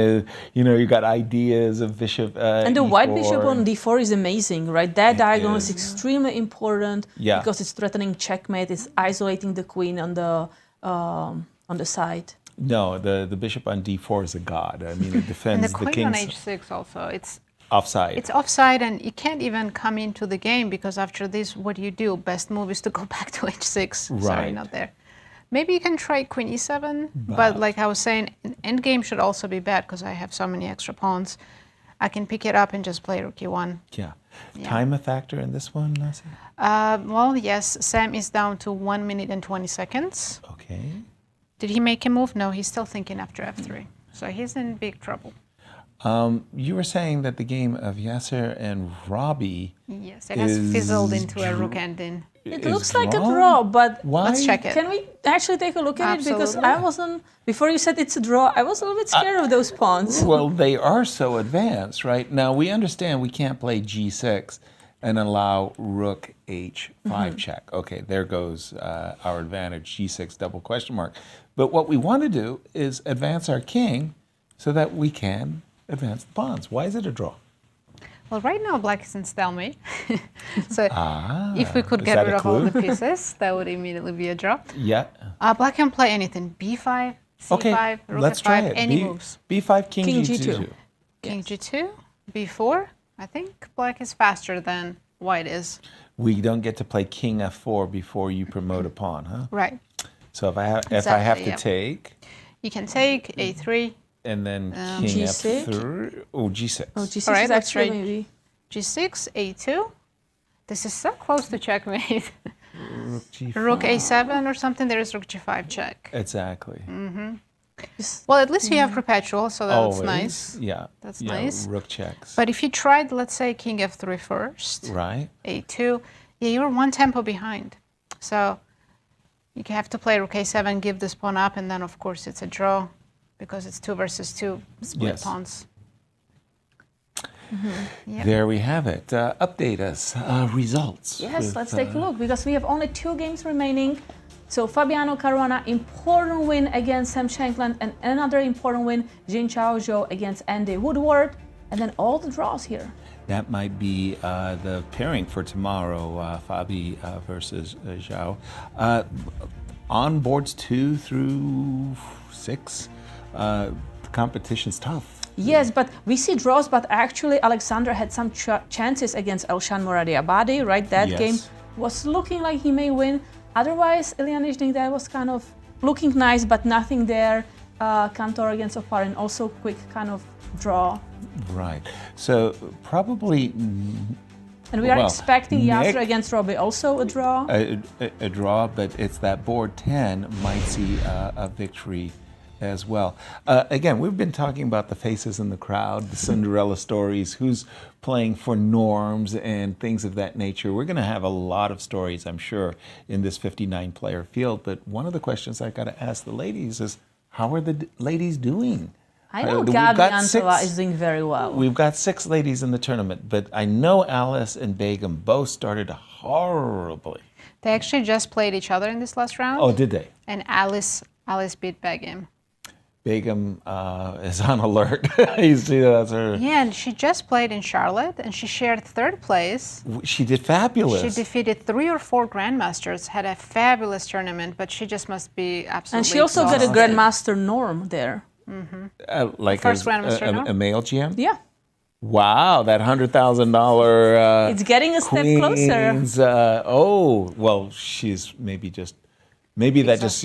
you got ideas of bishop and the E4. white bishop on d4 is amazing, right? That diagonal is extremely important because it's threatening checkmate. It's isolating the queen on the side. No, the bishop on d4 is a god. I mean, it defends and the queen on h6 also. It's offside. It's offside, and you can't even come into the game because after this, what do you do? Best move is to go back to h6. Right. Sorry, not there. Maybe you can try queen e7, but like I was saying, endgame should also be bad because I have so many extra pawns. I can pick it up and just play rook e1. Yeah. Time a factor in this one, Nazi? Well, yes. Sam is down to 1 minute and 20 seconds. Okay. Did he make a move? No, he's still thinking after f3. So he's in big trouble. You were saying that the game of Yasser and Robbie. Yes, it has fizzled into a rook ending. It looks like a draw, but why? Let's check it. Can we actually take a look at it? Because Absolutely. I wasn't, before you said it's a draw, I was a little bit scared of those pawns. Well, they are so advanced, right? Now, we understand we can't play G6 and allow rook H5 check. Okay, there goes our advantage, G6 double question mark. But what we want to do is advance our king so that we can advance the pawns. Why is it a draw? Well, right now black is in stalemate. So if we could get rid of all the pieces, that would immediately be a draw. Yeah. Black can play anything. B5, C5, Okay, rook let's F5, try it. any moves. B5, King G2. King G2, B4. I think black is faster than white is. We don't get to play King F4 before you promote a pawn, huh? Right. So if I have Exactly, to yeah. take, You can take A3. and then King G6. F3, G6. Oh, G6 All right, is let's actually try maybe. G6, A2. This is so close to checkmate. Rook G5. Rook A7 or something, there is rook G5 check. Exactly. Well, at least you have perpetual, so that's Always. nice. Yeah. That's yeah, nice. Rook checks. But if you tried, let's say, King F3 first, Right. A2, yeah, you're one tempo behind. So you have to play Rook A7, give this pawn up, and then, of course, it's a draw because it's 2 versus 2 split Yes. pawns. Yep. There we have it. Update us. Results. Yes, with, let's take a look because we have only 2 games remaining. So Fabiano Caruana, important win against Sam Shankland, and another important win, Jin Chaozhou against Andy Woodward, and then all the draws here. That might be the pairing for tomorrow, Fabi versus Zhao. On boards 2 through 6, the competition's tough. Yes, but we see draws, but actually Alexander had some chances against Elshan Moradiabadi, right? That Yes. game was looking like he may win. Otherwise, Illia Nyzhnyk, that was kind of looking nice, but nothing there. Kantor against Oparin, also quick kind of draw. Right. So probably. And we are well, expecting Nick, Yasser against Robbie, also a draw. A draw, but it's that board 10 might see a victory as well. Again, we've been talking about the faces in the crowd, the Cinderella stories, who's playing for norms and things of that nature. We're going to have a lot of stories, I'm sure, in this 59-player field. But one of the questions I got to ask the ladies is, how are the ladies doing? I know We've Gabi got Antova 6 is doing very well. We've got 6 ladies in the tournament, but I know Alice and Begum both started horribly. They actually just played each other in this last round. Oh, did they? And Alice beat Begum. Begum is on alert. You see, that's her. Yeah, and she just played in Charlotte, and she shared 3rd place. She did fabulous. She defeated 3 or 4 grandmasters, had a fabulous tournament, but she just must be absolutely And she also got a exhausted. grandmaster norm there. Like First grandmaster, no? a male GM? Yeah. Wow, that $100,000. It's getting a step closer. Queens, well, she's maybe that just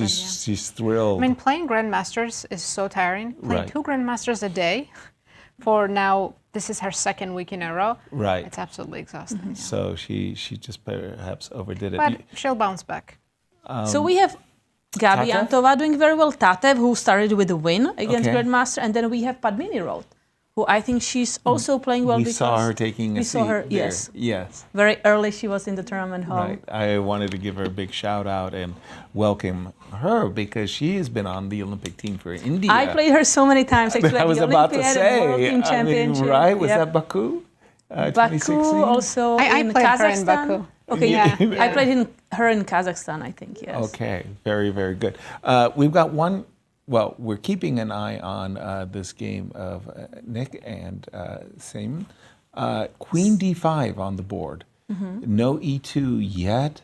she's thrilled. I mean, playing grandmasters is so tiring. Playing Right. 2 grandmasters a day for now, this is her 2nd week in a row. Right. It's absolutely exhausting. yeah. So she just perhaps overdid it. But she'll bounce back. So we have Gabi Tatev? Antova doing very well. Tatev, who started with a win against Okay. Grandmaster, and then we have Padmini Roth, who I think she's also playing well. We because saw her taking a we saw seat her, there. yes. Yes. Very early, she was in the tournament home. Right. I wanted to give her a big shout out and welcome her because she has been on the Olympic team for India. I played her so many times. Actually, I at was the about to Olympiad and World say, Team I mean, Championship. right? Was Yep. that Baku? Baku 2016? also I in played her Kazakhstan. in Baku. Okay, Yeah. I played her in Kazakhstan, I think, yes. Okay, very, very good. We've got one, well, we're keeping an eye on this game of Nick and Sam. Queen D5 on the board. No E2 yet.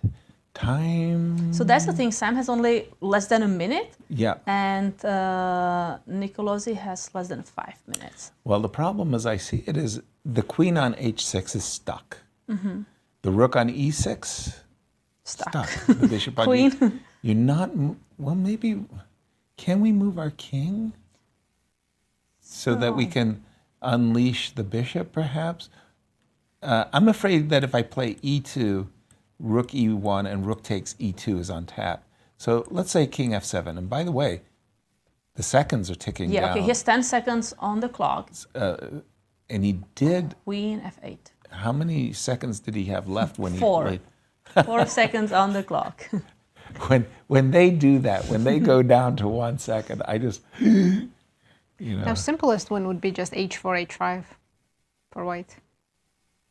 Time. So that's the thing, Sam has only less than a minute. Yeah. And Nikolozi has less than 5 minutes. Well, the problem as I see it is the queen on H6 is stuck. The rook on E6, stuck. The bishop on Queen. E. You're not, well, maybe, can we move our king so that we can unleash the bishop, perhaps? I'm afraid that if I play E2, rook E1, and rook takes E2 is on tap. So let's say king F7. And by the way, The seconds are ticking down. Yeah, okay, he has 10 seconds on the clock. And he did... Queen F8. How many seconds did he have left when he played? 4 seconds on the clock. When they do that, when they go down to 1 second, I just, you know. The simplest one would be just H4, H5 for white.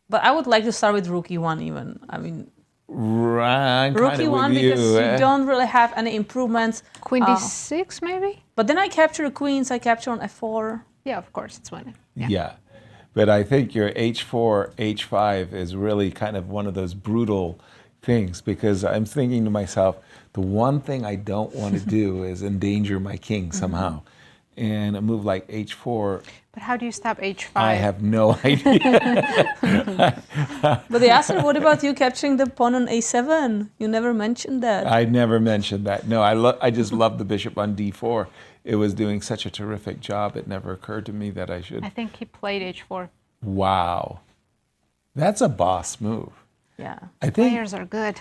But I would like to start with rook E1 even. I mean, right, rook E1 because you don't really have any improvements. Queen D6 maybe? But then I capture queens, I capture on F4. Yeah, of course, it's winning. Yeah. But I think your H4, H5 is really kind of one of those brutal things, because I'm thinking to myself, the one thing I don't want to do is endanger my king somehow. And a move like H4... But how do you stop H5? I have no idea. But Yasser, what about you capturing the pawn on A7? You never mentioned that. I never mentioned that. No, I just love the bishop on D4. It was doing such a terrific job, it never occurred to me that I should... I think he played H4. Wow. That's a boss move. Yeah. I think, players are good.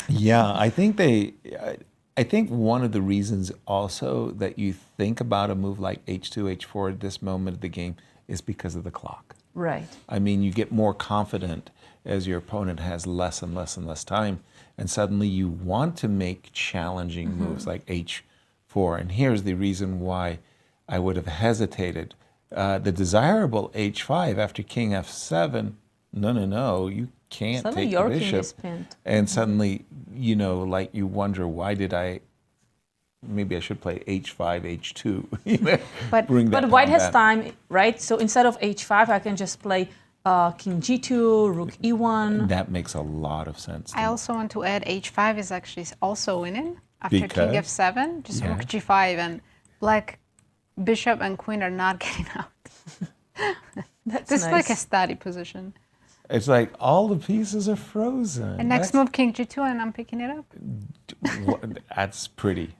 Yeah, I think one of the reasons also that you think about a move like H2, H4 at this moment of the game is because of the clock. Right. I mean, you get more confident as your opponent has less and less and less time, and suddenly you want to make challenging moves like H4. And here's the reason why I would have hesitated. The desirable H5 after King F7, no, you can't suddenly take your the bishop. king is pinned. And suddenly, you know, like you wonder, why did maybe I should play H5, H2. But white has time, right? So instead of H5, I can just play King G2, Rook E1. That makes a lot of sense. I also want to add H5 is actually also winning after King F7, just Rook G5, and black bishop and queen are not getting out. This is like a study position. It's like all the pieces are frozen. And next move, King G2, and I'm picking it up. That's pretty.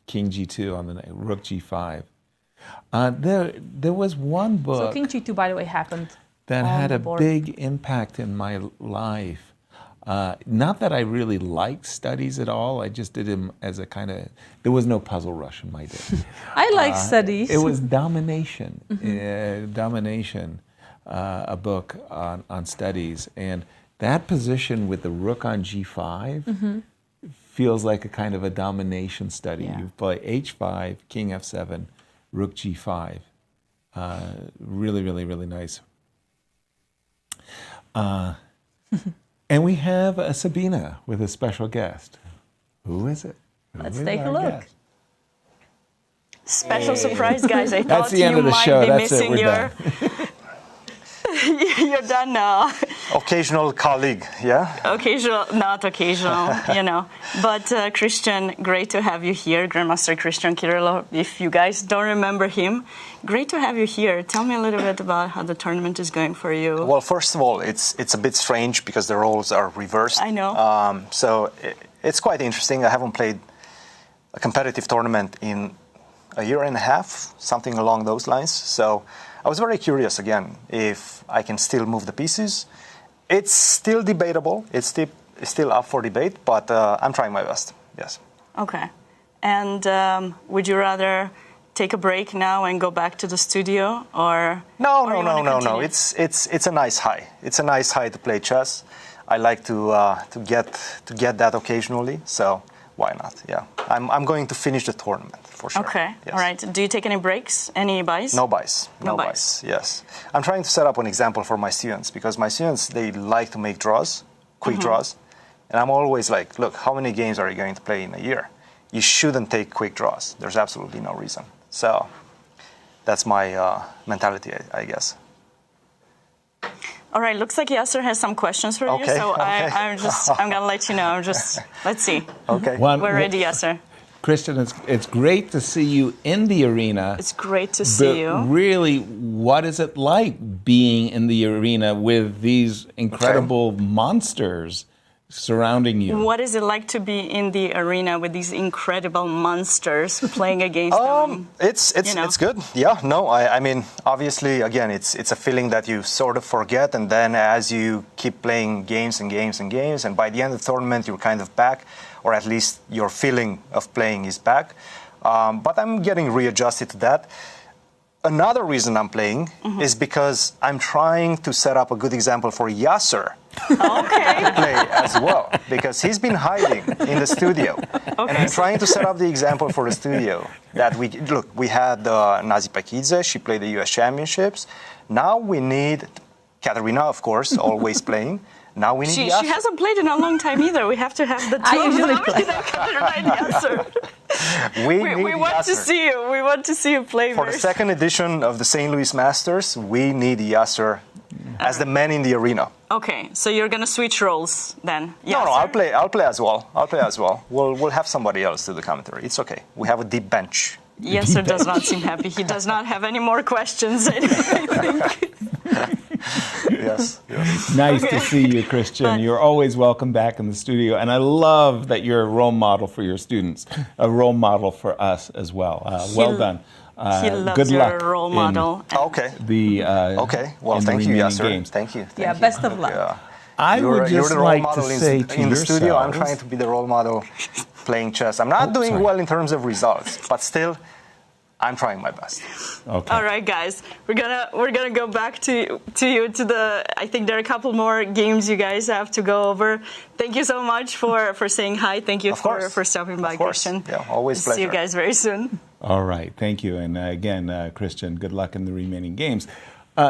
King G2 on the Rook G5. There was one book. So King G2, by the way, happened. That had a big impact in my life. Not that I really liked studies at all. I just did them as a kind of. There was no puzzle rush in my day. I like studies. It was Domination. Domination. A book on studies, and that position with the rook on G5 feels like a kind of a domination study. You play H5, King F7, Rook G5. Really, really, really nice. And we have a Sabina with a special guest. Who is it? Let's take a look. Guest? Special surprise, guys. I That's thought the end you of the might show. be That's missing it. We're your... done. You're done now. Occasional colleague, yeah? Occasional, not occasional, you know. But Christian, great to have you here. Grandmaster Christian Cilla, if you guys don't remember him, great to have you here. Tell me a little bit about how the tournament is going for you. Well, first of all, it's a bit strange because the roles are reversed. I know. So it's quite interesting. I haven't played a competitive tournament in a year and a half, something along those lines. So I was very curious again if I can still move the pieces. It's still debatable. It's still up for debate, but I'm trying my best. Yes. Okay. And would you rather take a break now and go back to the studio, or no? It's a nice high. It's a nice high to play chess. I like to get that occasionally. So why not? Yeah. I'm going to finish the tournament for sure. Okay. Yes. All right. Do you take any breaks? Any buys? No buys. No buys. Yes. I'm trying to set up an example for my students because my students, they like to make draws, quick draws. And I'm always like, look, how many games are you going to play in a year? You shouldn't take quick draws. There's absolutely no reason. So that's my mentality, I guess. All right, looks like Yasser has some questions for you, so I'm going to let you know. Let's see. Okay. We're ready, Yasser. Christian, it's great to see you in the arena. It's great to see you. Really, what is it like being in the arena with these incredible monsters surrounding you? What is it like to be in the arena with these incredible monsters playing against them? It's good. Yeah, no, I mean, obviously, again, it's a feeling that you sort of forget, and then as you keep playing games and games and games, and by the end of the tournament, you're kind of back, or at least your feeling of playing is back. but I'm getting readjusted to that. Another reason I'm playing is because I'm trying to set up a good example for Yasser to play as well, because he's been hiding in the studio. And I'm trying to set up the example for the studio that we had Nazi Paikidze, she played the US Championships. Now we need Katerina, of course, always playing. Now we need Yasser. She hasn't played in a long time either. We have to have the two of them. We want to see you. We want to see you play. For the second edition of the St. Louis Masters, we need Yasser as the man in the arena. Okay, so you're gonna switch roles then? No, I'll play as well. We'll have somebody else do the commentary. It's okay. We have a deep bench. Yasser does not seem happy. He does not have any more questions. I think. Yes. Nice to see you, Christian. You're always welcome back in the studio. And I love that you're a role model for your students, a role model for us as well. Well done. He loves good luck your role model. Okay. Well, thank you, Yasser. Games. Thank you. Best of luck. Yeah. You're the role model in the studio. I'm trying to be the role model playing chess. I'm not doing well in terms of results, but still, I'm trying my best. Okay. All right, guys, we're gonna go back to the. I think there are a couple more games you guys have to go over. Thank you so much for saying hi. Thank you for stopping by, Christian. Yeah, always pleasure. See you guys very soon. All right, thank you, and again, Christian, good luck in the remaining games.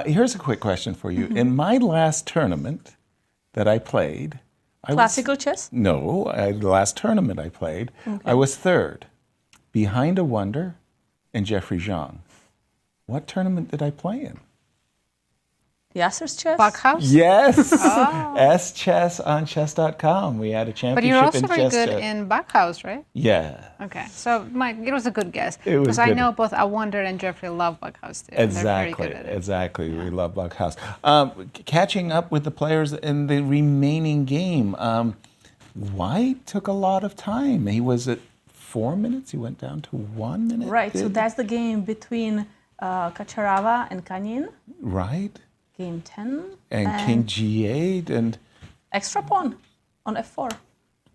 Here's a quick question for you. In my last tournament that I played, Classical chess? No, the last tournament I played, I was third, behind a wonder and Jeffrey Zhang. What tournament did I play in? Yasser's chess? Backhouse? Yes. S-Chess on chess.com. We had a championship in chess. But you're also very good in Backhouse, right? Yeah. Okay, so it was a good guess. It was because I good. know both Wonder and Jeffrey love Backhouse too. Exactly. Exactly. We love Backhouse. Catching up with the players in the remaining game. White took a lot of time. He was at 4 minutes. He went down to 1 minute. Right. So that's the game between Kacherava and Khanin. Right. Game 10. And King G8 and extra pawn on F4.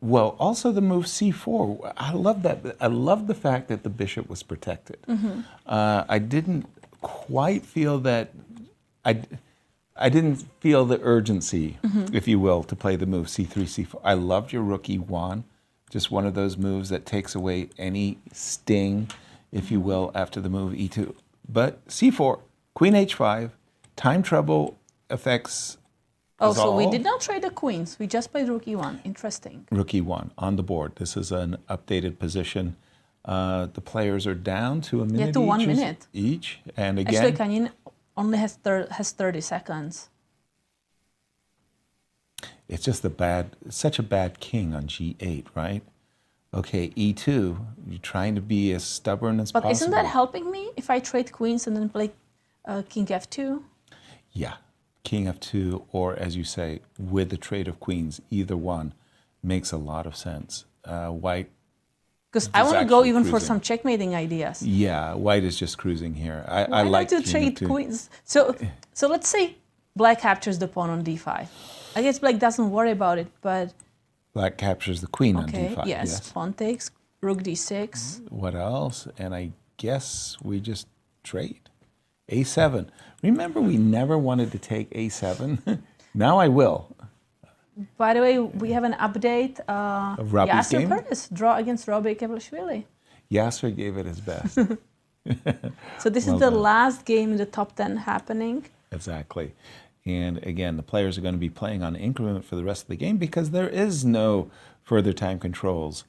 Well, also the move C4. I love that. I love the fact that the bishop was protected. I didn't quite feel that. I didn't feel the urgency, if you will, to play the move C3, C4. I loved your rook E1. Just one of those moves that takes away any sting, if you will, after the move E2. But C4, Queen H5, time trouble affects us so all. we did not trade the queens. We just played rook E1. Interesting. Rook E1 on the board. This is an updated position. The players are down to a minute Yeah, to 1 minute. each. And again, Actually, Khanin only has 30 seconds. it's just such a bad king on G8, right? Okay, E2, you're trying to be as stubborn as possible. But isn't that helping me if I trade queens and then play king F2? Yeah, king F2, or as you say, with the trade of queens, either one makes a lot of sense. White. Because I want to go even for some checkmating ideas. Yeah, white is just cruising here. I like to trade queens. So let's say black captures the pawn on D5. I guess black doesn't worry about it, but black captures the queen on D5. Yes, pawn takes, rook D6. What else? And I guess we just trade. A7. Remember, we never wanted to take A7. Now I will. By the way, we have an update. Of Robbie's Yasser game? Perez, draw against Robbie Kevlashvili. Yasser gave it his best. So this is the last game in the top 10 happening. Exactly. And again, the players are going to be playing on increment for the rest of the game because there is no further time controls.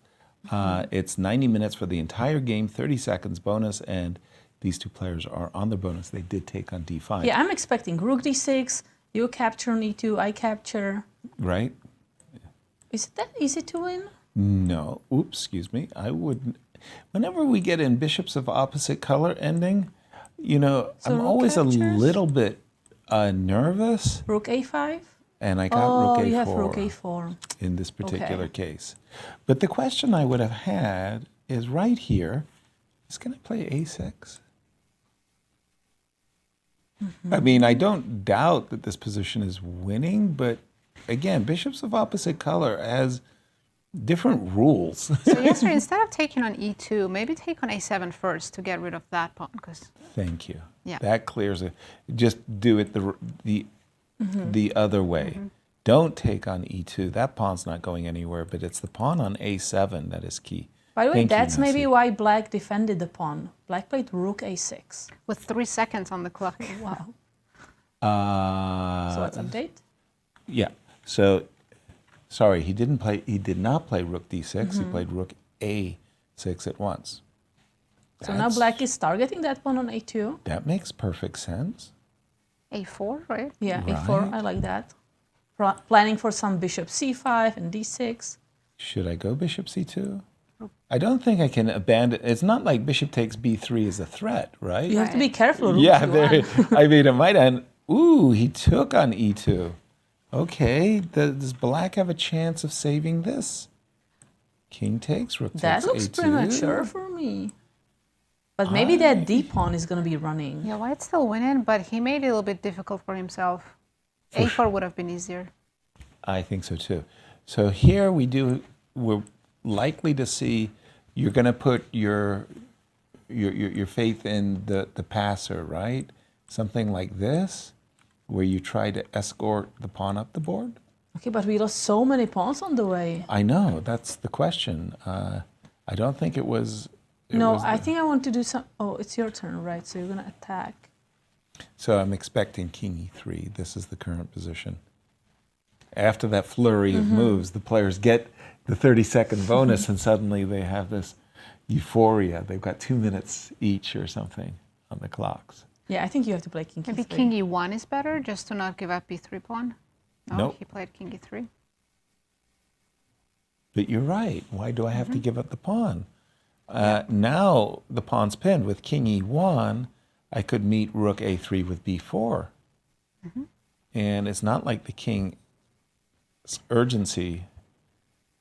It's 90 minutes for the entire game, 30 seconds bonus, and these two players are on the bonus. They did take on D5. Yeah, I'm expecting rook D6, you capture on E2, I capture. Right? Is it that easy to win? No. Oops, excuse me. I wouldn't. Whenever we get in bishops of opposite color ending, so I'm always a little bit nervous. Rook A5? And I got rook A4. You have rook A4. In this particular case. But the question I would have had is right here, is going to play A6? I mean, I don't doubt that this position is winning, but again, bishops of opposite color as different rules. So Yasser, instead of taking on e2, maybe take on a7 first to get rid of that pawn. Thank you. Yeah. That clears it. Just do it the other way. Don't take on e2. That pawn's not going anywhere, but it's the pawn on a7 that is key. By the way, Thank you, that's maybe Nazi. why Black defended the pawn. Black played rook a6. With 3 seconds on the clock. Wow. So let's update. Yeah. So, sorry, he did not play rook d6. He played rook a6 at once. So now Black is targeting that pawn on a2. That makes perfect sense. a4, right? Yeah, Right. a4, I like that. Planning for some bishop c5 and d6. Should I go bishop c2? I don't think I can abandon. It's not like bishop takes b3 is a threat, right? You have to be careful. Rook Yeah, e1. I mean, it might end. Ooh, he took on e2. Okay, does Black have a chance of saving this? King takes, rook takes That looks a2. premature for me. But maybe that d pawn is going to be running. Yeah, White's still winning, but he made it a little bit difficult for himself. a4 would have been easier. I think so too. So here we're likely to see you're going to put your faith in the passer, right? Something like this, where you try to escort the pawn up the board. Okay, but we lost so many pawns on the way. I know, that's the question. I don't think it was. I think I want to do some. Oh, it's your turn, right? So you're going to attack. So I'm expecting king e3. This is the current position. After that flurry of moves, the players get the 30-second bonus, and suddenly they have this euphoria. They've got 2 minutes each or something on the clocks. Yeah, I think you have to play king Maybe e3. king e1 is better, just to not give up b3 pawn. No, Nope. he played king e3. But you're right. Why do I have to give up the pawn? Now the pawn's pinned. With king e1, I could meet rook a3 with b4. And it's not like the king's urgency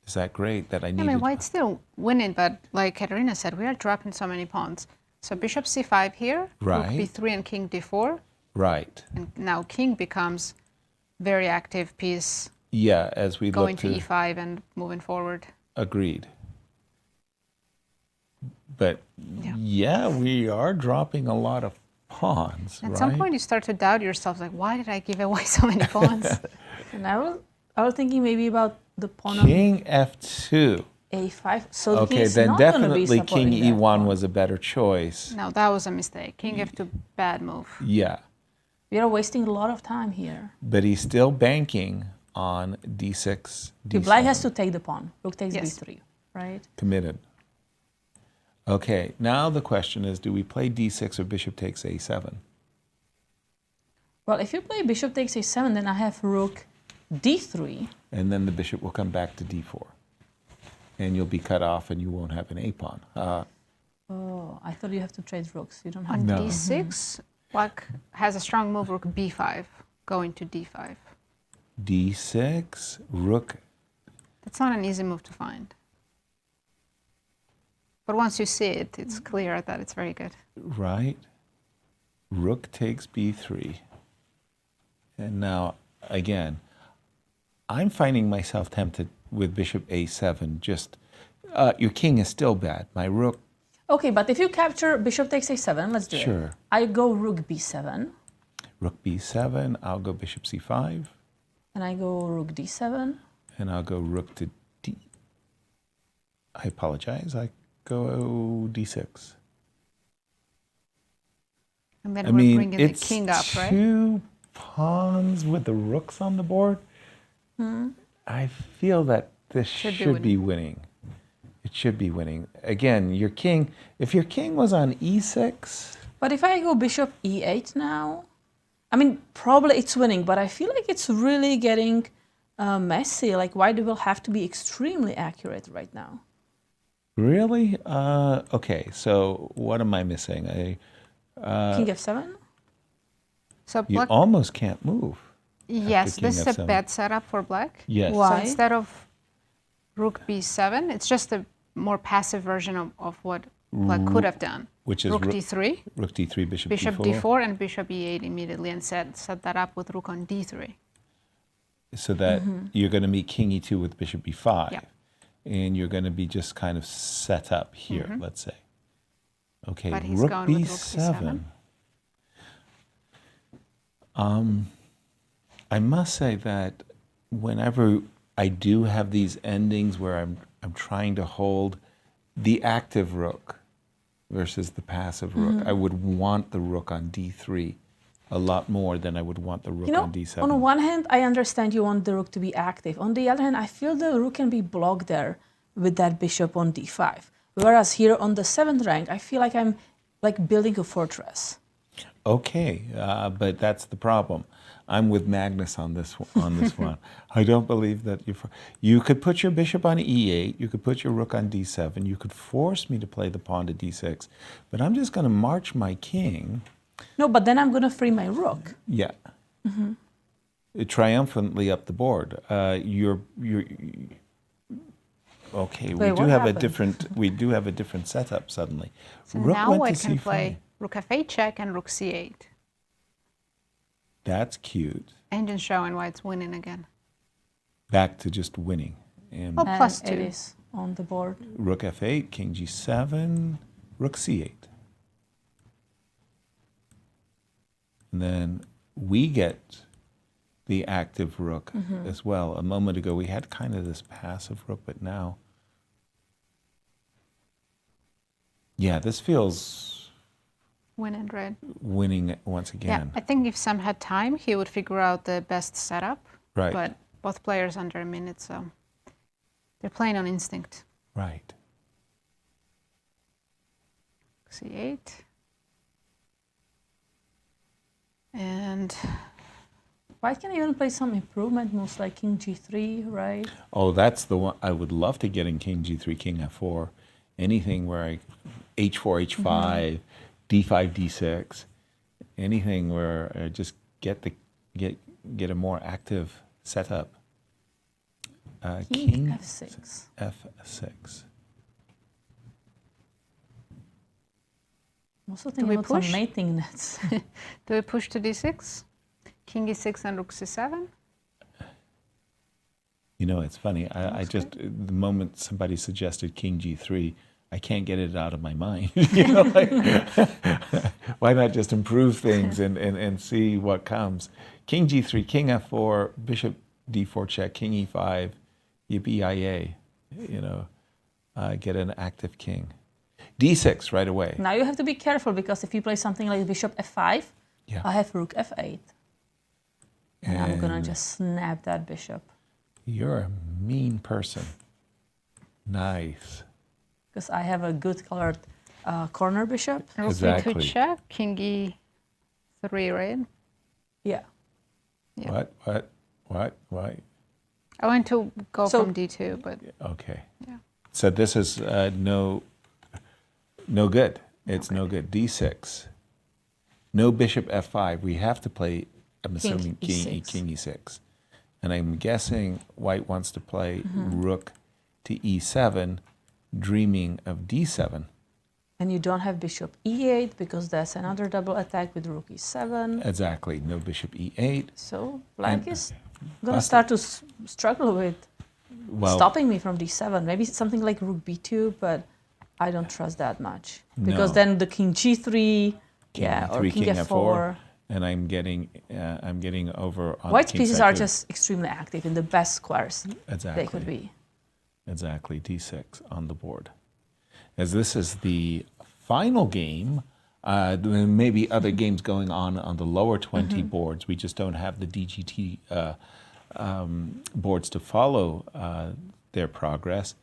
is that great that I need. I mean, White's still winning, but like Katerina said, we are dropping so many pawns. So bishop c5 here, Right. rook b3 and king d4. Right. And now king becomes very active piece, Yeah, as we going look to e5 and moving forward. Agreed. But yeah, we are dropping a lot of pawns, At right? some point, you start to doubt yourself, like, why did I give away so many pawns? And I was thinking maybe about the pawn on King f2. a5. So the king Okay, is then not gonna be definitely king supporting that e1 pawn. was a better choice. No, that was a mistake. King f2, bad move. Yeah, We are wasting a lot of time here. but he's still banking on d6, Okay, d7. Black has to take the pawn. Rook takes Yes. b3, right? Committed. Okay, now the question is, do we play d6 or bishop takes a7? Well, if you play bishop takes a7, then I have rook d3. And then the bishop will come back to d4. And you'll be cut off and you won't have an a pawn. Oh, I thought you have to trade rooks. You don't have On to. d6, Black has a strong move, rook b5, going to d5. d6, rook. That's not an easy move to find. But once you see it, it's clear that it's very good. Right. Rook takes b3. And now, again, I'm finding myself tempted with bishop a7. Just, your king is still bad. My rook, Okay, but if you capture bishop takes a7, let's do it. Sure. I go rook b7, rook b7, I'll go bishop c5, and I go rook d7. and I'll go rook to d. I apologize, I go d6. And then I we're mean, bringing the it's king up, right? two pawns with the rooks on the board. I feel that this should be winning. It should be winning. Again, your king, if your king was on e6, But if I go bishop e8 now, I mean, probably it's winning, but I feel like it's really getting messy. Like, White will have to be extremely accurate right now. really? Okay, so what am I missing? King f7? So You Black, almost can't move. yes, king this is a f7. bad setup for Black. Yes. Why? So instead of rook b7, it's just a more passive version of what Black could have done. Which is rook d3, Rook d3, bishop, bishop d4. d4, and bishop e8 immediately, and set that up with rook on d3. So that you're going to meet king e2 with bishop b5. Yeah. and you're going to be just kind of set up here, let's say. Okay, But he's rook going with b7. rook I must say that whenever I do have these endings where I'm trying to hold the active rook versus the passive rook, I would want the rook on d3 a lot more than I would want the rook on d7. On one hand, I understand you want the rook to be active. On the other hand, I feel the rook can be blocked there with that bishop on d5. Whereas here on the 7th rank, I feel like I'm like building a fortress. Okay, but that's the problem. I'm with Magnus on this one. I don't believe that you could put your bishop on e8, you could put your rook on d7, you could force me to play the pawn to d6, but I'm just going to march my king. No, but then I'm going to free my rook. Yeah. Triumphantly up the board. Okay, Wait, we do have a different setup suddenly. So Rook now went I to can c5. play rook f8 check and rook c8. That's cute. Engine showing why it's winning again. Back to just winning. And Oh, plus And it 2. is on the board. rook f8, king g7, rook c8. And then we get the active rook as well. A moment ago, we had kind of this passive rook, but now, yeah, this feels Winning red. winning once Yeah, again. I think if Sam had time, he would figure out the best setup. Right. But both players under a minute, so they're playing on instinct. Right. c8. And White can even play some improvement moves like king g3, right? Oh, that's the one I would love to get in king g3, king f4. Anything where I h4, h5, d5, d6. Anything where I just get a more active setup. King f6. f6. I'm also do thinking we about some push? mating nets. Do we push to d6? King e6 and rook c7? You know, it's funny. I just, the moment somebody suggested king g3, I can't get it out of my mind. You know, like, why not just improve things and see what comes? King g3, king f4, bishop d4 check, king e5, yippee-yi-yay, you know, get an active king. d6 right away. Now you have to be careful because if you play something like bishop f5, Yeah. I have rook f8. And I'm going to just snap that bishop. You're a mean person. Nice. Because I have a good colored corner bishop. Rook Exactly. b2 check, king e3, right? Yeah. Yeah. What? I want to go So- from d2, but Okay. yeah. So this is no good. It's no good. d6. No bishop f5. We have to play, I'm assuming, king e6. And I'm guessing white wants to play rook to e7, dreaming of d7. And you don't have bishop e8 because that's another double attack with rook e7. Exactly. No bishop e8. So black And is going to start to struggle with stopping me from d7. Maybe something like rook b2, but I don't trust that much. Because No. then the king g3, King or e3, king f4. And I'm getting over on White's the pieces king are side too. just extremely active in the best squares Exactly. they could be. Exactly, d6 on the board. As this is the final game, there may be other games going on the lower 20 boards. We just don't have the DGT boards to follow their progress.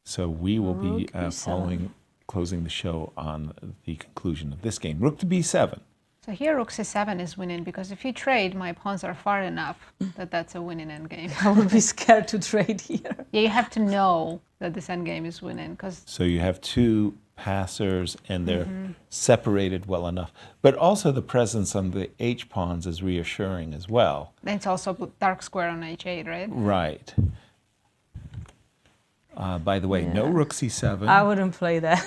So we will be Rook b7. closing the show on the conclusion of this game. Rook to b7. So here rook c7 is winning because if you trade, my pawns are far enough that that's a winning endgame. I would be scared to trade here. Yeah, you have to know that this endgame is winning because So you have two passers and they're separated well enough. But also the presence on the H pawns is reassuring as well. it's also dark square on h8, right? Right. By the way, no rook c7. I wouldn't play that.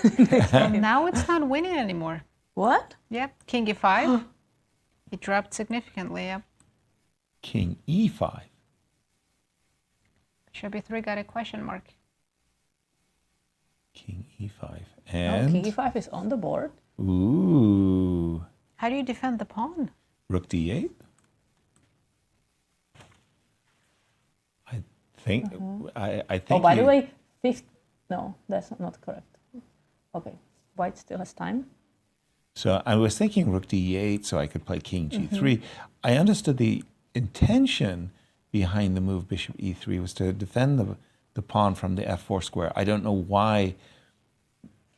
Well, now it's not winning anymore. What? Yep, king e5. It dropped significantly, yep. King e5. Bishop e3 got a question mark. King e5. No, And king e5 is on the board. ooh, How do you defend the pawn? rook d8. I think I think. Oh, by the you- way, fifth. No, that's not correct. Okay, white still has time. So I was thinking rook d8 so I could play king g3. I understood the intention behind the move bishop e3 was to defend the pawn from the f4 square. I don't know why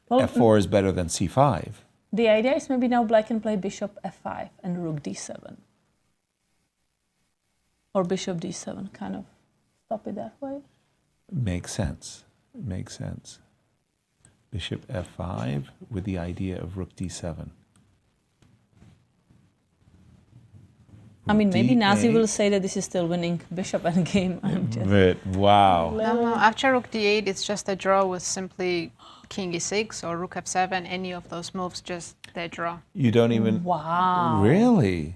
Well, f4 is better than c5. The idea is maybe now black can play bishop f5 and rook d7. Or bishop d7, kind of stop it that way. Makes sense. Makes sense. Bishop f5 with the idea of rook d7. I mean, maybe Nazi D8. will say that this is still winning bishop endgame. I'm just... But wow. No, after rook d8, it's just a draw with simply king e6 or rook f7. Any of those moves, just they draw. You don't even. Wow. Really?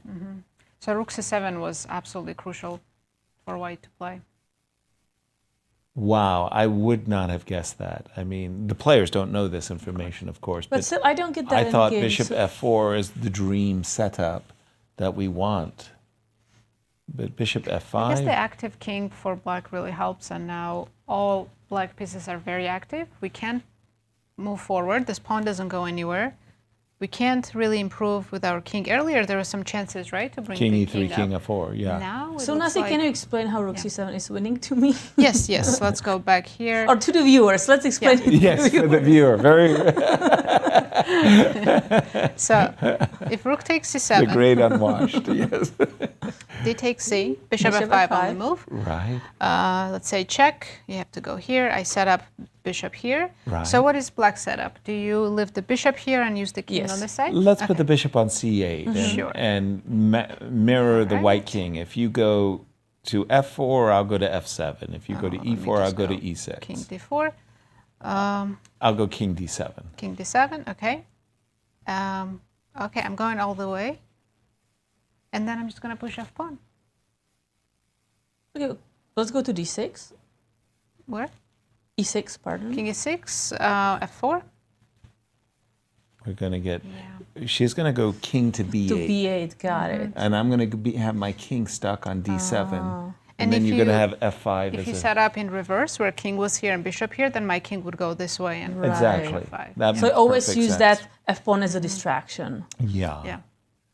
So rook c7 was absolutely crucial for white to play. Wow, I would not have guessed that. I mean, the players don't know this information, of course. But still, I don't get that I in thought games. bishop f4 is the dream setup that we want. But bishop f5. I guess the active king for black really helps, and now all black pieces are very active. We can't move forward. This pawn doesn't go anywhere. We can't really improve with our king. Earlier, there were some chances, right, to bring King the e3, king up. f4, yeah. Now, So Nazi, can you explain how rook c7 is winning to me? Yes, yes. Let's go back here. Or to the viewers. Let's explain it to Yes, the for the viewer. Very. So, if rook takes The c7, great unwashed, yes. d takes c, bishop Bishop f5 on f5. the move. Right. Let's say check. You have to go here. I set up bishop here. Right. So what is black setup? Do you leave the bishop here and use the king on this side? Let's put the bishop on c8 and, Sure. and mirror the white king. If you go to f4, I'll go to f7. If you go to e4, I'll go to e6. King d4. I'll go king d7. King d7. Okay. Okay, I'm going all the way. And then I'm just going to push off pawn. Okay, let's go to d6. Where? e6, pardon. King e6, f4. We're going to get, she's going to go king to b8. To b8, got it. And I'm going to have my king stuck on d7. And And then if you're going to you- have f5 If as you a... set up in reverse, where king was here and bishop here, then my king would go this way and Exactly. f5. That So makes always perfect use sense. that f-pawn as a distraction. Yeah. Yeah.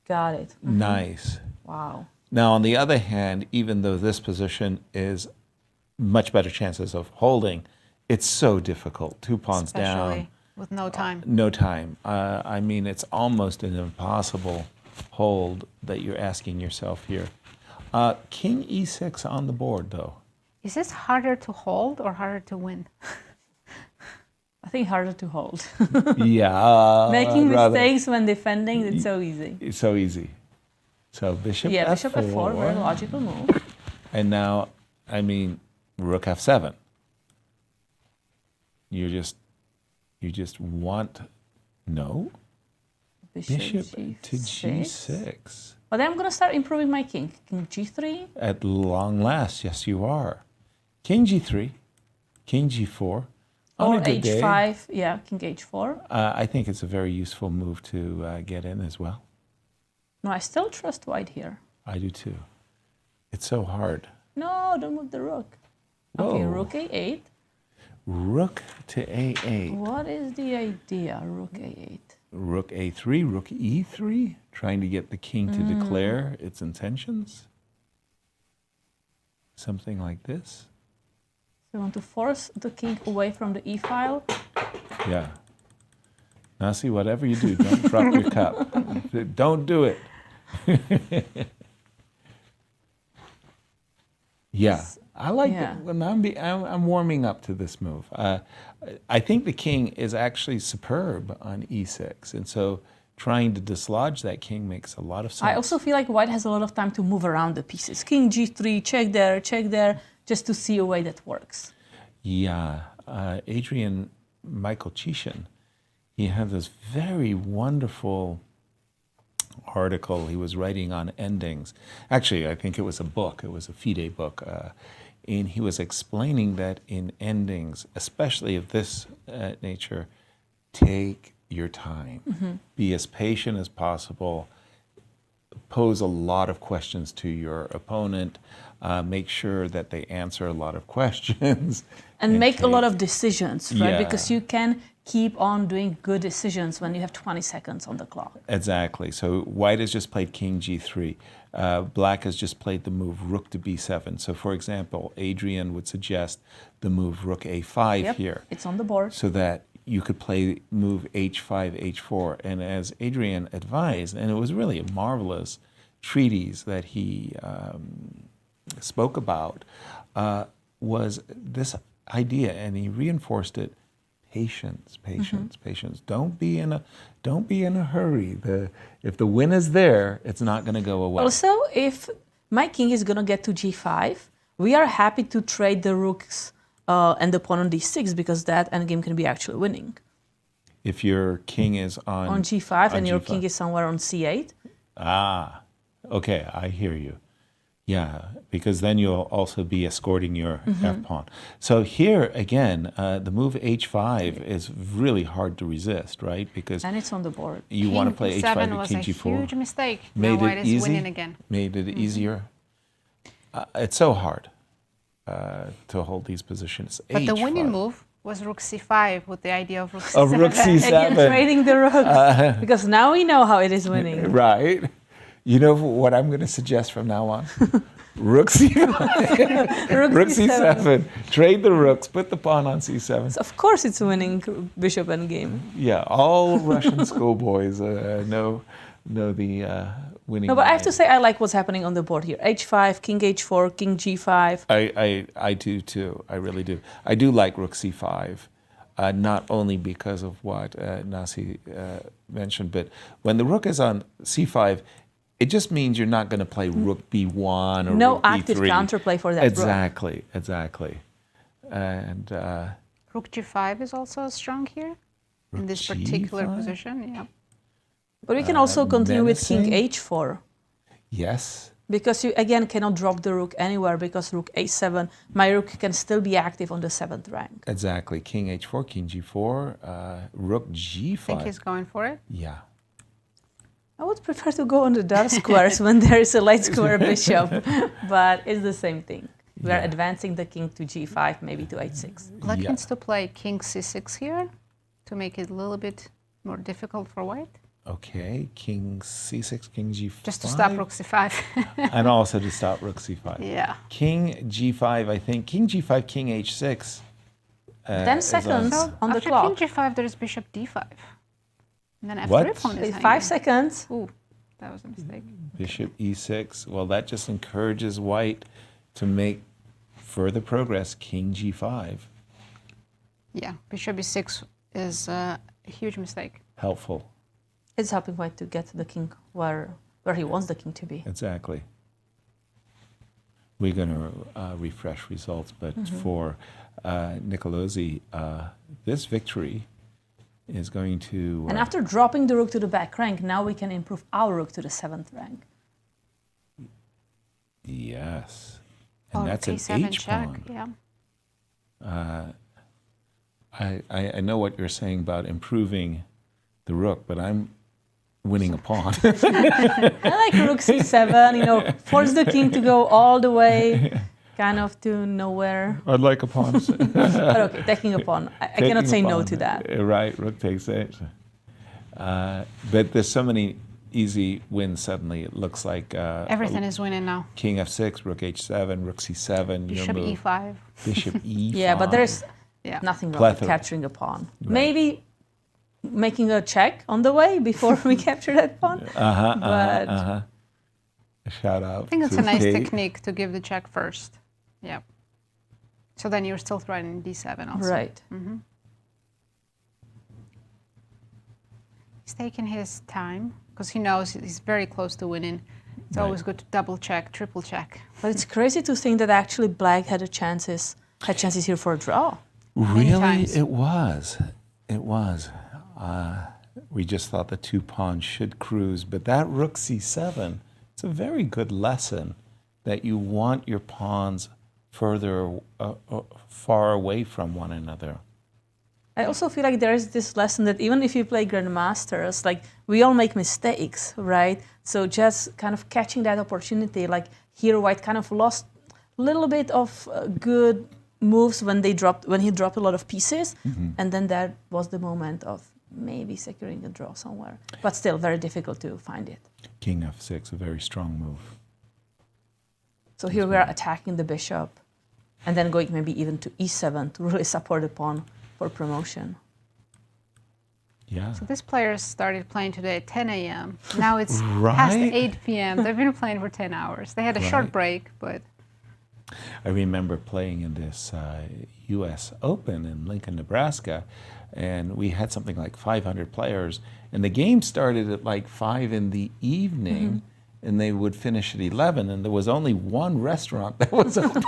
Got it. Nice. Wow. Now, on the other hand, even though this position is much better chances of holding, it's so difficult. 2 pawns down. Especially with no time. No time. I mean, it's almost an impossible hold that you're asking yourself here. King e6 on the board, though. Is this harder to hold or harder to win? I think harder to hold. Yeah. Making I'd rather- mistakes when defending, it's so easy. It's so easy. So bishop Yeah, f4. bishop f4, very logical move. And now, I mean, rook f7. You just want, no? Bishop to g6. But then I'm going to start improving my king. King g3. At long last, yes, you are. King g3, king g4. On Or a good day, h5. Yeah, king h4. I think it's a very useful move to get in as well. No, I still trust white here. I do too. It's so hard. No, don't move the rook. Okay, Whoa. rook a8. Rook to a8. What is the idea, rook a8? Rook a3, rook e3, trying to get the king to declare its intentions. Something like this. So you want to force the king away from the e-file. Yeah. Now see, whatever you do, don't drop your cup. Don't do it. Yeah. I like Yeah. it. When I'm warming up to this move. I think the king is actually superb on e6. And so trying to dislodge that king makes a lot of sense. I also feel like white has a lot of time to move around the pieces. King g3, check there, just to see a way that works. Yeah. Adrian Michael Chishin, he had this very wonderful article he was writing on endings. Actually, I think it was a book. It was a FIDE book. and he was explaining that in endings, especially of this nature, take your time. Be as patient as possible. Pose a lot of questions to your opponent. Make sure that they answer a lot of questions. And make a lot of decisions, right? Yeah. Because you can keep on doing good decisions when you have 20 seconds on the clock. Exactly. So white has just played king g3. Black has just played the move rook to b7. So for example, Adrian would suggest the move rook a5 here. It's on the board. So that you could play move h5, h4. And as Adrian advised, and it was really a marvelous treatise that he spoke about, was this idea, and he reinforced it: patience, patience, patience. Don't be in a hurry. If the win is there, it's not going to go away. Also, if my king is going to get to g5, we are happy to trade the rooks and the pawn on d6 because that endgame can be actually winning. If your king is on g5 and your king is somewhere on c8. Ah, okay, I hear you. Yeah, because then you'll also be escorting your f-pawn. So here, again, the move h5 is really hard to resist, right? Because and it's on the board. You want to play h5 King7 with was king a g4. huge mistake. Made now white it is easy. winning again. Made it easier. It's so hard to hold these positions. But the H5. winning move was rook c5 with the idea of rook c7. Of rook c7. Again, trading the rooks. Because now we know how it is winning. Right. You know what I'm going to suggest from now on? Rook c5. Rook c7. Trade the rooks. Put the pawn on c7. So of course it's winning bishop endgame. Yeah, all Russian schoolboys know the winning. No, but I have to say I like what's happening on the board here. h5, king h4, king g5. I do too. I really do. I do like rook c5. Not only because of what Nazi mentioned, but when the rook is on c5, it just means you're not going to play rook b1 or no rook b3. active counterplay for that exactly, rook. Exactly. And rook g5 is also strong here in this particular position. Yeah. But we can also continue with king h4. Yes. Because you again cannot drop the rook anywhere because rook a7, my rook can still be active on the 7th rank. Exactly. King h4, king g4, rook g5. I think he's going for it. Yeah. I would prefer to go on the dark squares when there is a light square bishop, but it's the same thing. We are advancing the king to g5, maybe to h6. Black needs to play king c6 here to make it a little bit more difficult for white. Okay, king c6, king g5. Just to stop rook c5. And also to stop rook c5. Yeah. King g5, I think. King g5, king h6. 10 seconds on the after clock. King g5, there is bishop d5. And then after What? pawn is 5 seconds. Ooh, that was a mistake. Bishop e6. Well, that just encourages white to make further progress. King g5. Yeah, bishop e6 is a huge mistake. Helpful. It's helping white to get the king where he wants the king to be. Exactly. We're going to refresh results, but for Nikolozi, this victory is going to... And after dropping the rook to the back rank, now we can improve our rook to the 7th rank. Yes. And Or that's an a7 H check, pawn. yeah. I know what you're saying about improving the rook, but I'm winning a pawn. I like rook c7, force the king to go all the way, kind of to nowhere. I'd like a pawn. But okay, taking a pawn. I cannot say no to that. Right, rook takes h. But there's so many easy wins suddenly. It looks like... Everything is winning now. King f6, rook h7, rook c7. Bishop e5. Bishop e5. Yeah, but there's nothing wrong with capturing a pawn. Right. Maybe making a check on the way before we capture that pawn. A shout out. I think it's to a nice Kate. technique to give the check first. Yeah. So then you're still threatening d7 also. Right. He's taking his time because he knows he's very close to winning. It's always good to double check, triple check. But it's crazy to think that actually black had chances here for a draw. Really? It was. It was. We just thought the two pawns should cruise, but that rook c7, it's a very good lesson that you want your pawns further, far away from one another. I also feel like there is this lesson that even if you play grandmasters, like we all make mistakes, right? So just kind of catching that opportunity, like here White kind of lost a little bit of good moves when he dropped a lot of pieces, and then that was the moment of maybe securing a draw somewhere. But still very difficult to find it. King f6, a very strong move. So here we are attacking the bishop, and then going maybe even to e7 to really support the pawn for promotion. Yeah. So this player started playing today at 10 a.m. Now it's Right? past 8 p.m. They've been playing for 10 hours. They had a short Right. break, but I remember playing in this U.S. Open in Lincoln, Nebraska, and we had something like 500 players, and the game started at like 5 in the evening, and they would finish at 11, and there was only one restaurant that was open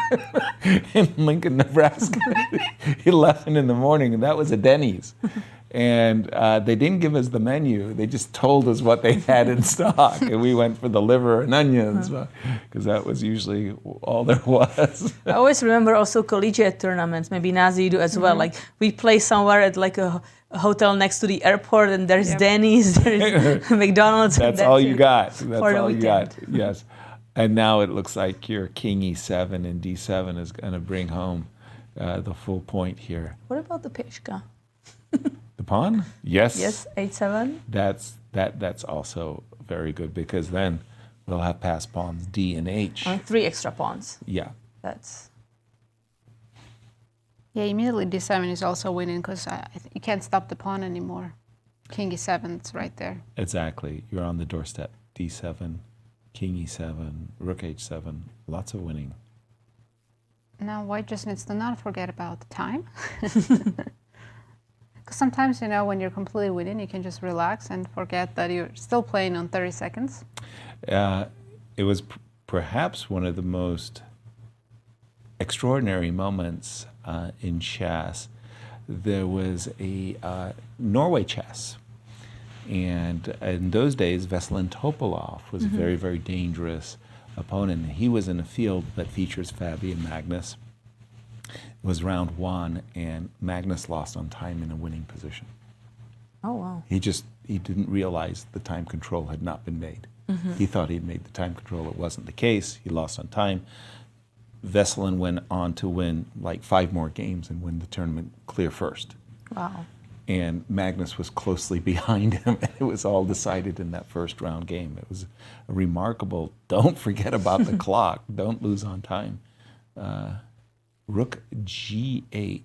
in Lincoln, Nebraska, 11 in the morning, and that was a Denny's. And they didn't give us the menu. They just told us what they had in stock. And we went for the liver and onions, because that was usually all there was. I always remember also collegiate tournaments, maybe Nazi you do as well. Like we play somewhere at like a hotel next to the airport, and there's Denny's, there's McDonald's. That's all you got. That's for the all you weekend. got, yes. And now it looks like your king e7 and d7 is going to bring home the full point here. What about the peshka? The pawn? Yes. Yes, h7. That's also very good, because then we'll have passed pawns d and h. On 3 extra pawns. Yeah. That's. yeah, immediately d7 is also winning because you can't stop the pawn anymore. King e7, it's right there. Exactly. You're on the doorstep. d7, king e7, rook h7. Lots of winning. Now White just needs to not forget about the time. Because sometimes, when you're completely winning, you can just relax and forget that you're still playing on 30 seconds. It was perhaps one of the most extraordinary moments in chess. There was a Norway chess, and in those days, Veselin Topalov was a very, very dangerous opponent. He was in a field that features Fabi and Magnus. It was round 1, and Magnus lost on time in a winning position. Oh, wow. He didn't realize the time control had not been made. He thought he'd made the time control. It wasn't the case. He lost on time. Veselin went on to win like 5 more games and win the tournament clear first. Wow. And Magnus was closely behind him, and it was all decided in that first round game. It was a remarkable, don't forget about the clock, don't lose on time. Rook g8.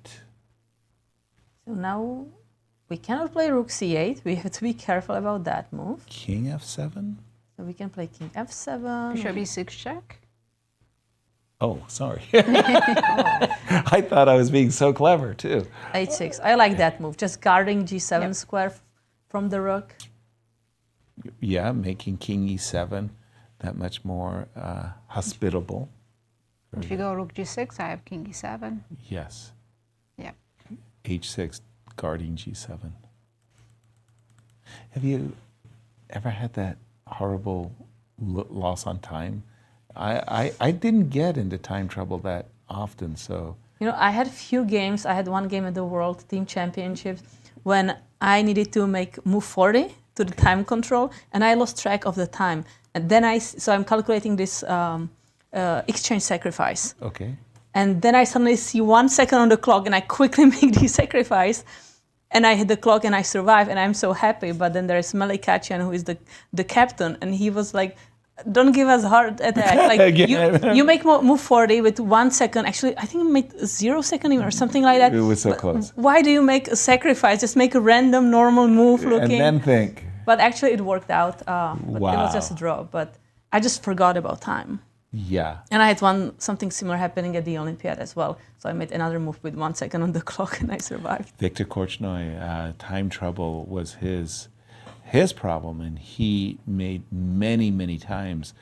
So now we cannot play rook c8. We have to be careful about that move. King f7? So we can play king f7. Bishop e6 check. Oh, sorry. I thought I was being so clever, too. h6. I like that move. Just guarding g7 square from the rook. Yeah, making king e7 that much more hospitable. If you go rook g6, I have king e7. Yes. Yeah. h6, guarding g7. Have you ever had that horrible loss on time? I didn't get into time trouble that often, so. I had few games. I had one game at the World Team Championships when I needed to make move 40 to the time control, and I lost track of the time. And then so I'm calculating this exchange sacrifice. Okay. And then I suddenly see 1 second on the clock, and I quickly make the sacrifice, and I hit the clock, and I survive, and I'm so happy. But then there's Melikachian, who is the captain, and he was like, don't give us heart attack. Like you make move 40 with 1 second. Actually, I think you made 0 second or something like that. It was so but close. Why do you make a sacrifice? Just make a random normal move looking. And then think. But actually, it worked out. But Wow. It was just a draw. But I just forgot about time. Yeah. And I had something similar happening at the Olympiad as well. So I made another move with 1 second on the clock, and I survived. Victor Korchnoi, time trouble was his problem, and he made many times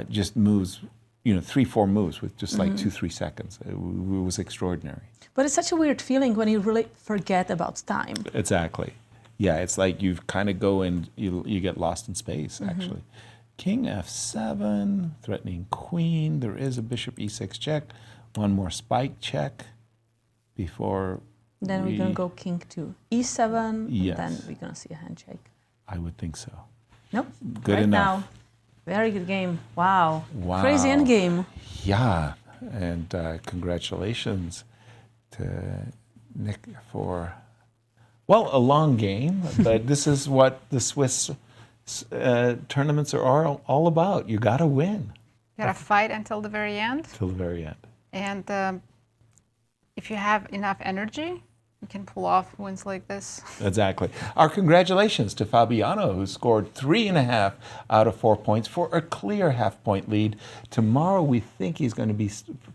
just moves, 3-4 moves with just like 2-3 seconds. It was extraordinary. But it's such a weird feeling when you really forget about time. Exactly. Yeah, it's like you kind of go and you get lost in space, actually. King f7, threatening queen. There is a bishop e6 check. one more spike check before Then we're going to go king to e7, Yes. and then we're going to see a handshake. I would think so. Nope. Good right enough. now. Very good game. Wow. Wow. Crazy endgame. Yeah, and congratulations to Nick for, well, a long game, but this is what the Swiss tournaments are all about. You got to win. You got to fight until the very end. Till the very end. And if you have enough energy, you can pull off wins like this. Exactly. Our congratulations to Fabiano, who scored 3.5 out of 4 points for a clear half-point lead. Tomorrow, we think he's going to be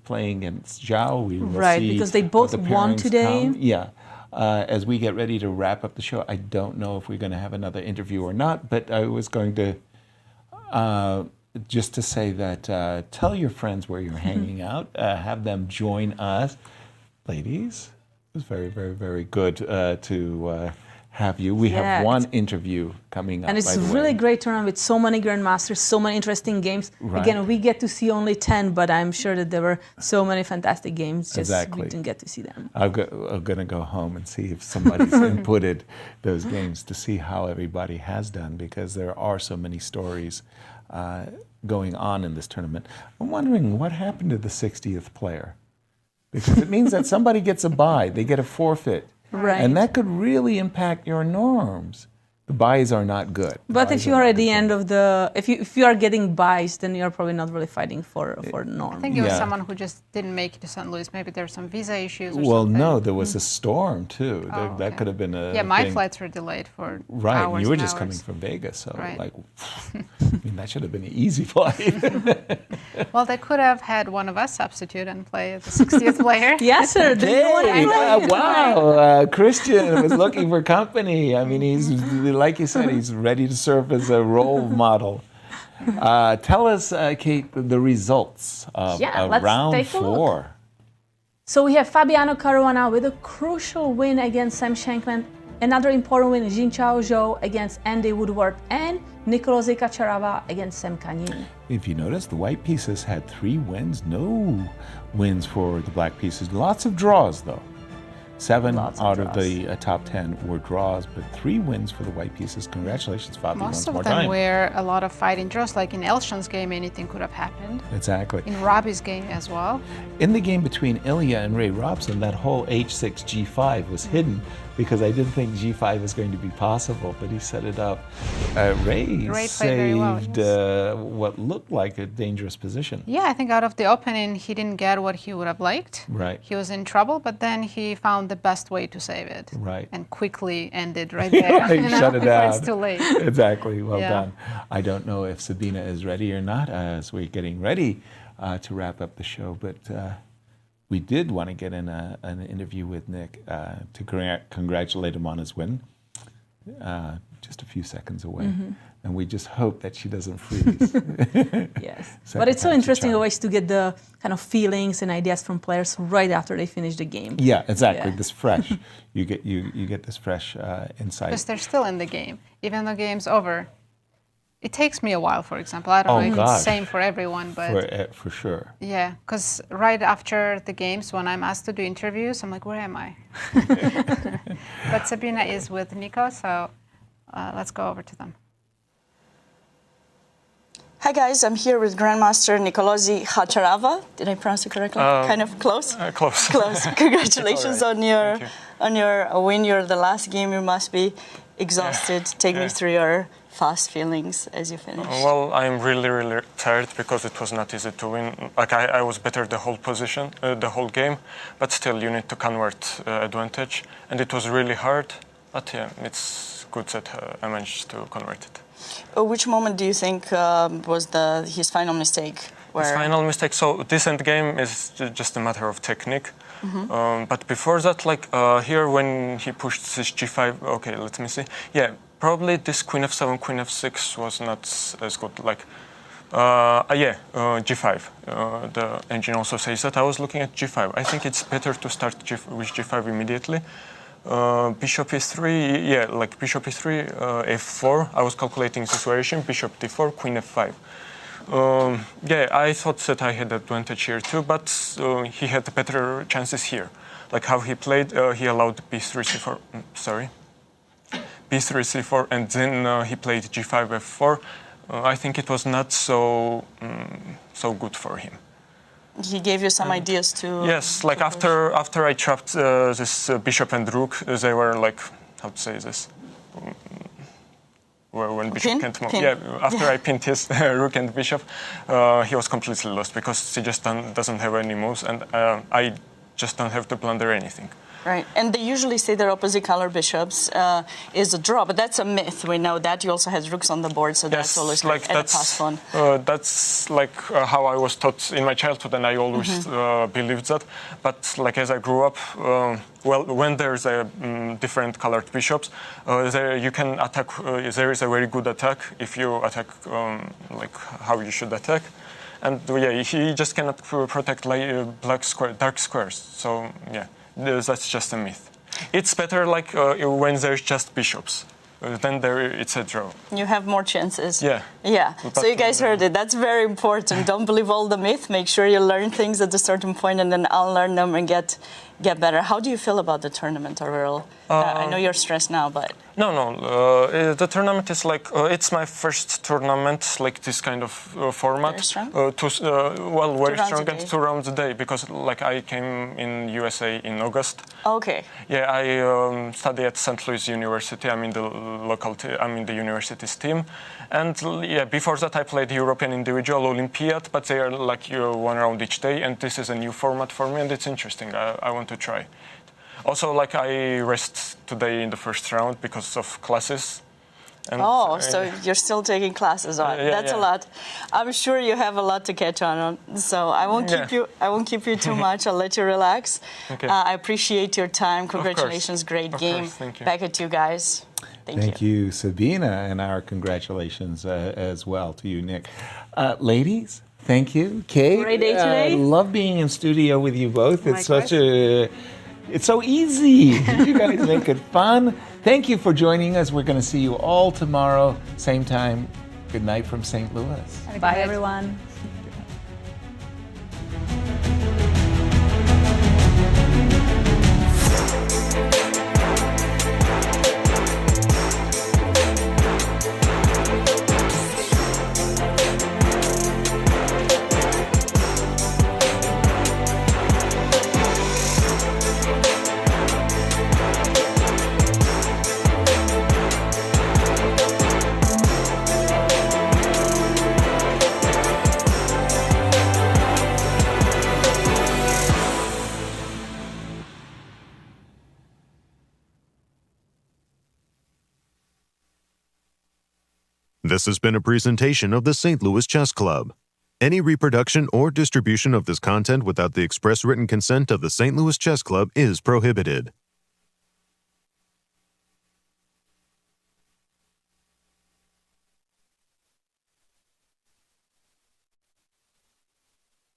playing against Zhao. We will Right, see because they what both the won pairings today. come. Yeah. As we get ready to wrap up the show, I don't know if we're going to have another interview or not, but I was going to just to say that tell your friends where you're hanging out, have them join us. Ladies, it was very, very, very good to have you. We have one interview coming up. And it's by the a really way. great tournament with so many grandmasters, so many interesting games. Right. Again, we get to see only 10, but I'm sure that there were so many fantastic games. Just Exactly. we didn't get to see them. I'm going to go home and see if somebody's inputted those games to see how everybody has done, because there are so many stories going on in this tournament. I'm wondering what happened to the 60th player, because it means that somebody gets a bye, they get a forfeit. Right. And that could really impact your norms. The buys are not good. But if you are at the end of the, if you are getting buys, then you're probably not really fighting for norm. I think it was someone who just didn't make it to St. Louis. Maybe there's some visa issues or Well, something. no, there was a storm too. Oh, That could have been a Yeah, my thing. flights were delayed for Right, hours you were and just hours. coming from Vegas, so Right. like, I mean, that should have been an easy flight. Well, they could have had one of us substitute and play as the 60th player. Yes, sir. Hey, wow, Christian was looking for company. I mean, he's, like you said, he's ready to serve as a role model. Tell us, Kate, the results of let's round take a look. 4. So we have Fabiano Caruana with a crucial win against Sam Shankland, another important win, Jinchao Zhou against Andy Woodward, and Nikolozi against Sam Khanin. If you notice, the white pieces had 3 wins, no wins for the black pieces. Lots of draws, though. 7 out of the top 10 were draws, but 3 wins for the white pieces. Congratulations, Fabi, Most once more of them time. were a lot of fighting draws. Like in Elshan's game, anything could have happened. Exactly. In Robbie's game as well. In the game between Illia and Ray Robson, that whole H6, G5 was hidden because I didn't think G5 was going to be possible, but he set it up. Ray played saved very well, what looked like a dangerous position. Yeah, I think out of the opening, he didn't get what he would have liked. Right. He was in trouble, but then he found the best way to save it. Right. And quickly ended right there. Right, shut it before down. it's too late. Exactly, well Yeah. done. I don't know if Sabina is ready or not as we're getting ready to wrap up the show, but we did want to get in an interview with Nick to congratulate him on his win. Just a few seconds away. And we just hope that she doesn't freeze. Yes. Second But it's so time's a interesting charm. always to get the kind of feelings and ideas from players right after they finish the game. Yeah, exactly. Yeah. This fresh. You get this fresh insight. Because they're still in the game. Even though the game's over. It takes me a while, for example. I don't know if it's the same for everyone, but... For sure. Yeah, because right after the games, when I'm asked to do interviews, I'm like, where am I? But Sabina is with Nico, so let's go over to them. Hi guys, I'm here with Grandmaster Nikolozi Khatarava. Did I pronounce it correctly? Kind of close? Close. Close. Congratulations All right. on your win. You're the last game. You must be exhausted. Take me through your fast feelings as you finish. Well, I'm really, really tired because it was not easy to win. Like I was better the whole position, the whole game, but still you need to convert advantage, and it was really hard. But yeah, it's good that I managed to convert it. Which moment do you think was his final mistake? His final mistake. So this end game is just a matter of technique. But before that, like here when he pushed this G5, okay, let me see. Yeah, probably this Queen F7, Queen F6 was not as good. Like, G5. The engine also says that. I was looking at G5. I think it's better to start with G5 immediately. Bishop E3, yeah, like Bishop E3, F4. I was calculating this variation. Bishop D4, Queen F5. Yeah, I thought that I had advantage here too, but he had better chances here. Like how he played, he allowed b3, c4, b3, c4, and then he played g5, f4. I think it was not so good for him. He gave you some ideas to... Yes, like after I trapped this bishop and rook, they were like, how to say this? When bishop can't move. Yeah, after I pinned his rook and bishop, he was completely lost because he just doesn't have any moves, and I just don't have to blunder anything. Right, and they usually say they're opposite color bishops is a draw, but that's a myth. We know that. You also had rooks on the board, so that's always like that's fun. That's like how I was taught in my childhood, and I always believed that. But like as I grew up, well, when there's a different colored bishops, there you can attack. There is a very good attack if you attack like how you should attack. And yeah, he just cannot protect dark squares. So yeah. That's just a myth. It's better like when there's just bishops. Then it's a draw. You have more chances. Yeah. Yeah. So you guys heard it. That's very important. Don't believe all the myth. Make sure you learn things at a certain point and then unlearn them and get better. How do you feel about the tournament overall? I know you're stressed now, but... No. The tournament is like, it's my first tournament, like this kind of format. Very strong? Very strong and 2 rounds a day, because like I came in USA in August. Okay. Yeah, I study at St. Louis University. I'm in the university's team. And yeah, before that I played European Individual Olympiad, but they are like 1 round each day, and this is a new format for me, and it's interesting. I want to try. Also, like I rest today in the first round because of classes. And, so you're still taking classes on. That's a lot. I'm sure you have a lot to catch on. So I won't keep you. I won't keep you too much. I'll let you relax. Okay. I appreciate your time. Congratulations, great game. Thank you. Back at you guys. Thank you, Sabina, and our congratulations as well to you, Nick. Ladies, thank you. Kate, great day today. I love being in studio with you both. It's so easy. You guys make it fun. Thank you for joining us. We're going to see you all tomorrow, same time. Good night from St. Louis. Bye, everyone. This has been a presentation of the St. Louis Chess Club. Any reproduction or distribution of this content without the express written consent of the St. Louis Chess Club is prohibited.